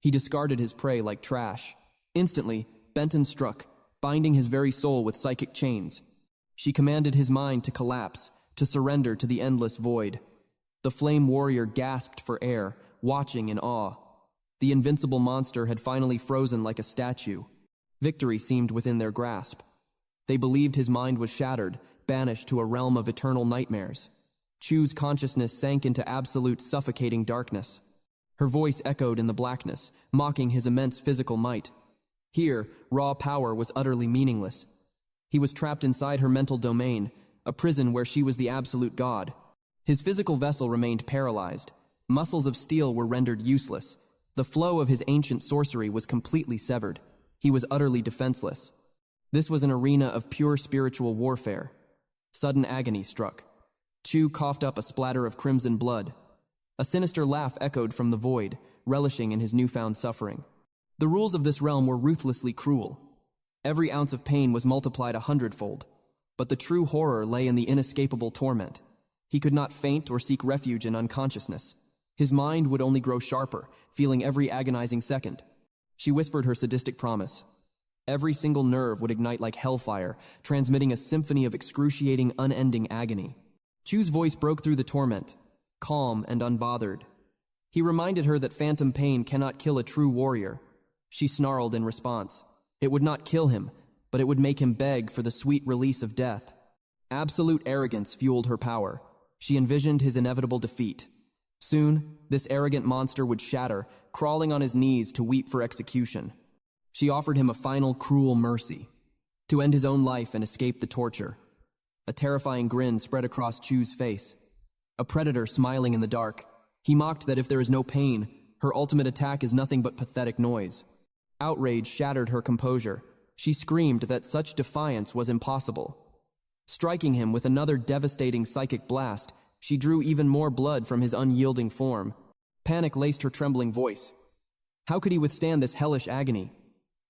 S1: He discarded his prey like trash. Instantly, Benton struck, binding his very soul with psychic chains. She commanded his mind to collapse, to surrender to the endless void. The flame warrior gasped for air, watching in awe. The invincible monster had finally frozen like a statue. Victory seemed within their grasp. They believed his mind was shattered, banished to a realm of eternal nightmares. Chu's consciousness sank into absolute suffocating darkness. Her voice echoed in the blackness, mocking his immense physical might. Here, raw power was utterly meaningless. He was trapped inside her mental domain, a prison where she was the absolute god. His physical vessel remained paralyzed. Muscles of steel were rendered useless. The flow of his ancient sorcery was completely severed. He was utterly defenseless. This was an arena of pure spiritual warfare. Sudden agony struck. Chu coughed up a splatter of crimson blood. A sinister laugh echoed from the void, relishing in his newfound suffering. The rules of this realm were ruthlessly cruel. Every ounce of pain was multiplied 100-fold, but the true horror lay in the inescapable torment. He could not faint or seek refuge in unconsciousness. His mind would only grow sharper, feeling every agonizing second. She whispered her sadistic promise. Every single nerve would ignite like hellfire, transmitting a symphony of excruciating, unending agony. Chu's voice broke through the torment, calm and unbothered. He reminded her that phantom pain cannot kill a true warrior. She snarled in response. It would not kill him, but it would make him beg for the sweet release of death. Absolute arrogance fueled her power. She envisioned his inevitable defeat. Soon, this arrogant monster would shatter, crawling on his knees to weep for execution. She offered him a final cruel mercy, to end his own life and escape the torture. A terrifying grin spread across Chu's face. A predator smiling in the dark. He mocked that if there is no pain, her ultimate attack is nothing but pathetic noise. Outrage shattered her composure. She screamed that such defiance was impossible. Striking him with another devastating psychic blast, she drew even more blood from his unyielding form. Panic laced her trembling voice. How could he withstand this hellish agony?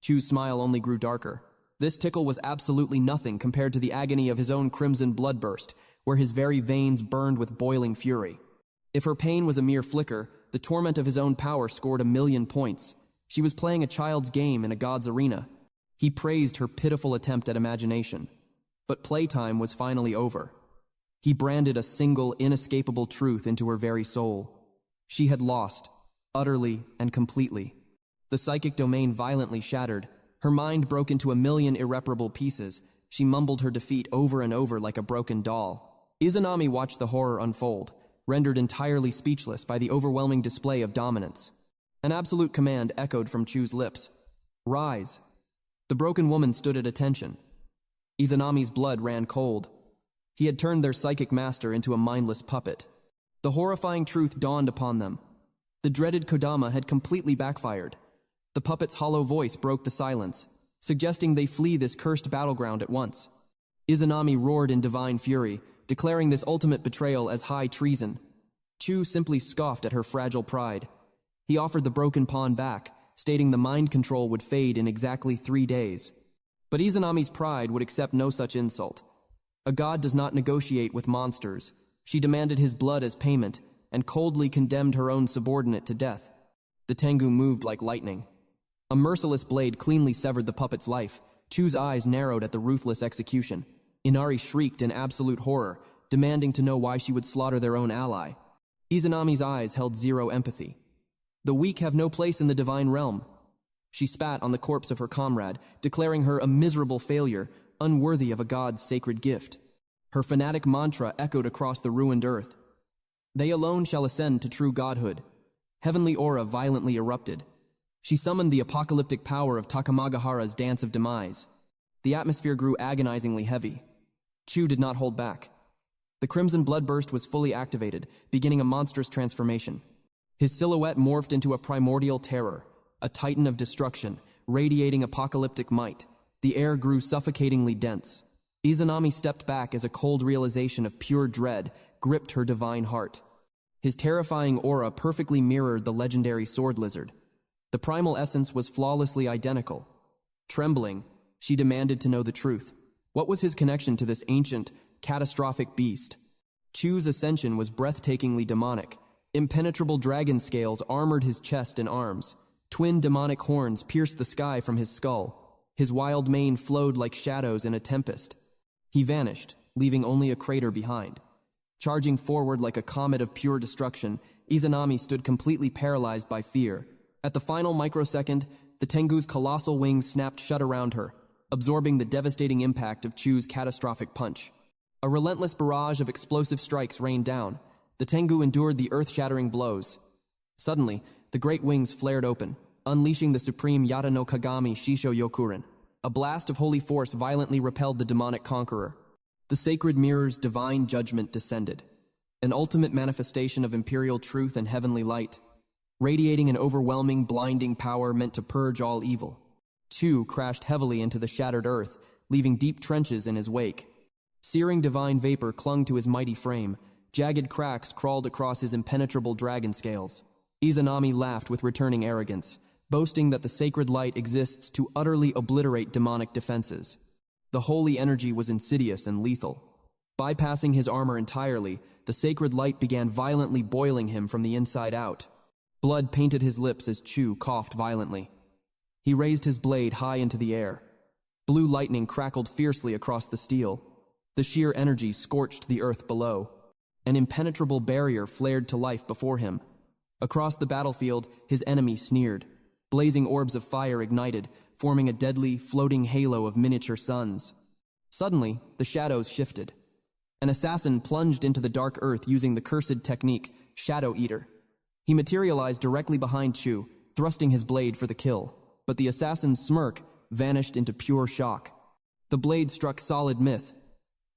S1: Chu's smile only grew darker. This tickle was absolutely nothing compared to the agony of his own crimson bloodburst, where his very veins burned with boiling fury. If her pain was a mere flicker, the torment of his own power scored 1,000,000 points. She was playing a child's game in a god's arena. He praised her pitiful attempt at imagination. But playtime was finally over. He branded a single, inescapable truth into her very soul. She had lost, utterly and completely. The psychic domain violently shattered. Her mind broke into 1,000,000 irreparable pieces. She mumbled her defeat over and over like a broken doll. Izanami watched the horror unfold, rendered entirely speechless by the overwhelming display of dominance. An absolute command echoed from Chu's lips. Rise. The broken woman stood at attention. Izanami's blood ran cold. He had turned their psychic master into a mindless puppet. The horrifying truth dawned upon them. The dreaded Kodama had completely backfired. The puppet's hollow voice broke the silence, suggesting they flee this cursed battleground at once. Izanami roared in divine fury, declaring this ultimate betrayal as high treason. Chu simply scoffed at her fragile pride. He offered the broken pawn back, stating the mind control would fade in exactly 3 days. But Izanami's pride would accept no such insult. A god does not negotiate with monsters. She demanded his blood as payment, and coldly condemned her own subordinate to death. The Tengu moved like lightning. A merciless blade cleanly severed the puppet's life. Chu's eyes narrowed at the ruthless execution. Inari shrieked in absolute horror, demanding to know why she would slaughter their own ally. Izanami's eyes held zero empathy. The weak have no place in the divine realm. She spat on the corpse of her comrade, declaring her a miserable failure, unworthy of a god's sacred gift. Her fanatic mantra echoed across the ruined earth. They alone shall ascend to true godhood. Heavenly aura violently erupted. She summoned the apocalyptic power of Takamagahara's dance of demise. The atmosphere grew agonizingly heavy. Chu did not hold back. The crimson bloodburst was fully activated, beginning a monstrous transformation. His silhouette morphed into a primordial terror, a titan of destruction, radiating apocalyptic might. The air grew suffocatingly dense. Izanami stepped back as a cold realization of pure dread gripped her divine heart. His terrifying aura perfectly mirrored the legendary sword lizard. The primal essence was flawlessly identical. Trembling, she demanded to know the truth. What was his connection to this ancient, catastrophic beast? Chu's ascension was breathtakingly demonic. Impenetrable dragon scales armored his chest and arms. Twin demonic horns pierced the sky from his skull. His wild mane flowed like shadows in a tempest. He vanished, leaving only a crater behind. Charging forward like a comet of pure destruction, Izanami stood completely paralyzed by fear. At the final microsecond, the Tengu's colossal wings snapped shut around her, absorbing the devastating impact of Chu's catastrophic punch. A relentless barrage of explosive strikes rained down. The Tengu endured the earth-shattering blows. Suddenly, the great wings flared open, unleashing the supreme Yata no Kagami Shisho Yokurin. A blast of holy force violently repelled the demonic conqueror. The sacred mirror's divine judgment descended, an ultimate manifestation of imperial truth and heavenly light, radiating an overwhelming, blinding power meant to purge all evil. Chu crashed heavily into the shattered earth, leaving deep trenches in his wake. Searing divine vapor clung to his mighty frame. Jagged cracks crawled across his impenetrable dragon scales. Izanami laughed with returning arrogance, boasting that the sacred light exists to utterly obliterate demonic defenses. The holy energy was insidious and lethal. Bypassing his armor entirely, the sacred light began violently boiling him from the inside out. Blood painted his lips as Chu coughed violently. He raised his blade high into the air. Blue lightning crackled fiercely across the steel. The sheer energy scorched the earth below. An impenetrable barrier flared to life before him. Across the battlefield, his enemy sneered. Blazing orbs of fire ignited, forming a deadly, floating halo of miniature suns. Suddenly, the shadows shifted. An assassin plunged into the dark earth using the cursed technique, Shadow Eater. He materialized directly behind Chu, thrusting his blade for the kill, but the assassin's smirk vanished into pure shock. The blade struck solid myth.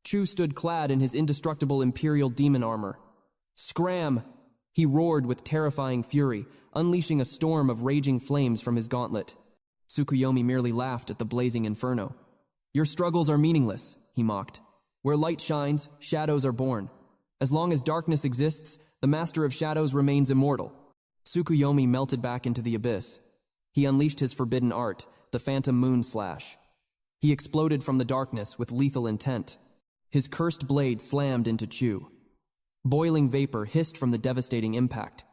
S1: Chu stood clad in his indestructible imperial demon armor. Scram! He roared with terrifying fury, unleashing a storm of raging flames from his gauntlet. Tsukuyomi merely laughed at the blazing inferno. Your struggles are meaningless, he mocked. Where light shines, shadows are born. As long as darkness exists, the master of shadows remains immortal. Tsukuyomi melted back into the abyss. He unleashed his forbidden art, the phantom moon slash. He exploded from the darkness with lethal intent. His cursed blade slammed into Chu. Boiling vapor hissed from the devastating impact.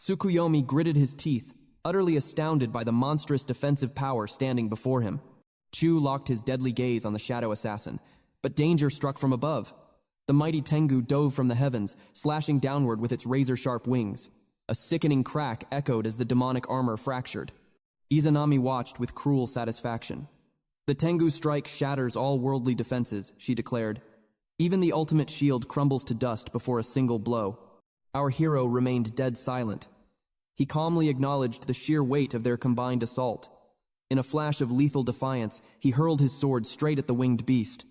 S1: Tsukuyomi gritted his teeth, utterly astounded by the monstrous defensive power standing before him. Chu locked his deadly gaze on the shadow assassin, but danger struck from above. The mighty Tengu dove from the heavens, slashing downward with its razor-sharp wings. A sickening crack echoed as the demonic armor fractured. Izanami watched with cruel satisfaction. The Tengu strike shatters all worldly defenses, she declared. Even the ultimate shield crumbles to dust before a single blow. Our hero remained dead silent. He calmly acknowledged the sheer weight of their combined assault. In a flash of lethal defiance, he hurled his sword straight at the winged beast.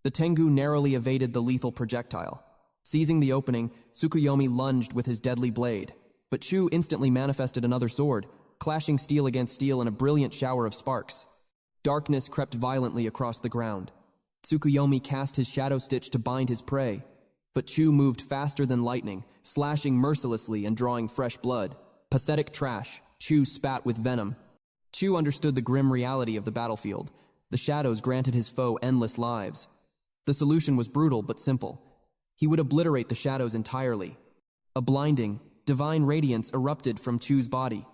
S1: The Tengu narrowly evaded the lethal projectile. Seizing the opening, Tsukuyomi lunged with his deadly blade. But Chu instantly manifested another sword, clashing steel against steel in a brilliant shower of sparks. Darkness crept violently across the ground. Tsukuyomi cast his shadow stitch to bind his prey, but Chu moved faster than lightning, slashing mercilessly and drawing fresh blood. Pathetic trash, Chu spat with venom. Chu understood the grim reality of the battlefield. The shadows granted his foe endless lives. The solution was brutal but simple. He would obliterate the shadows entirely. A blinding, divine radiance erupted from Chu's body.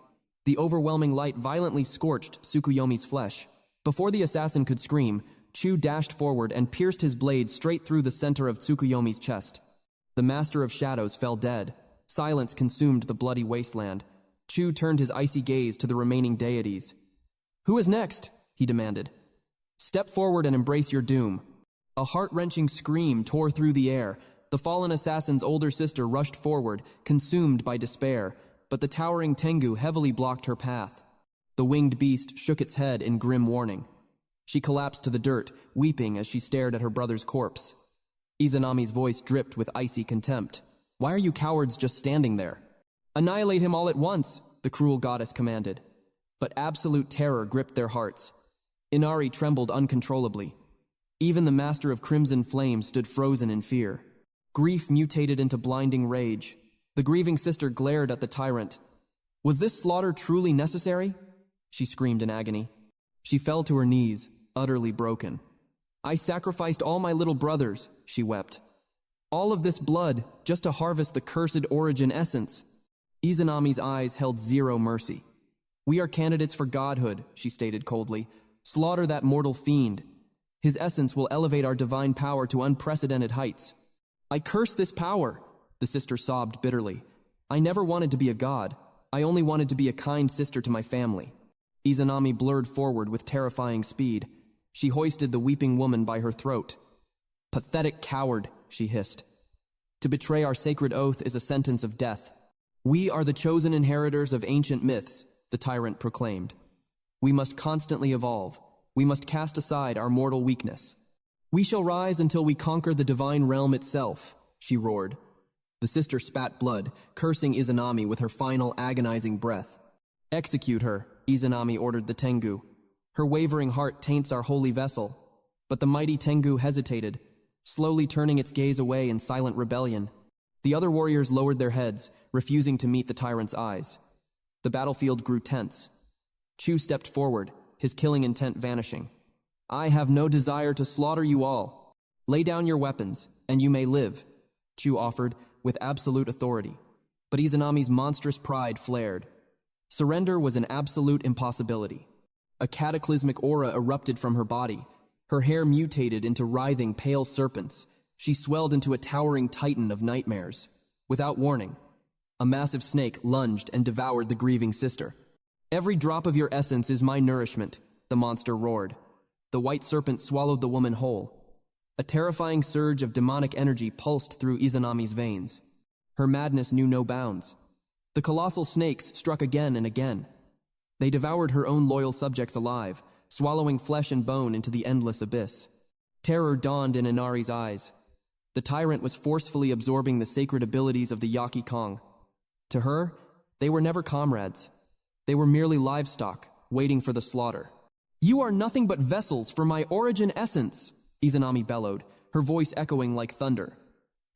S1: The overwhelming light violently scorched Tsukuyomi's flesh. Before the assassin could scream, Chu dashed forward and pierced his blade straight through the center of Tsukuyomi's chest. The Master of Shadows fell dead. Silence consumed the bloody wasteland. Chu turned his icy gaze to the remaining deities. "Who is next?" he demanded. "Step forward and embrace your doom." A heart-wrenching scream tore through the air. The fallen assassin's older sister rushed forward, consumed by despair, but the towering Tengu heavily blocked her path. The winged beast shook its head in grim warning. She collapsed to the dirt, weeping as she stared at her brother's corpse. Izanami's voice dripped with icy contempt. "Why are you cowards just standing there?" "Annihilate him all at once," the cruel goddess commanded. But absolute terror gripped their hearts. Inari trembled uncontrollably. Even the Master of Crimson Flame stood frozen in fear. Grief mutated into blinding rage. The grieving sister glared at the tyrant. "Was this slaughter truly necessary?" she screamed in agony. She fell to her knees, utterly broken. I sacrificed all my little brothers, she wept. All of this blood, just to harvest the cursed origin essence. Izanami's eyes held zero mercy. We are candidates for godhood, she stated coldly. Slaughter that mortal fiend. His essence will elevate our divine power to unprecedented heights. I curse this power, the sister sobbed bitterly. I never wanted to be a god. I only wanted to be a kind sister to my family. Izanami blurred forward with terrifying speed. She hoisted the weeping woman by her throat. Pathetic coward, she hissed. To betray our sacred oath is a sentence of death. We are the chosen inheritors of ancient myths, the tyrant proclaimed. We must constantly evolve. We must cast aside our mortal weakness. We shall rise until we conquer the divine realm itself, she roared. The sister spat blood, cursing Izanami with her final agonizing breath. Execute her, Izanami ordered the Tengu. Her wavering heart taints our holy vessel. But the mighty Tengu hesitated, slowly turning its gaze away in silent rebellion. The other warriors lowered their heads, refusing to meet the tyrant's eyes. The battlefield grew tense. Chu stepped forward, his killing intent vanishing. I have no desire to slaughter you all. Lay down your weapons, and you may live, Chu offered, with absolute authority. But Izanami's monstrous pride flared. Surrender was an absolute impossibility. A cataclysmic aura erupted from her body. Her hair mutated into writhing, pale serpents. She swelled into a towering titan of nightmares. Without warning, a massive snake lunged and devoured the grieving sister. Every drop of your essence is my nourishment, the monster roared. The white serpent swallowed the woman whole. A terrifying surge of demonic energy pulsed through Izanami's veins. Her madness knew no bounds. The colossal snakes struck again and again. They devoured her own loyal subjects alive, swallowing flesh and bone into the endless abyss. Terror dawned in Inari's eyes. The tyrant was forcefully absorbing the sacred abilities of the Yaki Kong. To her, they were never comrades. They were merely livestock, waiting for the slaughter. You are nothing but vessels for my origin essence, Izanami bellowed, her voice echoing like thunder.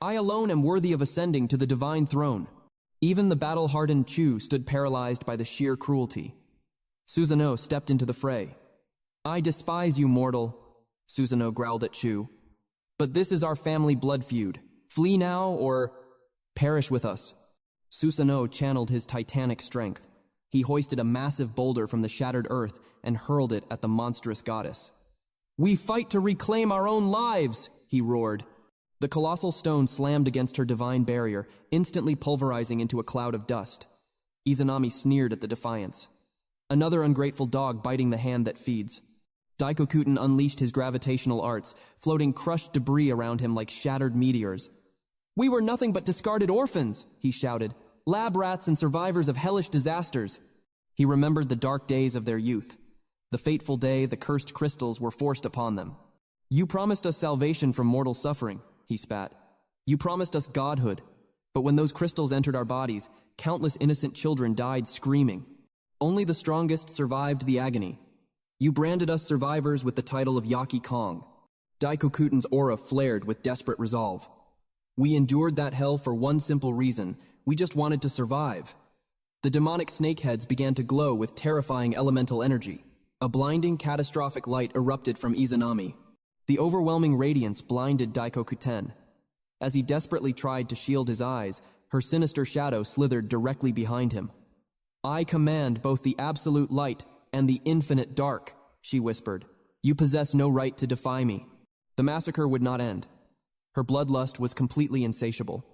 S1: I alone am worthy of ascending to the divine throne. Even the battle-hardened Chu stood paralyzed by the sheer cruelty. Susanoo stepped into the fray. I despise you, mortal, Susanoo growled at Chu. But this is our family blood feud. Flee now or perish with us. Susanoo channeled his titanic strength. He hoisted a massive boulder from the shattered earth and hurled it at the monstrous goddess. We fight to reclaim our own lives, he roared. The colossal stone slammed against her divine barrier, instantly pulverizing into a cloud of dust. Izanami sneered at the defiance. Another ungrateful dog biting the hand that feeds. Daikokuten unleashed his gravitational arts, floating crushed debris around him like shattered meteors. We were nothing but discarded orphans, he shouted. Lab rats and survivors of hellish disasters. He remembered the dark days of their youth. The fateful day the cursed crystals were forced upon them. You promised us salvation from mortal suffering, he spat. You promised us godhood. But when those crystals entered our bodies, countless innocent children died screaming. Only the strongest survived the agony. You branded us survivors with the title of Yaki Kong. Daikokuten's aura flared with desperate resolve. We endured that hell for one simple reason. We just wanted to survive. The demonic snakeheads began to glow with terrifying elemental energy. A blinding, catastrophic light erupted from Izanami. The overwhelming radiance blinded Daikokuten. As he desperately tried to shield his eyes, her sinister shadow slithered directly behind him. I command both the absolute light and the infinite dark, she whispered. You possess no right to defy me. The massacre would not end. Her bloodlust was completely insatiable.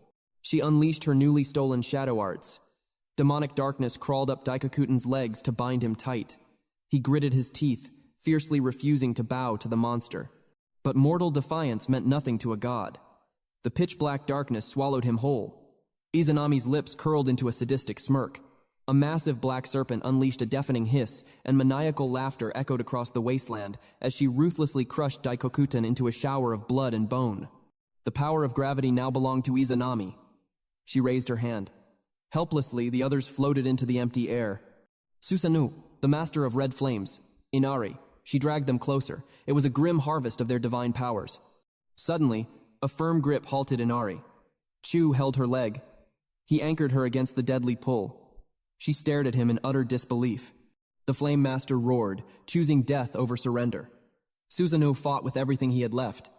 S1: She unleashed her newly stolen shadow arts. Demonic darkness crawled up Daikokuten's legs to bind him tight. He gritted his teeth, fiercely refusing to bow to the monster. But mortal defiance meant nothing to a god. The pitch-black darkness swallowed him whole. Izanami's lips curled into a sadistic smirk. A massive black serpent unleashed a deafening hiss, and maniacal laughter echoed across the wasteland as she ruthlessly crushed Daikokuten into a shower of blood and bone. The power of gravity now belonged to Izanami. She raised her hand. Helplessly, the others floated into the empty air. Susanoo, the master of red flames, Inari, she dragged them closer. It was a grim harvest of their divine powers. Suddenly, a firm grip halted Inari. Chu held her leg. He anchored her against the deadly pull. She stared at him in utter disbelief. The Flame Master roared, choosing death over surrender. Susanoo fought with everything he had left.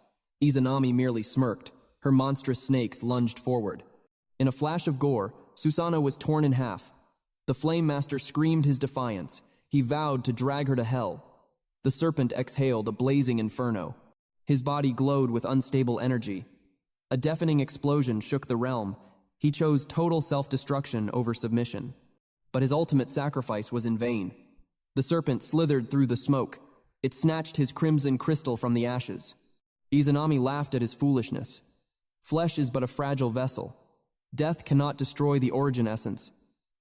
S1: Izanami merely smirked. Her monstrous snakes lunged forward. In a flash of gore, Susanoo was torn in half. The Flame Master screamed his defiance. He vowed to drag her to hell. The serpent exhaled a blazing inferno. His body glowed with unstable energy. A deafening explosion shook the realm. He chose total self-destruction over submission. But his ultimate sacrifice was in vain. The serpent slithered through the smoke. It snatched his crimson crystal from the ashes. Izanami laughed at his foolishness. Flesh is but a fragile vessel. Death cannot destroy the origin essence.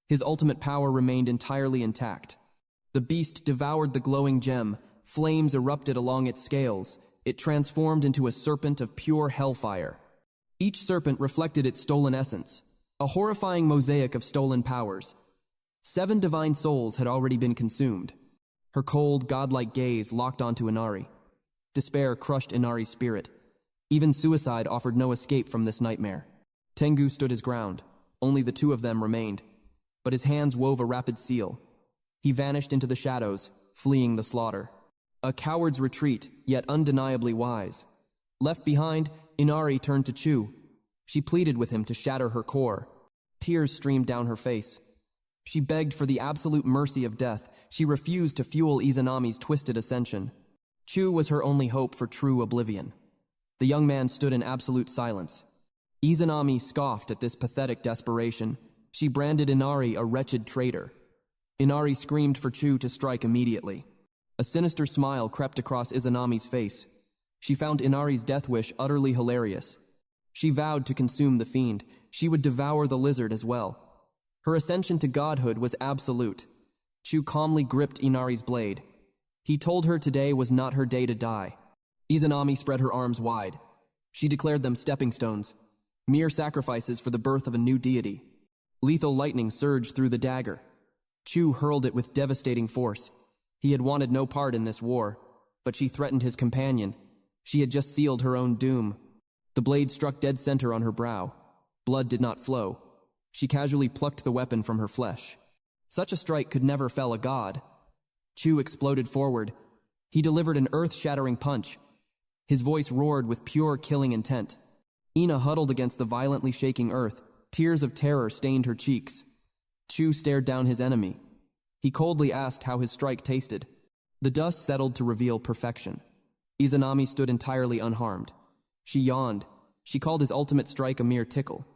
S1: His ultimate power remained entirely intact. The beast devoured the glowing gem. Flames erupted along its scales. It transformed into a serpent of pure hellfire. Each serpent reflected its stolen essence, a horrifying mosaic of stolen powers. 7 divine souls had already been consumed. Her cold, godlike gaze locked onto Inari. Despair crushed Inari's spirit. Even suicide offered no escape from this nightmare. Tengu stood his ground. Only the 2 of them remained. But his hands wove a rapid seal. He vanished into the shadows, fleeing the slaughter. A coward's retreat, yet undeniably wise. Left behind, Inari turned to Chu. She pleaded with him to shatter her core. Tears streamed down her face. She begged for the absolute mercy of death. She refused to fuel Izanami's twisted ascension. Chu was her only hope for true oblivion. The young man stood in absolute silence. Izanami scoffed at this pathetic desperation. She branded Inari a wretched traitor. Inari screamed for Chu to strike immediately. A sinister smile crept across Izanami's face. She found Inari's death wish utterly hilarious. She vowed to consume the fiend. She would devour the lizard as well. Her ascension to godhood was absolute. Chu calmly gripped Inari's blade. He told her today was not her day to die. Izanami spread her arms wide. She declared them stepping stones, mere sacrifices for the birth of a new deity. Lethal lightning surged through the dagger. Chu hurled it with devastating force. He had wanted no part in this war, but she threatened his companion. She had just sealed her own doom. The blade struck dead center on her brow. Blood did not flow. She casually plucked the weapon from her flesh. Such a strike could never fell a god. Chu exploded forward. He delivered an earth-shattering punch. His voice roared with pure killing intent. Ina huddled against the violently shaking earth. Tears of terror stained her cheeks. Chu stared down his enemy. He coldly asked how his strike tasted. The dust settled to reveal perfection. Izanami stood entirely unharmed. She yawned. She called his ultimate strike a mere tickle.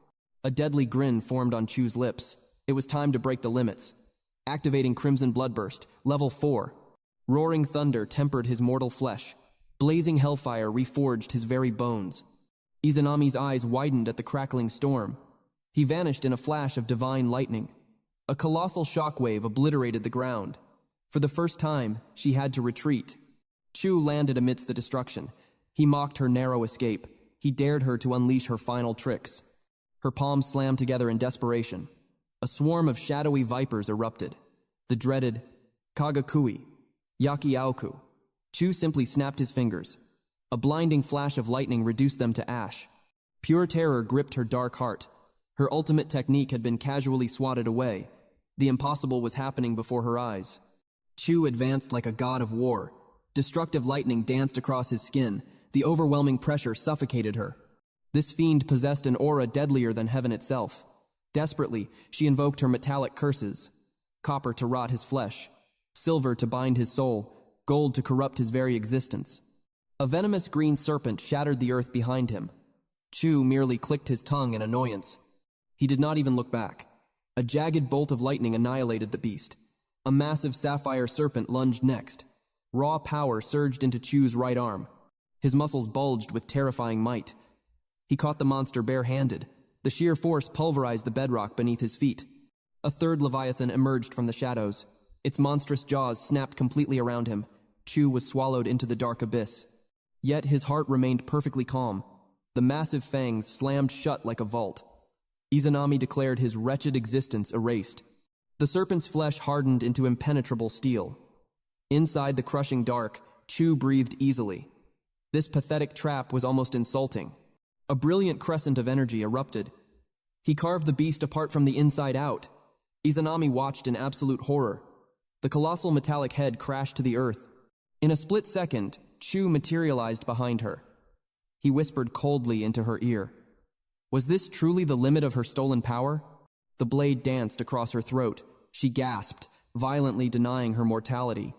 S1: A deadly grin formed on Chu's lips. It was time to break the limits. Activating Crimson Bloodburst, level 4. Roaring thunder tempered his mortal flesh. Blazing hellfire reforged his very bones. Izanami's eyes widened at the crackling storm. He vanished in a flash of divine lightning. A colossal shockwave obliterated the ground. For the first time, she had to retreat. Chu landed amidst the destruction. He mocked her narrow escape. He dared her to unleash her final tricks. Her palms slammed together in desperation. A swarm of shadowy vipers erupted. The dreaded Kagakui, Yakiaoku. Chu simply snapped his fingers. A blinding flash of lightning reduced them to ash. Pure terror gripped her dark heart. Her ultimate technique had been casually swatted away. The impossible was happening before her eyes. Chu advanced like a god of war. Destructive lightning danced across his skin. The overwhelming pressure suffocated her. This fiend possessed an aura deadlier than heaven itself. Desperately, she invoked her metallic curses. Copper to rot his flesh. Silver to bind his soul. Gold to corrupt his very existence. A venomous green serpent shattered the earth behind him. Chu merely clicked his tongue in annoyance. He did not even look back. A jagged bolt of lightning annihilated the beast. A massive sapphire serpent lunged next. Raw power surged into Chu's right arm. His muscles bulged with terrifying might. He caught the monster bare-handed. The sheer force pulverized the bedrock beneath his feet. A third leviathan emerged from the shadows. Its monstrous jaws snapped completely around him. Chu was swallowed into the dark abyss. Yet his heart remained perfectly calm. The massive fangs slammed shut like a vault. Izanami declared his wretched existence erased. The serpent's flesh hardened into impenetrable steel. Inside the crushing dark, Chu breathed easily. This pathetic trap was almost insulting. A brilliant crescent of energy erupted. He carved the beast apart from the inside out. Izanami watched in absolute horror. The colossal metallic head crashed to the earth. In a split second, Chu materialized behind her. He whispered coldly into her ear. Was this truly the limit of her stolen power? The blade danced across her throat. She gasped, violently denying her mortality.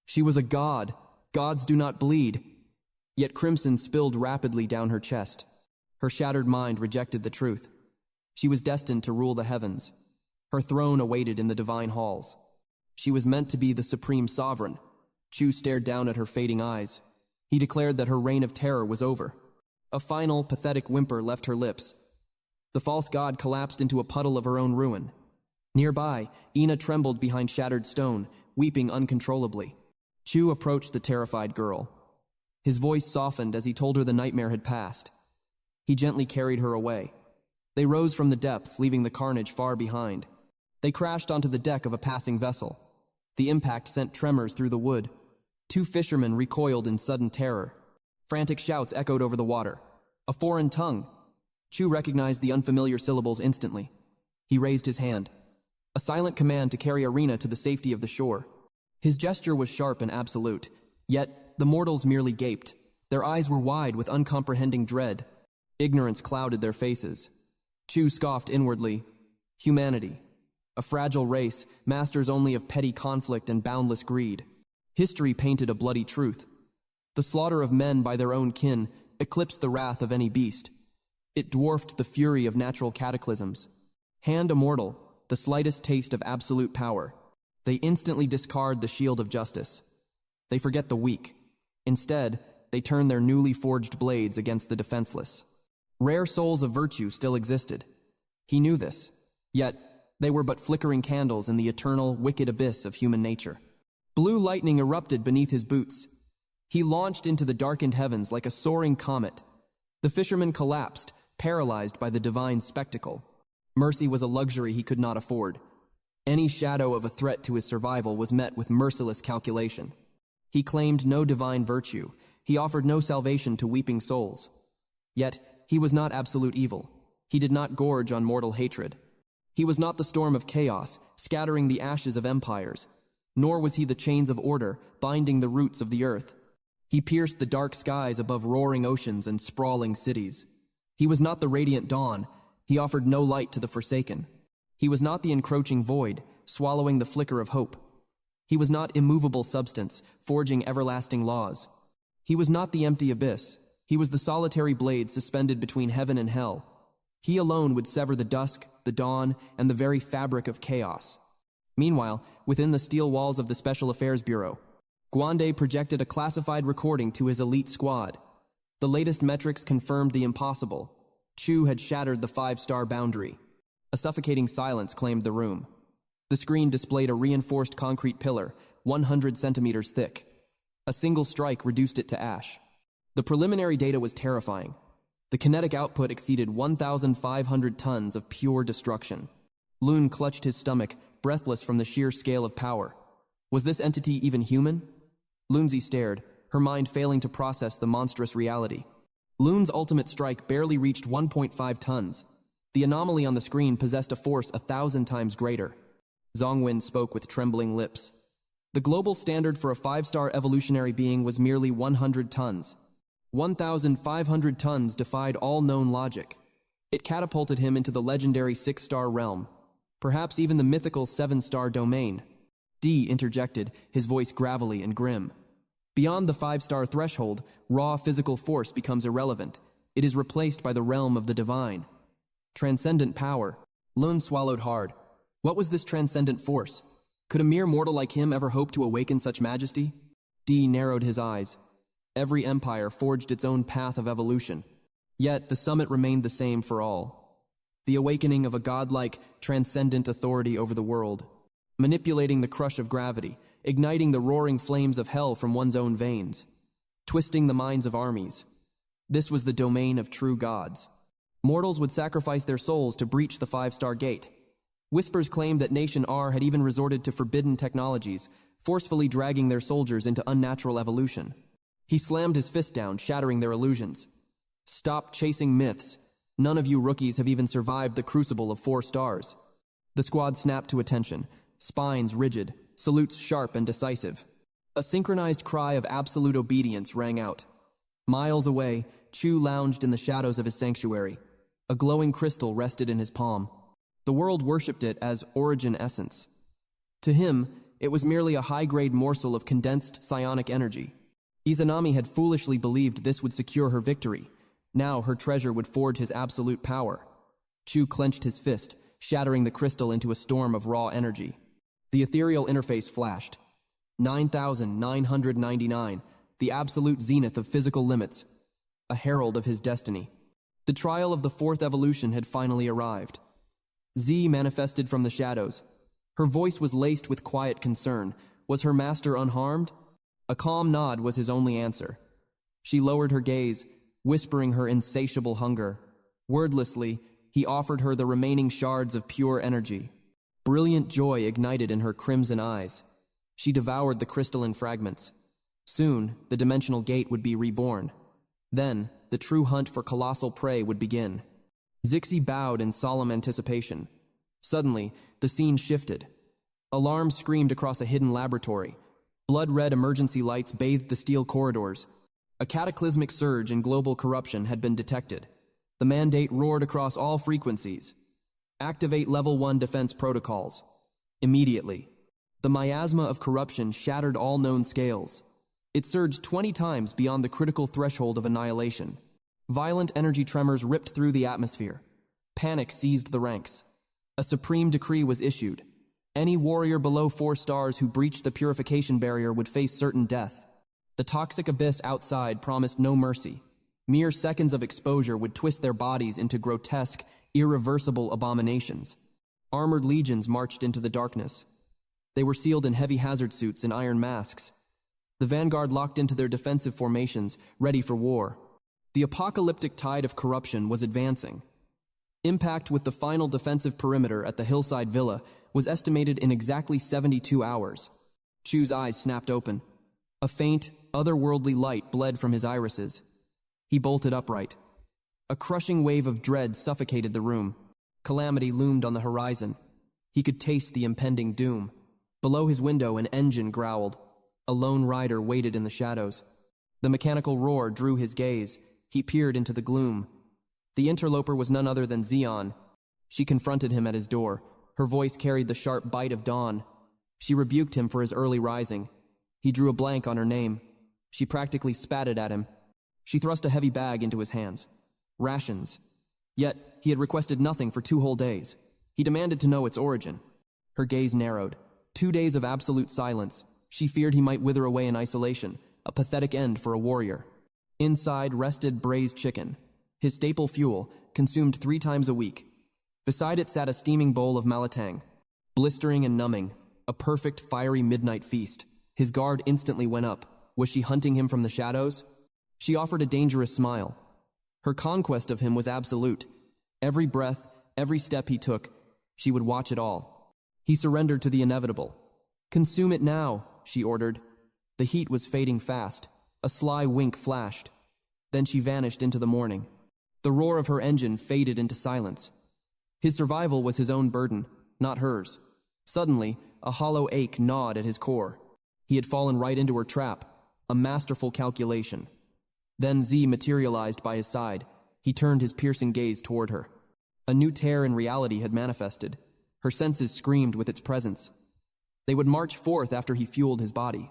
S1: She was a god. Gods do not bleed. Yet crimson spilled rapidly down her chest. Her shattered mind rejected the truth. She was destined to rule the heavens. Her throne awaited in the divine halls. She was meant to be the supreme sovereign. Chu stared down at her fading eyes. He declared that her reign of terror was over. A final, pathetic whimper left her lips. The false god collapsed into a puddle of her own ruin. Nearby, Ina trembled behind shattered stone, weeping uncontrollably. Chu approached the terrified girl. His voice softened as he told her the nightmare had passed. He gently carried her away. They rose from the depths, leaving the carnage far behind. They crashed onto the deck of a passing vessel. The impact sent tremors through the wood. Two fishermen recoiled in sudden terror. Frantic shouts echoed over the water. A foreign tongue. Chu recognized the unfamiliar syllables instantly. He raised his hand. A silent command to carry Arena to the safety of the shore. His gesture was sharp and absolute, yet the mortals merely gaped. Their eyes were wide with uncomprehending dread. Ignorance clouded their faces. Chu scoffed inwardly. Humanity. A fragile race, masters only of petty conflict and boundless greed. History painted a bloody truth. The slaughter of men by their own kin eclipsed the wrath of any beast. It dwarfed the fury of natural cataclysms. Hand a mortal the slightest taste of absolute power. They instantly discard the shield of justice. They forget the weak. Instead, they turn their newly forged blades against the defenseless. Rare souls of virtue still existed. He knew this, yet they were but flickering candles in the eternal, wicked abyss of human nature. Blue lightning erupted beneath his boots. He launched into the darkened heavens like a soaring comet. The fisherman collapsed, paralyzed by the divine spectacle. Mercy was a luxury he could not afford. Any shadow of a threat to his survival was met with merciless calculation. He claimed no divine virtue. He offered no salvation to weeping souls. Yet, he was not absolute evil. He did not gorge on mortal hatred. He was not the storm of chaos, scattering the ashes of empires. Nor was he the chains of order, binding the roots of the earth. He pierced the dark skies above roaring oceans and sprawling cities. He was not the radiant dawn. He offered no light to the forsaken. He was not the encroaching void, swallowing the flicker of hope. He was not immovable substance, forging everlasting laws. He was not the empty abyss. He was the solitary blade suspended between heaven and hell. He alone would sever the dusk, the dawn, and the very fabric of chaos. Meanwhile, within the steel walls of the Special Affairs Bureau, Guande projected a classified recording to his elite squad. The latest metrics confirmed the impossible. Chu had shattered the 5-star boundary. A suffocating silence claimed the room. The screen displayed a reinforced concrete pillar, 100 centimeters thick. A single strike reduced it to ash. The preliminary data was terrifying. The kinetic output exceeded 1,500 tons of pure destruction. Lun clutched his stomach, breathless from the sheer scale of power. Was this entity even human? Lunzi stared, her mind failing to process the monstrous reality. Lun's ultimate strike barely reached 1.5 tons. The anomaly on the screen possessed a force 1,000 times greater. Zongwen spoke with trembling lips. The global standard for a 5-star evolutionary being was merely 100 tons. 1,500 tons defied all known logic. It catapulted him into the legendary 6-star realm, perhaps even the mythical 7-star domain. D interjected, his voice gravelly and grim. Beyond the 5-star threshold, raw physical force becomes irrelevant. It is replaced by the realm of the divine. Transcendent power. Lun swallowed hard. What was this transcendent force? Could a mere mortal like him ever hope to awaken such majesty? D narrowed his eyes. Every empire forged its own path of evolution. Yet the summit remained the same for all. The awakening of a godlike, transcendent authority over the world. Manipulating the crush of gravity, igniting the roaring flames of hell from one's own veins, twisting the minds of armies. This was the domain of true gods. Mortals would sacrifice their souls to breach the 5-star gate. Whispers claimed that Nation R had even resorted to forbidden technologies, forcefully dragging their soldiers into unnatural evolution. He slammed his fist down, shattering their illusions. Stop chasing myths. None of you rookies have even survived the crucible of 4 stars. The squad snapped to attention, spines rigid, salutes sharp and decisive. A synchronized cry of absolute obedience rang out. Miles away, Chu lounged in the shadows of his sanctuary. A glowing crystal rested in his palm. The world worshipped it as origin essence. To him, it was merely a high-grade morsel of condensed psionic energy. Izanami had foolishly believed this would secure her victory. Now her treasure would forge his absolute power. Chu clenched his fist, shattering the crystal into a storm of raw energy. The ethereal interface flashed. 9,999, the absolute zenith of physical limits, a herald of his destiny. The trial of the fourth evolution had finally arrived. Z manifested from the shadows. Her voice was laced with quiet concern. Was her master unharmed? A calm nod was his only answer. She lowered her gaze, whispering her insatiable hunger. Wordlessly, he offered her the remaining shards of pure energy. Brilliant joy ignited in her crimson eyes. She devoured the crystalline fragments. Soon, the dimensional gate would be reborn. Then, the true hunt for colossal prey would begin. Zixi bowed in solemn anticipation. Suddenly, the scene shifted. Alarms screamed across a hidden laboratory. Blood-red emergency lights bathed the steel corridors. A cataclysmic surge in global corruption had been detected. The mandate roared across all frequencies. Activate Level 1 defense protocols. Immediately. The miasma of corruption shattered all known scales. It surged 20 times beyond the critical threshold of annihilation. Violent energy tremors ripped through the atmosphere. Panic seized the ranks. A supreme decree was issued. Any warrior below 4 stars who breached the purification barrier would face certain death. The toxic abyss outside promised no mercy. Mere seconds of exposure would twist their bodies into grotesque, irreversible abominations. Armored legions marched into the darkness. They were sealed in heavy hazard suits and iron masks. The vanguard locked into their defensive formations, ready for war. The apocalyptic tide of corruption was advancing. Impact with the final defensive perimeter at the hillside villa was estimated in exactly 72 hours. Chu's eyes snapped open. A faint, otherworldly light bled from his irises. He bolted upright. A crushing wave of dread suffocated the room. Calamity loomed on the horizon. He could taste the impending doom. Below his window, an engine growled. A lone rider waited in the shadows. The mechanical roar drew his gaze. He peered into the gloom. The interloper was none other than Xion. She confronted him at his door. Her voice carried the sharp bite of dawn. She rebuked him for his early rising. He drew a blank on her name. She practically spatted at him. She thrust a heavy bag into his hands. Rations. Yet, he had requested nothing for 2 whole days. He demanded to know its origin. Her gaze narrowed. 2 days of absolute silence. She feared he might wither away in isolation, a pathetic end for a warrior. Inside rested braised chicken, his staple fuel, consumed 3 times a week. Beside it sat a steaming bowl of malatang, blistering and numbing, a perfect fiery midnight feast. His guard instantly went up. Was she hunting him from the shadows? She offered a dangerous smile. Her conquest of him was absolute. Every breath, every step he took, she would watch it all. He surrendered to the inevitable. "Consume it now," she ordered. The heat was fading fast. A sly wink flashed. Then she vanished into the morning. The roar of her engine faded into silence. His survival was his own burden, not hers. Suddenly, a hollow ache gnawed at his core. He had fallen right into her trap, a masterful calculation. Then Z materialized by his side. He turned his piercing gaze toward her. A new tear in reality had manifested. Her senses screamed with its presence. They would march forth after he fueled his body.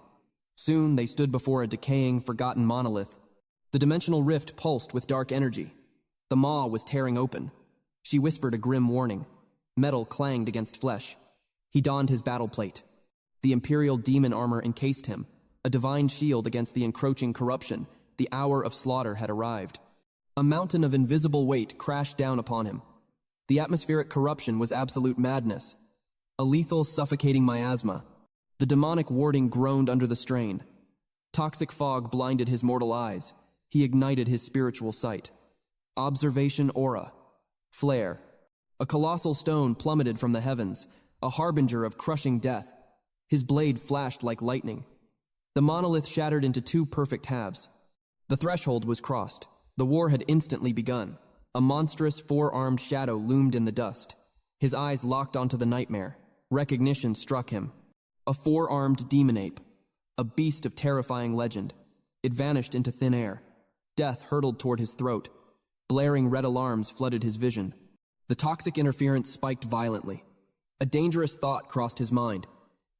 S1: Soon they stood before a decaying, forgotten monolith. The dimensional rift pulsed with dark energy. The maw was tearing open. She whispered a grim warning. Metal clanged against flesh. He donned his battle plate. The imperial demon armor encased him, a divine shield against the encroaching corruption. The hour of slaughter had arrived. A mountain of invisible weight crashed down upon him. The atmospheric corruption was absolute madness. A lethal, suffocating miasma. The demonic warding groaned under the strain. Toxic fog blinded his mortal eyes. He ignited his spiritual sight. Observation aura. Flare. A colossal stone plummeted from the heavens, a harbinger of crushing death. His blade flashed like lightning. The monolith shattered into 2 perfect halves. The threshold was crossed. The war had instantly begun. A monstrous 4-armed shadow loomed in the dust. His eyes locked onto the nightmare. Recognition struck him. A 4-armed demon ape. a beast of terrifying legend. It vanished into thin air. Death hurtled toward his throat. Blaring red alarms flooded his vision. The toxic interference spiked violently. A dangerous thought crossed his mind.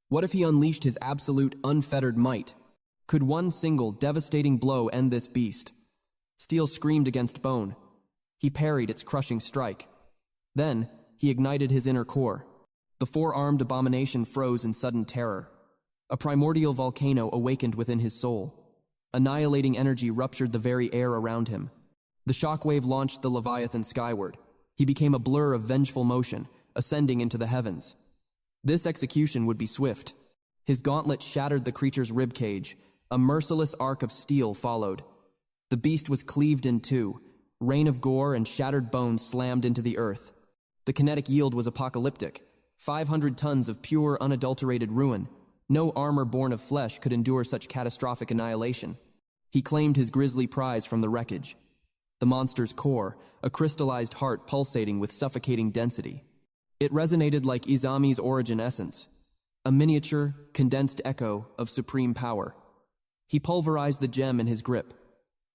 S1: What if he unleashed his absolute, unfettered might? Could one single, devastating blow end this beast? Steel screamed against bone. He parried its crushing strike. Then, he ignited his inner core. The four-armed abomination froze in sudden terror. A primordial volcano awakened within his soul. Annihilating energy ruptured the very air around him. The shockwave launched the Leviathan skyward. He became a blur of vengeful motion, ascending into the heavens. This execution would be swift. His gauntlet shattered the creature's ribcage. A merciless arc of steel followed. The beast was cleaved in two. Rain of gore and shattered bones slammed into the earth. The kinetic yield was apocalyptic. 500 tons of pure, unadulterated ruin. No armor born of flesh could endure such catastrophic annihilation. He claimed his grisly prize from the wreckage. The monster's core, a crystallized heart pulsating with suffocating density. It resonated like Izami's origin essence, a miniature, condensed echo of supreme power. He pulverized the gem in his grip.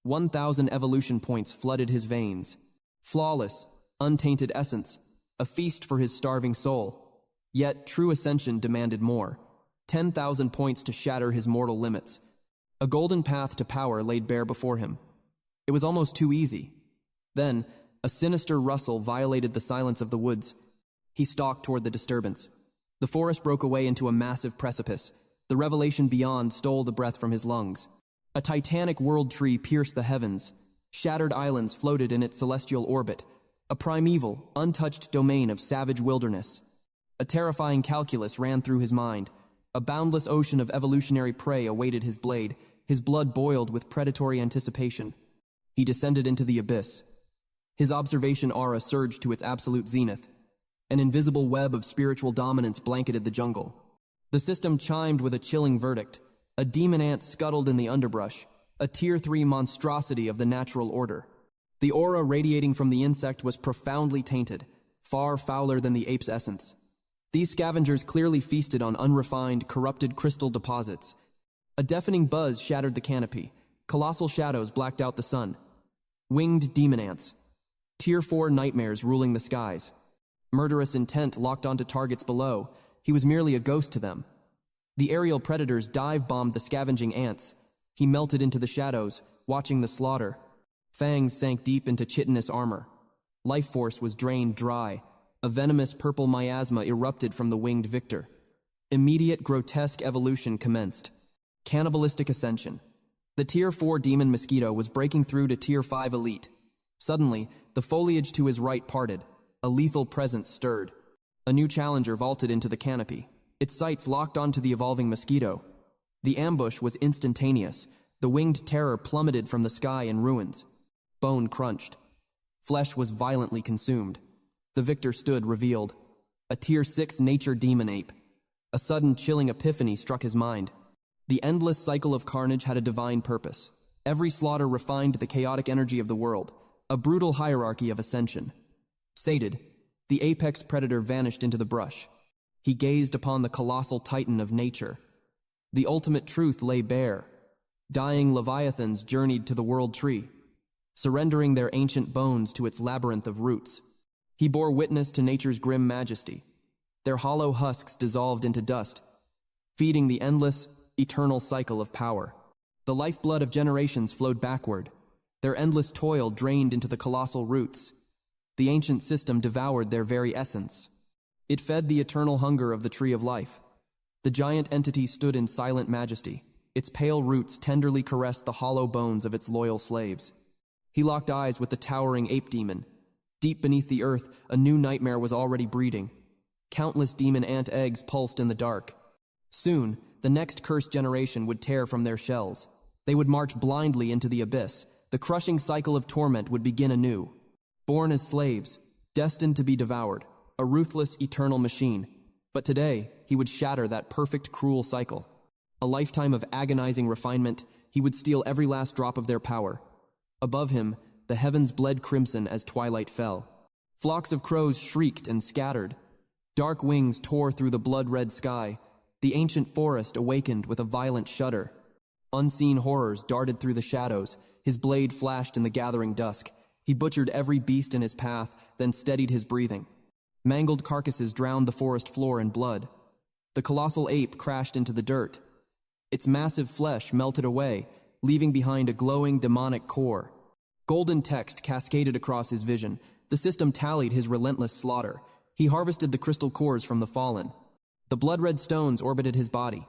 S1: 1,000 evolution points flooded his veins. Flawless, untainted essence, a feast for his starving soul. Yet true ascension demanded more. 10,000 points to shatter his mortal limits. A golden path to power laid bare before him. It was almost too easy. Then, a sinister rustle violated the silence of the woods. He stalked toward the disturbance. The forest broke away into a massive precipice. The revelation beyond stole the breath from his lungs. A titanic world tree pierced the heavens. Shattered islands floated in its celestial orbit. A primeval, untouched domain of savage wilderness. A terrifying calculus ran through his mind. A boundless ocean of evolutionary prey awaited his blade. His blood boiled with predatory anticipation. He descended into the abyss. His observation aura surged to its absolute zenith. An invisible web of spiritual dominance blanketed the jungle. The system chimed with a chilling verdict. A demon ant scuttled in the underbrush, a Tier 3 monstrosity of the natural order. The aura radiating from the insect was profoundly tainted, far fouler than the ape's essence. These scavengers clearly feasted on unrefined, corrupted crystal deposits. A deafening buzz shattered the canopy. Colossal shadows blacked out the sun. Winged demon ants. Tier 4 nightmares ruling the skies. Murderous intent locked onto targets below. He was merely a ghost to them. The aerial predators dive-bombed the scavenging ants. He melted into the shadows, watching the slaughter. Fangs sank deep into chitinous armor. Life force was drained dry. A venomous purple miasma erupted from the winged victor. Immediate grotesque evolution commenced. Cannibalistic ascension. The Tier 4 demon mosquito was breaking through to Tier 5 elite. Suddenly, the foliage to his right parted. A lethal presence stirred. A new challenger vaulted into the canopy. Its sights locked onto the evolving mosquito. The ambush was instantaneous. The winged terror plummeted from the sky in ruins. Bone crunched. Flesh was violently consumed. The victor stood revealed. A Tier 6 nature demon ape. A sudden chilling epiphany struck his mind. The endless cycle of carnage had a divine purpose. Every slaughter refined the chaotic energy of the world. A brutal hierarchy of ascension. Sated, the apex predator vanished into the brush. He gazed upon the colossal titan of nature. The ultimate truth lay bare. Dying leviathans journeyed to the world tree, surrendering their ancient bones to its labyrinth of roots. He bore witness to nature's grim majesty. Their hollow husks dissolved into dust, feeding the endless, eternal cycle of power. The lifeblood of generations flowed backward. Their endless toil drained into the colossal roots. The ancient system devoured their very essence. It fed the eternal hunger of the tree of life. The giant entity stood in silent majesty. Its pale roots tenderly caressed the hollow bones of its loyal slaves. He locked eyes with the towering ape demon. Deep beneath the earth, a new nightmare was already breeding. Countless demon ant eggs pulsed in the dark. Soon, the next cursed generation would tear from their shells. They would march blindly into the abyss. The crushing cycle of torment would begin anew. Born as slaves, destined to be devoured, a ruthless, eternal machine. But today, he would shatter that perfect, cruel cycle. A lifetime of agonizing refinement, he would steal every last drop of their power. Above him, the heavens bled crimson as twilight fell. Flocks of crows shrieked and scattered. Dark wings tore through the blood-red sky. The ancient forest awakened with a violent shudder. Unseen horrors darted through the shadows. His blade flashed in the gathering dusk. He butchered every beast in his path, then steadied his breathing. Mangled carcasses drowned the forest floor in blood. The colossal ape crashed into the dirt. Its massive flesh melted away, leaving behind a glowing demonic core. Golden text cascaded across his vision. The system tallied his relentless slaughter. He harvested the crystal cores from the fallen. The blood-red stones orbited his body.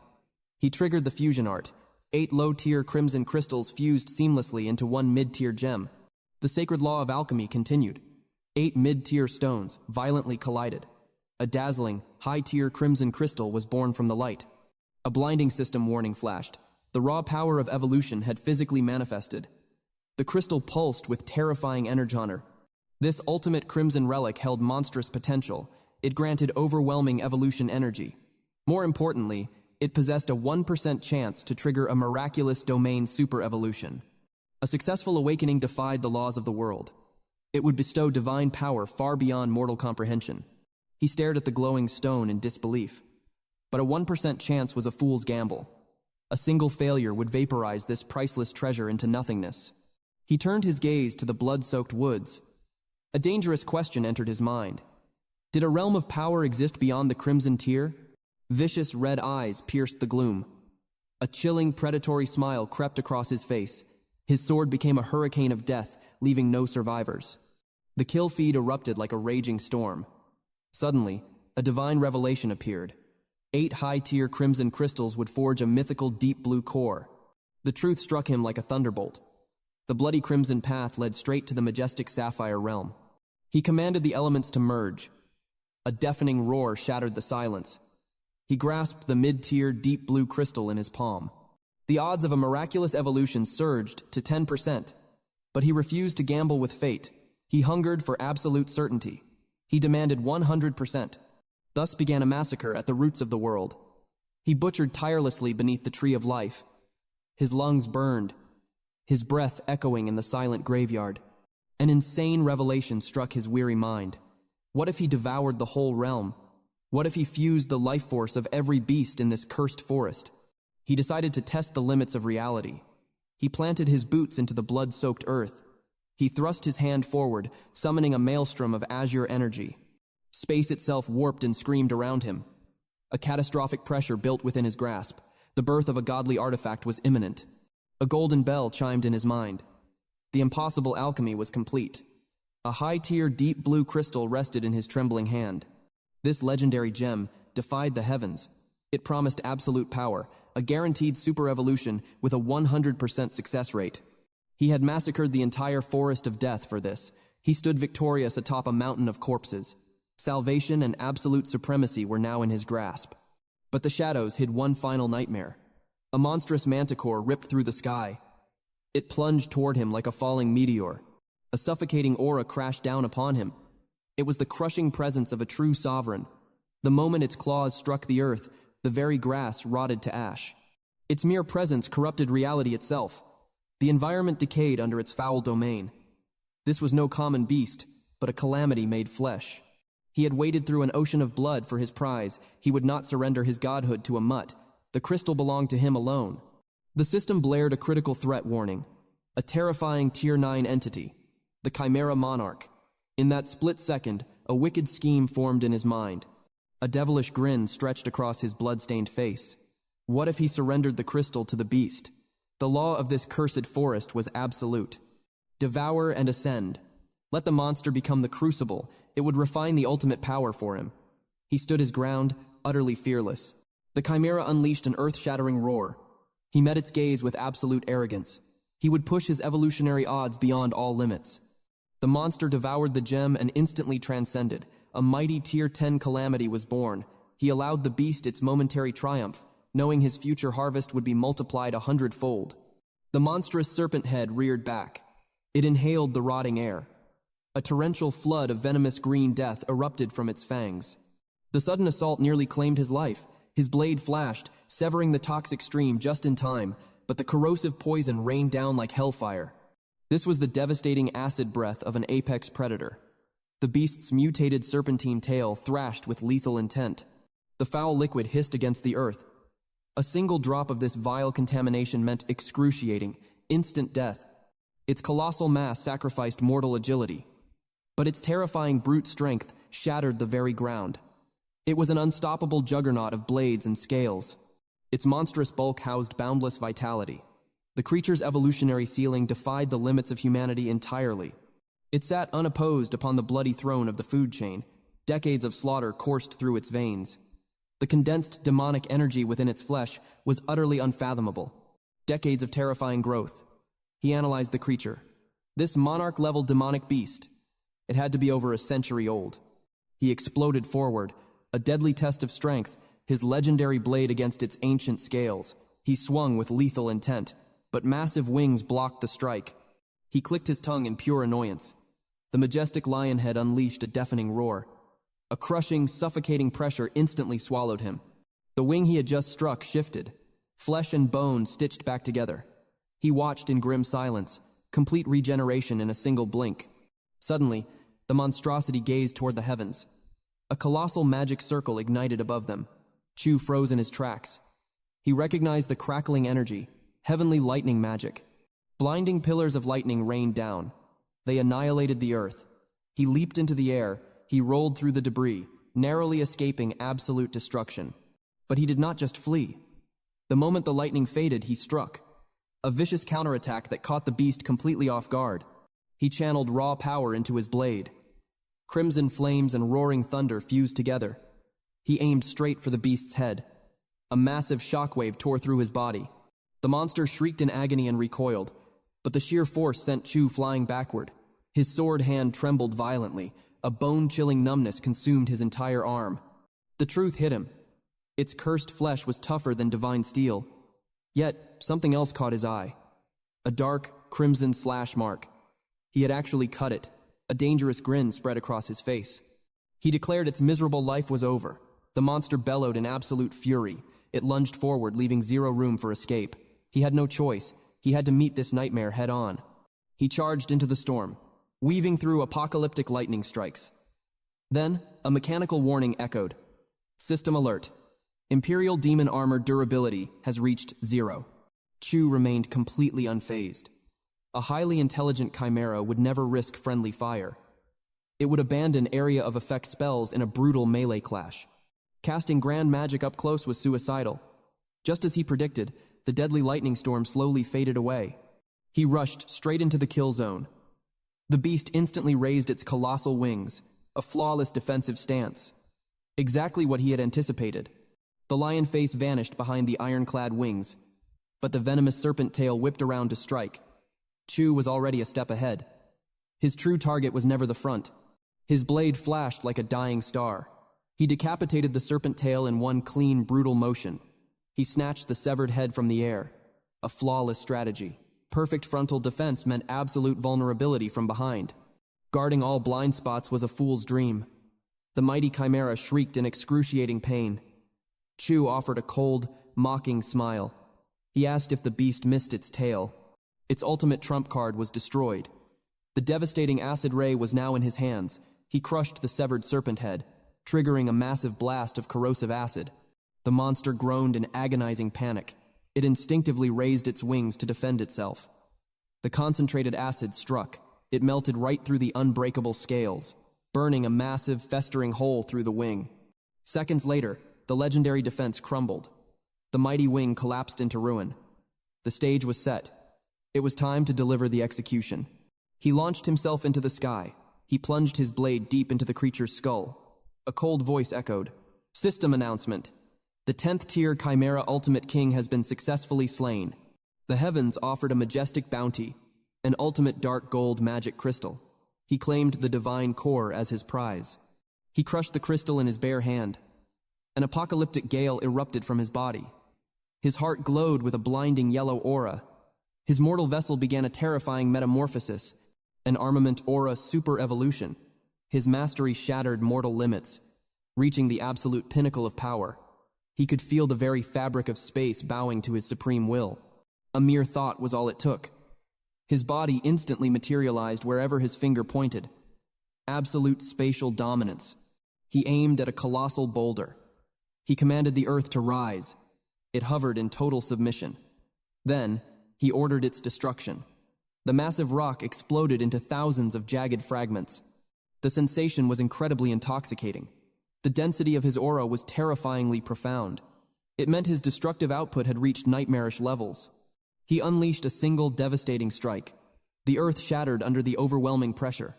S1: He triggered the fusion art. 8 low-tier crimson crystals fused seamlessly into one mid-tier gem. The sacred law of alchemy continued. 8 mid-tier stones violently collided. A dazzling, high-tier crimson crystal was born from the light. A blinding system warning flashed. The raw power of evolution had physically manifested. The crystal pulsed with terrifying energon. This ultimate crimson relic held monstrous potential. It granted overwhelming evolution energy. More importantly, it possessed a 1% chance to trigger a miraculous domain super-evolution. A successful awakening defied the laws of the world. It would bestow divine power far beyond mortal comprehension. He stared at the glowing stone in disbelief. But a 1% chance was a fool's gamble. A single failure would vaporize this priceless treasure into nothingness. He turned his gaze to the blood-soaked woods. A dangerous question entered his mind. Did a realm of power exist beyond the crimson tier? Vicious red eyes pierced the gloom. A chilling, predatory smile crept across his face. His sword became a hurricane of death, leaving no survivors. The kill feed erupted like a raging storm. Suddenly, a divine revelation appeared. 8 high-tier crimson crystals would forge a mythical deep blue core. The truth struck him like a thunderbolt. The bloody crimson path led straight to the majestic sapphire realm. He commanded the elements to merge. A deafening roar shattered the silence. He grasped the mid-tier deep blue crystal in his palm. The odds of a miraculous evolution surged to 10%, but he refused to gamble with fate. He hungered for absolute certainty. He demanded 100%. Thus began a massacre at the roots of the world. He butchered tirelessly beneath the tree of life. His lungs burned, his breath echoing in the silent graveyard. An insane revelation struck his weary mind. What if he devoured the whole realm? What if he fused the life force of every beast in this cursed forest? He decided to test the limits of reality. He planted his boots into the blood-soaked earth. He thrust his hand forward, summoning a maelstrom of azure energy. Space itself warped and screamed around him. A catastrophic pressure built within his grasp. The birth of a godly artifact was imminent. A golden bell chimed in his mind. The impossible alchemy was complete. A high-tier deep blue crystal rested in his trembling hand. This legendary gem defied the heavens. It promised absolute power, a guaranteed super-evolution with a 100% success rate. He had massacred the entire forest of death for this. He stood victorious atop a mountain of corpses. Salvation and absolute supremacy were now in his grasp. But the shadows hid one final nightmare. A monstrous manticore ripped through the sky. It plunged toward him like a falling meteor. A suffocating aura crashed down upon him. It was the crushing presence of a true sovereign. The moment its claws struck the earth, the very grass rotted to ash. Its mere presence corrupted reality itself. The environment decayed under its foul domain. This was no common beast, but a calamity made flesh. He had waded through an ocean of blood for his prize. He would not surrender his godhood to a mutt. The crystal belonged to him alone. The system blared a critical threat warning. A terrifying Tier 9 entity. The Chimera Monarch. In that split second, a wicked scheme formed in his mind. A devilish grin stretched across his blood-stained face. What if he surrendered the crystal to the beast? The law of this cursed forest was absolute. Devour and ascend. Let the monster become the crucible. It would refine the ultimate power for him. He stood his ground, utterly fearless. The chimera unleashed an earth-shattering roar. He met its gaze with absolute arrogance. He would push his evolutionary odds beyond all limits. The monster devoured the gem and instantly transcended. A mighty Tier 10 calamity was born. He allowed the beast its momentary triumph, knowing his future harvest would be multiplied 100-fold. The monstrous serpent head reared back. It inhaled the rotting air. A torrential flood of venomous green death erupted from its fangs. The sudden assault nearly claimed his life. His blade flashed, severing the toxic stream just in time, but the corrosive poison rained down like hellfire. This was the devastating acid breath of an apex predator. The beast's mutated serpentine tail thrashed with lethal intent. The foul liquid hissed against the earth. A single drop of this vile contamination meant excruciating, instant death. Its colossal mass sacrificed mortal agility, but its terrifying brute strength shattered the very ground. It was an unstoppable juggernaut of blades and scales. Its monstrous bulk housed boundless vitality. The creature's evolutionary ceiling defied the limits of humanity entirely. It sat unopposed upon the bloody throne of the food chain. Decades of slaughter coursed through its veins. The condensed demonic energy within its flesh was utterly unfathomable. Decades of terrifying growth. He analyzed the creature. This monarch-level demonic beast. It had to be over a century old. He exploded forward, a deadly test of strength, his legendary blade against its ancient scales. He swung with lethal intent, but massive wings blocked the strike. He clicked his tongue in pure annoyance. The majestic lion head unleashed a deafening roar. A crushing, suffocating pressure instantly swallowed him. The wing he had just struck shifted. Flesh and bone stitched back together. He watched in grim silence, complete regeneration in a single blink. Suddenly, the monstrosity gazed toward the heavens. A colossal magic circle ignited above them. Chu froze in his tracks. He recognized the crackling energy, heavenly lightning magic. Blinding pillars of lightning rained down. They annihilated the earth. He leaped into the air. He rolled through the debris, narrowly escaping absolute destruction. But he did not just flee. The moment the lightning faded, he struck. A vicious counterattack that caught the beast completely off guard. He channeled raw power into his blade. Crimson flames and roaring thunder fused together. He aimed straight for the beast's head. A massive shockwave tore through his body. The monster shrieked in agony and recoiled, but the sheer force sent Chu flying backward. His sword hand trembled violently. A bone-chilling numbness consumed his entire arm. The truth hit him. Its cursed flesh was tougher than divine steel. Yet, something else caught his eye. A dark, crimson slash mark. He had actually cut it. A dangerous grin spread across his face. He declared its miserable life was over. The monster bellowed in absolute fury. It lunged forward, leaving zero room for escape. He had no choice. He had to meet this nightmare head-on. He charged into the storm, weaving through apocalyptic lightning strikes. Then, a mechanical warning echoed. System alert. Imperial demon armor durability has reached 0. Chu remained completely unfazed. A highly intelligent chimera would never risk friendly fire. It would abandon area of effect spells in a brutal melee clash. Casting grand magic up close was suicidal. Just as he predicted, the deadly lightning storm slowly faded away. He rushed straight into the kill zone. The beast instantly raised its colossal wings, a flawless defensive stance. Exactly what he had anticipated. The lion face vanished behind the ironclad wings, but the venomous serpent tail whipped around to strike. Chu was already a step ahead. His true target was never the front. His blade flashed like a dying star. He decapitated the serpent tail in one clean, brutal motion. He snatched the severed head from the air. A flawless strategy. Perfect frontal defense meant absolute vulnerability from behind. Guarding all blind spots was a fool's dream. The mighty chimera shrieked in excruciating pain. Chu offered a cold, mocking smile. He asked if the beast missed its tail. Its ultimate trump card was destroyed. The devastating acid ray was now in his hands. He crushed the severed serpent head, triggering a massive blast of corrosive acid. The monster groaned in agonizing panic. It instinctively raised its wings to defend itself. The concentrated acid struck. It melted right through the unbreakable scales, burning a massive, festering hole through the wing. Seconds later, the legendary defense crumbled. The mighty wing collapsed into ruin. The stage was set. It was time to deliver the execution. He launched himself into the sky. He plunged his blade deep into the creature's skull. A cold voice echoed. System announcement. The 10th tier Chimera Ultimate King has been successfully slain. The heavens offered a majestic bounty, an ultimate dark gold magic crystal. He claimed the divine core as his prize. He crushed the crystal in his bare hand. An apocalyptic gale erupted from his body. His heart glowed with a blinding yellow aura. His mortal vessel began a terrifying metamorphosis, an armament aura super evolution. His mastery shattered mortal limits, reaching the absolute pinnacle of power. He could feel the very fabric of space bowing to his supreme will. A mere thought was all it took. His body instantly materialized wherever his finger pointed. Absolute spatial dominance. He aimed at a colossal boulder. He commanded the earth to rise. It hovered in total submission. Then, he ordered its destruction. The massive rock exploded into thousands of jagged fragments. The sensation was incredibly intoxicating. The density of his aura was terrifyingly profound. It meant his destructive output had reached nightmarish levels. He unleashed a single devastating strike. The earth shattered under the overwhelming pressure.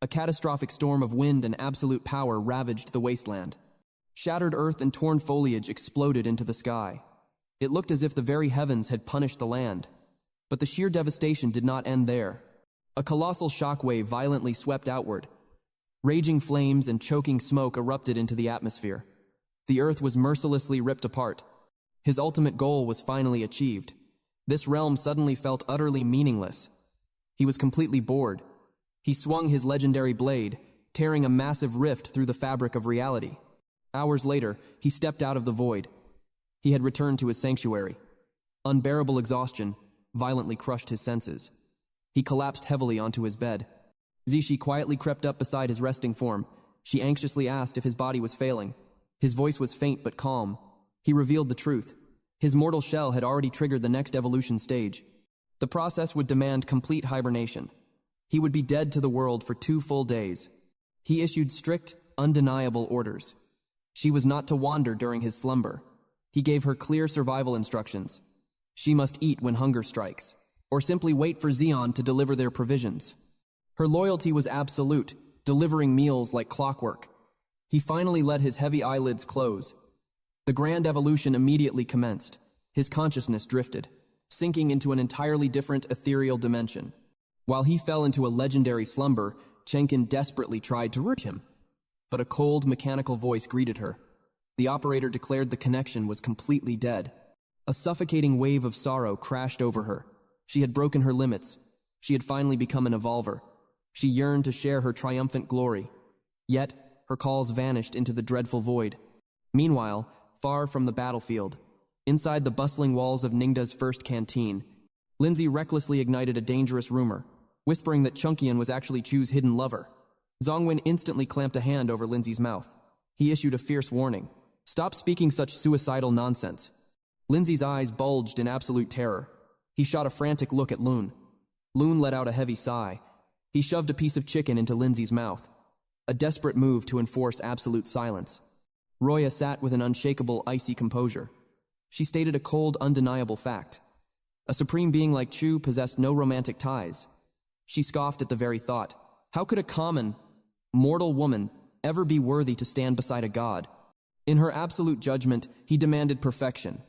S1: A catastrophic storm of wind and absolute power ravaged the wasteland. Shattered earth and torn foliage exploded into the sky. It looked as if the very heavens had punished the land. But the sheer devastation did not end there. A colossal shockwave violently swept outward. Raging flames and choking smoke erupted into the atmosphere. The earth was mercilessly ripped apart. His ultimate goal was finally achieved. This realm suddenly felt utterly meaningless. He was completely bored. He swung his legendary blade, tearing a massive rift through the fabric of reality. Hours later, he stepped out of the void. He had returned to his sanctuary. Unbearable exhaustion violently crushed his senses. He collapsed heavily onto his bed. Zishi quietly crept up beside his resting form. She anxiously asked if his body was failing. His voice was faint but calm. He revealed the truth. His mortal shell had already triggered the next evolution stage. The process would demand complete hibernation. He would be dead to the world for 2 full days. He issued strict, undeniable orders. She was not to wander during his slumber. He gave her clear survival instructions. She must eat when hunger strikes, or simply wait for Zeon to deliver their provisions. Her loyalty was absolute, delivering meals like clockwork. He finally let his heavy eyelids close. The grand evolution immediately commenced. His consciousness drifted, sinking into an entirely different ethereal dimension. While he fell into a legendary slumber, Chenkin desperately tried to reach him. But a cold, mechanical voice greeted her. The operator declared the connection was completely dead. A suffocating wave of sorrow crashed over her. She had broken her limits. She had finally become an evolver. She yearned to share her triumphant glory. Yet, her calls vanished into the dreadful void. Meanwhile, far from the battlefield, inside the bustling walls of Ningda's first canteen, Lindsay recklessly ignited a dangerous rumor, whispering that Chunkian was actually Chu's hidden lover. Zongwen instantly clamped a hand over Lindsay's mouth. He issued a fierce warning. "Stop speaking such suicidal nonsense." Lindsay's eyes bulged in absolute terror. He shot a frantic look at Loon. Loon let out a heavy sigh. He shoved a piece of chicken into Lindsay's mouth. A desperate move to enforce absolute silence. Roya sat with an unshakable, icy composure. She stated a cold, undeniable fact. A supreme being like Chu possessed no romantic ties. She scoffed at the very thought. How could a common, mortal woman ever be worthy to stand beside a god? In her absolute judgment, he demanded perfection.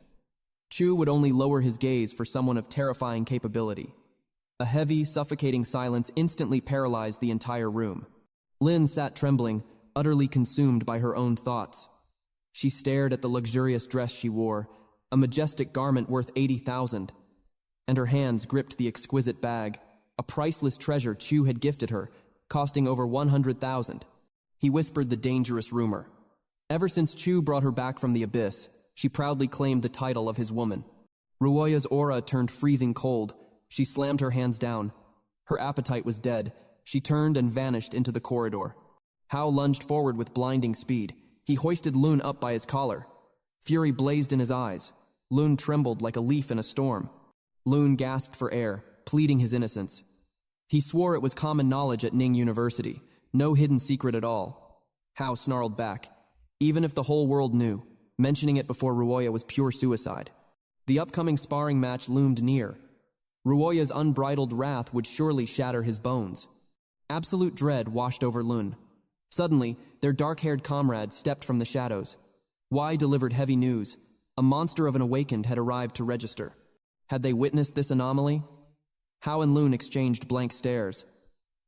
S1: Chu would only lower his gaze for someone of terrifying capability. A heavy, suffocating silence instantly paralyzed the entire room. Lin sat trembling, utterly consumed by her own thoughts. She stared at the luxurious dress she wore, a majestic garment worth 80,000, and her hands gripped the exquisite bag, a priceless treasure Chu had gifted her, costing over 100,000. He whispered the dangerous rumor. Ever since Chu brought her back from the abyss, she proudly claimed the title of his woman. Ruoya's aura turned freezing cold. She slammed her hands down. Her appetite was dead. She turned and vanished into the corridor. Hao lunged forward with blinding speed. He hoisted Loon up by his collar. Fury blazed in his eyes. Loon trembled like a leaf in a storm. Loon gasped for air, pleading his innocence. He swore it was common knowledge at Ning University, no hidden secret at all. Hao snarled back. Even if the whole world knew, mentioning it before Ruoya was pure suicide. The upcoming sparring match loomed near. Ruoya's unbridled wrath would surely shatter his bones. Absolute dread washed over Lun. Suddenly, their dark-haired comrade stepped from the shadows. Wai delivered heavy news. A monster of an awakened had arrived to register. Had they witnessed this anomaly? Hao and Lun exchanged blank stares.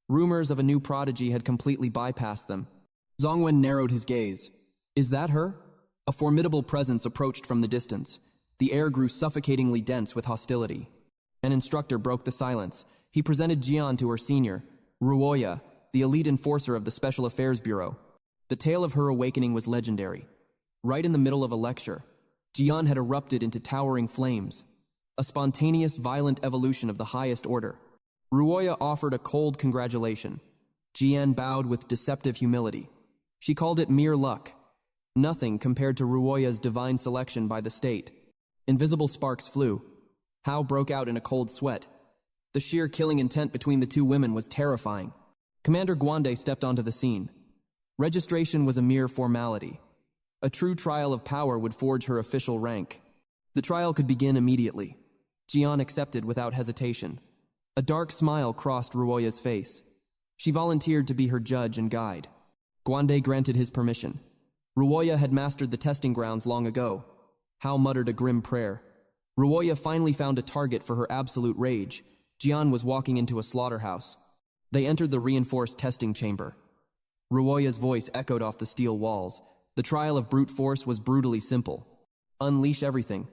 S1: Rumors of a new prodigy had completely bypassed them. Zongwen narrowed his gaze. Is that her? A formidable presence approached from the distance. The air grew suffocatingly dense with hostility. An instructor broke the silence. He presented Jian to her senior, Ruoya, the elite enforcer of the Special Affairs Bureau. The tale of her awakening was legendary. Right in the middle of a lecture, Jian had erupted into towering flames, a spontaneous, violent evolution of the highest order. Ruoya offered a cold congratulation. Jian bowed with deceptive humility. She called it mere luck. Nothing compared to Ruoya's divine selection by the state. Invisible sparks flew. Hao broke out in a cold sweat. The sheer killing intent between the two women was terrifying. Commander Guande stepped onto the scene. Registration was a mere formality. A true trial of power would forge her official rank. The trial could begin immediately. Jian accepted without hesitation. A dark smile crossed Ruoya's face. She volunteered to be her judge and guide. Guande granted his permission. Ruoya had mastered the testing grounds long ago. Hao muttered a grim prayer. Ruoya finally found a target for her absolute rage. Jian was walking into a slaughterhouse. They entered the reinforced testing chamber. Ruoya's voice echoed off the steel walls. The trial of brute force was brutally simple. Unleash everything.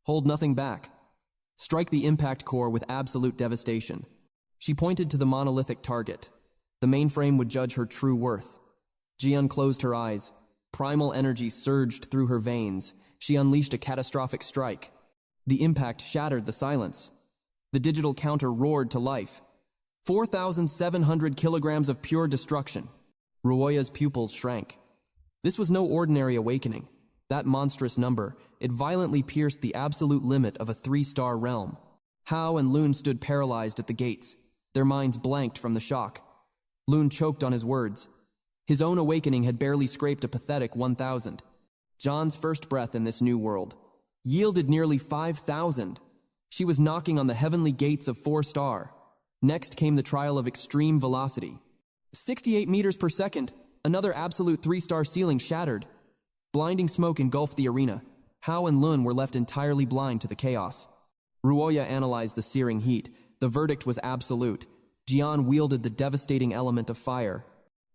S1: Hold nothing back. Strike the impact core with absolute devastation. She pointed to the monolithic target. The mainframe would judge her true worth. Jian closed her eyes. Primal energy surged through her veins. She unleashed a catastrophic strike. The impact shattered the silence. The digital counter roared to life. 4,700 kilograms of pure destruction. Ruoya's pupils shrank. This was no ordinary awakening. That monstrous number, it violently pierced the absolute limit of a 3-star realm. Hao and Lun stood paralyzed at the gates, their minds blanked from the shock. Lun choked on his words. His own awakening had barely scraped a pathetic 1,000. John's first breath in this new world yielded nearly 5,000. She was knocking on the heavenly gates of 4-star. Next came the trial of extreme velocity. 68 meters per second, another absolute 3-star ceiling shattered. Blinding smoke engulfed the arena. Hao and Lun were left entirely blind to the chaos. Ruoya analyzed the searing heat. The verdict was absolute. Jian wielded the devastating element of fire.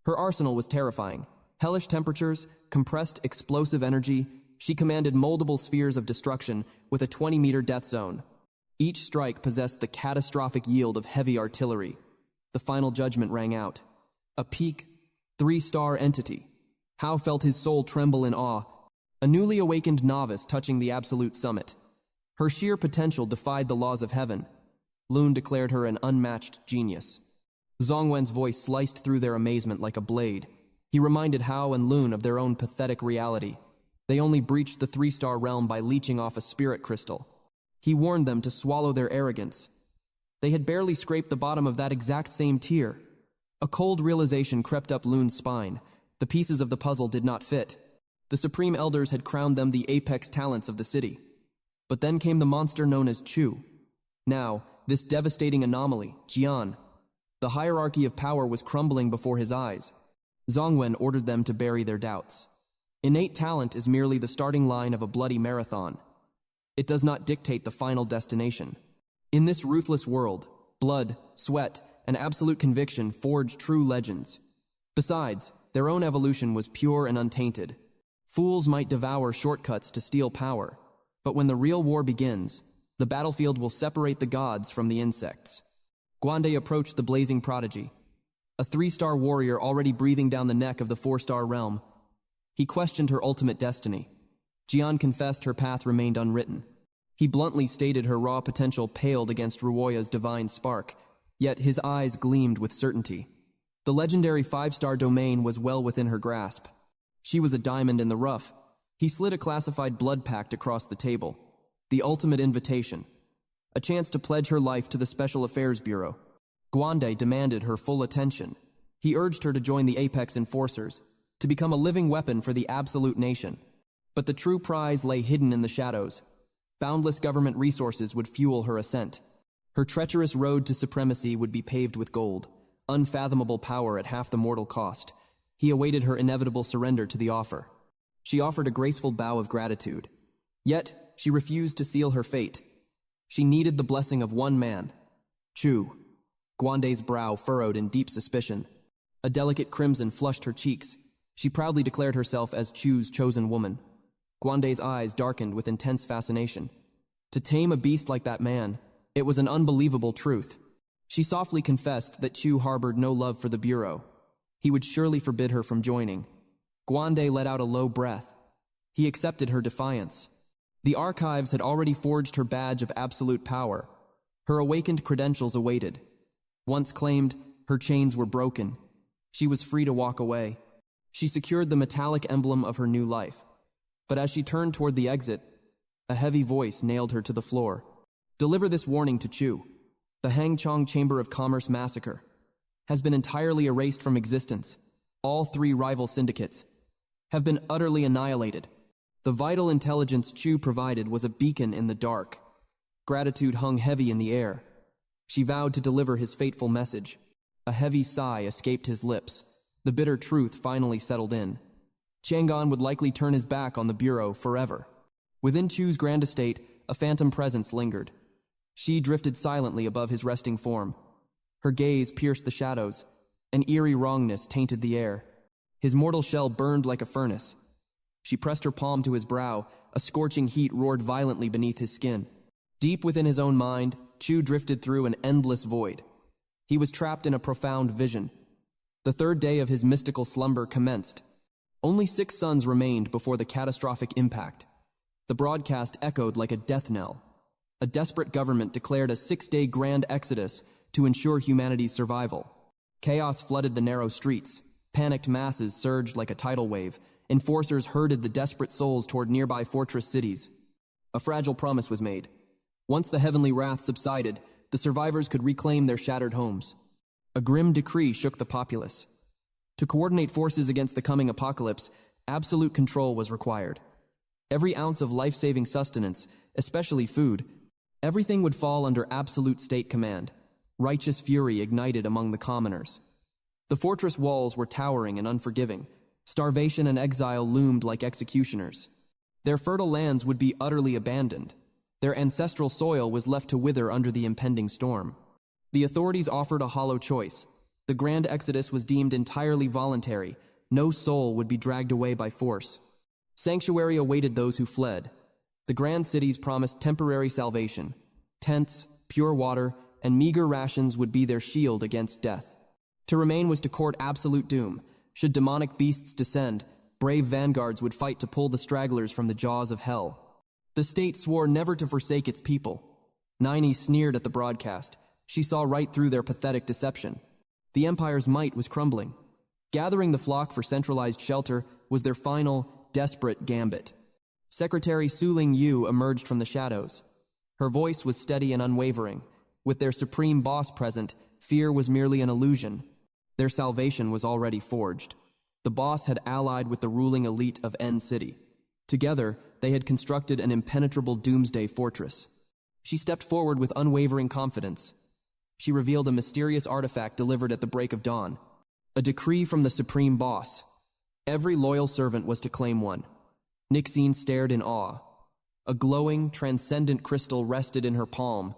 S1: Her arsenal was terrifying. Hellish temperatures, compressed explosive energy. She commanded moldable spheres of destruction with a 20-meter death zone. Each strike possessed the catastrophic yield of heavy artillery. The final judgment rang out. A peak, 3-star entity. Hao felt his soul tremble in awe. A newly awakened novice touching the absolute summit. Her sheer potential defied the laws of heaven. Lun declared her an unmatched genius. Zhongwen's voice sliced through their amazement like a blade. He reminded Hao and Lun of their own pathetic reality. They only breached the 3-star realm by leeching off a spirit crystal. He warned them to swallow their arrogance. They had barely scraped the bottom of that exact same tier. A cold realization crept up Lun's spine. The pieces of the puzzle did not fit. The Supreme Elders had crowned them the apex talents of the city. But then came the monster known as Chu. Now, this devastating anomaly, Jian. The hierarchy of power was crumbling before his eyes. Zhongwen ordered them to bury their doubts. Innate talent is merely the starting line of a bloody marathon. It does not dictate the final destination. In this ruthless world, blood, sweat, and absolute conviction forge true legends. Besides, their own evolution was pure and untainted. Fools might devour shortcuts to steal power, but when the real war begins, the battlefield will separate the gods from the insects. Guande approached the blazing prodigy, a 3-star warrior already breathing down the neck of the 4-star realm. He questioned her ultimate destiny. Jian confessed her path remained unwritten. He bluntly stated her raw potential paled against Ruoya's divine spark, yet his eyes gleamed with certainty. The legendary 5-star domain was well within her grasp. She was a diamond in the rough. He slid a classified blood pact across the table. The ultimate invitation. A chance to pledge her life to the Special Affairs Bureau. Guande demanded her full attention. He urged her to join the Apex Enforcers, to become a living weapon for the absolute nation. But the true prize lay hidden in the shadows. Boundless government resources would fuel her ascent. Her treacherous road to supremacy would be paved with gold, unfathomable power at half the mortal cost. He awaited her inevitable surrender to the offer. She offered a graceful bow of gratitude. Yet, she refused to seal her fate. She needed the blessing of one man, Chu. Guande's brow furrowed in deep suspicion. A delicate crimson flushed her cheeks. She proudly declared herself as Chu's chosen woman. Guande's eyes darkened with intense fascination. To tame a beast like that man, it was an unbelievable truth. She softly confessed that Chu harbored no love for the Bureau. He would surely forbid her from joining. Guande let out a low breath. He accepted her defiance. The archives had already forged her badge of absolute power. Her awakened credentials awaited. Once claimed, her chains were broken. She was free to walk away. She secured the metallic emblem of her new life. But as she turned toward the exit, a heavy voice nailed her to the floor. Deliver this warning to Chu. The Hangchong Chamber of Commerce massacre has been entirely erased from existence. All three rival syndicates have been utterly annihilated. The vital intelligence Chu provided was a beacon in the dark. Gratitude hung heavy in the air. She vowed to deliver his fateful message. A heavy sigh escaped his lips. The bitter truth finally settled in. Chang'an would likely turn his back on the Bureau forever. Within Chu's grand estate, a phantom presence lingered. She drifted silently above his resting form. Her gaze pierced the shadows. An eerie wrongness tainted the air. His mortal shell burned like a furnace. She pressed her palm to his brow. A scorching heat roared violently beneath his skin. Deep within his own mind, Chu drifted through an endless void. He was trapped in a profound vision. The third day of his mystical slumber commenced. Only 6 suns remained before the catastrophic impact. The broadcast echoed like a death knell. A desperate government declared a 6-day grand exodus to ensure humanity's survival. Chaos flooded the narrow streets. Panicked masses surged like a tidal wave. Enforcers herded the desperate souls toward nearby fortress cities. A fragile promise was made. Once the heavenly wrath subsided, the survivors could reclaim their shattered homes. A grim decree shook the populace. To coordinate forces against the coming apocalypse, absolute control was required. Every ounce of life-saving sustenance, especially food, everything would fall under absolute state command. Righteous fury ignited among the commoners. The fortress walls were towering and unforgiving. Starvation and exile loomed like executioners. Their fertile lands would be utterly abandoned. Their ancestral soil was left to wither under the impending storm. The authorities offered a hollow choice. The grand exodus was deemed entirely voluntary. No soul would be dragged away by force. Sanctuary awaited those who fled. The grand cities promised temporary salvation. Tents, pure water, and meager rations would be their shield against death. To remain was to court absolute doom. Should demonic beasts descend, brave vanguards would fight to pull the stragglers from the jaws of hell. The state swore never to forsake its people. Nini sneered at the broadcast. She saw right through their pathetic deception. The empire's might was crumbling. Gathering the flock for centralized shelter was their final, desperate gambit. Secretary Su Ling Yu emerged from the shadows. Her voice was steady and unwavering. With their supreme boss present, fear was merely an illusion. Their salvation was already forged. The boss had allied with the ruling elite of N City. Together, they had constructed an impenetrable doomsday fortress. She stepped forward with unwavering confidence. She revealed a mysterious artifact delivered at the break of dawn. A decree from the supreme boss. Every loyal servant was to claim one. Nixine stared in awe. A glowing, transcendent crystal rested in her palm.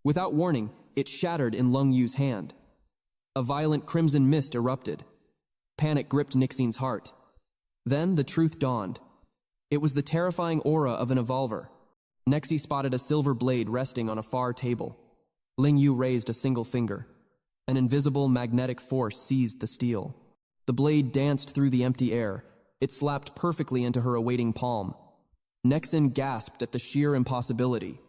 S1: Without warning, it shattered in Lung Yu's hand. A violent crimson mist erupted. Panic gripped Nixine's heart. Then the truth dawned. It was the terrifying aura of an evolver. Nexi spotted a silver blade resting on a far table. Ling Yu raised a single finger. An invisible magnetic force seized the steel. The blade danced through the empty air. It slapped perfectly into her awaiting palm. Nexin gasped at the sheer impossibility.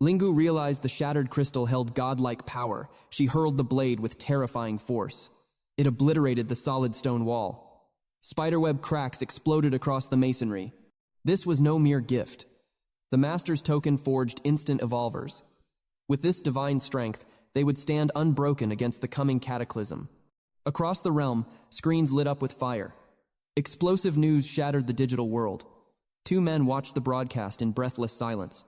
S1: Lingu realized the shattered crystal held godlike power. She hurled the blade with terrifying force. It obliterated the solid stone wall. Spiderweb cracks exploded across the masonry. This was no mere gift. The Master's token forged instant evolvers. With this divine strength, they would stand unbroken against the coming cataclysm. Across the realm, screens lit up with fire. Explosive news shattered the digital world. 2 men watched the broadcast in breathless silence.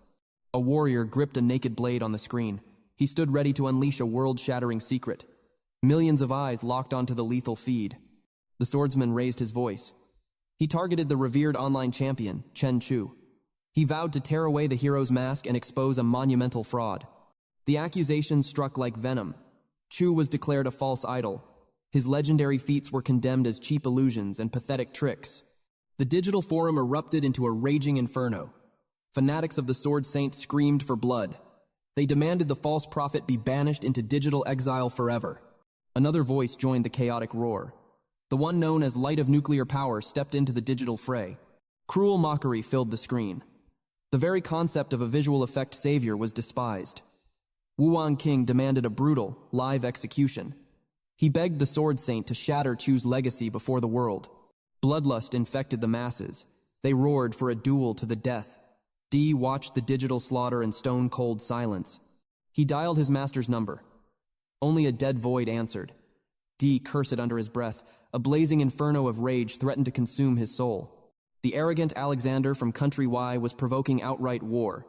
S1: A warrior gripped a naked blade on the screen. He stood ready to unleash a world-shattering secret. Millions of eyes locked onto the lethal feed. The swordsman raised his voice. He targeted the revered online champion, Chen Chu. He vowed to tear away the hero's mask and expose a monumental fraud. The accusations struck like venom. Chu was declared a false idol. His legendary feats were condemned as cheap illusions and pathetic tricks. The digital forum erupted into a raging inferno. Fanatics of the Sword Saint screamed for blood. They demanded the false prophet be banished into digital exile forever. Another voice joined the chaotic roar. The one known as Light of Nuclear Power stepped into the digital fray. Cruel mockery filled the screen. The very concept of a visual effect savior was despised. Wuan King demanded a brutal, live execution. He begged the Sword Saint to shatter Chu's legacy before the world. Bloodlust infected the masses. They roared for a duel to the death. D watched the digital slaughter in stone-cold silence. He dialed his master's number. Only a dead void answered. D cursed under his breath. A blazing inferno of rage threatened to consume his soul. The arrogant Alexander from Country Y was provoking outright war.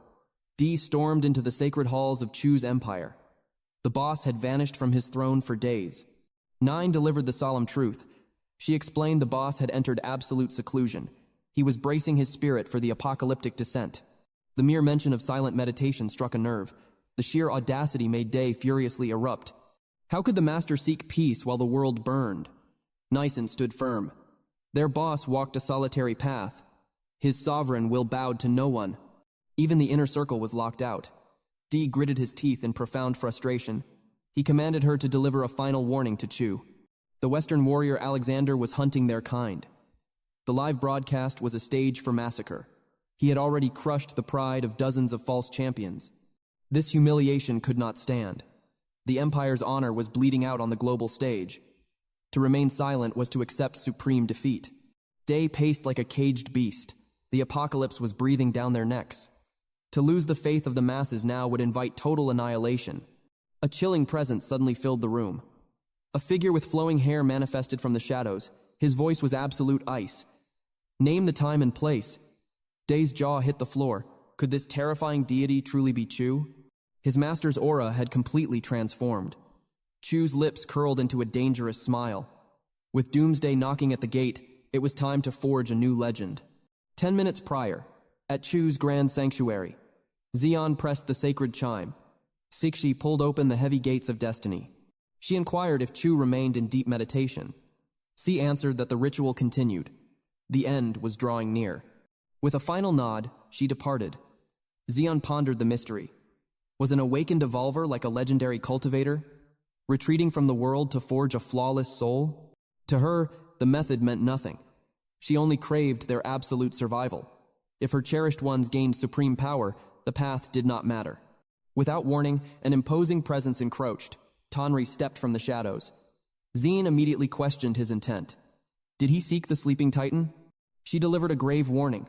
S1: D stormed into the sacred halls of Chu's empire. The boss had vanished from his throne for days. 9 delivered the solemn truth. She explained the boss had entered absolute seclusion. He was bracing his spirit for the apocalyptic descent. The mere mention of silent meditation struck a nerve. The sheer audacity made Day furiously erupt. How could the master seek peace while the world burned? Nyson stood firm. Their boss walked a solitary path. His sovereign will bowed to no one. Even the inner circle was locked out. D gritted his teeth in profound frustration. He commanded her to deliver a final warning to Chu. The Western warrior Alexander was hunting their kind. The live broadcast was a stage for massacre. He had already crushed the pride of dozens of false champions. This humiliation could not stand. The Empire's honor was bleeding out on the global stage. To remain silent was to accept supreme defeat. Day paced like a caged beast. The apocalypse was breathing down their necks. To lose the faith of the masses now would invite total annihilation. A chilling presence suddenly filled the room. A figure with flowing hair manifested from the shadows. His voice was absolute ice. Name the time and place. Day's jaw hit the floor. Could this terrifying deity truly be Chu? His master's aura had completely transformed. Chu's lips curled into a dangerous smile. With doomsday knocking at the gate, it was time to forge a new legend. 10 minutes prior, at Chu's grand sanctuary, Xian pressed the sacred chime. Cixi pulled open the heavy gates of destiny. She inquired if Chu remained in deep meditation. C answered that the ritual continued. The end was drawing near. With a final nod, she departed. Xian pondered the mystery. Was an awakened evolver like a legendary cultivator, retreating from the world to forge a flawless soul? To her, the method meant nothing. She only craved their absolute survival. If her cherished ones gained supreme power, the path did not matter. Without warning, an imposing presence encroached. Tonri stepped from the shadows. Xian immediately questioned his intent. Did he seek the sleeping titan? She delivered a grave warning.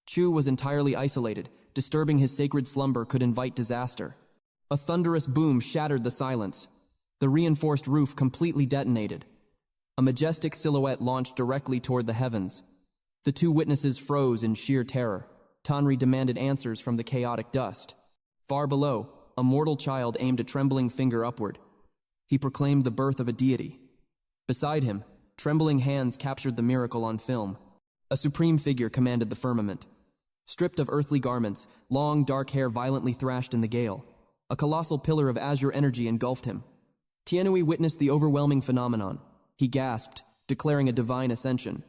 S1: Chu was entirely isolated. Disturbing his sacred slumber could invite disaster. A thunderous boom shattered the silence. The reinforced roof completely detonated. A majestic silhouette launched directly toward the heavens. The two witnesses froze in sheer terror. Tonri demanded answers from the chaotic dust. Far below, a mortal child aimed a trembling finger upward. He proclaimed the birth of a deity. Beside him, trembling hands captured the miracle on film. A supreme figure commanded the firmament. Stripped of earthly garments, long dark hair violently thrashed in the gale. A colossal pillar of azure energy engulfed him. Tianui witnessed the overwhelming phenomenon. He gasped, declaring a divine ascension.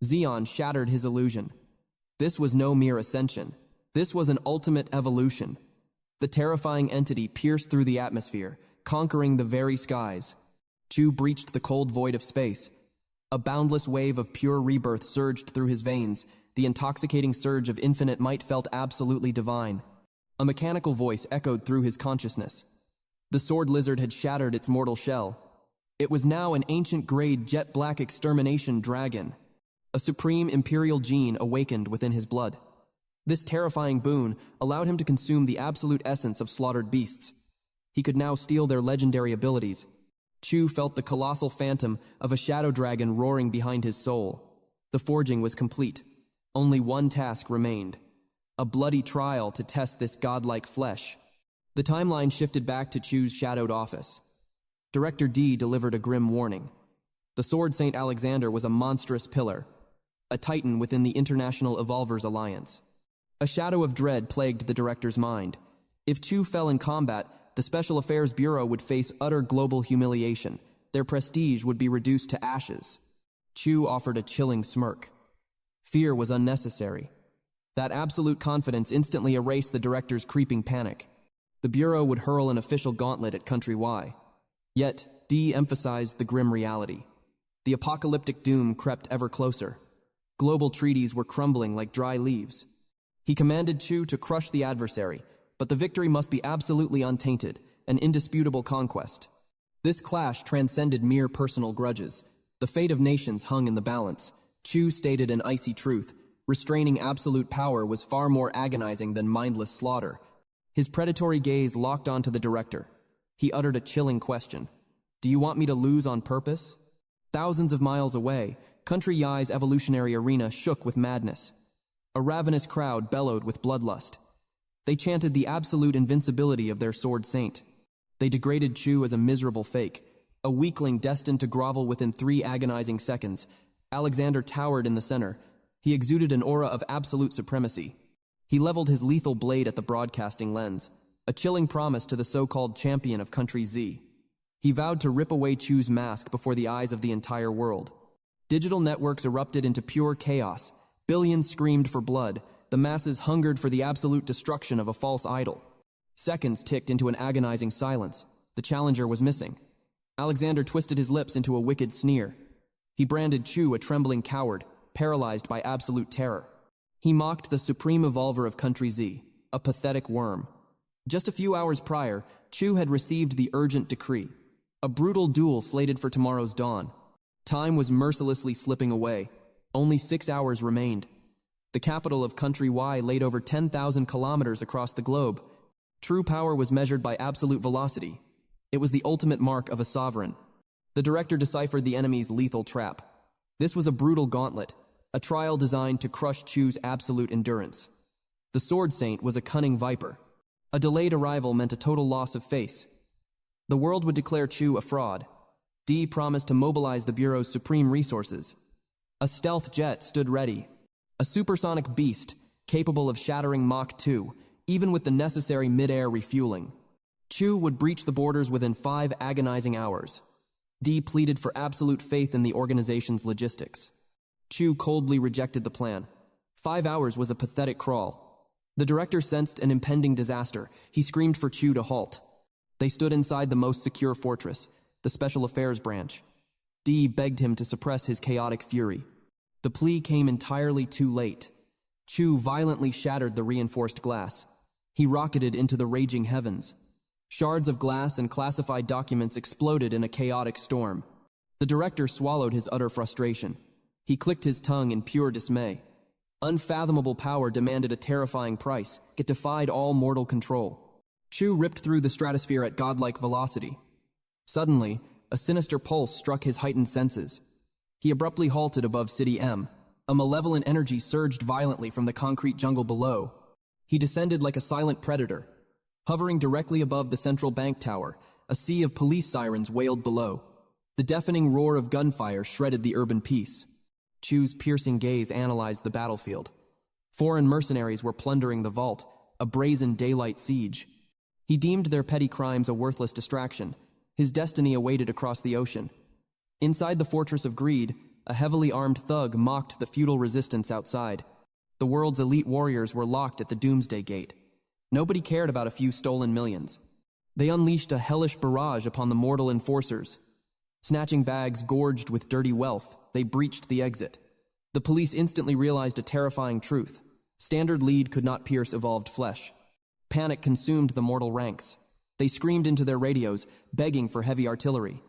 S1: Xian shattered his illusion. This was no mere ascension. This was an ultimate evolution. The terrifying entity pierced through the atmosphere, conquering the very skies. Chu breached the cold void of space. A boundless wave of pure rebirth surged through his veins. The intoxicating surge of infinite might felt absolutely divine. A mechanical voice echoed through his consciousness. The sword lizard had shattered its mortal shell. It was now an ancient-grade jet-black extermination dragon. A supreme imperial gene awakened within his blood. This terrifying boon allowed him to consume the absolute essence of slaughtered beasts. He could now steal their legendary abilities. Chu felt the colossal phantom of a shadow dragon roaring behind his soul. The forging was complete. Only one task remained. A bloody trial to test this godlike flesh. The timeline shifted back to Chu's shadowed office. Director D delivered a grim warning. The Sword Saint Alexander was a monstrous pillar, a titan within the International Evolvers Alliance. A shadow of dread plagued the director's mind. If Chu fell in combat, the Special Affairs Bureau would face utter global humiliation. Their prestige would be reduced to ashes. Chu offered a chilling smirk. Fear was unnecessary. That absolute confidence instantly erased the director's creeping panic. The Bureau would hurl an official gauntlet at Country Y. Yet, D emphasized the grim reality. The apocalyptic doom crept ever closer. Global treaties were crumbling like dry leaves. He commanded Chu to crush the adversary, but the victory must be absolutely untainted, an indisputable conquest. This clash transcended mere personal grudges. The fate of nations hung in the balance. Chu stated an icy truth. Restraining absolute power was far more agonizing than mindless slaughter. His predatory gaze locked onto the director. He uttered a chilling question. Do you want me to lose on purpose? Thousands of miles away, Country Yai's evolutionary arena shook with madness. A ravenous crowd bellowed with bloodlust. They chanted the absolute invincibility of their sword saint. They degraded Chu as a miserable fake, a weakling destined to grovel within 3 agonizing seconds. Alexander towered in the center. He exuded an aura of absolute supremacy. He leveled his lethal blade at the broadcasting lens, a chilling promise to the so-called champion of Country Z. He vowed to rip away Chu's mask before the eyes of the entire world. Digital networks erupted into pure chaos. Billions screamed for blood. The masses hungered for the absolute destruction of a false idol. Seconds ticked into an agonizing silence. The challenger was missing. Alexander twisted his lips into a wicked sneer. He branded Chu a trembling coward, paralyzed by absolute terror. He mocked the supreme evolver of Country Z, a pathetic worm. Just a few hours prior, Chu had received the urgent decree, a brutal duel slated for tomorrow's dawn. Time was mercilessly slipping away. Only 6 hours remained. The capital of Country Y laid over 10,000 kilometers across the globe. True power was measured by absolute velocity. It was the ultimate mark of a sovereign. The director deciphered the enemy's lethal trap. This was a brutal gauntlet, a trial designed to crush Chu's absolute endurance. The Sword Saint was a cunning viper. A delayed arrival meant a total loss of face. The world would declare Chu a fraud. D promised to mobilize the Bureau's supreme resources. A stealth jet stood ready. A supersonic beast, capable of shattering Mach 2, even with the necessary mid-air refueling. Chu would breach the borders within 5 agonizing hours. D pleaded for absolute faith in the organization's logistics. Chu coldly rejected the plan. 5 hours was a pathetic crawl. The director sensed an impending disaster. He screamed for Chu to halt. They stood inside the most secure fortress, the Special Affairs Branch. D begged him to suppress his chaotic fury. The plea came entirely too late. Chu violently shattered the reinforced glass. He rocketed into the raging heavens. Shards of glass and classified documents exploded in a chaotic storm. The director swallowed his utter frustration. He clicked his tongue in pure dismay. Unfathomable power demanded a terrifying price. It defied all mortal control. Chu ripped through the stratosphere at godlike velocity. Suddenly, a sinister pulse struck his heightened senses. He abruptly halted above City M. A malevolent energy surged violently from the concrete jungle below. He descended like a silent predator. Hovering directly above the central bank tower, a sea of police sirens wailed below. The deafening roar of gunfire shredded the urban peace. Chu's piercing gaze analyzed the battlefield. Foreign mercenaries were plundering the vault, a brazen daylight siege. He deemed their petty crimes a worthless distraction. His destiny awaited across the ocean. Inside the Fortress of Greed, a heavily armed thug mocked the feudal resistance outside. The world's elite warriors were locked at the Doomsday Gate. Nobody cared about a few stolen millions. They unleashed a hellish barrage upon the mortal enforcers. Snatching bags gorged with dirty wealth, they breached the exit. The police instantly realized a terrifying truth. Standard lead could not pierce evolved flesh. Panic consumed the mortal ranks. They screamed into their radios, begging for heavy artillery.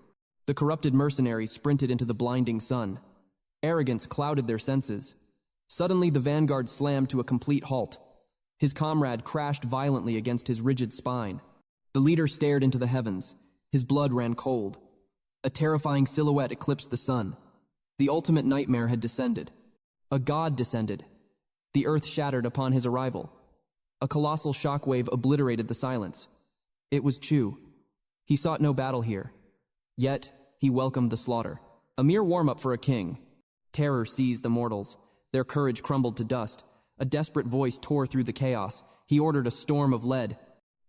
S1: The corrupted mercenaries sprinted into the blinding sun. Arrogance clouded their senses. Suddenly, the vanguard slammed to a complete halt. His comrade crashed violently against his rigid spine. The leader stared into the heavens. His blood ran cold. A terrifying silhouette eclipsed the sun. The ultimate nightmare had descended. A god descended. The earth shattered upon his arrival. A colossal shockwave obliterated the silence. It was Chu. He sought no battle here. Yet, he welcomed the slaughter. A mere warm-up for a king. Terror seized the mortals. Their courage crumbled to dust. A desperate voice tore through the chaos. He ordered a storm of lead.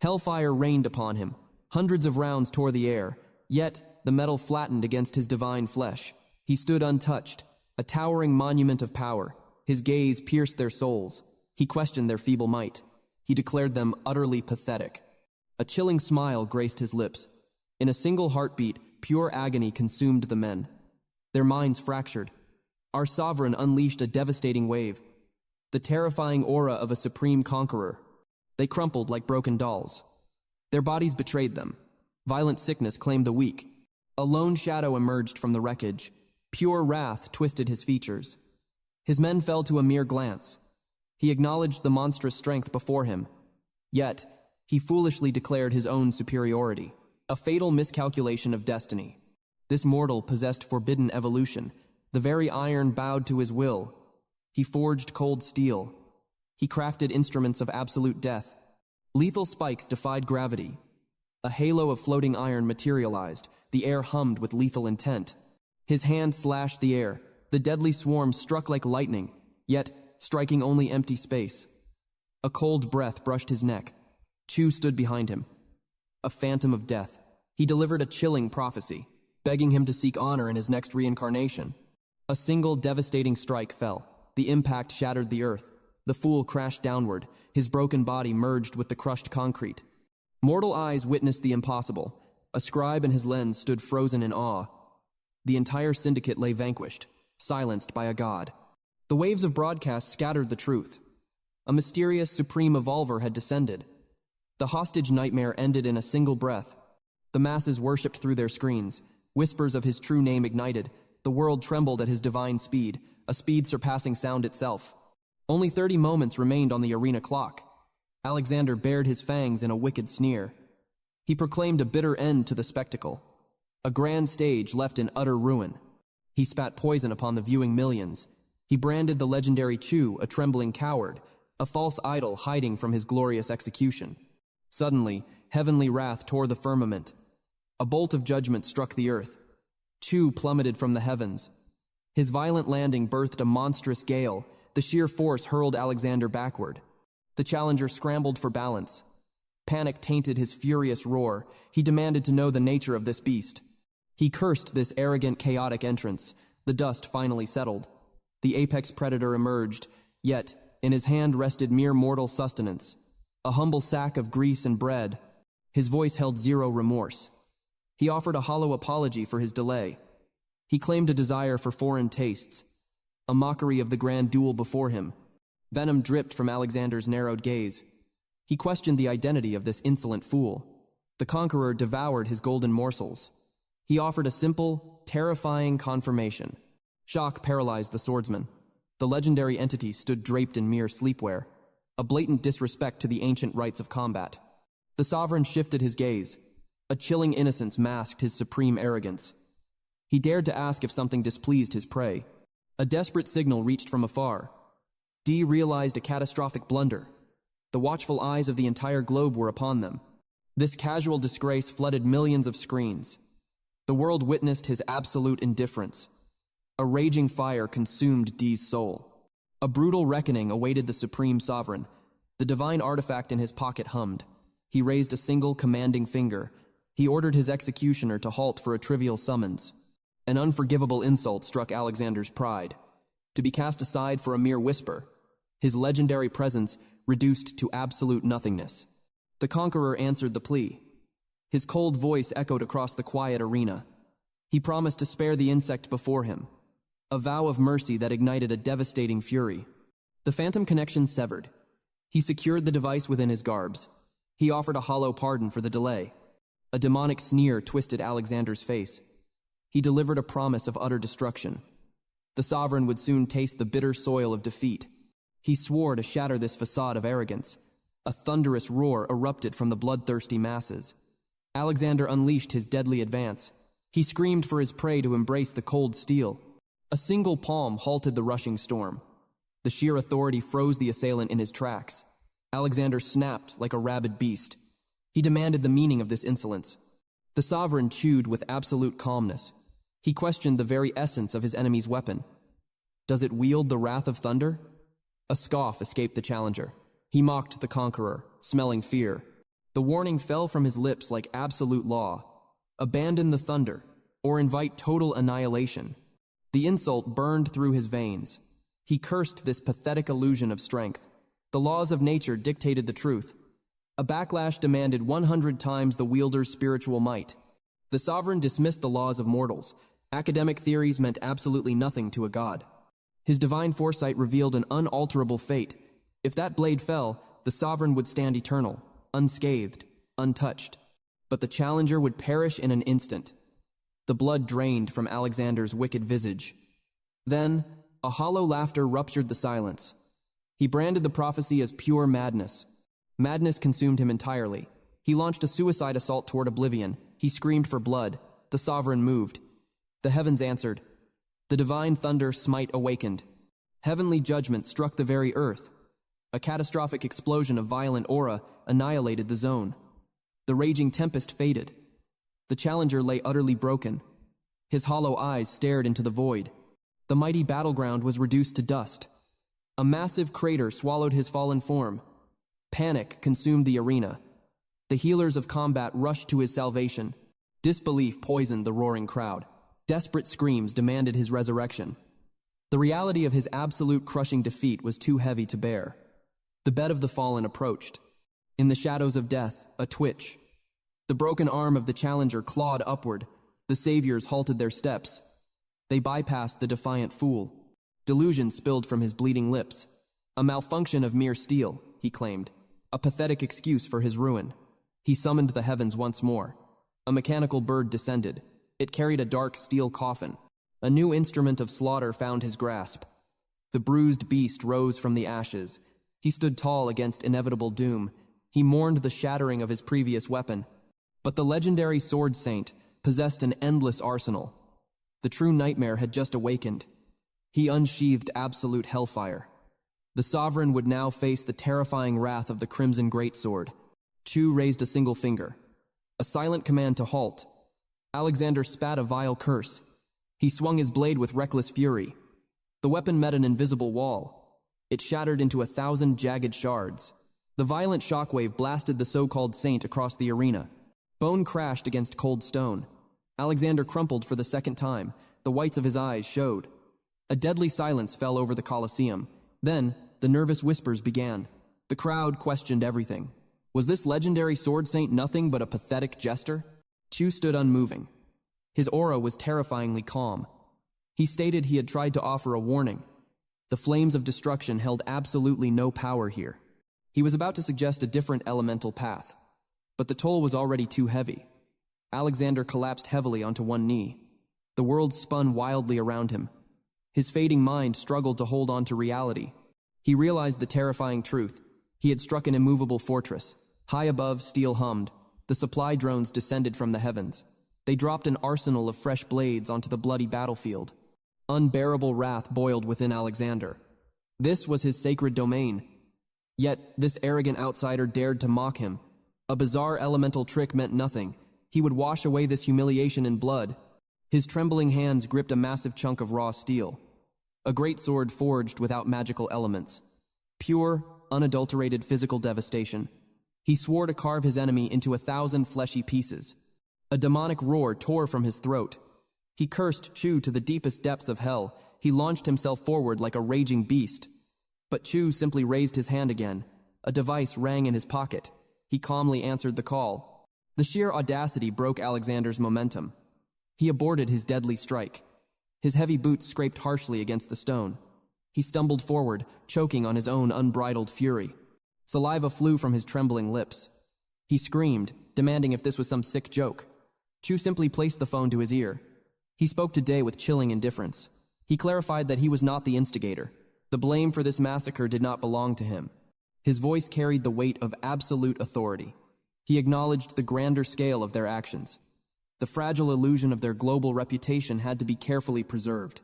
S1: Hellfire rained upon him. Hundreds of rounds tore the air. Yet, the metal flattened against his divine flesh. He stood untouched, a towering monument of power. His gaze pierced their souls. He questioned their feeble might. He declared them utterly pathetic. A chilling smile graced his lips. In a single heartbeat, pure agony consumed the men. Their minds fractured. Our sovereign unleashed a devastating wave. The terrifying aura of a supreme conqueror. They crumpled like broken dolls. Their bodies betrayed them. Violent sickness claimed the weak. A lone shadow emerged from the wreckage. Pure wrath twisted his features. His men fell to a mere glance. He acknowledged the monstrous strength before him. Yet, he foolishly declared his own superiority, a fatal miscalculation of destiny. This mortal possessed forbidden evolution. The very iron bowed to his will. He forged cold steel. He crafted instruments of absolute death. Lethal spikes defied gravity. A halo of floating iron materialized. The air hummed with lethal intent. His hand slashed the air. The deadly swarm struck like lightning, yet striking only empty space. A cold breath brushed his neck. Chu stood behind him. A phantom of death. He delivered a chilling prophecy, begging him to seek honor in his next reincarnation. A single devastating strike fell. The impact shattered the earth. The fool crashed downward. His broken body merged with the crushed concrete. Mortal eyes witnessed the impossible. A scribe and his lens stood frozen in awe. The entire syndicate lay vanquished, silenced by a god. The waves of broadcast scattered the truth. A mysterious supreme evolver had descended. The hostage nightmare ended in a single breath. The masses worshipped through their screens. Whispers of his true name ignited. The world trembled at his divine speed, a speed surpassing sound itself. Only 30 moments remained on the arena clock. Alexander bared his fangs in a wicked sneer. He proclaimed a bitter end to the spectacle. A grand stage left in utter ruin. He spat poison upon the viewing millions. He branded the legendary Chu a trembling coward, a false idol hiding from his glorious execution. Suddenly, heavenly wrath tore the firmament. A bolt of judgment struck the earth. Chu plummeted from the heavens. His violent landing birthed a monstrous gale. The sheer force hurled Alexander backward. The challenger scrambled for balance. Panic tainted his furious roar. He demanded to know the nature of this beast. He cursed this arrogant, chaotic entrance. The dust finally settled. The apex predator emerged, yet in his hand rested mere mortal sustenance, a humble sack of grease and bread. His voice held zero remorse. He offered a hollow apology for his delay. He claimed a desire for foreign tastes, a mockery of the grand duel before him. Venom dripped from Alexander's narrowed gaze. He questioned the identity of this insolent fool. The conqueror devoured his golden morsels. He offered a simple, terrifying confirmation. Shock paralyzed the swordsman. The legendary entity stood draped in mere sleepwear, a blatant disrespect to the ancient rites of combat. The sovereign shifted his gaze. A chilling innocence masked his supreme arrogance. He dared to ask if something displeased his prey. A desperate signal reached from afar. D realized a catastrophic blunder. The watchful eyes of the entire globe were upon them. This casual disgrace flooded millions of screens. The world witnessed his absolute indifference. A raging fire consumed D's soul. A brutal reckoning awaited the supreme sovereign. The divine artifact in his pocket hummed. He raised a single commanding finger. He ordered his executioner to halt for a trivial summons. An unforgivable insult struck Alexander's pride. To be cast aside for a mere whisper, his legendary presence reduced to absolute nothingness. The conqueror answered the plea. His cold voice echoed across the quiet arena. He promised to spare the insect before him, a vow of mercy that ignited a devastating fury. The phantom connection severed. He secured the device within his garbs. He offered a hollow pardon for the delay. A demonic sneer twisted Alexander's face. He delivered a promise of utter destruction. The sovereign would soon taste the bitter soil of defeat. He swore to shatter this facade of arrogance. A thunderous roar erupted from the bloodthirsty masses. Alexander unleashed his deadly advance. He screamed for his prey to embrace the cold steel. A single palm halted the rushing storm. The sheer authority froze the assailant in his tracks. Alexander snapped like a rabid beast. He demanded the meaning of this insolence. The sovereign chewed with absolute calmness. He questioned the very essence of his enemy's weapon. Does it wield the wrath of thunder? A scoff escaped the challenger. He mocked the conqueror, smelling fear. The warning fell from his lips like absolute law. Abandon the thunder, or invite total annihilation. The insult burned through his veins. He cursed this pathetic illusion of strength. The laws of nature dictated the truth. A backlash demanded 100 times the wielder's spiritual might. The sovereign dismissed the laws of mortals. Academic theories meant absolutely nothing to a god. His divine foresight revealed an unalterable fate. If that blade fell, the sovereign would stand eternal, unscathed, untouched. But the challenger would perish in an instant. The blood drained from Alexander's wicked visage. Then, a hollow laughter ruptured the silence. He branded the prophecy as pure madness. Madness consumed him entirely. He launched a suicide assault toward oblivion. He screamed for blood. The sovereign moved. The heavens answered. The divine thunder smite awakened. Heavenly judgment struck the very earth. A catastrophic explosion of violent aura annihilated the zone. The raging tempest faded. The challenger lay utterly broken. His hollow eyes stared into the void. The mighty battleground was reduced to dust. A massive crater swallowed his fallen form. Panic consumed the arena. The healers of combat rushed to his salvation. Disbelief poisoned the roaring crowd. Desperate screams demanded his resurrection. The reality of his absolute crushing defeat was too heavy to bear. The bed of the fallen approached. In the shadows of death, a twitch. The broken arm of the challenger clawed upward. The saviors halted their steps. They bypassed the defiant fool. Delusion spilled from his bleeding lips. A malfunction of mere steel, he claimed. A pathetic excuse for his ruin. He summoned the heavens once more. A mechanical bird descended. It carried a dark steel coffin. A new instrument of slaughter found his grasp. The bruised beast rose from the ashes. He stood tall against inevitable doom. He mourned the shattering of his previous weapon. But the legendary sword saint possessed an endless arsenal. The true nightmare had just awakened. He unsheathed absolute hellfire. The sovereign would now face the terrifying wrath of the Crimson Greatsword. Chu raised a single finger. A silent command to halt. Alexander spat a vile curse. He swung his blade with reckless fury. The weapon met an invisible wall. It shattered into 1,000 jagged shards. The violent shockwave blasted the so-called saint across the arena. Bone crashed against cold stone. Alexander crumpled for the second time. The whites of his eyes showed. A deadly silence fell over the Colosseum. Then, the nervous whispers began. The crowd questioned everything. Was this legendary sword saint nothing but a pathetic jester? Chu stood unmoving. His aura was terrifyingly calm. He stated he had tried to offer a warning. The flames of destruction held absolutely no power here. He was about to suggest a different elemental path. But the toll was already too heavy. Alexander collapsed heavily onto one knee. The world spun wildly around him. His fading mind struggled to hold on to reality. He realized the terrifying truth. He had struck an immovable fortress. High above, steel hummed. The supply drones descended from the heavens. They dropped an arsenal of fresh blades onto the bloody battlefield. Unbearable wrath boiled within Alexander. This was his sacred domain. Yet, this arrogant outsider dared to mock him. A bizarre elemental trick meant nothing. He would wash away this humiliation in blood. His trembling hands gripped a massive chunk of raw steel. A great sword forged without magical elements. Pure, unadulterated physical devastation. He swore to carve his enemy into 1,000 fleshy pieces. A demonic roar tore from his throat. He cursed Chu to the deepest depths of hell. He launched himself forward like a raging beast. But Chu simply raised his hand again. A device rang in his pocket. He calmly answered the call. The sheer audacity broke Alexander's momentum. He aborted his deadly strike. His heavy boots scraped harshly against the stone. He stumbled forward, choking on his own unbridled fury. Saliva flew from his trembling lips. He screamed, demanding if this was some sick joke. Chu simply placed the phone to his ear. He spoke to Day with chilling indifference. He clarified that he was not the instigator. The blame for this massacre did not belong to him. His voice carried the weight of absolute authority. He acknowledged the grander scale of their actions. The fragile illusion of their global reputation had to be carefully preserved.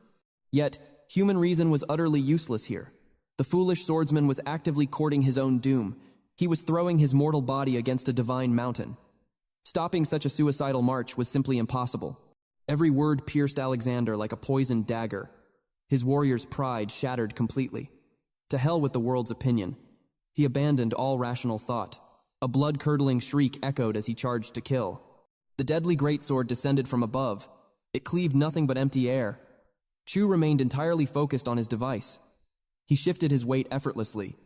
S1: Yet, human reason was utterly useless here. The foolish swordsman was actively courting his own doom. He was throwing his mortal body against a divine mountain. Stopping such a suicidal march was simply impossible. Every word pierced Alexander like a poisoned dagger. His warrior's pride shattered completely. To hell with the world's opinion. He abandoned all rational thought. A blood-curdling shriek echoed as he charged to kill. The deadly greatsword descended from above. It cleaved nothing but empty air. Chu remained entirely focused on his device. He shifted his weight effortlessly.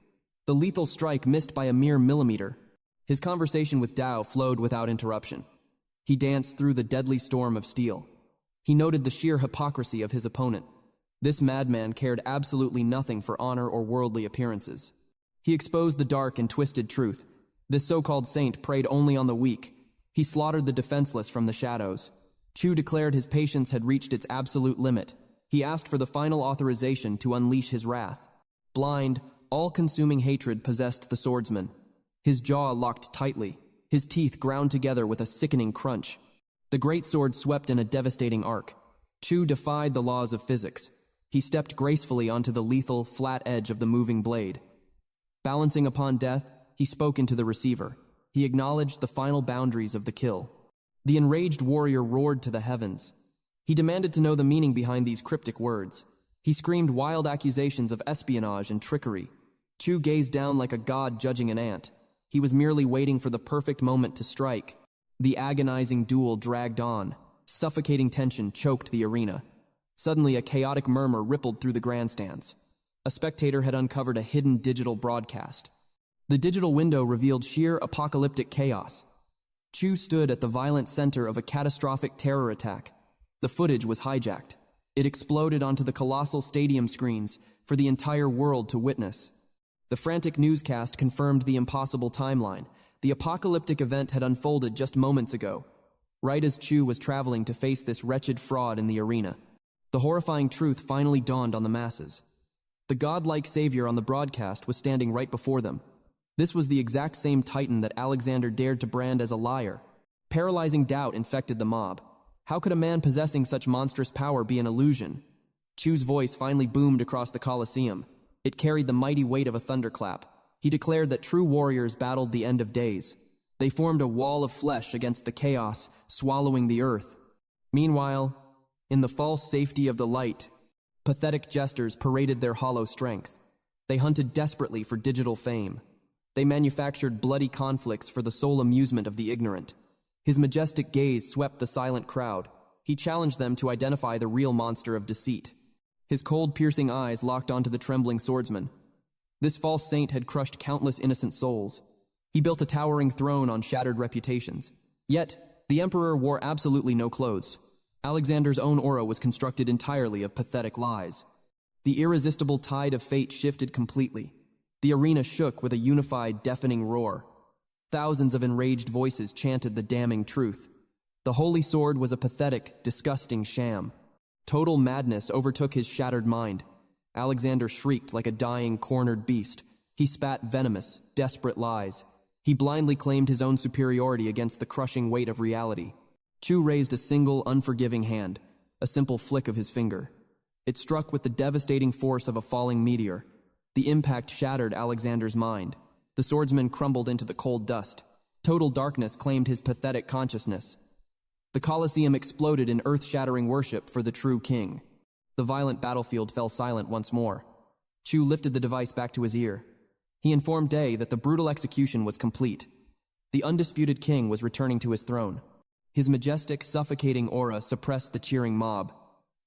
S1: The lethal strike missed by a mere millimeter. His conversation with Dao flowed without interruption. He danced through the deadly storm of steel. He noted the sheer hypocrisy of his opponent. This madman cared absolutely nothing for honor or worldly appearances. He exposed the dark and twisted truth. This so-called saint preyed only on the weak. He slaughtered the defenseless from the shadows. Chu declared his patience had reached its absolute limit. He asked for the final authorization to unleash his wrath. Blind, all-consuming hatred possessed the swordsman. His jaw locked tightly, his teeth ground together with a sickening crunch. The great sword swept in a devastating arc. Chu defied the laws of physics. He stepped gracefully onto the lethal, flat edge of the moving blade. Balancing upon death, he spoke into the receiver. He acknowledged the final boundaries of the kill. The enraged warrior roared to the heavens. He demanded to know the meaning behind these cryptic words. He screamed wild accusations of espionage and trickery. Chu gazed down like a god judging an ant. He was merely waiting for the perfect moment to strike. The agonizing duel dragged on. Suffocating tension choked the arena. Suddenly, a chaotic murmur rippled through the grandstands. A spectator had uncovered a hidden digital broadcast. The digital window revealed sheer apocalyptic chaos. Chu stood at the violent center of a catastrophic terror attack. The footage was hijacked. It exploded onto the colossal stadium screens for the entire world to witness. The frantic newscast confirmed the impossible timeline. The apocalyptic event had unfolded just moments ago, right as Chu was traveling to face this wretched fraud in the arena. The horrifying truth finally dawned on the masses. The godlike savior on the broadcast was standing right before them. This was the exact same titan that Alexander dared to brand as a liar. Paralyzing doubt infected the mob. How could a man possessing such monstrous power be an illusion? Chu's voice finally boomed across the Colosseum. It carried the mighty weight of a thunderclap. He declared that true warriors battled the end of days. They formed a wall of flesh against the chaos, swallowing the earth. Meanwhile, in the false safety of the light, pathetic jesters paraded their hollow strength. They hunted desperately for digital fame. They manufactured bloody conflicts for the sole amusement of the ignorant. His majestic gaze swept the silent crowd. He challenged them to identify the real monster of deceit. His cold, piercing eyes locked onto the trembling swordsman. This false saint had crushed countless innocent souls. He built a towering throne on shattered reputations. Yet, the emperor wore absolutely no clothes. Alexander's own aura was constructed entirely of pathetic lies. The irresistible tide of fate shifted completely. The arena shook with a unified, deafening roar. Thousands of enraged voices chanted the damning truth. The holy sword was a pathetic, disgusting sham. Total madness overtook his shattered mind. Alexander shrieked like a dying, cornered beast. He spat venomous, desperate lies. He blindly claimed his own superiority against the crushing weight of reality. Chu raised a single, unforgiving hand, a simple flick of his finger. It struck with the devastating force of a falling meteor. The impact shattered Alexander's mind. The swordsman crumbled into the cold dust. Total darkness claimed his pathetic consciousness. The Colosseum exploded in earth-shattering worship for the true king. The violent battlefield fell silent once more. Chu lifted the device back to his ear. He informed Day that the brutal execution was complete. The undisputed king was returning to his throne. His majestic, suffocating aura suppressed the cheering mob.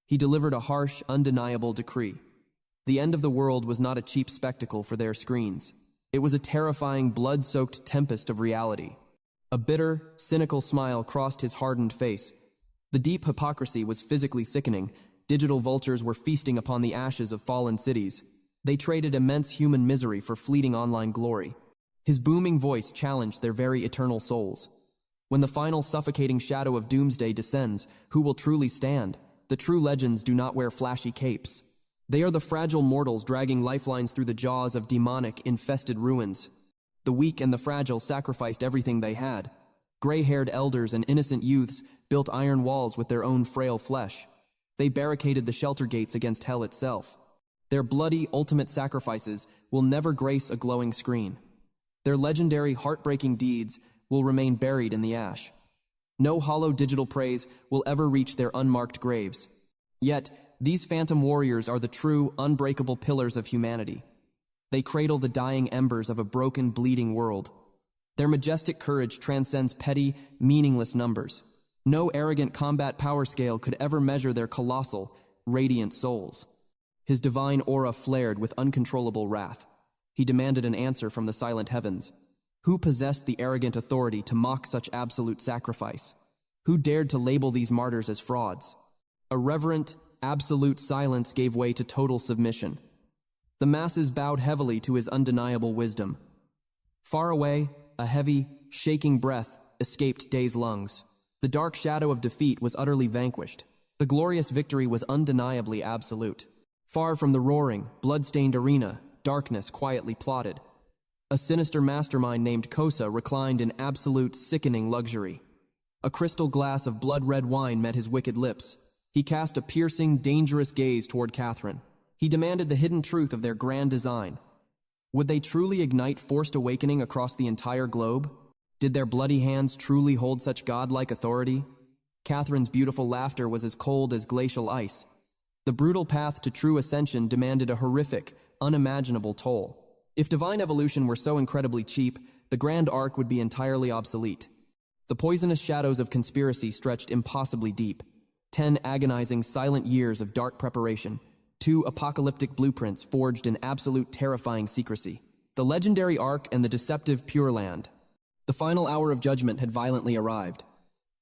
S1: He delivered a harsh, undeniable decree. The end of the world was not a cheap spectacle for their screens. It was a terrifying, blood-soaked tempest of reality. A bitter, cynical smile crossed his hardened face. The deep hypocrisy was physically sickening. Digital vultures were feasting upon the ashes of fallen cities. They traded immense human misery for fleeting online glory. His booming voice challenged their very eternal souls. When the final suffocating shadow of doomsday descends, who will truly stand? The true legends do not wear flashy capes. They are the fragile mortals dragging lifelines through the jaws of demonic, infested ruins. The weak and the fragile sacrificed everything they had. Gray-haired elders and innocent youths built iron walls with their own frail flesh. They barricaded the shelter gates against hell itself. Their bloody, ultimate sacrifices will never grace a glowing screen. Their legendary, heartbreaking deeds will remain buried in the ash. No hollow digital praise will ever reach their unmarked graves. Yet, these phantom warriors are the true, unbreakable pillars of humanity. They cradle the dying embers of a broken, bleeding world. Their majestic courage transcends petty, meaningless numbers. No arrogant combat power scale could ever measure their colossal, radiant souls. His divine aura flared with uncontrollable wrath. He demanded an answer from the silent heavens. Who possessed the arrogant authority to mock such absolute sacrifice? Who dared to label these martyrs as frauds? A reverent, absolute silence gave way to total submission. The masses bowed heavily to his undeniable wisdom. Far away, a heavy, shaking breath escaped Day's lungs. The dark shadow of defeat was utterly vanquished. The The glorious victory was undeniably absolute. Far from the roaring, blood-stained arena, darkness quietly plotted. A sinister mastermind named Kosa reclined in absolute, sickening luxury. A crystal glass of blood-red wine met his wicked lips. He cast a piercing, dangerous gaze toward Catherine. He demanded the hidden truth of their grand design. Would they truly ignite forced awakening across the entire globe? Did their bloody hands truly hold such godlike authority? Catherine's beautiful laughter was as cold as glacial ice. The brutal path to true ascension demanded a horrific, unimaginable toll. If divine evolution were so incredibly cheap, the grand arc would be entirely obsolete. The poisonous shadows of conspiracy stretched impossibly deep. 10 agonizing, silent years of dark preparation. 2 apocalyptic blueprints forged in absolute terrifying secrecy. The legendary arc and the deceptive Pure Land. The final hour of judgment had violently arrived.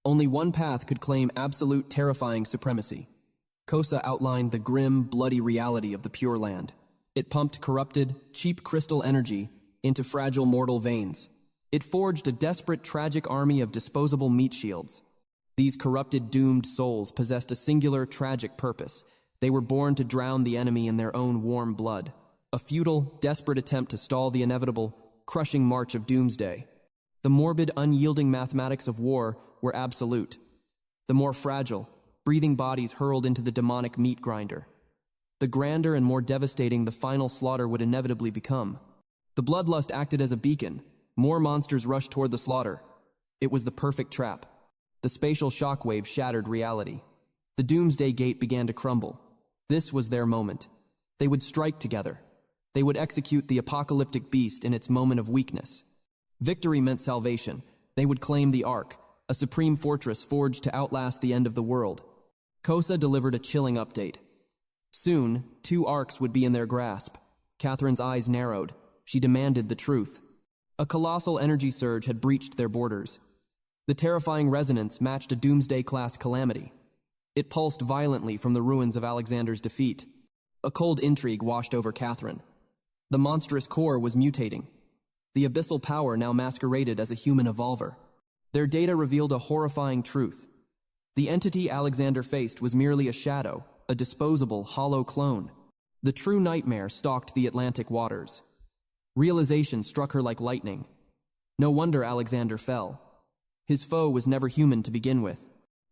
S1: Only one path could claim absolute terrifying supremacy. Kosa outlined the grim, bloody reality of the Pure Land. It pumped corrupted, cheap crystal energy into fragile mortal veins. It forged a desperate, tragic army of disposable meat shields. These corrupted, doomed souls possessed a singular, tragic purpose. They were born to drown the enemy in their own warm blood. A futile, desperate attempt to stall the inevitable, crushing march of doomsday. The morbid, unyielding mathematics of war were absolute. The more fragile, breathing bodies hurled into the demonic meat grinder. The grander and more devastating the final slaughter would inevitably become. The bloodlust acted as a beacon. More monsters rushed toward the slaughter. It was the perfect trap. The spatial shockwave shattered reality. The doomsday gate began to crumble. This was their moment. They would strike together. They would execute the apocalyptic beast in its moment of weakness. Victory meant salvation. They would claim the Ark, a supreme fortress forged to outlast the end of the world. Kosa delivered a chilling update. Soon, 2 arcs would be in their grasp. Catherine's eyes narrowed. She demanded the truth. A colossal energy surge had breached their borders. The terrifying resonance matched a doomsday-class calamity. It pulsed violently from the ruins of Alexander's defeat. A cold intrigue washed over Catherine. The monstrous core was mutating. The abyssal power now masqueraded as a human evolver. Their data revealed a horrifying truth. The entity Alexander faced was merely a shadow, a disposable, hollow clone. The true nightmare stalked the Atlantic waters. Realization struck her like lightning. No wonder Alexander fell. His foe was never human to begin with.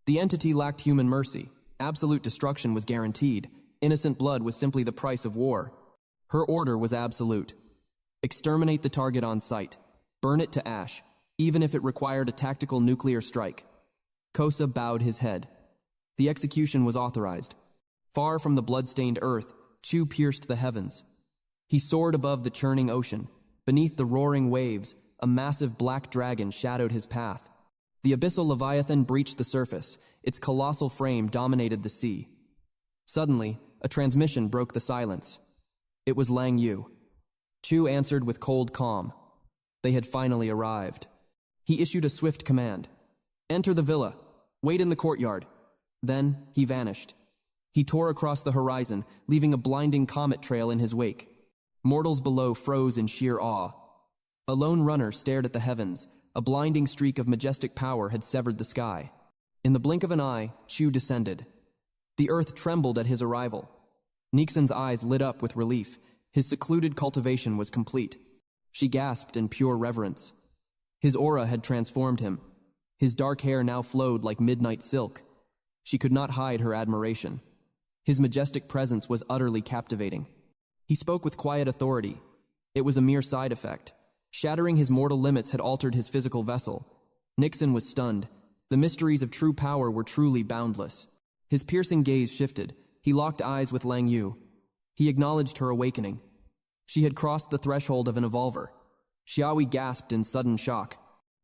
S1: The entity lacked human mercy. Absolute destruction was guaranteed. Innocent blood was simply the price of war. Her order was absolute. Exterminate the target on sight. Burn it to ash, even if it required a tactical nuclear strike. Kosa bowed his head. The execution was authorized. Far from the blood-stained earth, Chu pierced the heavens. He soared above the churning ocean. Beneath the roaring waves, a massive black dragon shadowed his path. The abyssal leviathan breached the surface. Its colossal frame dominated the sea. Suddenly, a transmission broke the silence. It was Lang Yu. Chu answered with cold calm. They had finally arrived. He issued a swift command. Enter the villa. Wait in the courtyard. Then, he vanished. He tore across the horizon, leaving a blinding comet trail in his wake. Mortals below froze in sheer awe. A lone runner stared at the heavens. A blinding streak of majestic power had severed the sky. In the blink of an eye, Chu descended. The earth trembled at his arrival. Nixon's eyes lit up with relief. His secluded cultivation was complete. She gasped in pure reverence. His aura had transformed him. His dark hair now flowed like midnight silk. She could not hide her admiration. His majestic presence was utterly captivating. He spoke with quiet authority. It was a mere side effect. Shattering his mortal limits had altered his physical vessel. Nixon was stunned. The mysteries of true power were truly boundless. His piercing gaze shifted. He locked eyes with Lang Yu. He acknowledged her awakening. She had crossed the threshold of an evolver. Xiaoyi gasped in sudden shock.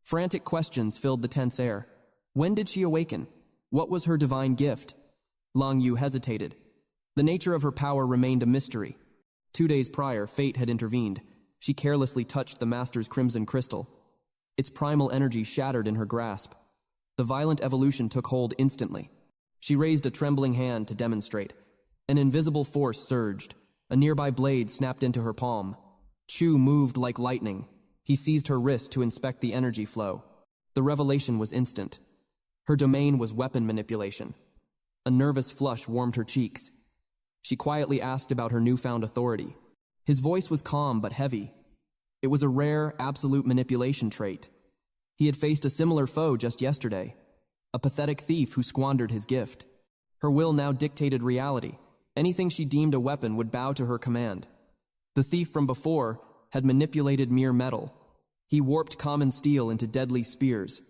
S1: Frantic questions filled the tense air. When did she awaken? What was her divine gift? Lang Yu hesitated. The nature of her power remained a mystery. 2 days prior, fate had intervened. She carelessly touched the master's crimson crystal. Its primal energy shattered in her grasp. The violent evolution took hold instantly. She raised a trembling hand to demonstrate. An invisible force surged. A nearby blade snapped into her palm. Chu moved like lightning. He seized her wrist to inspect the energy flow. The revelation was instant. Her domain was weapon manipulation. A nervous flush warmed her cheeks. She quietly asked about her newfound authority. His voice was calm but heavy. It was a rare, absolute manipulation trait. He had faced a similar foe just yesterday, a pathetic thief who squandered his gift. Her will now dictated reality. Anything she deemed a weapon would bow to her command. The thief from before had manipulated mere metal. He warped common steel into deadly spears.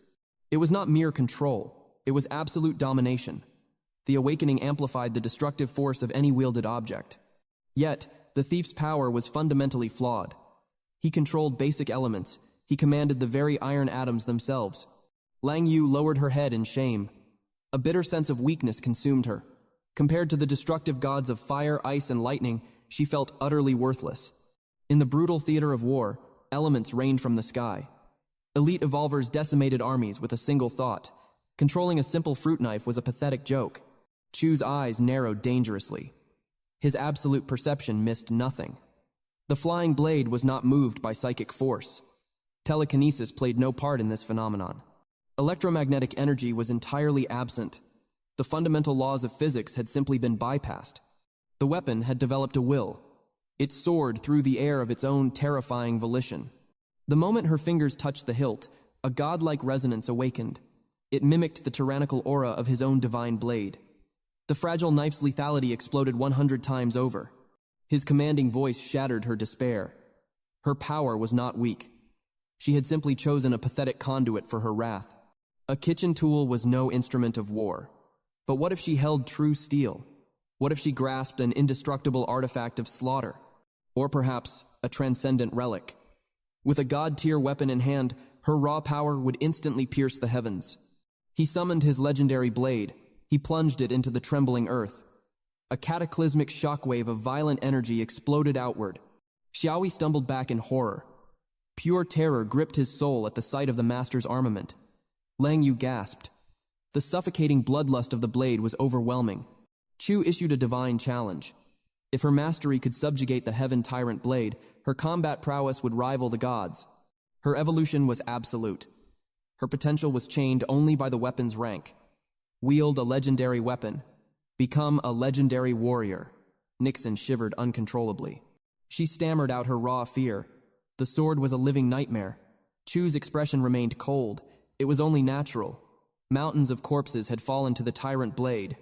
S1: It was not mere control, it was absolute domination. The awakening amplified the destructive force of any wielded object. Yet, the thief's power was fundamentally flawed. He controlled basic elements. He commanded the very iron atoms themselves. Lang Yu lowered her head in shame. A bitter sense of weakness consumed her. Compared to the destructive gods of fire, ice, and lightning, she felt utterly worthless. In the brutal theater of war, elements rained from the sky. Elite evolvers decimated armies with a single thought. Controlling a simple fruit knife was a pathetic joke. Chu's eyes narrowed dangerously. His absolute perception missed nothing. The flying blade was not moved by psychic force. Telekinesis played no part in this phenomenon. Electromagnetic energy was entirely absent. The fundamental laws of physics had simply been bypassed. The weapon had developed a will. It soared through the air of its own terrifying volition. The moment her fingers touched the hilt, a godlike resonance awakened. It mimicked the tyrannical aura of his own divine blade. The fragile knife's lethality exploded 100 times over. His commanding voice shattered her despair. Her power was not weak. She had simply chosen a pathetic conduit for her wrath. A kitchen tool was no instrument of war. But what if she held true steel? What if she grasped an indestructible artifact of slaughter? Or perhaps a transcendent relic? With a god-tier weapon in hand, her raw power would instantly pierce the heavens. He summoned his legendary blade. He plunged it into the trembling earth. A cataclysmic shockwave of violent energy exploded outward. Xiaoyi stumbled back in horror. Pure terror gripped his soul at the sight of the master's armament. Lang Yu gasped. The suffocating bloodlust of the blade was overwhelming. Chu issued a divine challenge. If her mastery could subjugate the heaven tyrant blade, her combat prowess would rival the gods. Her evolution was absolute. Her potential was chained only by the weapon's rank. Wield a legendary weapon. Become a legendary warrior. Nixon shivered uncontrollably. She stammered out her raw fear. The sword was a living nightmare. Chu's expression remained cold. It was only natural. Mountains of corpses had fallen to the tyrant blade.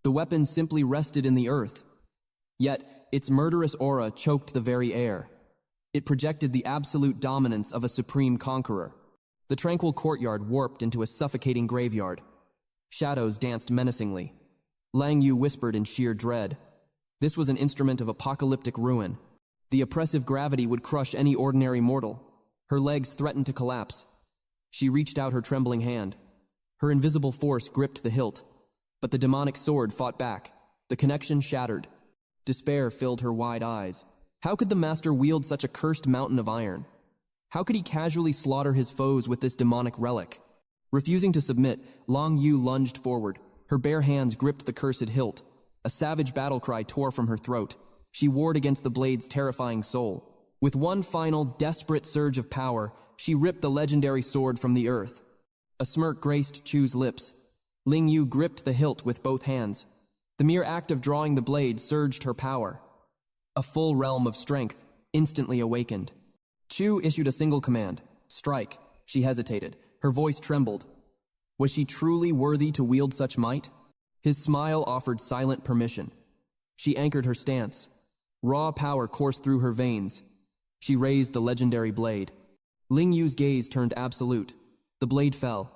S1: The weapon simply rested in the earth. Yet, its murderous aura choked the very air. It projected the absolute dominance of a supreme conqueror. The tranquil courtyard warped into a suffocating graveyard. Shadows danced menacingly. Lang Yu whispered in sheer dread. This was an instrument of apocalyptic ruin. The oppressive gravity would crush any ordinary mortal. Her legs threatened to collapse. She reached out her trembling hand. Her invisible force gripped the hilt, but the demonic sword fought back. The connection shattered. Despair filled her wide eyes. How could the master wield such a cursed mountain of iron? How could he casually slaughter his foes with this demonic relic? Refusing to submit, Lang Yu lunged forward. Her bare hands gripped the cursed hilt. A savage battle cry tore from her throat. She warred against the blade's terrifying soul. With one final, desperate surge of power, she ripped the legendary sword from the earth. A smirk graced Chu's lips. Ling Yu gripped the hilt with both hands. The mere act of drawing the blade surged her power. A full realm of strength instantly awakened. Chu issued a single command. Strike. She hesitated. Her voice trembled. Was she truly worthy to wield such might? His smile offered silent permission. She anchored her stance. Raw power coursed through her veins. She raised the legendary blade. Ling Yu's gaze turned absolute. The blade fell.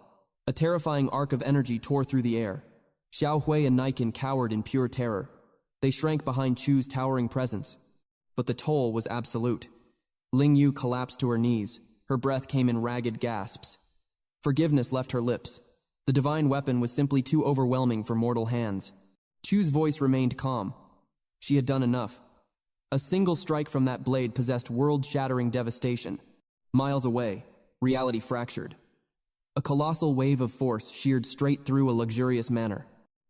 S1: A terrifying arc of energy tore through the air. Xiao Hui and Niken cowered in pure terror. They shrank behind Chu's towering presence. But the toll was absolute. Ling Yu collapsed to her knees. Her breath came in ragged gasps. Forgiveness left her lips. The divine weapon was simply too overwhelming for mortal hands. Chu's voice remained calm. She had done enough. A single strike from that blade possessed world-shattering devastation. Miles away, reality fractured. A colossal wave of force sheared straight through a luxurious manor.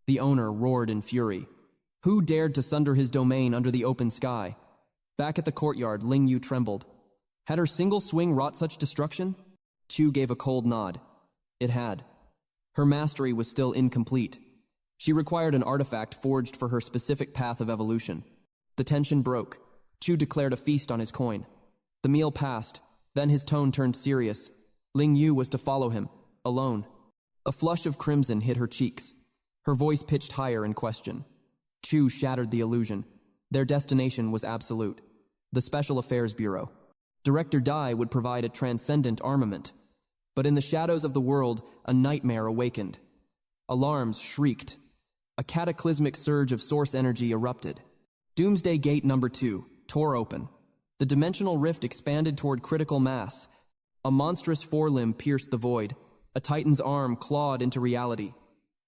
S1: The owner roared in fury. Who dared to sunder his domain under the open sky? Back at the courtyard, Ling Yu trembled. Had her single swing wrought such destruction? Chu gave a cold nod. It had. Her mastery was still incomplete. She required an artifact forged for her specific path of evolution. The tension broke. Chu declared a feast on his coin. The meal passed, then his tone turned serious. Ling Yu was to follow him, alone. A flush of crimson hit her cheeks. Her voice pitched higher in question. Chu shattered the illusion. Their destination was absolute. The Special Affairs Bureau. Director Dai would provide a transcendent armament. But in the shadows of the world, a nightmare awakened. Alarms shrieked. A cataclysmic surge of source energy erupted. Doomsday Gate number 2 tore open. The dimensional rift expanded toward critical mass. A monstrous forelimb pierced the void. A titan's arm clawed into reality.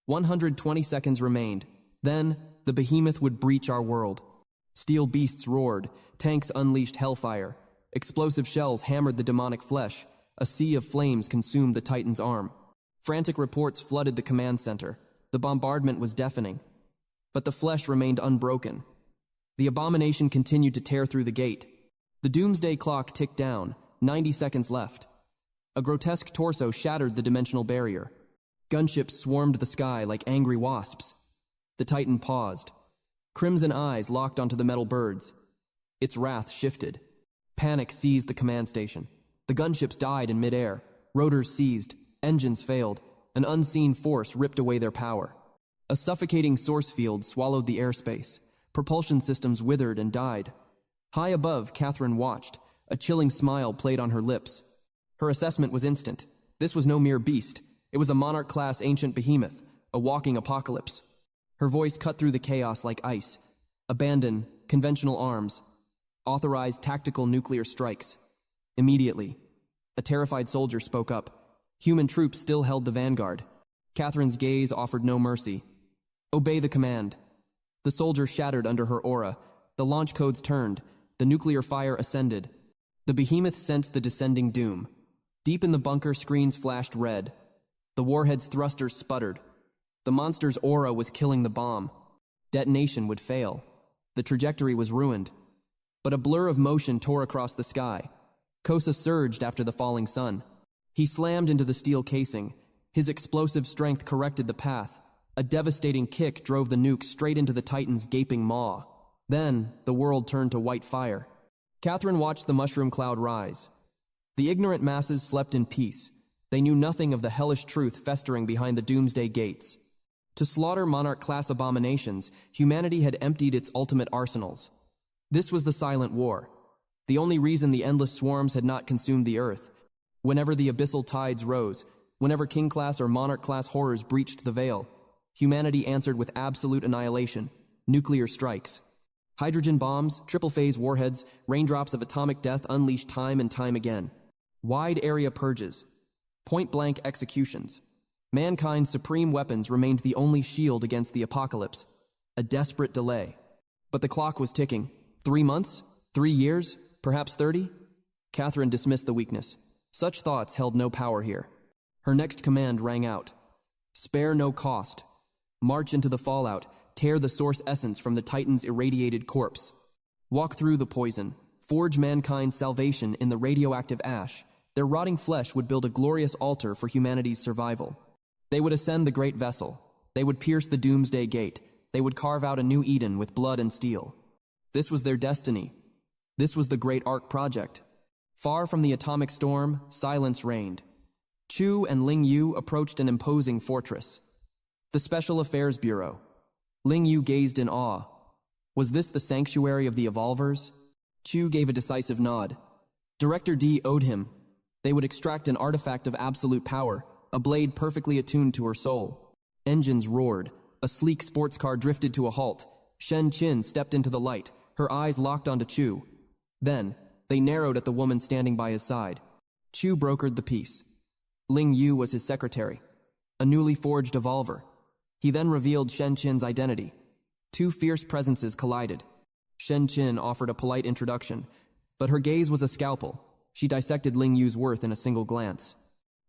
S1: 120 seconds remained. Then, the behemoth would breach our world. Steel beasts roared. Tanks unleashed hellfire. Explosive shells hammered the demonic flesh. A sea of flames consumed the titan's arm. Frantic reports flooded the command center. The bombardment was deafening. But the flesh remained unbroken. The abomination continued to tear through the gate. The doomsday clock ticked down, 90 seconds left. A grotesque torso shattered the dimensional barrier. Gunships swarmed the sky like angry wasps. The titan paused. Crimson eyes locked onto the metal birds. Its wrath shifted. Panic seized the command station. The gunships died in midair. Rotors seized. Engines failed. An unseen force ripped away their power. A suffocating source field swallowed the airspace. Propulsion systems withered and died. High above, Catherine watched. A chilling smile played on her lips. Her assessment was instant. This was no mere beast. It was a monarch-class ancient behemoth, a walking apocalypse. Her voice cut through the chaos like ice. Abandon conventional arms. Authorize tactical nuclear strikes. Immediately, a terrified soldier spoke up. Human troops still held the vanguard. Catherine's gaze offered no mercy. Obey the command. The soldier shattered under her aura. The launch codes turned. The nuclear fire ascended. The behemoth sensed the descending doom. Deep in the bunker, screens flashed red. The warhead's thrusters sputtered. The monster's aura was killing the bomb. Detonation would fail. The trajectory was ruined. But a blur of motion tore across the sky. Kosa surged after the falling sun. He slammed into the steel casing. His explosive strength corrected the path. A devastating kick drove the nuke straight into the Titan's gaping maw. Then, the world turned to white fire. Catherine watched the mushroom cloud rise. The ignorant masses slept in peace. They knew nothing of the hellish truth festering behind the doomsday gates. To slaughter monarch-class abominations, humanity had emptied its ultimate arsenals. This was the silent war. The only reason the endless swarms had not consumed the earth. Whenever the abyssal tides rose, whenever king-class or monarch-class horrors breached the veil, humanity answered with absolute annihilation, nuclear strikes. Hydrogen bombs, triple-phase warheads, raindrops of atomic death unleashed time and time again. Wide-area purges. Point-blank executions. Mankind's supreme weapons remained the only shield against the apocalypse. A desperate delay. But the clock was ticking. 3 months? 3 years? Perhaps 30? Catherine dismissed the weakness. Such thoughts held no power here. Her next command rang out. Spare no cost. March into the fallout. Tear the source essence from the Titan's irradiated corpse. Walk through the poison. Forge mankind's salvation in the radioactive ash. Their rotting flesh would build a glorious altar for humanity's survival. They would ascend the great vessel. They would pierce the doomsday gate. They would carve out a new Eden with blood and steel. This was their destiny. This was the Great Ark Project. Far from the atomic storm, silence reigned. Chu and Ling Yu approached an imposing fortress. The Special Affairs Bureau. Ling Yu gazed in awe. Was this the sanctuary of the Evolvers? Chu gave a decisive nod. Director D owed him. They would extract an artifact of absolute power, a blade perfectly attuned to her soul. Engines roared. A sleek sports car drifted to a halt. Shen Qin stepped into the light, her eyes locked onto Chu. Then, they narrowed at the woman standing by his side. Chu brokered the peace. Ling Yu was his secretary, a newly forged evolver. He then revealed Shen Qin's identity. Two fierce presences collided. Shen Qin offered a polite introduction, but her gaze was a scalpel. She dissected Ling Yu's worth in a single glance.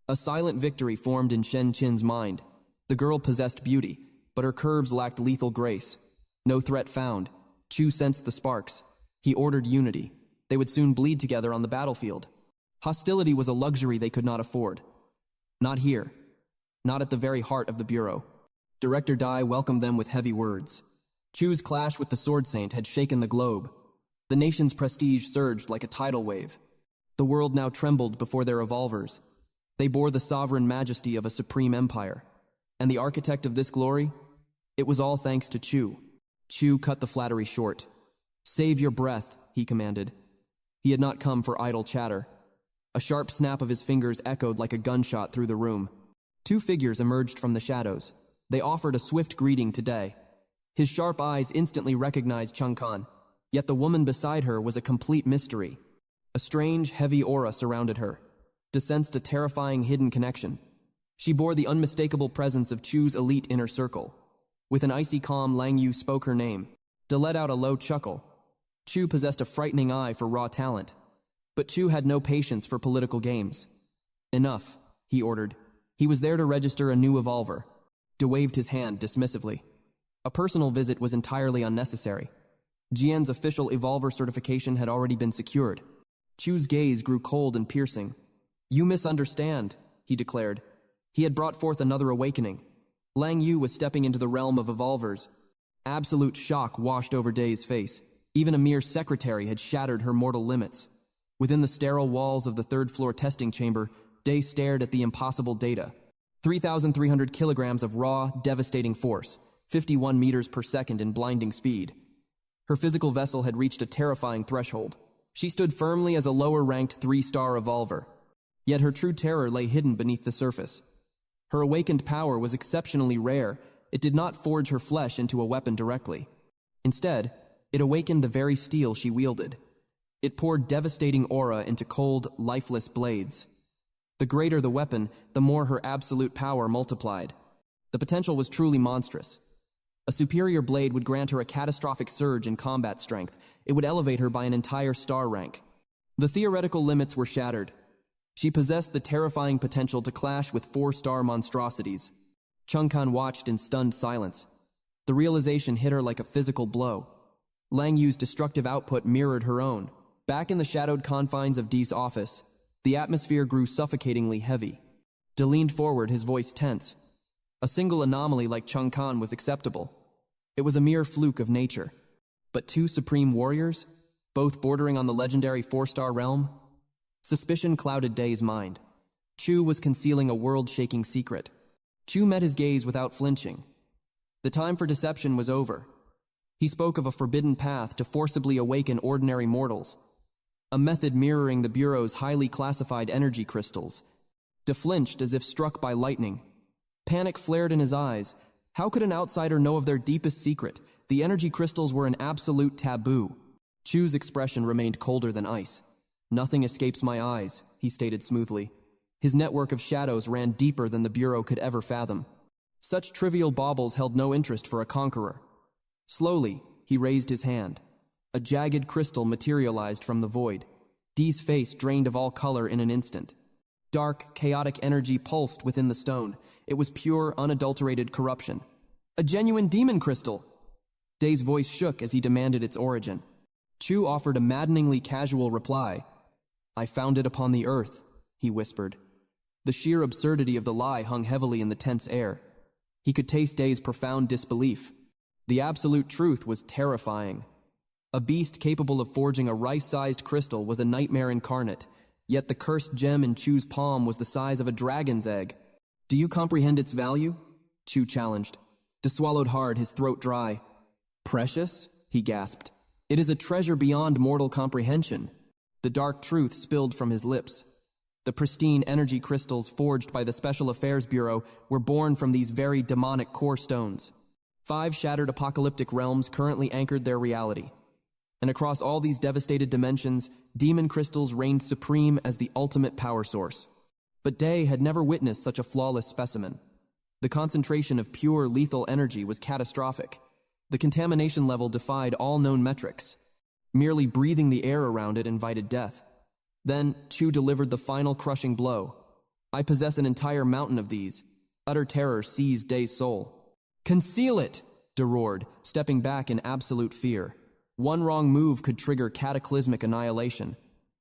S1: A silent victory formed in Shen Qin's mind. The girl possessed beauty, but her curves lacked lethal grace. No threat found. Chu sensed the sparks. He ordered unity. They would soon bleed together on the battlefield. Hostility was a luxury they could not afford. Not here. Not at the very heart of the Bureau. Director Dai welcomed them with heavy words. Chu's clash with the Sword Saint had shaken the globe. The nation's prestige surged like a tidal wave. The world now trembled before their evolvers. They bore the sovereign majesty of a supreme empire. And the architect of this glory? It was all thanks to Chu. Chu cut the flattery short. "Save your breath," he commanded. He had not come for idle chatter. A sharp snap of his fingers echoed like a gunshot through the room. Two figures emerged from the shadows. They offered a swift greeting to Day. His sharp eyes instantly recognized Chung Kan, yet the woman beside her was a complete mystery. A strange, heavy aura surrounded her, sensed a terrifying hidden connection. She bore the unmistakable presence of Chu's elite inner circle. With an icy calm, Lang Yu spoke her name. De let out a low chuckle. Chu possessed a frightening eye for raw talent, but Chu had no patience for political games. "Enough," he ordered. He was there to register a new evolver. De waved his hand dismissively. A personal visit was entirely unnecessary. Jian's official evolver certification had already been secured. Chu's gaze grew cold and piercing. "You misunderstand," he declared. He had brought forth another awakening. Lang Yu was stepping into the realm of evolvers. Absolute shock washed over Day's face. Even a mere secretary had shattered her mortal limits. Within the sterile walls of the third-floor testing chamber, Day stared at the impossible data. 3,300 kilograms of raw, devastating force, 51 meters per second in blinding speed. Her physical vessel had reached a terrifying threshold. She stood firmly as a lower-ranked 3-star evolver. Yet her true terror lay hidden beneath the surface. Her awakened power was exceptionally rare. It did not forge her flesh into a weapon directly. Instead, it awakened the very steel she wielded. It poured devastating aura into cold, lifeless blades. The greater the weapon, the more her absolute power multiplied. The potential was truly monstrous. A superior blade would grant her a catastrophic surge in combat strength. It would elevate her by an entire star rank. The theoretical limits were shattered. She possessed the terrifying potential to clash with 4-star monstrosities. Chung Kan watched in stunned silence. The realization hit her like a physical blow. Lang Yu's destructive output mirrored her own. Back in the shadowed confines of Dee's office, the atmosphere grew suffocatingly heavy. De leaned forward, his voice tense. A single anomaly like Chung Kan was acceptable. It was a mere fluke of nature. But two supreme warriors, both bordering on the legendary 4-star realm? Suspicion clouded Day's mind. Chu was concealing a world-shaking secret. Chu met his gaze without flinching. The time for deception was over. He spoke of a forbidden path to forcibly awaken ordinary mortals. A method mirroring the Bureau's highly classified energy crystals. De flinched as if struck by lightning. Panic flared in his eyes. How could an outsider know of their deepest secret? The energy crystals were an absolute taboo. Chu's expression remained colder than ice. "Nothing escapes my eyes," he stated smoothly. His network of shadows ran deeper than the Bureau could ever fathom. Such trivial baubles held no interest for a conqueror. Slowly, he raised his hand. A jagged crystal materialized from the void. Dee's face drained of all color in an instant. Dark, chaotic energy pulsed within the stone. It was pure, unadulterated corruption. "A genuine demon crystal!" Day's voice shook as he demanded its origin. Chu offered a maddeningly casual reply. "I found it upon the earth," he whispered. The sheer absurdity of the lie hung heavily in the tense air. He could taste Day's profound disbelief. The absolute truth was terrifying. A beast capable of forging a rice-sized crystal was a nightmare incarnate, yet the cursed gem in Chu's palm was the size of a dragon's egg. "Do you comprehend its value?" Chu challenged. De swallowed hard, his throat dry. "Precious?" he gasped. "It is a treasure beyond mortal comprehension." The dark truth spilled from his lips. The pristine energy crystals forged by the Special Affairs Bureau were born from these very demonic core stones. 5 shattered apocalyptic realms currently anchored their reality. And across all these devastated dimensions, demon crystals reigned supreme as the ultimate power source. But Day had never witnessed such a flawless specimen. The concentration of pure, lethal energy was catastrophic. The contamination level defied all known metrics. Merely breathing the air around it invited death. Then, Chu delivered the final crushing blow. "I possess an entire mountain of these." Utter terror seized Day's soul. "Conceal it!" De roared, stepping back in absolute fear. One wrong move could trigger cataclysmic annihilation.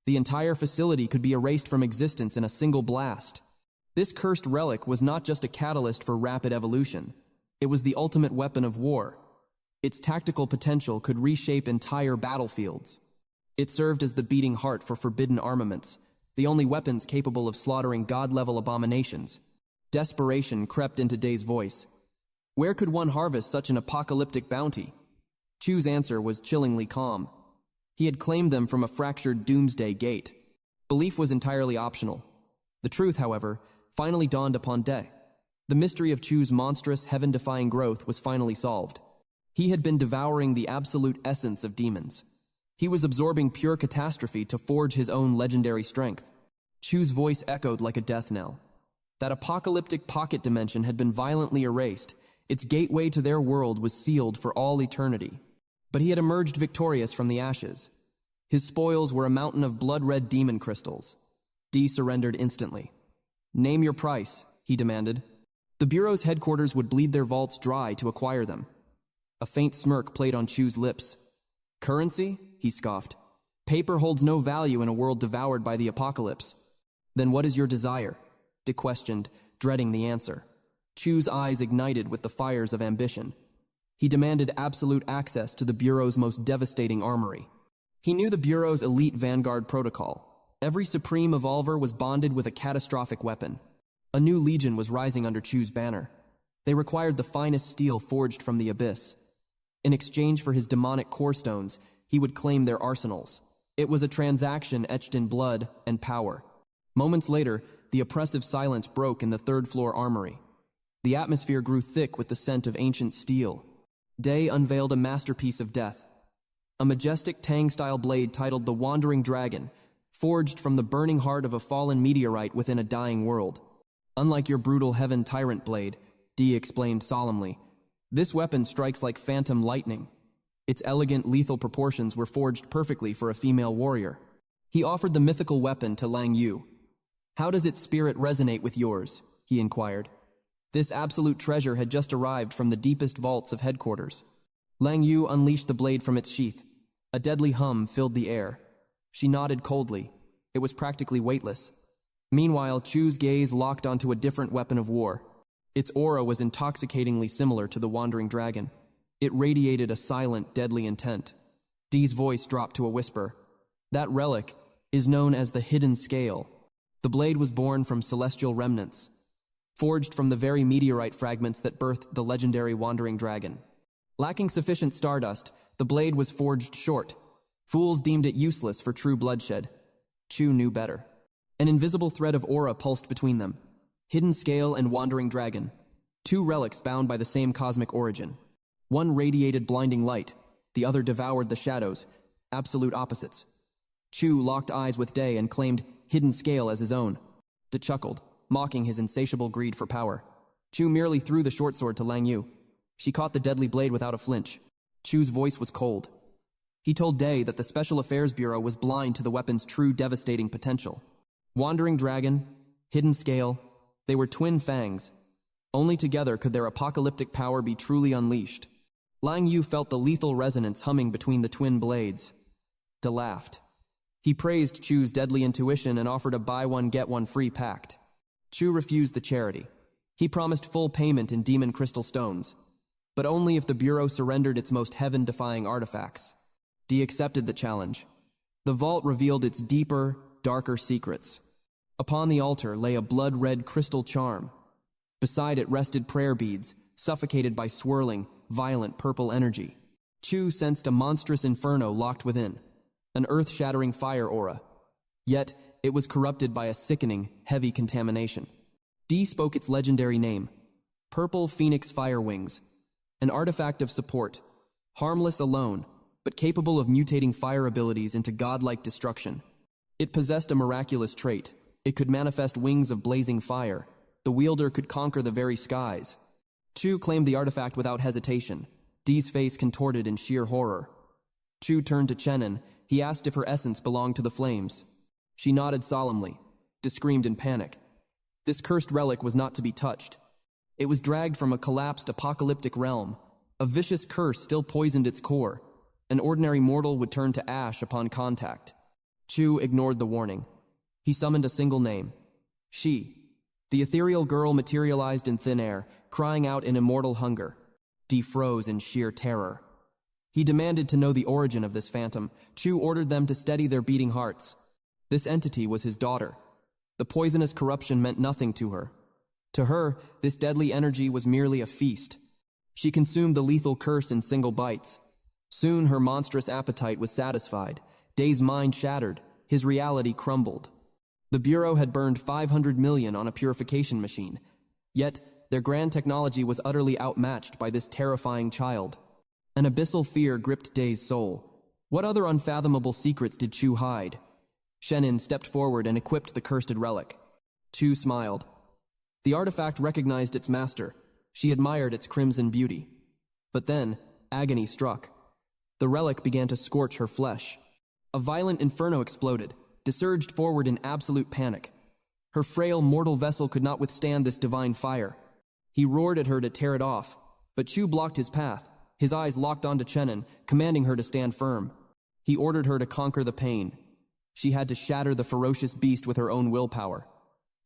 S1: The entire facility could be erased from existence in a single blast. This cursed relic was not just a catalyst for rapid evolution. It was the ultimate weapon of war. Its tactical potential could reshape entire battlefields. It served as the beating heart for forbidden armaments, the only weapons capable of slaughtering god-level abominations. Desperation crept into Day's voice. Where could one harvest such an apocalyptic bounty? Chu's answer was chillingly calm. He had claimed them from a fractured doomsday gate. Belief was entirely optional. The truth, however, finally dawned upon Day. The mystery of Chu's monstrous, heaven-defying growth was finally solved. He had been devouring the absolute essence of demons. He was absorbing pure catastrophe to forge his own legendary strength. Chu's voice echoed like a death knell. That apocalyptic pocket dimension had been violently erased. Its gateway to their world was sealed for all eternity. But he had emerged victorious from the ashes. His spoils were a mountain of blood-red demon crystals. Dee surrendered instantly. "Name your price," he demanded. The Bureau's headquarters would bleed their vaults dry to acquire them. A faint smirk played on Chu's lips. "Currency?" he scoffed. "Paper holds no value in a world devoured by the apocalypse." "Then what is your desire?" Dick questioned, dreading the answer. Chu's eyes ignited with the fires of ambition. He demanded absolute access to the Bureau's most devastating armory. He knew the Bureau's elite vanguard protocol. Every supreme evolver was bonded with a catastrophic weapon. A new legion was rising under Chu's banner. They required the finest steel forged from the abyss. In exchange for his demonic core stones, he would claim their arsenals. It was a transaction etched in blood and power. Moments later, the oppressive silence broke in the third-floor armory. The atmosphere grew thick with the scent of ancient steel. Day unveiled a masterpiece of death. A majestic Tang-style blade titled the Wandering Dragon, forged from the burning heart of a fallen meteorite within a dying world. "Unlike your brutal heaven tyrant blade," Dee explained solemnly, "this weapon strikes like phantom lightning." Its elegant, lethal proportions were forged perfectly for a female warrior. He offered the mythical weapon to Lang Yu. "How does its spirit resonate with yours?" he inquired. This absolute treasure had just arrived from the deepest vaults of headquarters. Lang Yu unleashed the blade from its sheath. A deadly hum filled the air. She nodded coldly. It was practically weightless. Meanwhile, Chu's gaze locked onto a different weapon of war. Its aura was intoxicatingly similar to the Wandering Dragon. It radiated a silent, deadly intent. Dee's voice dropped to a whisper. "That relic is known as the Hidden Scale. The blade was born from celestial remnants, forged from the very meteorite fragments that birthed the legendary Wandering Dragon. Lacking sufficient stardust, the blade was forged short. Fools deemed it useless for true bloodshed. Chu knew better. An invisible thread of aura pulsed between them. Hidden Scale and Wandering Dragon. Two relics bound by the same cosmic origin. One radiated blinding light, the other devoured the shadows, absolute opposites. Chu locked eyes with Day and claimed Hidden Scale as his own. De chuckled, mocking his insatiable greed for power. Chu merely threw the short sword to Lang Yu. She caught the deadly blade without a flinch. Chu's voice was cold. He told Day that the Special Affairs Bureau was blind to the weapon's true devastating potential. Wandering Dragon, Hidden Scale, they were twin fangs. Only together could their apocalyptic power be truly unleashed. Lang Yu felt the lethal resonance humming between the twin blades. De laughed. He praised Chu's deadly intuition and offered a buy-one-get-one-free pact. Chu refused the charity. He promised full payment in demon crystal stones, but only if the Bureau surrendered its most heaven-defying artifacts. Dee accepted the challenge. The vault revealed its deeper, darker secrets. Upon the altar lay a blood-red crystal charm. Beside it rested prayer beads, suffocated by swirling, violent purple energy. Chu sensed a monstrous inferno locked within, an earth-shattering fire aura. Yet, it was corrupted by a sickening, heavy contamination. Dee spoke its legendary name, Purple Phoenix Fire Wings, an artifact of support, harmless alone, but capable of mutating fire abilities into godlike destruction. It possessed a miraculous trait. It could manifest wings of blazing fire. The wielder could conquer the very skies. Chu claimed the artifact without hesitation. Dee's face contorted in sheer horror. Chu turned to Chenin. He asked if her essence belonged to the flames. She nodded solemnly, screamed in panic. This cursed relic was not to be touched. It was dragged from a collapsed apocalyptic realm. A vicious curse still poisoned its core. An ordinary mortal would turn to ash upon contact. Chu ignored the warning. He summoned a single name. She. The ethereal girl materialized in thin air, crying out in immortal hunger. Dee froze in sheer terror. He demanded to know the origin of this phantom. Chu ordered them to steady their beating hearts. This entity was his daughter. The poisonous corruption meant nothing to her. To her, this deadly energy was merely a feast. She consumed the lethal curse in single bites. Soon her monstrous appetite was satisfied. Day's mind shattered. His reality crumbled. The Bureau had burned 500 million on a purification machine. Yet, their grand technology was utterly outmatched by this terrifying child. An abyssal fear gripped Day's soul. What other unfathomable secrets did Chu hide? Shenin stepped forward and equipped the cursed relic. Chu smiled. The artifact recognized its master. She admired its crimson beauty. But then, agony struck. The relic began to scorch her flesh. A violent inferno exploded, surged forward in absolute panic. Her frail mortal vessel could not withstand this divine fire. He roared at her to tear it off, but Chu blocked his path. His eyes locked onto Chenin, commanding her to stand firm. He ordered her to conquer the pain. She had to shatter the ferocious beast with her own willpower.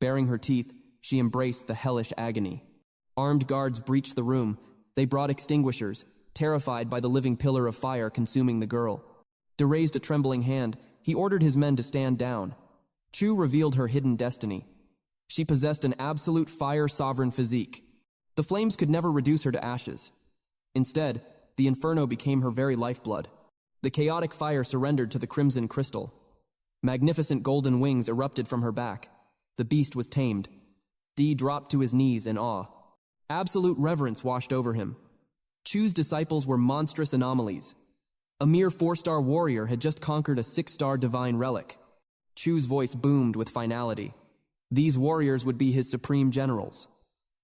S1: Baring her teeth, she embraced the hellish agony. Armed guards breached the room. They brought extinguishers, terrified by the living pillar of fire consuming the girl. De raised a trembling hand. He ordered his men to stand down. Chu revealed her hidden destiny. She possessed an absolute fire-sovereign physique. The flames could never reduce her to ashes. Instead, the inferno became her very lifeblood. The chaotic fire surrendered to the crimson crystal. Magnificent golden wings erupted from her back. The beast was tamed. Dee dropped to his knees in awe. Absolute reverence washed over him. Chu's disciples were monstrous anomalies. A mere 4-star warrior had just conquered a 6-star divine relic. Chu's voice boomed with finality. These warriors would be his supreme generals.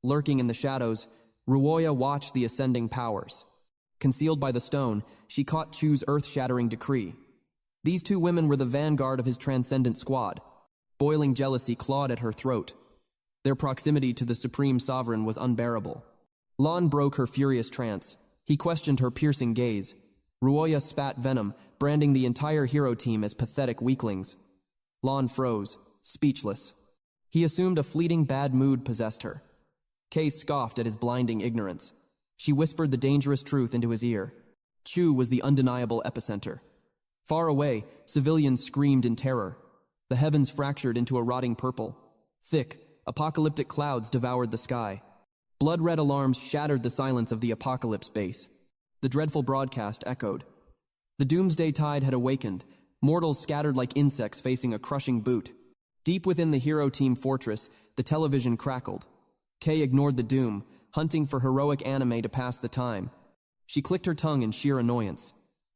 S1: Lurking in the shadows, Ruoya watched the ascending powers. Concealed by the stone, she caught Chu's earth-shattering decree. These two women were the vanguard of his transcendent squad. Boiling jealousy clawed at her throat. Their proximity to the supreme sovereign was unbearable. Lan broke her furious trance. He questioned her piercing gaze. Ruoya spat venom, branding the entire hero team as pathetic weaklings. Lan froze, speechless. He assumed a fleeting bad mood possessed her. Kay scoffed at his blinding ignorance. She whispered the dangerous truth into his ear. Chu was the undeniable epicenter. Far away, civilians screamed in terror. The heavens fractured into a rotting purple. Thick, apocalyptic clouds devoured the sky. Blood-red alarms shattered the silence of the apocalypse base. The dreadful broadcast echoed. The doomsday tide had awakened, mortals scattered like insects facing a crushing boot. Deep within the hero team fortress, the television crackled. Kay ignored the doom, hunting for heroic anime to pass the time. She clicked her tongue in sheer annoyance.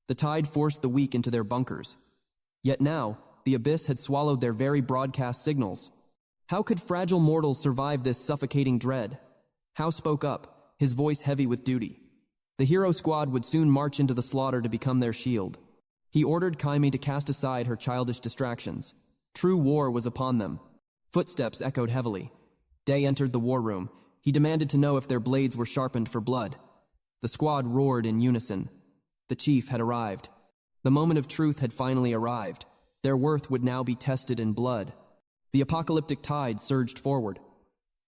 S1: The tide forced the weak into their bunkers. Yet now, the abyss had swallowed their very broadcast signals. How could fragile mortals survive this suffocating dread? Hao spoke up, his voice heavy with duty. The hero squad would soon march into the slaughter to become their shield. He ordered Kaimi to cast aside her childish distractions. True war was upon them. Footsteps echoed heavily. Day entered the war room. He demanded to know if their blades were sharpened for blood. The squad roared in unison. The chief had arrived. The moment of truth had finally arrived. Their worth would now be tested in blood. The apocalyptic tide surged forward.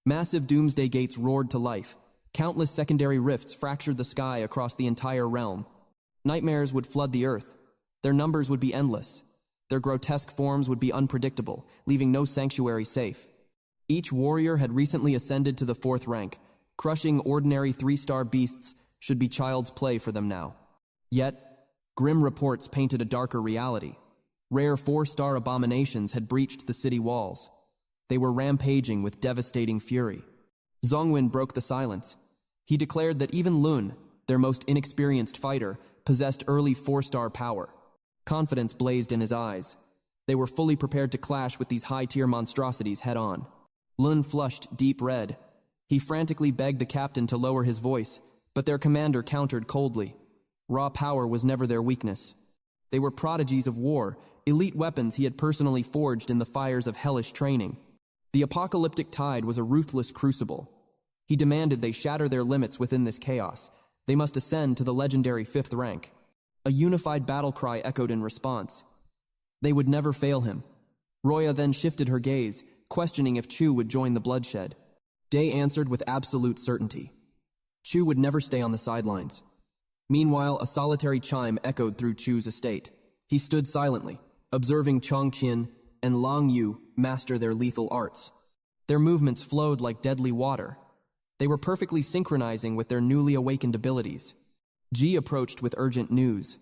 S1: Massive doomsday gates roared to life. Countless secondary rifts fractured the sky across the entire realm. Nightmares would flood the earth. Their numbers would be endless. Their grotesque forms would be unpredictable, leaving no sanctuary safe. Each warrior had recently ascended to the 4th rank. Crushing ordinary 3-star beasts should be child's play for them now. Yet, grim reports painted a darker reality. Rare 4-star abominations had breached the city walls. They were rampaging with devastating fury. Zongwen broke the silence. He declared that even Lun, their most inexperienced fighter, possessed early 4-star power. Confidence blazed in his eyes. They were fully prepared to clash with these high-tier monstrosities head-on. Lun flushed deep red. He frantically begged the captain to lower his voice, but their commander countered coldly. Raw power was never their weakness. They were prodigies of war, elite weapons he had personally forged in the fires of hellish training. The apocalyptic tide was a ruthless crucible. He demanded they shatter their limits within this chaos. They must ascend to the legendary 5th rank. A unified battle cry echoed in response. They would never fail him. Roya then shifted her gaze. questioning if Chu would join the bloodshed. Day answered with absolute certainty. Chu would never stay on the sidelines. Meanwhile, a solitary chime echoed through Chu's estate. He stood silently, observing Chong Qin and Lang Yu master their lethal arts. Their movements flowed like deadly water. They were perfectly synchronizing with their newly awakened abilities. Ji approached with urgent news.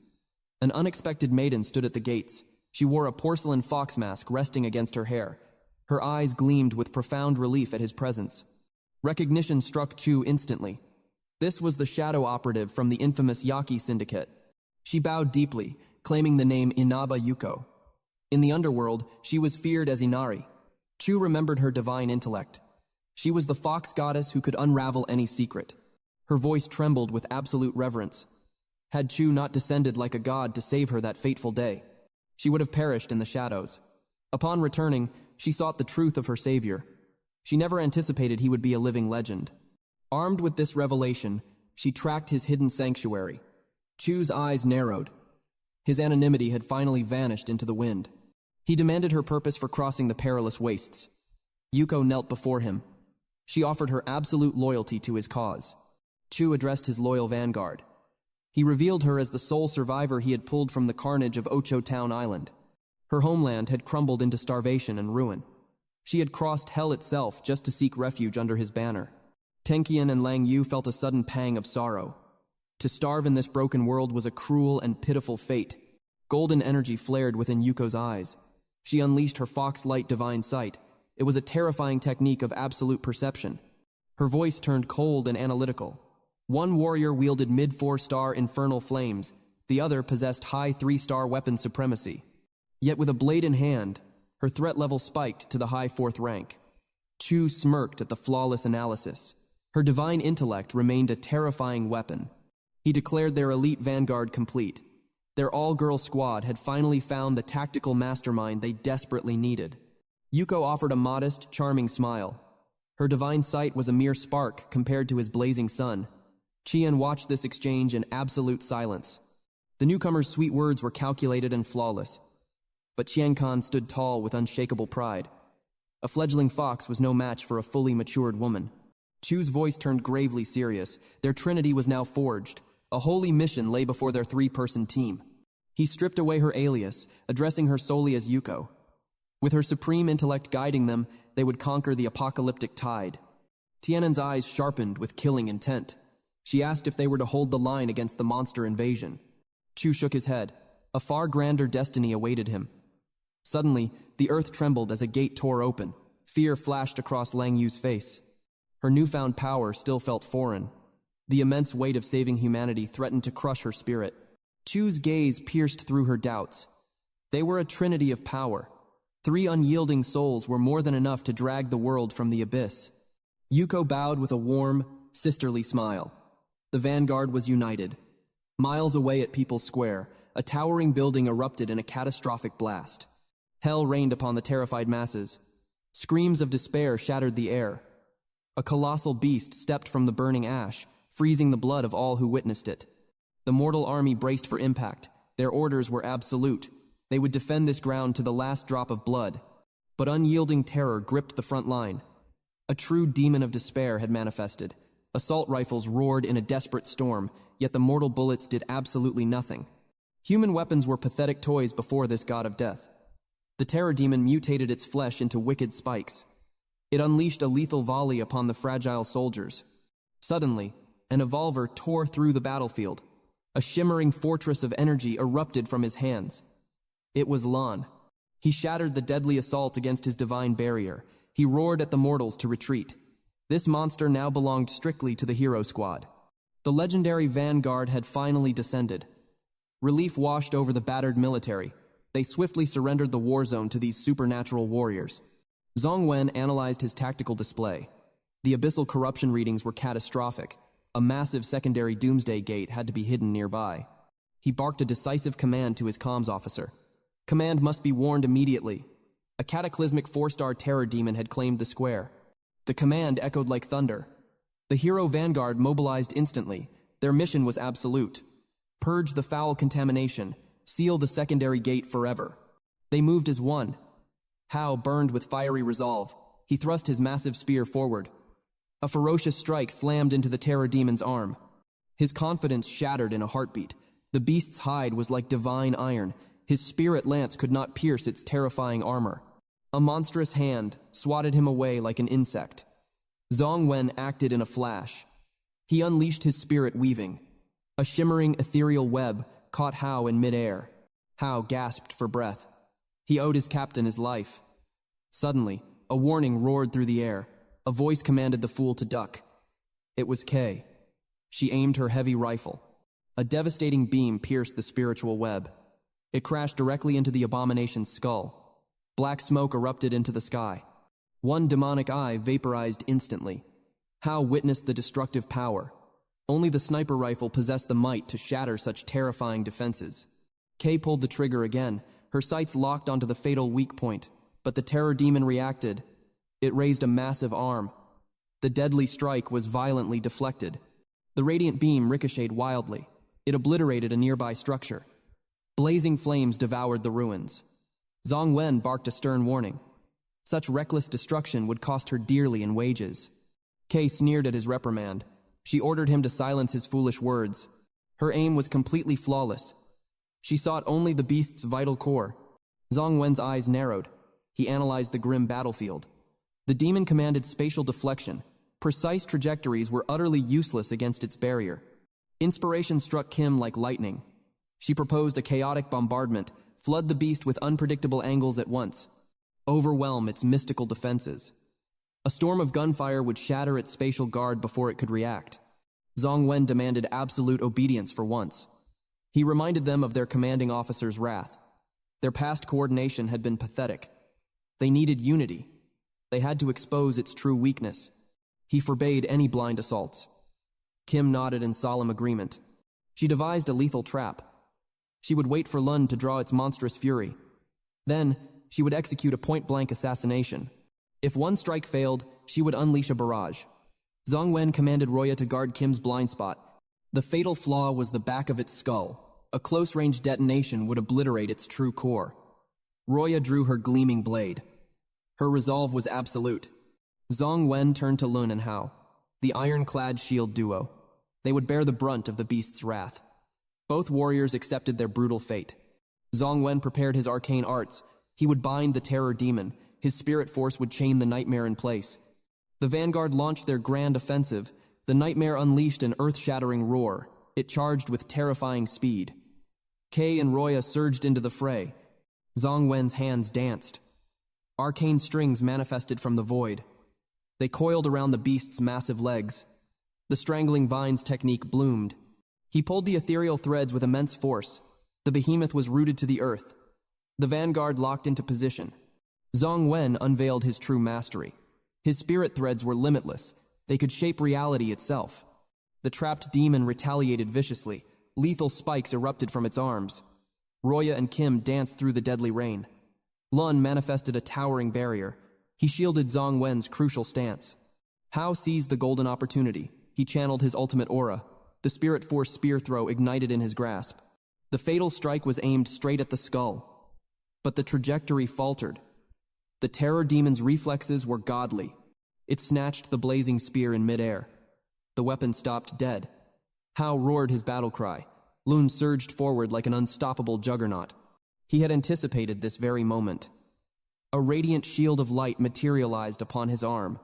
S1: An unexpected maiden stood at the gates. She wore a porcelain fox mask resting against her hair. Her eyes gleamed with profound relief at his presence. Recognition struck Chu instantly. This was the shadow operative from the infamous Yaki syndicate. She bowed deeply, claiming the name Inaba Yuko. In the underworld, she was feared as Inari. Chu remembered her divine intellect. She was the fox goddess who could unravel any secret. Her voice trembled with absolute reverence. Had Chu not descended like a god to save her that fateful day, she would have perished in the shadows. Upon returning, she sought the truth of her savior. She never anticipated he would be a living legend. Armed with this revelation, she tracked his hidden sanctuary. Chu's eyes narrowed. His anonymity had finally vanished into the wind. He demanded her purpose for crossing the perilous wastes. Yuko knelt before him. She offered her absolute loyalty to his cause. Chu addressed his loyal vanguard. He revealed her as the sole survivor he had pulled from the carnage of Ocho Town Island. Her homeland had crumbled into starvation and ruin. She had crossed hell itself just to seek refuge under his banner. Tenkian and Lang Yu felt a sudden pang of sorrow. To starve in this broken world was a cruel and pitiful fate. Golden energy flared within Yuko's eyes. She unleashed her fox-light divine sight. It was a terrifying technique of absolute perception. Her voice turned cold and analytical. One warrior wielded mid-4-star infernal flames. The other possessed high 3-star weapon supremacy. Yet with a blade in hand, her threat level spiked to the high 4th rank. Chu smirked at the flawless analysis. Her divine intellect remained a terrifying weapon. He declared their elite vanguard complete. Their all-girl squad had finally found the tactical mastermind they desperately needed. Yuko offered a modest, charming smile. Her divine sight was a mere spark compared to his blazing sun. Qian watched this exchange in absolute silence. The newcomer's sweet words were calculated and flawless. But Qian stood tall with unshakable pride. A fledgling fox was no match for a fully matured woman. Chu's voice turned gravely serious. Their trinity was now forged. A holy mission lay before their 3-person team. He stripped away her alias, addressing her solely as Yuko. With her supreme intellect guiding them, they would conquer the apocalyptic tide. Tianan's eyes sharpened with killing intent. She asked if they were to hold the line against the monster invasion. Chu shook his head. A far grander destiny awaited him. Suddenly, the earth trembled as a gate tore open. Fear flashed across Lang Yu's face. Her newfound power still felt foreign. The immense weight of saving humanity threatened to crush her spirit. Chu's gaze pierced through her doubts. They were a trinity of power. 3 unyielding souls were more than enough to drag the world from the abyss. Yuko bowed with a warm, sisterly smile. The vanguard was united. Miles away at People's Square, a towering building erupted in a catastrophic blast. Hell reigned upon the terrified masses. Screams of despair shattered the air. A colossal beast stepped from the burning ash, freezing the blood of all who witnessed it. The mortal army braced for impact. Their orders were absolute. They would defend this ground to the last drop of blood. But unyielding terror gripped the front line. A true demon of despair had manifested. Assault rifles roared in a desperate storm, yet the mortal bullets did absolutely nothing. Human weapons were pathetic toys before this god of death. The terror demon mutated its flesh into wicked spikes. It unleashed a lethal volley upon the fragile soldiers. Suddenly, an evolver tore through the battlefield. A shimmering fortress of energy erupted from his hands. It was Lan. He shattered the deadly assault against his divine barrier. He roared at the mortals to retreat. This monster now belonged strictly to the hero squad. The legendary vanguard had finally descended. Relief washed over the battered military. They swiftly surrendered the war zone to these supernatural warriors. Zhong Wen analyzed his tactical display. The abyssal corruption readings were catastrophic. A massive secondary doomsday gate had to be hidden nearby. He barked a decisive command to his comms officer. Command must be warned immediately. A cataclysmic 4-star terror demon had claimed the square. The command echoed like thunder. The hero vanguard mobilized instantly. Their mission was absolute. Purge the foul contamination. Seal the secondary gate forever. They moved as one. Hao burned with fiery resolve. He thrust his massive spear forward. A ferocious strike slammed into the terror demon's arm. His confidence shattered in a heartbeat. The beast's hide was like divine iron. His spirit lance could not pierce its terrifying armor. A monstrous hand swatted him away like an insect. Zhong Wen acted in a flash. He unleashed his spirit weaving. A shimmering ethereal web caught Hao in midair. Hao gasped for breath. He owed his captain his life. Suddenly, a warning roared through the air. A voice commanded the fool to duck. It was Kay. She aimed her heavy rifle. A devastating beam pierced the spiritual web. It crashed directly into the abomination's skull. Black smoke erupted into the sky. One demonic eye vaporized instantly. Hao witnessed the destructive power. Only the sniper rifle possessed the might to shatter such terrifying defenses. Kay pulled the trigger again. Her sights locked onto the fatal weak point, but the terror demon reacted. It raised a massive arm. The deadly strike was violently deflected. The radiant beam ricocheted wildly. It obliterated a nearby structure. Blazing flames devoured the ruins. Zhong Wen barked a stern warning. Such reckless destruction would cost her dearly in wages. Kay sneered at his reprimand. She ordered him to silence his foolish words. Her aim was completely flawless. She sought only the beast's vital core. Zhong Wen's eyes narrowed. He analyzed the grim battlefield. The demon commanded spatial deflection. Precise trajectories were utterly useless against its barrier. Inspiration struck Kim like lightning. She proposed a chaotic bombardment, flood the beast with unpredictable angles at once, overwhelm its mystical defenses. A storm of gunfire would shatter its spatial guard before it could react. Zhong Wen demanded absolute obedience for once. He reminded them of their commanding officer's wrath. Their past coordination had been pathetic. They needed unity. They had to expose its true weakness. He forbade any blind assaults. Kim nodded in solemn agreement. She devised a lethal trap. She would wait for Lun to draw its monstrous fury. Then, she would execute a point-blank assassination. If one strike failed, she would unleash a barrage. Zhong Wen commanded Roya to guard Kim's blind spot. The fatal flaw was the back of its skull. A close-range detonation would obliterate its true core. Roya drew her gleaming blade. Her resolve was absolute. Zhong Wen turned to Lun and Hao, the iron-clad shield duo. They would bear the brunt of the beast's wrath. Both warriors accepted their brutal fate. Zhong Wen prepared his arcane arts. He would bind the terror demon. His spirit force would chain the nightmare in place. The vanguard launched their grand offensive. The nightmare unleashed an earth-shattering roar. It charged with terrifying speed. Kay and Roya surged into the fray. Zhong Wen's hands danced. Arcane strings manifested from the void. They coiled around the beast's massive legs. The strangling vines technique bloomed. He pulled the ethereal threads with immense force. The behemoth was rooted to the earth. The vanguard locked into position. Zhong Wen unveiled his true mastery. His spirit threads were limitless. They could shape reality itself. The trapped demon retaliated viciously. Lethal spikes erupted from its arms. Roya and Kim danced through the deadly rain. Lun manifested a towering barrier. He shielded Zhong Wen's crucial stance. Hao seized the golden opportunity. He channeled his ultimate aura. The spirit force spear throw ignited in his grasp. The fatal strike was aimed straight at the skull. But the trajectory faltered. The terror demon's reflexes were godly. It snatched the blazing spear in midair. The weapon stopped dead. Hao roared his battle cry. Lun surged forward like an unstoppable juggernaut. He had anticipated this very moment. A radiant shield of light materialized upon his arm.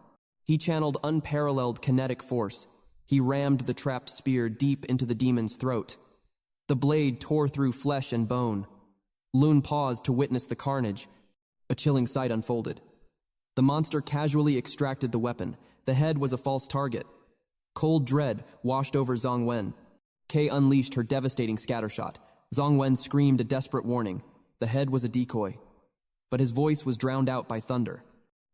S1: He channeled unparalleled kinetic force. He rammed the trapped spear deep into the demon's throat. The blade tore through flesh and bone. Lun paused to witness the carnage. A chilling sight unfolded. The monster casually extracted the weapon. The head was a false target. Cold dread washed over Zhong Wen. Kay unleashed her devastating scattershot. Zhong Wen screamed a desperate warning. The head was a decoy. But his voice was drowned out by thunder.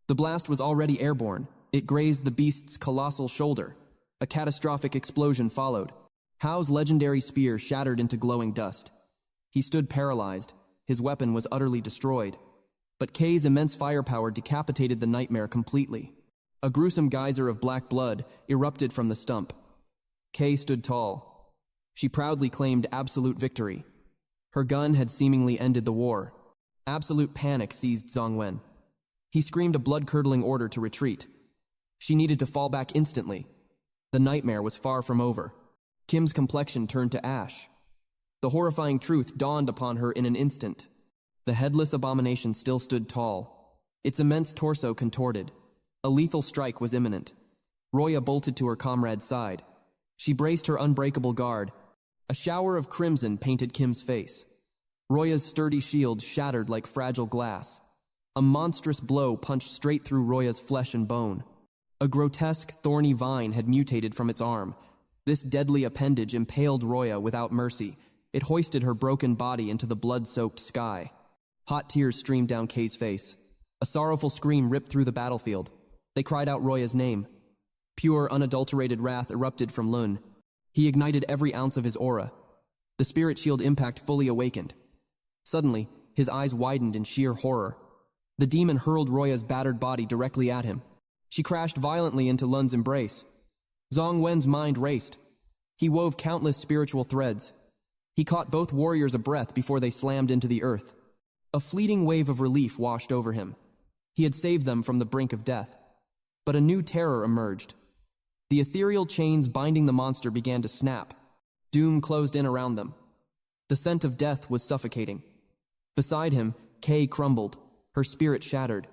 S1: The blast was already airborne. It grazed the beast's colossal shoulder. A catastrophic explosion followed. Hao's legendary spear shattered into glowing dust. He stood paralyzed. His weapon was utterly destroyed. But Kay's immense firepower decapitated the nightmare completely. A gruesome geyser of black blood erupted from the stump. Kay stood tall. She proudly claimed absolute victory. Her gun had seemingly ended the war. Absolute panic seized Zhong Wen. He screamed a blood-curdling order to retreat. She needed to fall back instantly. The nightmare was far from over. Kim's complexion turned to ash. The horrifying truth dawned upon her in an instant. The headless abomination still stood tall, its immense torso contorted. A lethal strike was imminent. Roya bolted to her comrade's side. She braced her unbreakable guard. A shower of crimson painted Kim's face. Roya's sturdy shield shattered like fragile glass. A monstrous blow punched straight through Roya's flesh and bone. A grotesque, thorny vine had mutated from its arm. This deadly appendage impaled Roya without mercy. It hoisted her broken body into the blood-soaked sky. Hot tears streamed down Kay's face. A sorrowful scream ripped through the battlefield. They cried out Roya's name. Pure, unadulterated wrath erupted from Lun. He ignited every ounce of his aura. The spirit shield impact fully awakened. Suddenly, his eyes widened in sheer horror. The demon hurled Roya's battered body directly at him. She crashed violently into Lun's embrace. Zhong Wen's mind raced. He wove countless spiritual threads. He caught both warriors a breath before they slammed into the earth. A fleeting wave of relief washed over him. He had saved them from the brink of death. But a new terror emerged. The ethereal chains binding the monster began to snap. Doom closed in around them. The scent of death was suffocating. Beside him, Kay crumbled, her spirit shattered.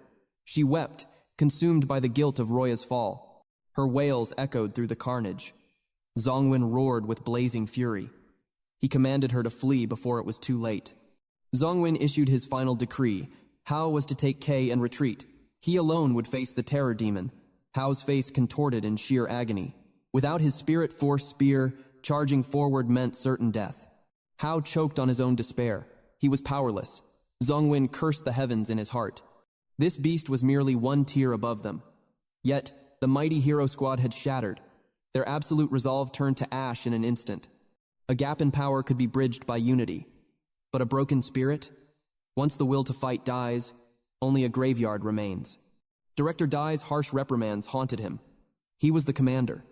S1: She wept, consumed by the guilt of Roya's fall. Her wails echoed through the carnage. Zhongwen roared with blazing fury. He commanded her to flee before it was too late. Zhongwen issued his final decree. Hao was to take Kay and retreat. He alone would face the terror demon. Hao's face contorted in sheer agony. Without his spirit force spear, charging forward meant certain death. Hao choked on his own despair. He was powerless. Zhongwen cursed the heavens in his heart. This beast was merely one tier above them. Yet, the mighty hero squad had shattered. Their absolute resolve turned to ash in an instant. A gap in power could be bridged by unity. But a broken spirit? Once the will to fight dies, only a graveyard remains. Director Dai's harsh reprimands haunted him. He was the commander.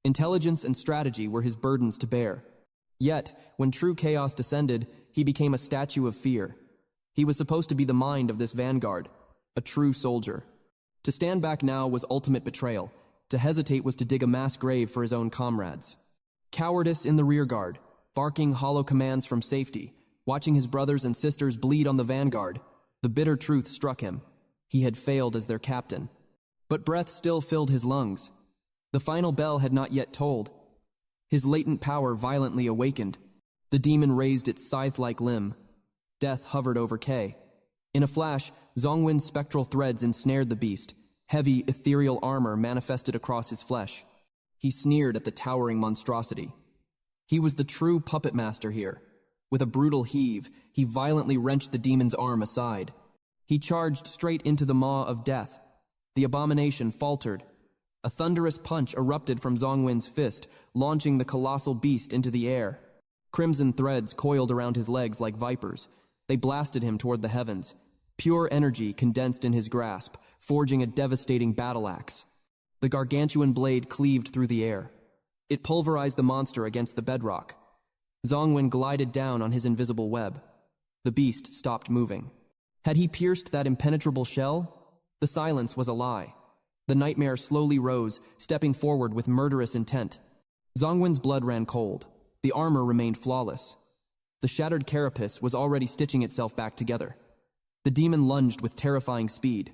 S1: Intelligence and strategy were his burdens to bear. Yet, when true chaos descended, he became a statue of fear. He was supposed to be the mind of this vanguard, a true soldier. To stand back now was ultimate betrayal. To hesitate was to dig a mass grave for his own comrades. Cowardice in the rearguard, barking hollow commands from safety, watching his brothers and sisters bleed on the vanguard. The bitter truth struck him. He had failed as their captain. But breath still filled his lungs. The final bell had not yet tolled. His latent power violently awakened. The demon raised its scythe-like limb. Death hovered over Kay. In a flash, Zhongwen's spectral threads ensnared the beast. Heavy, ethereal armor manifested across his flesh. He sneered at the towering monstrosity. He was the true puppet master here. With a brutal heave, he violently wrenched the demon's arm aside. He charged straight into the maw of death. The abomination faltered. A thunderous punch erupted from Zhongwen's fist, launching the colossal beast into the air. Crimson threads coiled around his legs like vipers. They blasted him toward the heavens. Pure energy condensed in his grasp, forging a devastating battle axe. The gargantuan blade cleaved through the air. It pulverized the monster against the bedrock. Zhongwen glided down on his invisible web. The beast stopped moving. Had he pierced that impenetrable shell? The silence was a lie. The nightmare slowly rose, stepping forward with murderous intent. Zhongwen's blood ran cold. The armor remained flawless. The shattered carapace was already stitching itself back together. The demon lunged with terrifying speed.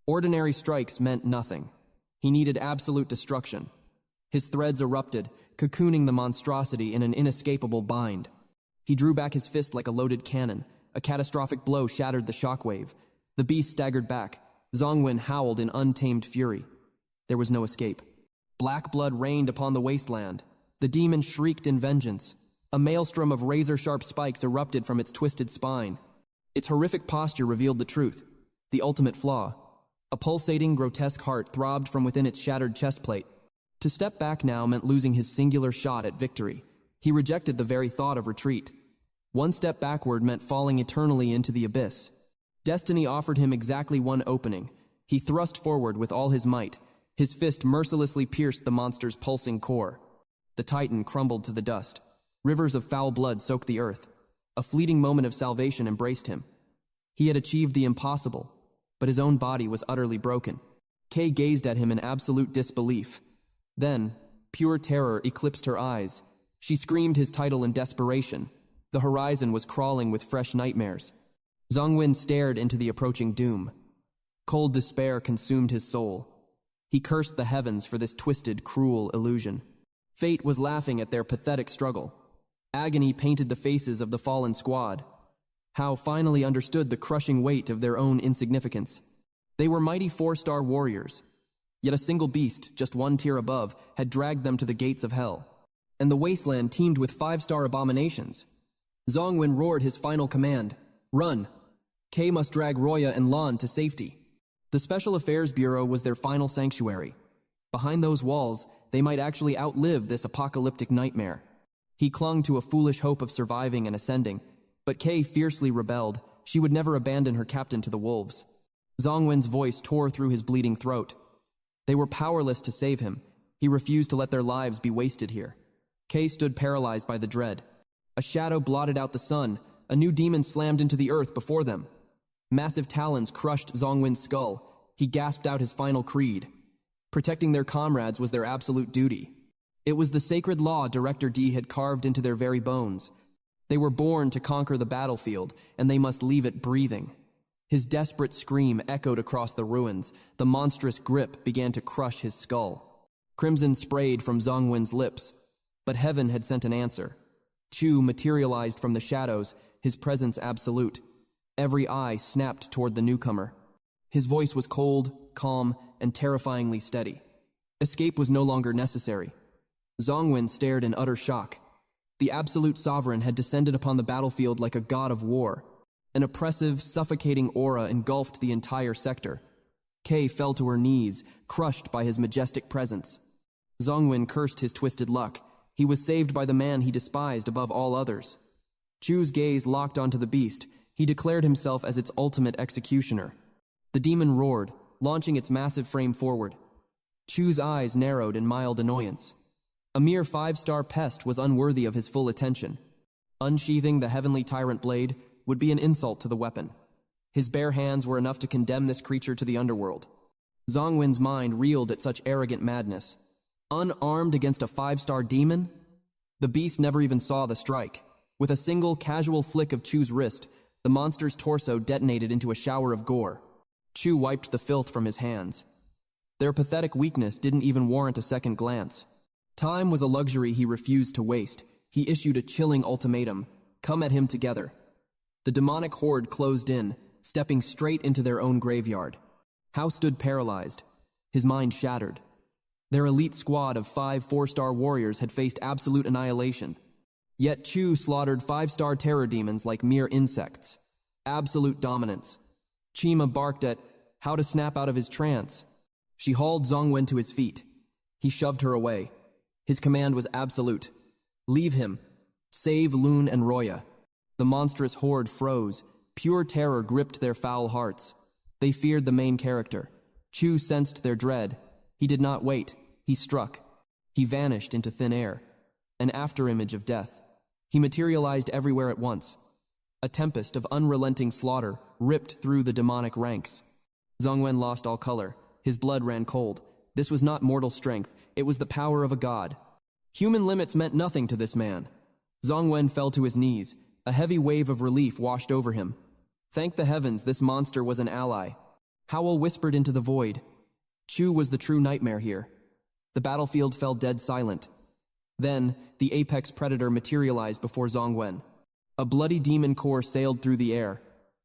S1: Ordinary strikes meant nothing. He needed absolute destruction. His threads erupted, cocooning the monstrosity in an inescapable bind. He drew back his fist like a loaded cannon. A catastrophic blow shattered the shockwave. The beast staggered back. Zhongwen howled in untamed fury. There was no escape. Black blood rained upon the wasteland. The demon shrieked in vengeance. A maelstrom of razor-sharp spikes erupted from its twisted spine. Its horrific posture revealed the truth, the ultimate flaw. A pulsating, grotesque heart throbbed from within its shattered chest plate. To step back now meant losing his singular shot at victory. He rejected the very thought of retreat. One step backward meant falling eternally into the abyss. Destiny offered him exactly one opening. He thrust forward with all his might. His fist mercilessly pierced the monster's pulsing core. The titan crumbled to the dust. Rivers of foul blood soaked the earth. A fleeting moment of salvation embraced him. He had achieved the impossible. but his own body was utterly broken. Kay gazed at him in absolute disbelief. Then, pure terror eclipsed her eyes. She screamed his title in desperation. The horizon was crawling with fresh nightmares. Zongwen stared into the approaching doom. Cold despair consumed his soul. He cursed the heavens for this twisted, cruel illusion. Fate was laughing at their pathetic struggle. Agony painted the faces of the fallen squad. Hao finally understood the crushing weight of their own insignificance. They were mighty 4-star warriors. Yet a single beast, just one tier above, had dragged them to the gates of hell. And the wasteland teemed with 5-star abominations. Zongwen roared his final command. Run! Kay must drag Roya and Lan to safety. The Special Affairs Bureau was their final sanctuary. Behind those walls, they might actually outlive this apocalyptic nightmare. He clung to a foolish hope of surviving and ascending, but Kay fiercely rebelled. She would never abandon her captain to the wolves. Zongwen's voice tore through his bleeding throat. They were powerless to save him. He refused to let their lives be wasted here. Kay stood paralyzed by the dread. A shadow blotted out the sun. A new demon slammed into the earth before them. Massive talons crushed Zongwen's skull. He gasped out his final creed. Protecting their comrades was their absolute duty. It was the sacred law Director D had carved into their very bones. They were born to conquer the battlefield, and they must leave it breathing. His desperate scream echoed across the ruins. The monstrous grip began to crush his skull. Crimson sprayed from Zongwen's lips, but heaven had sent an answer. Chu materialized from the shadows, his presence absolute. Every eye snapped toward the newcomer. His voice was cold, calm, and terrifyingly steady. Escape was no longer necessary. Zongwen stared in utter shock. The absolute sovereign had descended upon the battlefield like a god of war. An oppressive, suffocating aura engulfed the entire sector. Kay fell to her knees, crushed by his majestic presence. Zongwen cursed his twisted luck. He was saved by the man he despised above all others. Chu's gaze locked onto the beast. He declared himself as its ultimate executioner. The demon roared, launching its massive frame forward. Chu's eyes narrowed in mild annoyance. A mere 5-star pest was unworthy of his full attention. Unsheathing the heavenly tyrant blade would be an insult to the weapon. His bare hands were enough to condemn this creature to the underworld. Zongwen's mind reeled at such arrogant madness. Unarmed against a 5-star demon? The beast never even saw the strike. With a single casual flick of Chu's wrist, the monster's torso detonated into a shower of gore. Chu wiped the filth from his hands. Their pathetic weakness didn't even warrant a second glance. Time was a luxury he refused to waste. He issued a chilling ultimatum. Come at him together. The demonic horde closed in, stepping straight into their own graveyard. Hao stood paralyzed, his mind shattered. Their elite squad of 5 4-star warriors had faced absolute annihilation. Yet Chu slaughtered 5-star terror demons like mere insects. Absolute dominance. Chima barked at how to snap out of his trance. She hauled Zongwen to his feet. He shoved her away. His command was absolute. Leave him. Save Lun and Roya. The monstrous horde froze. Pure terror gripped their foul hearts. They feared the main character. Chu sensed their dread. He did not wait. He struck. He vanished into thin air. An afterimage of death. He materialized everywhere at once. A tempest of unrelenting slaughter ripped through the demonic ranks. Zongwen lost all color. His blood ran cold. This was not mortal strength. It was the power of a god. Human limits meant nothing to this man. Zongwen fell to his knees. A heavy wave of relief washed over him. Thank the heavens, this monster was an ally. Howell whispered into the void. Chu was the true nightmare here. The battlefield fell dead silent. Then, the apex predator materialized before Zongwen. A bloody demon core sailed through the air.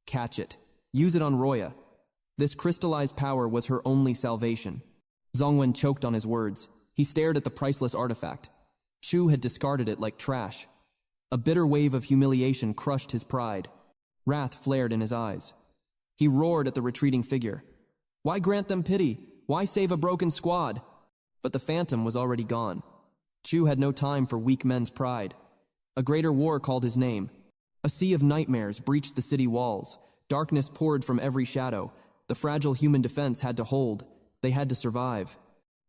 S1: Catch it. Use it on Roya. This crystallized power was her only salvation. Zongwen choked on his words. He stared at the priceless artifact. Chu had discarded it like trash. A bitter wave of humiliation crushed his pride. Wrath flared in his eyes. He roared at the retreating figure. Why grant them pity? Why save a broken squad? But the phantom was already gone. Chu had no time for weak men's pride. A greater war called his name. A sea of nightmares breached the city walls. Darkness poured from every shadow. The fragile human defense had to hold. They had to survive.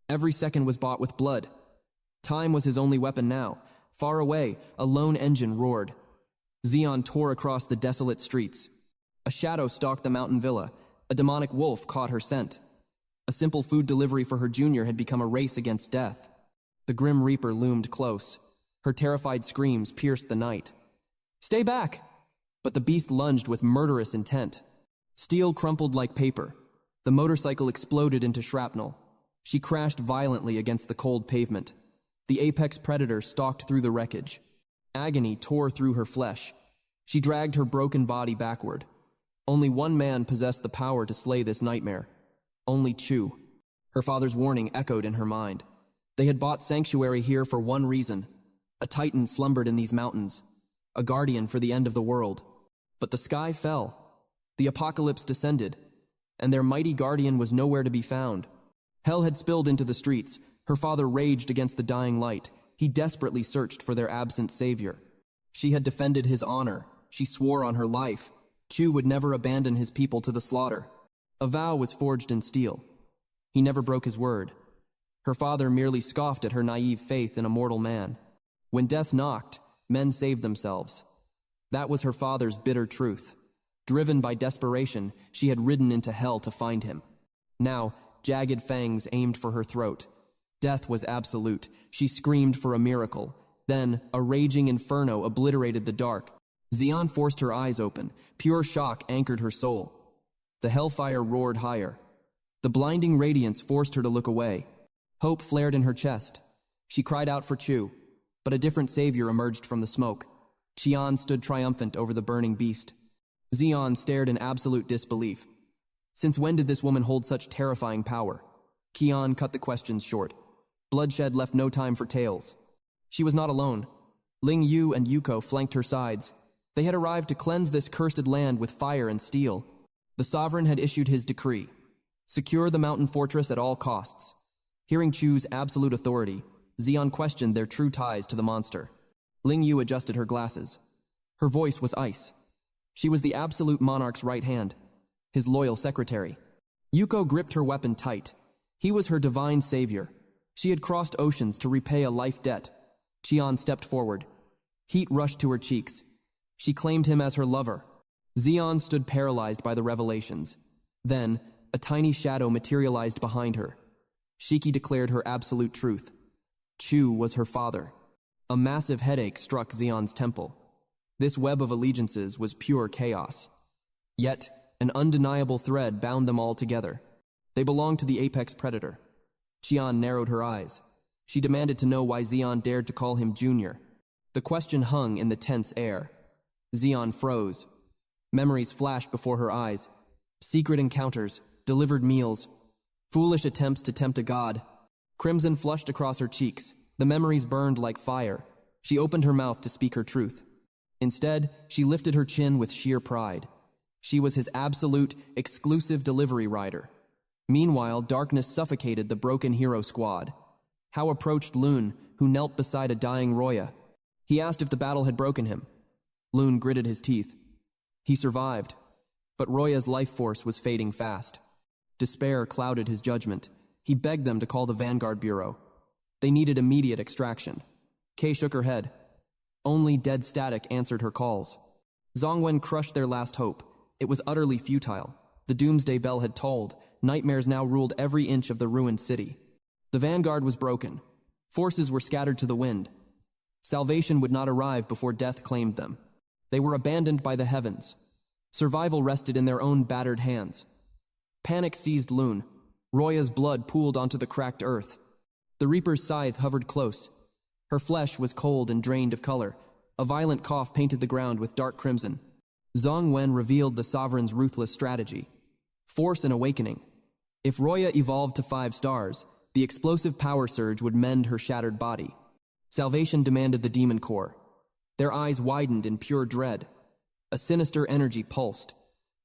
S1: Every second was bought with blood. Time was his only weapon now. Far away, a lone engine roared. Xeon tore across the desolate streets. A shadow stalked the mountain villa. A A demonic wolf caught her scent. A simple food delivery for her junior had become a race against death. The grim reaper loomed close. Her terrified screams pierced the night. "Stay back!" But the beast lunged with murderous intent. Steel crumpled like paper. The motorcycle exploded into shrapnel. She crashed violently against the cold pavement. The apex predator stalked through the wreckage. Agony tore through her flesh. She dragged her broken body backward. Only one man possessed the power to slay this nightmare. Only Chu. Her father's warning echoed in her mind. They had bought sanctuary here for one reason. A titan slumbered in these mountains, a guardian for the end of the world. But the sky fell. The apocalypse descended, and their mighty guardian was nowhere to be found. Hell had spilled into the streets. Her father raged against the dying light. He desperately searched for their absent savior. She had defended his honor. She swore on her life. Chu would never abandon his people to the slaughter. A vow was forged in steel. He never broke his word. Her father merely scoffed at her naive faith in a mortal man. When death knocked, men saved themselves. That was her father's bitter truth. Driven by desperation, she had ridden into hell to find him. Now, jagged fangs aimed for her throat. Death was absolute. She screamed for a miracle. Then, a raging inferno obliterated the dark. Xian forced her eyes open. Pure shock anchored her soul. The hellfire roared higher. The blinding radiance forced her to look away. Hope flared in her chest. She cried out for Chu, but a different savior emerged from the smoke. Qian stood triumphant over the burning beast. Xian stared in absolute disbelief. Since when did this woman hold such terrifying power? Qian cut the questions short. Bloodshed left no time for tales. She was not alone. Ling Yu and Yuko flanked her sides. They had arrived to cleanse this cursed land with fire and steel. The sovereign had issued his decree. Secure the mountain fortress at all costs. Hearing Chu's absolute authority, Xian questioned their true ties to the monster. Ling Yu adjusted her glasses. Her voice was ice. She was the absolute monarch's right hand, his loyal secretary. Yuko gripped her weapon tight. He was her divine savior. She had crossed oceans to repay a life debt. Qian stepped forward. Heat rushed to her cheeks. She claimed him as her lover. Xian stood paralyzed by the revelations. Then, a tiny shadow materialized behind her. Shiki declared her absolute truth. Chu was her father. A massive headache struck Xian's temple. This web of allegiances was pure chaos. Yet, an undeniable thread bound them all together. They belonged to the apex predator. Qian narrowed her eyes. She demanded to know why Xian dared to call him Junior. The question hung in the tense air. Xian froze. Memories flashed before her eyes. Secret encounters, delivered meals, foolish attempts to tempt a god. Crimson flushed across her cheeks. The memories burned like fire. She opened her mouth to speak her truth. Instead, she lifted her chin with sheer pride. She was his absolute, exclusive delivery rider. Meanwhile, darkness suffocated the broken hero squad. Hao approached Lun, who knelt beside a dying Roya. He asked if the battle had broken him. Lun gritted his teeth. He survived, but Roya's life force was fading fast. Despair clouded his judgment. He begged them to call the Vanguard Bureau. They needed immediate extraction. Kay shook her head. Only dead static answered her calls. Zhongwen crushed their last hope. It was utterly futile. The doomsday bell had tolled. Nightmares now ruled every inch of the ruined city. The vanguard was broken. Forces were scattered to the wind. Salvation would not arrive before death claimed them. They were abandoned by the heavens. Survival rested in their own battered hands. Panic seized Lun. Roya's blood pooled onto the cracked earth. The Reaper's scythe hovered close. Her flesh was cold and drained of color. A violent cough painted the ground with dark crimson. Zhong Wen revealed the Sovereign's ruthless strategy. Force an awakening. If Roya evolved to 5 stars, the explosive power surge would mend her shattered body. Salvation demanded the demon core. Their eyes widened in pure dread. A sinister energy pulsed.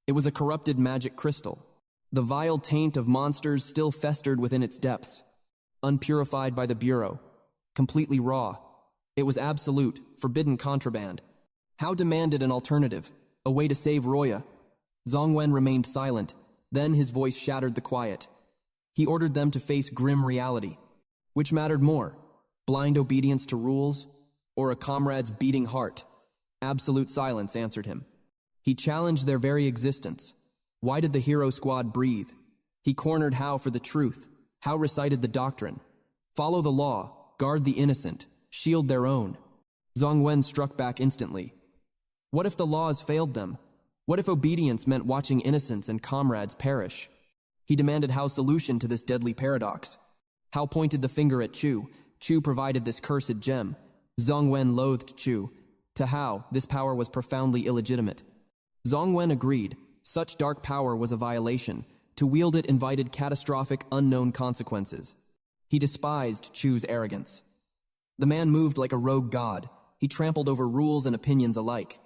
S1: It was a corrupted magic crystal. The vile taint of monsters still festered within its depths. Unpurified by the Bureau. Completely raw. It was absolute, forbidden contraband. Hao demanded an alternative, a way to save Roya. Zhongwen remained silent. Then his voice shattered the quiet. He ordered them to face grim reality. Which mattered more? Blind obedience to rules, or a comrade's beating heart? Absolute silence answered him. He challenged their very existence. Why did the hero squad breathe? He cornered Hao for the truth. Hao recited the doctrine. Follow the law, guard the innocent, shield their own. Zhong Wen struck back instantly. What if the laws failed them? What if obedience meant watching innocents and comrades perish? He demanded Hao's solution to this deadly paradox. Hao pointed the finger at Chu. Chu provided this cursed gem. Zhong Wen loathed Chu. To Hao, this power was profoundly illegitimate. Zhong Wen agreed. Such dark power was a violation. To wield it invited catastrophic, unknown consequences. He despised Chu's arrogance. The man moved like a rogue god. He trampled over rules and opinions alike.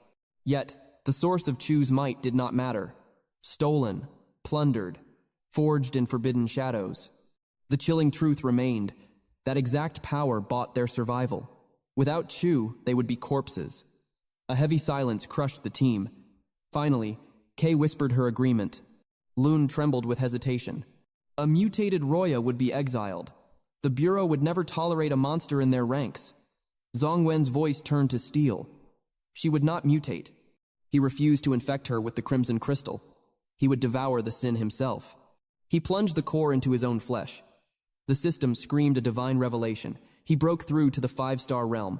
S1: Yet, the source of Chu's might did not matter. Stolen, plundered, forged in forbidden shadows. The chilling truth remained. That exact power bought their survival. Without Chu, they would be corpses. A heavy silence crushed the team. Finally, Kay whispered her agreement. Loon trembled with hesitation. A mutated Roya would be exiled. The Bureau would never tolerate a monster in their ranks. Zhong Wen's voice turned to steel. She would not mutate. He refused to infect her with the crimson crystal. He would devour the sin himself. He plunged the core into his own flesh. The system screamed a divine revelation. He broke through to the 5-star realm.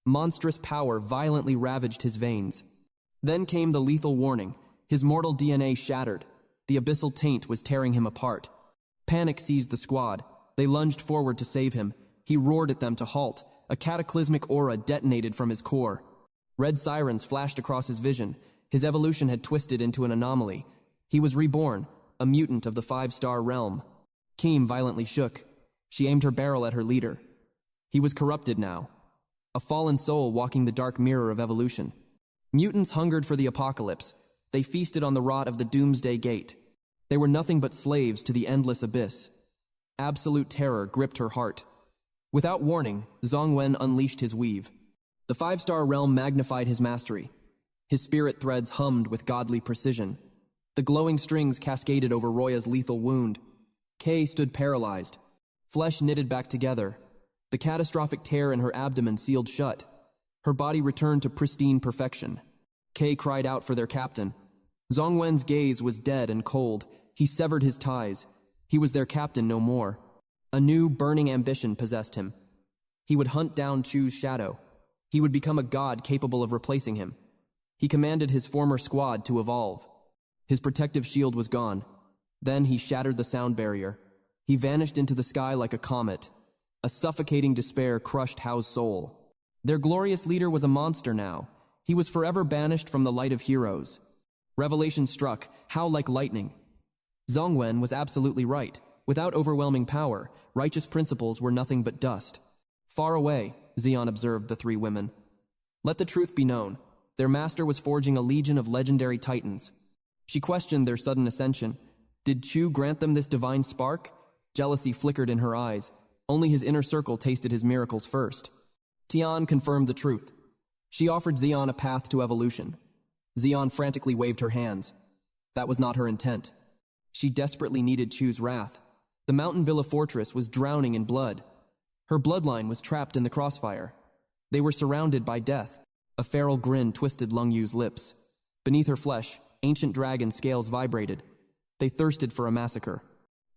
S1: Monstrous power violently ravaged his veins. Then came the lethal warning. His mortal DNA shattered. The abyssal taint was tearing him apart. Panic seized the squad. They lunged forward to save him. He roared at them to halt. A cataclysmic aura detonated from his core. Red sirens flashed across his vision. His evolution had twisted into an anomaly. He was reborn, a mutant of the 5-star realm. Keem violently shook. She aimed her barrel at her leader. He was corrupted now. A fallen soul walking the dark mirror of evolution. Mutants hungered for the apocalypse. They feasted on the rot of the doomsday gate. They were nothing but slaves to the endless abyss. Absolute terror gripped her heart. Without warning, Zhong Wen unleashed his weave. The 5-star realm magnified his mastery. His spirit threads hummed with godly precision. The glowing strings cascaded over Roya's lethal wound. Kay stood paralyzed. Flesh knitted back together. The catastrophic tear in her abdomen sealed shut. Her body returned to pristine perfection. Kay cried out for their captain. Zhong Wen's gaze was dead and cold. He severed his ties. He was their captain no more. A new, burning ambition possessed him. He would hunt down Chu's shadow. He would become a god capable of replacing him. He commanded his former squad to evolve. His protective shield was gone. Then he shattered the sound barrier. He vanished into the sky like a comet. A suffocating despair crushed Hao's soul. Their glorious leader was a monster now. He was forever banished from the light of heroes. Revelation struck, Hao like lightning. Zhong Wen was absolutely right. Without overwhelming power, righteous principles were nothing but dust. Far away, Xian observed the 3 women. Let the truth be known. Their master was forging a legion of legendary titans. She questioned their sudden ascension. Did Chu grant them this divine spark? Jealousy flickered in her eyes. Only his inner circle tasted his miracles first. Tian confirmed the truth. She offered Xian a path to evolution. Xian frantically waved her hands. That was not her intent. She desperately needed Chu's wrath. The mountain villa fortress was drowning in blood. Her bloodline was trapped in the crossfire. They were surrounded by death. A feral grin twisted Lung Yu's lips. Beneath her flesh, ancient dragon scales vibrated. They thirsted for a massacre.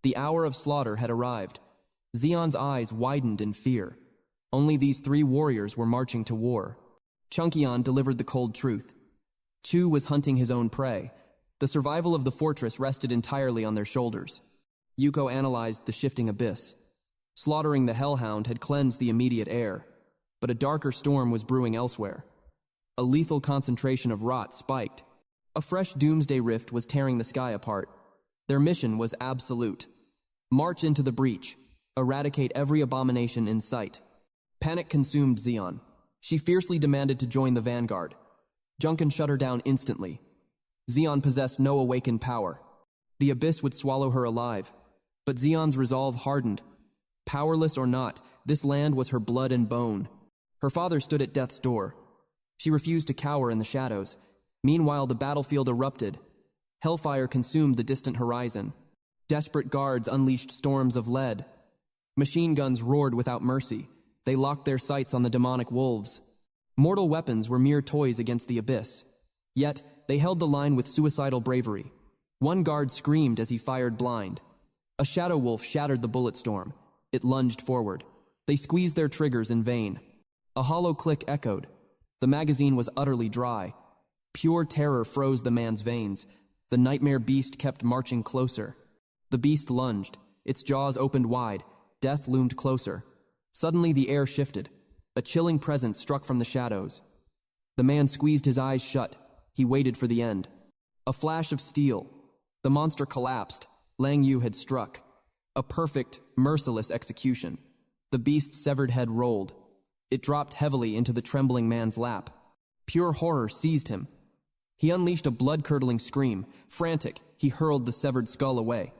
S1: The hour of slaughter had arrived. Xian's eyes widened in fear. Only these 3 warriors were marching to war. Chunkian delivered the cold truth. Chu was hunting his own prey. The survival of the fortress rested entirely on their shoulders. Yuko analyzed the shifting abyss. Slaughtering the hellhound had cleansed the immediate air, but a darker storm was brewing elsewhere. A lethal concentration of rot spiked. A fresh doomsday rift was tearing the sky apart. Their mission was absolute. March into the breach. Eradicate every abomination in sight. Panic consumed Xian. She fiercely demanded to join the vanguard. Junkan shut her down instantly. Xian possessed no awakened power. The abyss would swallow her alive. But Xian's resolve hardened. Powerless or not, this land was her blood and bone. Her father stood at death's door. She refused to cower in the shadows. Meanwhile, the battlefield erupted. Hellfire consumed the distant horizon. Desperate guards unleashed storms of lead. Machine guns roared without mercy. They locked their sights on the demonic wolves. Mortal weapons were mere toys against the abyss. Yet, they held the line with suicidal bravery. One guard screamed as he fired blind. A shadow wolf shattered the bullet storm. It lunged forward. They squeezed their triggers in vain. A hollow click echoed. The magazine was utterly dry. Pure terror froze the man's veins. The nightmare beast kept marching closer. The beast lunged. Its jaws opened wide. Death loomed closer. Suddenly the air shifted. A chilling presence struck from the shadows. The man squeezed his eyes shut. He waited for the end. A flash of steel. The monster collapsed. Lang Yu had struck. A perfect, merciless execution. The beast's severed head rolled. It dropped heavily into the trembling man's lap. Pure horror seized him. He unleashed a blood-curdling scream. Frantic, he hurled the severed skull away.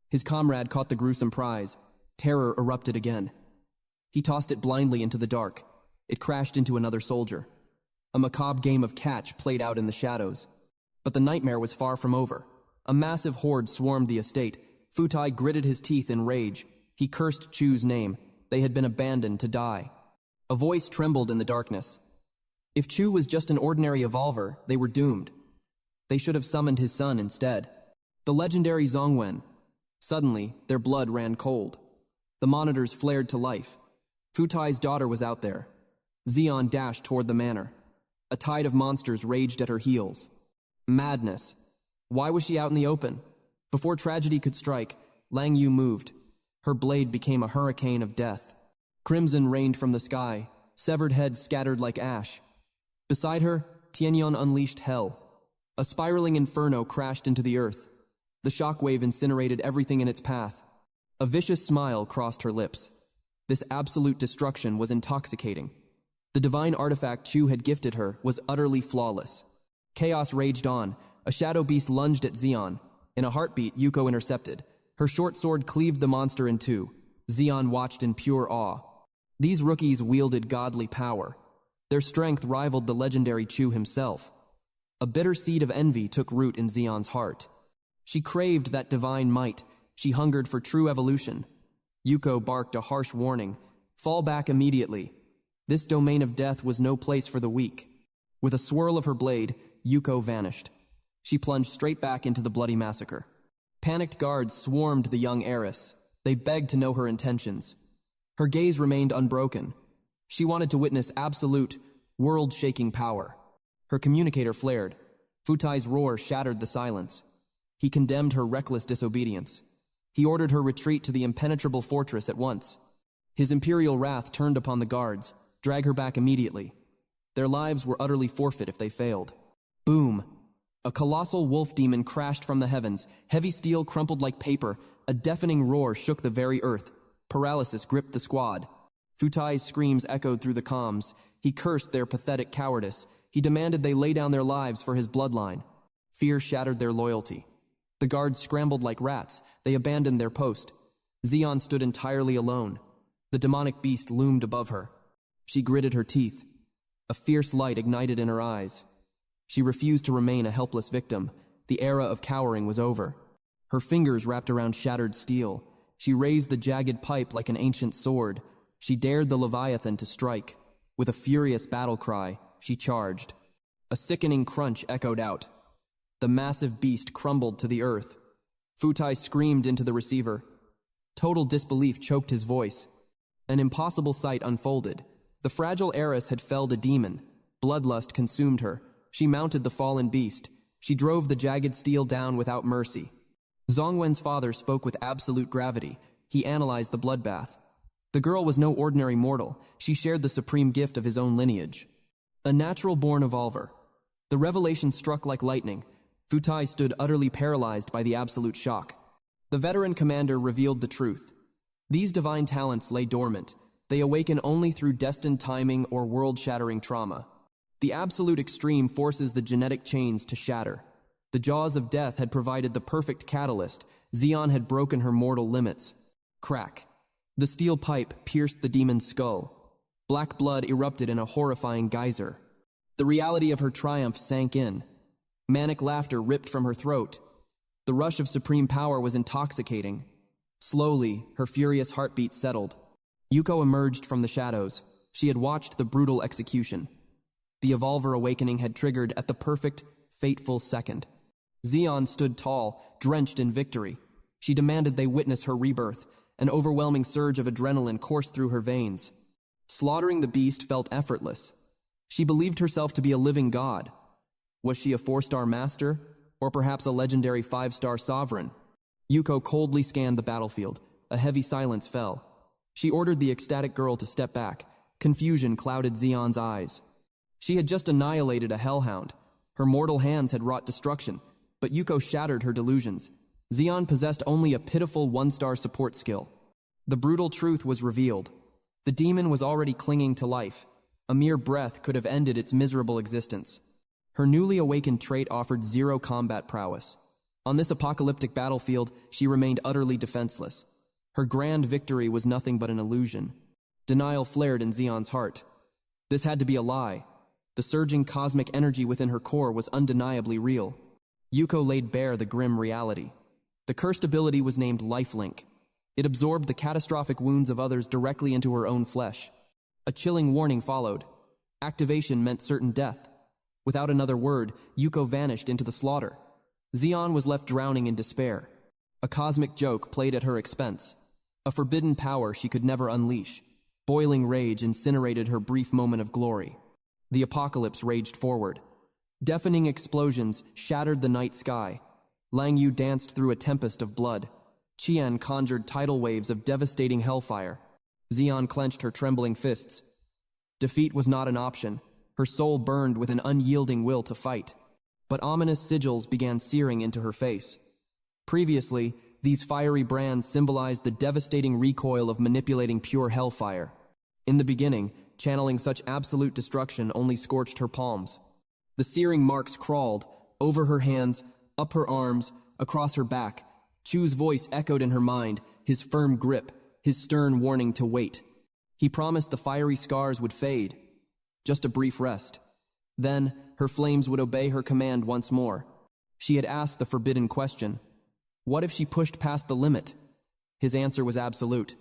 S1: His comrade caught the gruesome prize. Terror erupted again. He tossed it blindly into the dark. It crashed into another soldier. A macabre game of catch played out in the shadows. But the nightmare was far from over. A massive horde swarmed the estate. Futai gritted his teeth in rage. He cursed Chu's name. They had been abandoned to die. A voice trembled in the darkness. If Chu was just an ordinary evolver, they were doomed. They should have summoned his son instead. The legendary Zongwen. Suddenly, their blood ran cold. The monitors flared to life. Futai's daughter was out there. Xian dashed toward the manor. A tide of monsters raged at her heels. Madness. Why was she out in the open? Before tragedy could strike, Lang Yu moved. Her blade became a hurricane of death. Crimson rained from the sky, severed heads scattered like ash. Beside her, Tianyan unleashed hell. A spiraling inferno crashed into the earth. The shockwave incinerated everything in its path. A vicious smile crossed her lips. This absolute destruction was intoxicating. The divine artifact Chu had gifted her was utterly flawless. Chaos raged on. A shadow beast lunged at Xian. In a heartbeat, Yuko intercepted. Her short sword cleaved the monster in two. Xian watched in pure awe. These rookies wielded godly power. Their strength rivaled the legendary Chu himself. A bitter seed of envy took root in Xian's heart. She craved that divine might. She hungered for true evolution. Yuko barked a harsh warning. Fall back immediately. This domain of death was no place for the weak. With a swirl of her blade, Yuko vanished. She plunged straight back into the bloody massacre. Panicked guards swarmed the young heiress. They begged to know her intentions. Her gaze remained unbroken. She wanted to witness absolute, world-shaking power. Her communicator flared. Futai's roar shattered the silence. He condemned her reckless disobedience. He ordered her retreat to the impenetrable fortress at once. His imperial wrath turned upon the guards. Drag her back immediately. Their lives were utterly forfeit if they failed. Boom! A colossal wolf demon crashed from the heavens. Heavy steel crumpled like paper. A deafening roar shook the very earth. Paralysis gripped the squad. Futai's screams echoed through the comms. He cursed their pathetic cowardice. He demanded they lay down their lives for his bloodline. Fear shattered their loyalty. The guards scrambled like rats. They abandoned their post. Xian stood entirely alone. The demonic beast loomed above her. She gritted her teeth. A fierce light ignited in her eyes. She refused to remain a helpless victim. The era of cowering was over. Her fingers wrapped around shattered steel. She raised the jagged pipe like an ancient sword. She dared the Leviathan to strike. With a furious battle cry, she charged. A sickening crunch echoed out. The massive beast crumbled to the earth. Futai screamed into the receiver. Total disbelief choked his voice. An impossible sight unfolded. The fragile heiress had felled a demon. Bloodlust consumed her. She mounted the fallen beast. She drove the jagged steel down without mercy. Zongwen's father spoke with absolute gravity. He analyzed the bloodbath. The girl was no ordinary mortal. She shared the supreme gift of his own lineage. A natural-born evolver. The revelation struck like lightning. Futai stood utterly paralyzed by the absolute shock. The veteran commander revealed the truth. These divine talents lay dormant. They awaken only through destined timing or world-shattering trauma. The absolute extreme forces the genetic chains to shatter. The jaws of death had provided the perfect catalyst. Xian had broken her mortal limits. Crack. The steel pipe pierced the demon's skull. Black blood erupted in a horrifying geyser. The reality of her triumph sank in. Manic laughter ripped from her throat. The rush of supreme power was intoxicating. Slowly, her furious heartbeat settled. Yuko emerged from the shadows. She had watched the brutal execution. The Evolver awakening had triggered at the perfect, fateful second. Xian stood tall, drenched in victory. She demanded they witness her rebirth. An overwhelming surge of adrenaline coursed through her veins. Slaughtering the beast felt effortless. She believed herself to be a living god. Was she a 4-star master, or perhaps a legendary 5-star sovereign? Yuko coldly scanned the battlefield. A heavy silence fell. She ordered the ecstatic girl to step back. Confusion clouded Xian's eyes. She had just annihilated a hellhound. Her mortal hands had wrought destruction, but Yuko shattered her delusions. Xian possessed only a pitiful 1-star support skill. The brutal truth was revealed. The demon was already clinging to life. A mere breath could have ended its miserable existence. Her newly awakened trait offered 0 combat prowess. On this apocalyptic battlefield, she remained utterly defenseless. Her grand victory was nothing but an illusion. Denial flared in Xian's heart. This had to be a lie. The surging cosmic energy within her core was undeniably real. Yuko laid bare the grim reality. The cursed ability was named Lifelink. It absorbed the catastrophic wounds of others directly into her own flesh. A chilling warning followed. Activation meant certain death. Without another word, Yuko vanished into the slaughter. Xian was left drowning in despair. A cosmic joke played at her expense. A forbidden power she could never unleash. Boiling rage incinerated her brief moment of glory. The apocalypse raged forward. Deafening explosions shattered the night sky. Lang Yu danced through a tempest of blood. Qian conjured tidal waves of devastating hellfire. Xian clenched her trembling fists. Defeat was not an option. Her soul burned with an unyielding will to fight. But ominous sigils began searing into her face. Previously, these fiery brands symbolized the devastating recoil of manipulating pure hellfire. In the beginning, channeling such absolute destruction only scorched her palms. The searing marks crawled over her hands, up her arms, across her back. Chu's voice echoed in her mind, his firm grip, his stern warning to wait. He promised the fiery scars would fade. Just a brief rest. Then, her flames would obey her command once more. She had asked the forbidden question. What if she pushed past the limit? His answer was absolute.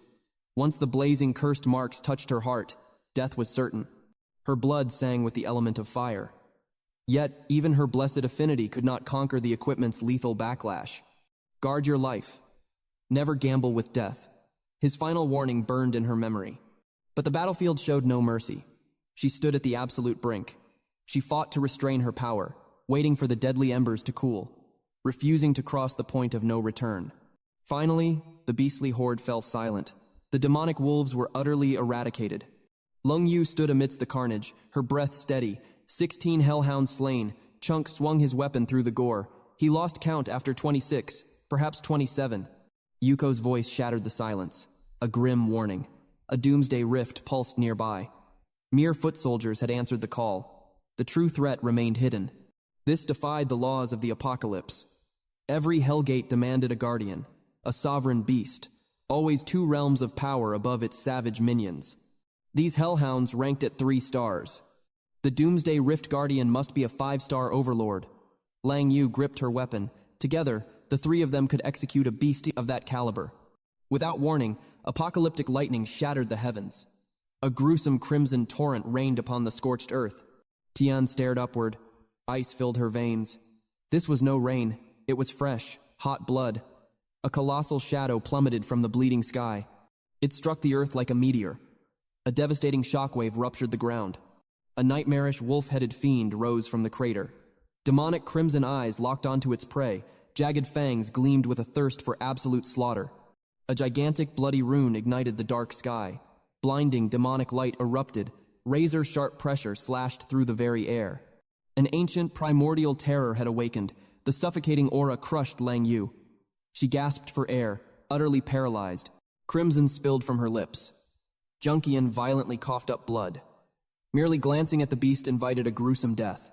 S1: Once the blazing cursed marks touched her heart, death was certain. Her blood sang with the element of fire. Yet, even her blessed affinity could not conquer the equipment's lethal backlash. Guard your life. Never gamble with death. His final warning burned in her memory. But the battlefield showed no mercy. She stood at the absolute brink. She fought to restrain her power, waiting for the deadly embers to cool, refusing to cross the point of no return. Finally, the beastly horde fell silent. The demonic wolves were utterly eradicated. Lung Yu stood amidst the carnage, her breath steady. 16 hellhounds slain. Chunk swung his weapon through the gore. He lost count after 26, perhaps 27. Yuko's voice shattered the silence. A grim warning. A doomsday rift pulsed nearby. Mere foot soldiers had answered the call. The true threat remained hidden. This defied the laws of the apocalypse. Every hellgate demanded a guardian, a sovereign beast, always 2 realms of power above its savage minions. These hellhounds ranked at 3 stars. The Doomsday Rift Guardian must be a 5-star overlord. Lang Yu gripped her weapon. Together, the 3 of them could execute a beast of that caliber. Without warning, apocalyptic lightning shattered the heavens. A gruesome crimson torrent rained upon the scorched earth. Tian stared upward. Ice filled her veins. This was no rain. It was fresh, hot blood. A colossal shadow plummeted from the bleeding sky. It struck the earth like a meteor. A devastating shockwave ruptured the ground. A nightmarish wolf-headed fiend rose from the crater. Demonic crimson eyes locked onto its prey. Jagged fangs gleamed with a thirst for absolute slaughter. A gigantic bloody rune ignited the dark sky. Blinding demonic light erupted. Razor-sharp pressure slashed through the very air. An ancient primordial terror had awakened. The suffocating aura crushed Lang Yu. She gasped for air, utterly paralyzed. Crimson spilled from her lips. Junkian violently coughed up blood. Merely glancing at the beast invited a gruesome death.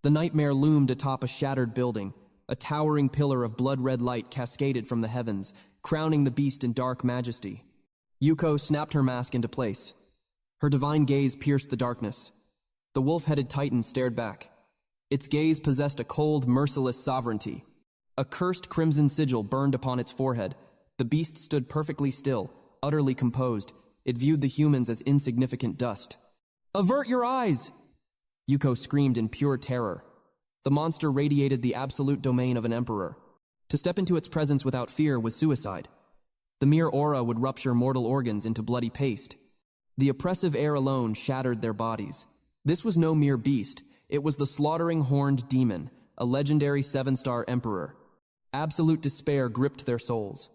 S1: The nightmare loomed atop a shattered building. A towering pillar of blood-red light cascaded from the heavens, crowning the beast in dark majesty. Yuko snapped her mask into place. Her divine gaze pierced the darkness. The wolf-headed titan stared back. Its gaze possessed a cold, merciless sovereignty. A cursed crimson sigil burned upon its forehead. The beast stood perfectly still, utterly composed. It viewed the humans as insignificant dust. "Avert your eyes!" Yuko screamed in pure terror. The monster radiated the absolute domain of an emperor. To step into its presence without fear was suicide. The mere aura would rupture mortal organs into bloody paste. The oppressive air alone shattered their bodies. This was no mere beast. It was the slaughtering horned demon, a legendary 7-star emperor. Absolute despair gripped their souls.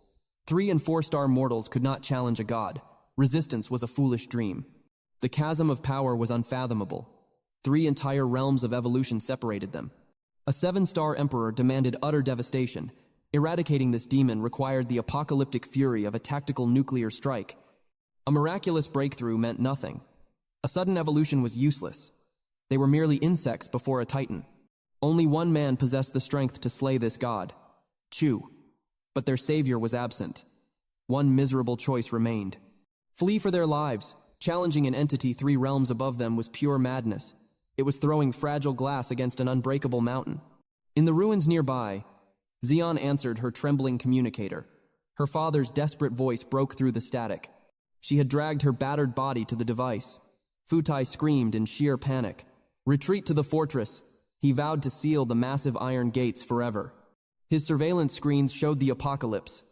S1: 3- and 4-star mortals could not challenge a god. Resistance was a foolish dream. The chasm of power was unfathomable. 3 entire realms of evolution separated them. A 7-star emperor demanded utter devastation. Eradicating this demon required the apocalyptic fury of a tactical nuclear strike. A miraculous breakthrough meant nothing. A sudden evolution was useless. They were merely insects before a titan. Only one man possessed the strength to slay this god, Chu. But their savior was absent. One miserable choice remained. Flee for their lives. Challenging an entity 3 realms above them was pure madness. It was throwing fragile glass against an unbreakable mountain. In the ruins nearby, Xian answered her trembling communicator. Her father's desperate voice broke through the static. She had dragged her battered body to the device. Futai screamed in sheer panic. Retreat to the fortress. He vowed to seal the massive iron gates forever. His surveillance screens showed the apocalypse.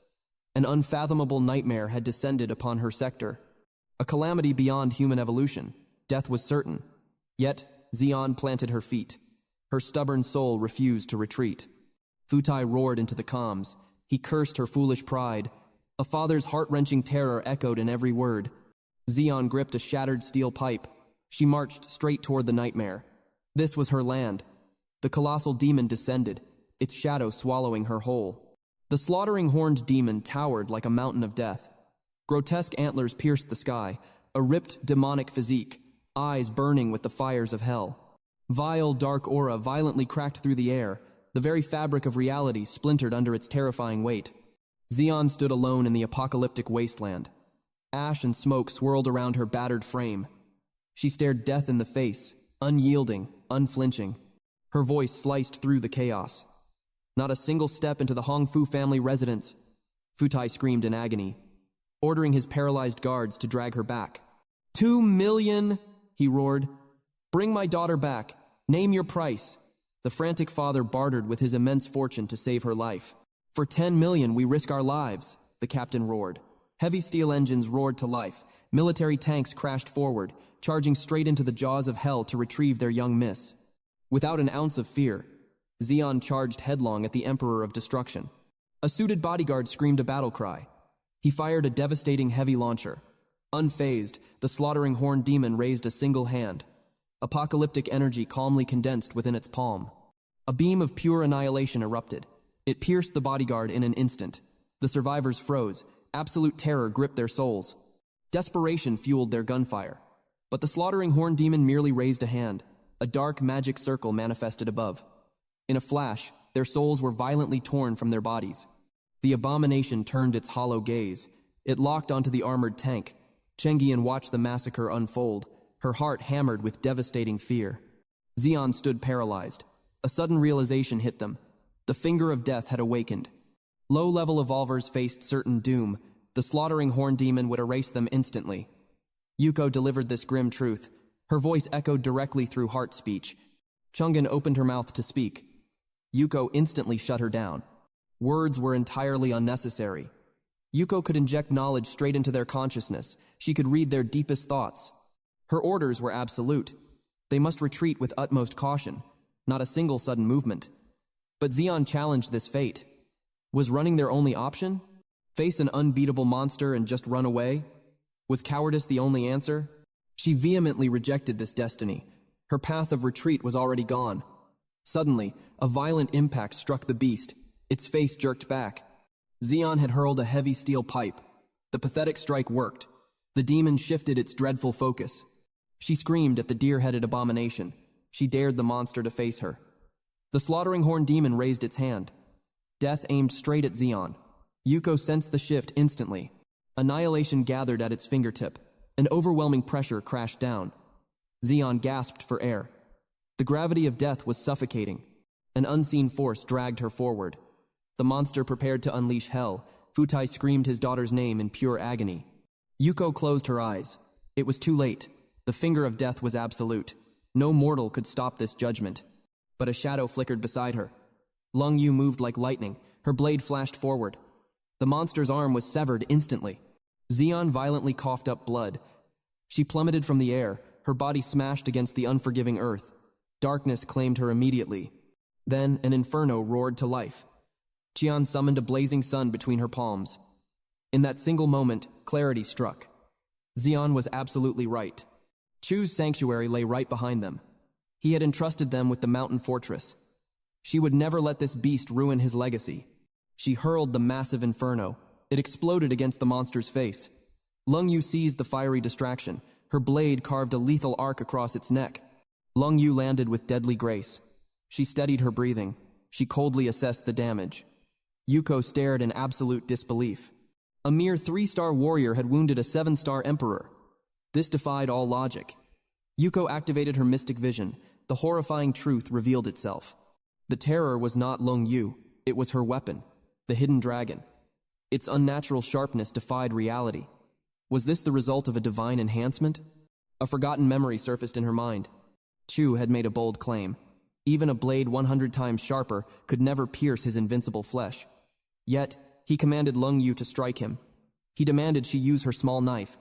S1: An unfathomable nightmare had descended upon her sector. A calamity beyond human evolution. Death was certain. Yet, Xian planted her feet. Her stubborn soul refused to retreat. Futai roared into the comms. He cursed her foolish pride. A father's heart-wrenching terror echoed in every word. Xian gripped a shattered steel pipe. She marched straight toward the nightmare. This was her land. The colossal demon descended, its shadow swallowing her whole. The slaughtering horned demon towered like a mountain of death. Grotesque antlers pierced the sky, a ripped demonic physique, eyes burning with the fires of hell. Vile dark aura violently cracked through the air. The very fabric of reality splintered under its terrifying weight. Xian stood alone in the apocalyptic wasteland. Ash and smoke swirled around her battered frame. She stared death in the face, unyielding, unflinching. Her voice sliced through the chaos. Not a single step into the Hongfu family residence. Futai screamed in agony, ordering his paralyzed guards to drag her back. 2 million, he roared. Bring my daughter back. Name your price. The frantic father bartered with his immense fortune to save her life. For 10 million, we risk our lives, the captain roared. Heavy steel engines roared to life. Military tanks crashed forward, charging straight into the jaws of hell to retrieve their young miss. Without an ounce of fear, Xian charged headlong at the Emperor of Destruction. A suited bodyguard screamed a battle cry. He fired a devastating heavy launcher. Unfazed, the slaughtering horned demon raised a single hand. Apocalyptic energy calmly condensed within its palm. A beam of pure annihilation erupted. It pierced the bodyguard in an instant. The survivors froze. Absolute terror gripped their souls. Desperation fueled their gunfire. But the slaughtering horned demon merely raised a hand. A dark magic circle manifested above. In a flash, their souls were violently torn from their bodies. The abomination turned its hollow gaze. It locked onto the armored tank. Chengian watched the massacre unfold, her heart hammered with devastating fear. Xian stood paralyzed. A sudden realization hit them. The finger of death had awakened. Low-level evolvers faced certain doom. The slaughtering horn demon would erase them instantly. Yuko delivered this grim truth. Her voice echoed directly through heart speech. Chang'an opened her mouth to speak. Yuko instantly shut her down. Words were entirely unnecessary. Yuko could inject knowledge straight into their consciousness. She could read their deepest thoughts. Her orders were absolute. They must retreat with utmost caution, not a single sudden movement. But Xian challenged this fate. Was running their only option? Face an unbeatable monster and just run away? Was cowardice the only answer? She vehemently rejected this destiny. Her path of retreat was already gone. Suddenly, a violent impact struck the beast. Its face jerked back. Xian had hurled a heavy steel pipe. The pathetic strike worked. The demon shifted its dreadful focus. She screamed at the deer-headed abomination. She dared the monster to face her. The slaughtering horn demon raised its hand. Death aimed straight at Xian. Yuko sensed the shift instantly. Annihilation gathered at its fingertip. An overwhelming pressure crashed down. Xian gasped for air. The gravity of death was suffocating. An unseen force dragged her forward. The monster prepared to unleash hell. Futai screamed his daughter's name in pure agony. Yuko closed her eyes. It was too late. The finger of death was absolute. No mortal could stop this judgment. but a shadow flickered beside her. Lung Yu moved like lightning, her blade flashed forward. The monster's arm was severed instantly. Xian violently coughed up blood. She plummeted from the air, her body smashed against the unforgiving earth. Darkness claimed her immediately. Then an inferno roared to life. Qian summoned a blazing sun between her palms. In that single moment, clarity struck. Xian was absolutely right. Chu's sanctuary lay right behind them. He had entrusted them with the mountain fortress. She would never let this beast ruin his legacy. She hurled the massive inferno. It exploded against the monster's face. Lung Yu seized the fiery distraction. Her blade carved a lethal arc across its neck. Lung Yu landed with deadly grace. She steadied her breathing. She coldly assessed the damage. Yuko stared in absolute disbelief. A mere 3-star warrior had wounded a 7-star emperor. This defied all logic. Yuko activated her mystic vision. The horrifying truth revealed itself. The terror was not Lung Yu. It was her weapon, the hidden dragon. Its unnatural sharpness defied reality. Was this the result of a divine enhancement? A forgotten memory surfaced in her mind. Chu had made a bold claim. Even a blade 100 times sharper could never pierce his invincible flesh. Yet, he commanded Lung Yu to strike him. He demanded she use her small knife.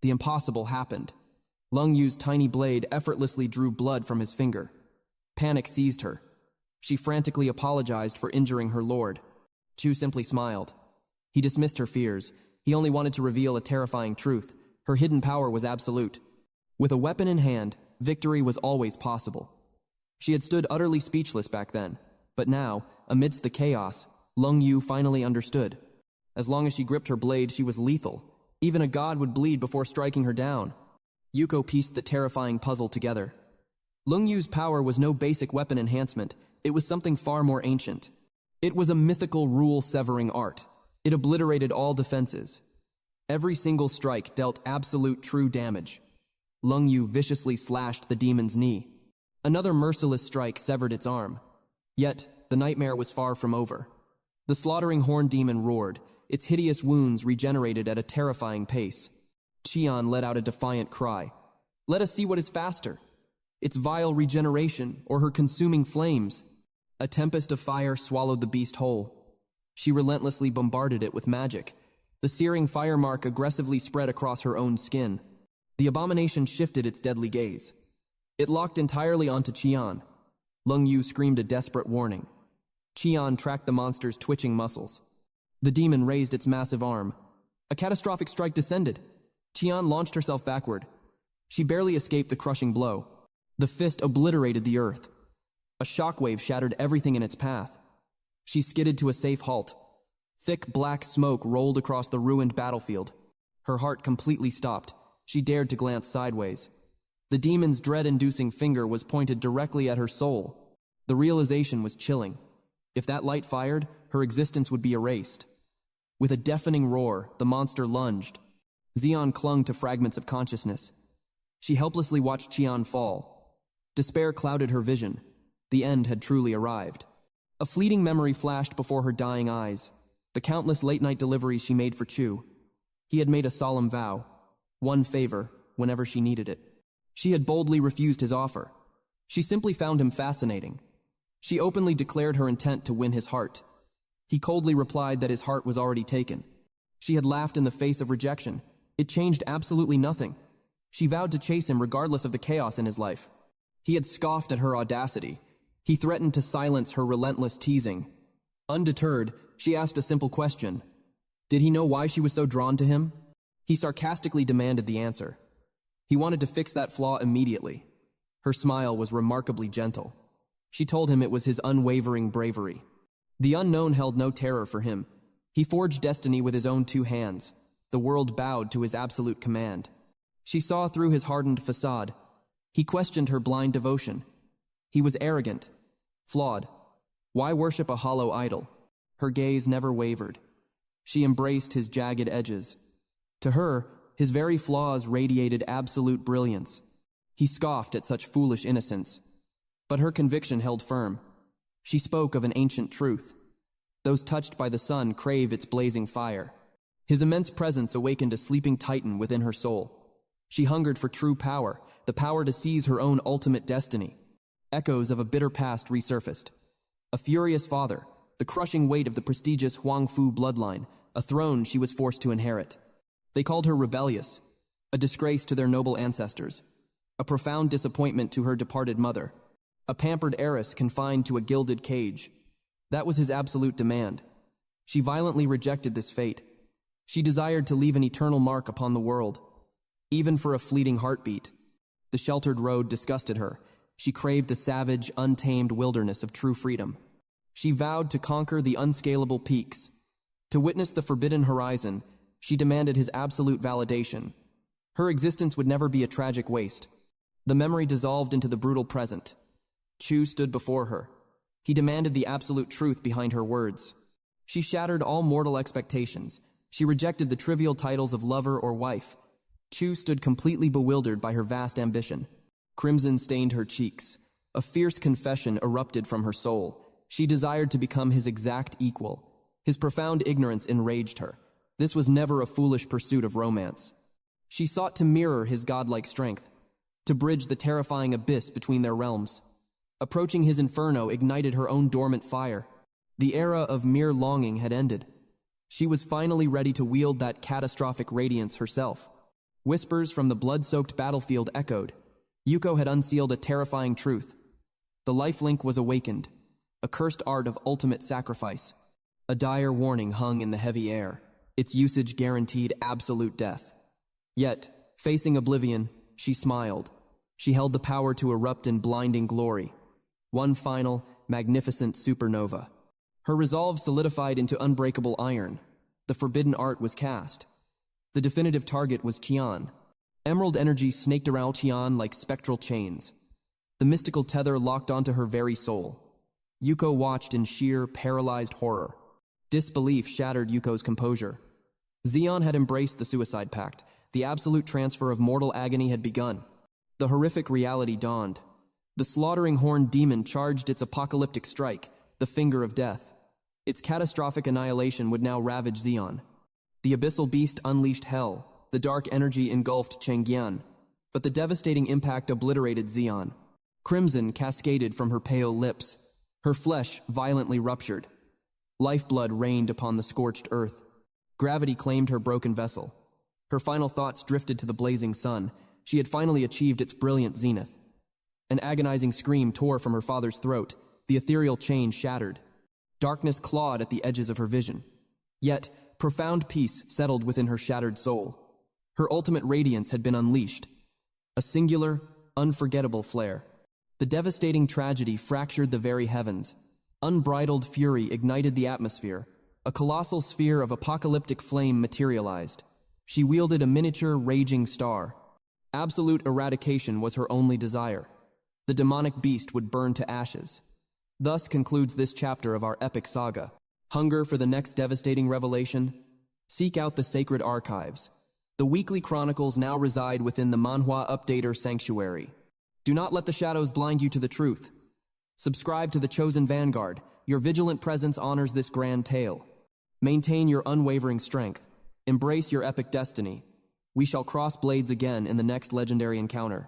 S1: The impossible happened. Lung Yu's tiny blade effortlessly drew blood from his finger. Panic seized her. She frantically apologized for injuring her lord. Chu simply smiled. He dismissed her fears. He only wanted to reveal a terrifying truth. Her hidden power was absolute. With a weapon in hand, victory was always possible. She had stood utterly speechless back then, but now, amidst the chaos, Lung Yu finally understood. As long as she gripped her blade, she was lethal. Even a god would bleed before striking her down. Yuko pieced the terrifying puzzle together. Lung Yu's power was no basic weapon enhancement. It was something far more ancient. It was a mythical rule-severing art. It obliterated all defenses. Every single strike dealt absolute true damage. Lung Yu viciously slashed the demon's knee. Another merciless strike severed its arm. Yet, the nightmare was far from over. The slaughtering horn demon roared. Its hideous wounds regenerated at a terrifying pace. Qian let out a defiant cry. Let us see what is faster. Its vile regeneration, or her consuming flames. A tempest of fire swallowed the beast whole. She relentlessly bombarded it with magic. The searing fire mark aggressively spread across her own skin. The abomination shifted its deadly gaze. It locked entirely onto Qian. Lung Yu screamed a desperate warning. Qian tracked the monster's twitching muscles. The demon raised its massive arm. A catastrophic strike descended. Qian launched herself backward. She barely escaped the crushing blow. The fist obliterated the earth. A shockwave shattered everything in its path. She skidded to a safe halt. Thick black smoke rolled across the ruined battlefield. Her heart completely stopped. She dared to glance sideways. The demon's dread-inducing finger was pointed directly at her soul. The realization was chilling. If that light fired, her existence would be erased. With a deafening roar, the monster lunged. Xian clung to fragments of consciousness. She helplessly watched Qian fall. Despair clouded her vision. The end had truly arrived. A fleeting memory flashed before her dying eyes. The countless late-night deliveries she made for Chu. He had made a solemn vow. One favor, whenever she needed it. She had boldly refused his offer. She simply found him fascinating. She openly declared her intent to win his heart. He coldly replied that his heart was already taken. She had laughed in the face of rejection. It changed absolutely nothing. She vowed to chase him regardless of the chaos in his life. He had scoffed at her audacity. He threatened to silence her relentless teasing. Undeterred, she asked a simple question. Did he know why she was so drawn to him? He sarcastically demanded the answer. He wanted to fix that flaw immediately. Her smile was remarkably gentle. She told him it was his unwavering bravery. The unknown held no terror for him. He forged destiny with his own 2 hands. The world bowed to his absolute command. She saw through his hardened facade. He questioned her blind devotion. He was arrogant, flawed. Why worship a hollow idol? Her gaze never wavered. She embraced his jagged edges. To her, his very flaws radiated absolute brilliance. He scoffed at such foolish innocence. But her conviction held firm. She spoke of an ancient truth. Those touched by the sun crave its blazing fire. His immense presence awakened a sleeping titan within her soul. She hungered for true power, the power to seize her own ultimate destiny. Echoes of a bitter past resurfaced. A furious father, the crushing weight of the prestigious Huangfu bloodline, a throne she was forced to inherit. They called her rebellious, a disgrace to their noble ancestors, a profound disappointment to her departed mother, a pampered heiress confined to a gilded cage. That was his absolute demand. She violently rejected this fate. She desired to leave an eternal mark upon the world, even for a fleeting heartbeat. The sheltered road disgusted her. She craved the savage, untamed wilderness of true freedom. She vowed to conquer the unscalable peaks. To witness the forbidden horizon, she demanded his absolute validation. Her existence would never be a tragic waste. The memory dissolved into the brutal present. Chu stood before her. He demanded the absolute truth behind her words. She shattered all mortal expectations. She rejected the trivial titles of lover or wife. Chu stood completely bewildered by her vast ambition. Crimson stained her cheeks. A fierce confession erupted from her soul. She desired to become his exact equal. His profound ignorance enraged her. This was never a foolish pursuit of romance. She sought to mirror his godlike strength, to bridge the terrifying abyss between their realms. Approaching his inferno ignited her own dormant fire. The era of mere longing had ended. She was finally ready to wield that catastrophic radiance herself. Whispers from the blood-soaked battlefield echoed. Yuko had unsealed a terrifying truth. The lifelink was awakened, a cursed art of ultimate sacrifice. A dire warning hung in the heavy air. Its usage guaranteed absolute death. Yet, facing oblivion, she smiled. She held the power to erupt in blinding glory. One final, magnificent supernova. Her resolve solidified into unbreakable iron. The forbidden art was cast. The definitive target was Qian. Emerald energy snaked around Qian like spectral chains. The mystical tether locked onto her very soul. Yuko watched in sheer, paralyzed horror. Disbelief shattered Yuko's composure. Xian had embraced the suicide pact. The absolute transfer of mortal agony had begun. The horrific reality dawned. The slaughtering horned demon charged its apocalyptic strike, the finger of death. Its catastrophic annihilation would now ravage Xian. The abyssal beast unleashed hell. The dark energy engulfed Chengyan. But the devastating impact obliterated Xian. Crimson cascaded from her pale lips. Her flesh violently ruptured. Lifeblood rained upon the scorched earth. Gravity claimed her broken vessel. Her final thoughts drifted to the blazing sun. She had finally achieved its brilliant zenith. An agonizing scream tore from her father's throat. The ethereal chain shattered. Darkness clawed at the edges of her vision. Yet, profound peace settled within her shattered soul. Her ultimate radiance had been unleashed. A singular, unforgettable flare. The devastating tragedy fractured the very heavens. Unbridled fury ignited the atmosphere. A colossal sphere of apocalyptic flame materialized. She wielded a miniature, raging star. Absolute eradication was her only desire. The demonic beast would burn to ashes. Thus concludes this chapter of our epic saga. Hunger for the next devastating revelation? Seek out the sacred archives. The weekly chronicles now reside within the Manhwa Updater Sanctuary. Do not let the shadows blind you to the truth. Subscribe to the Chosen Vanguard. Your vigilant presence honors this grand tale. Maintain your unwavering strength. Embrace your epic destiny. We shall cross blades again in the next legendary encounter.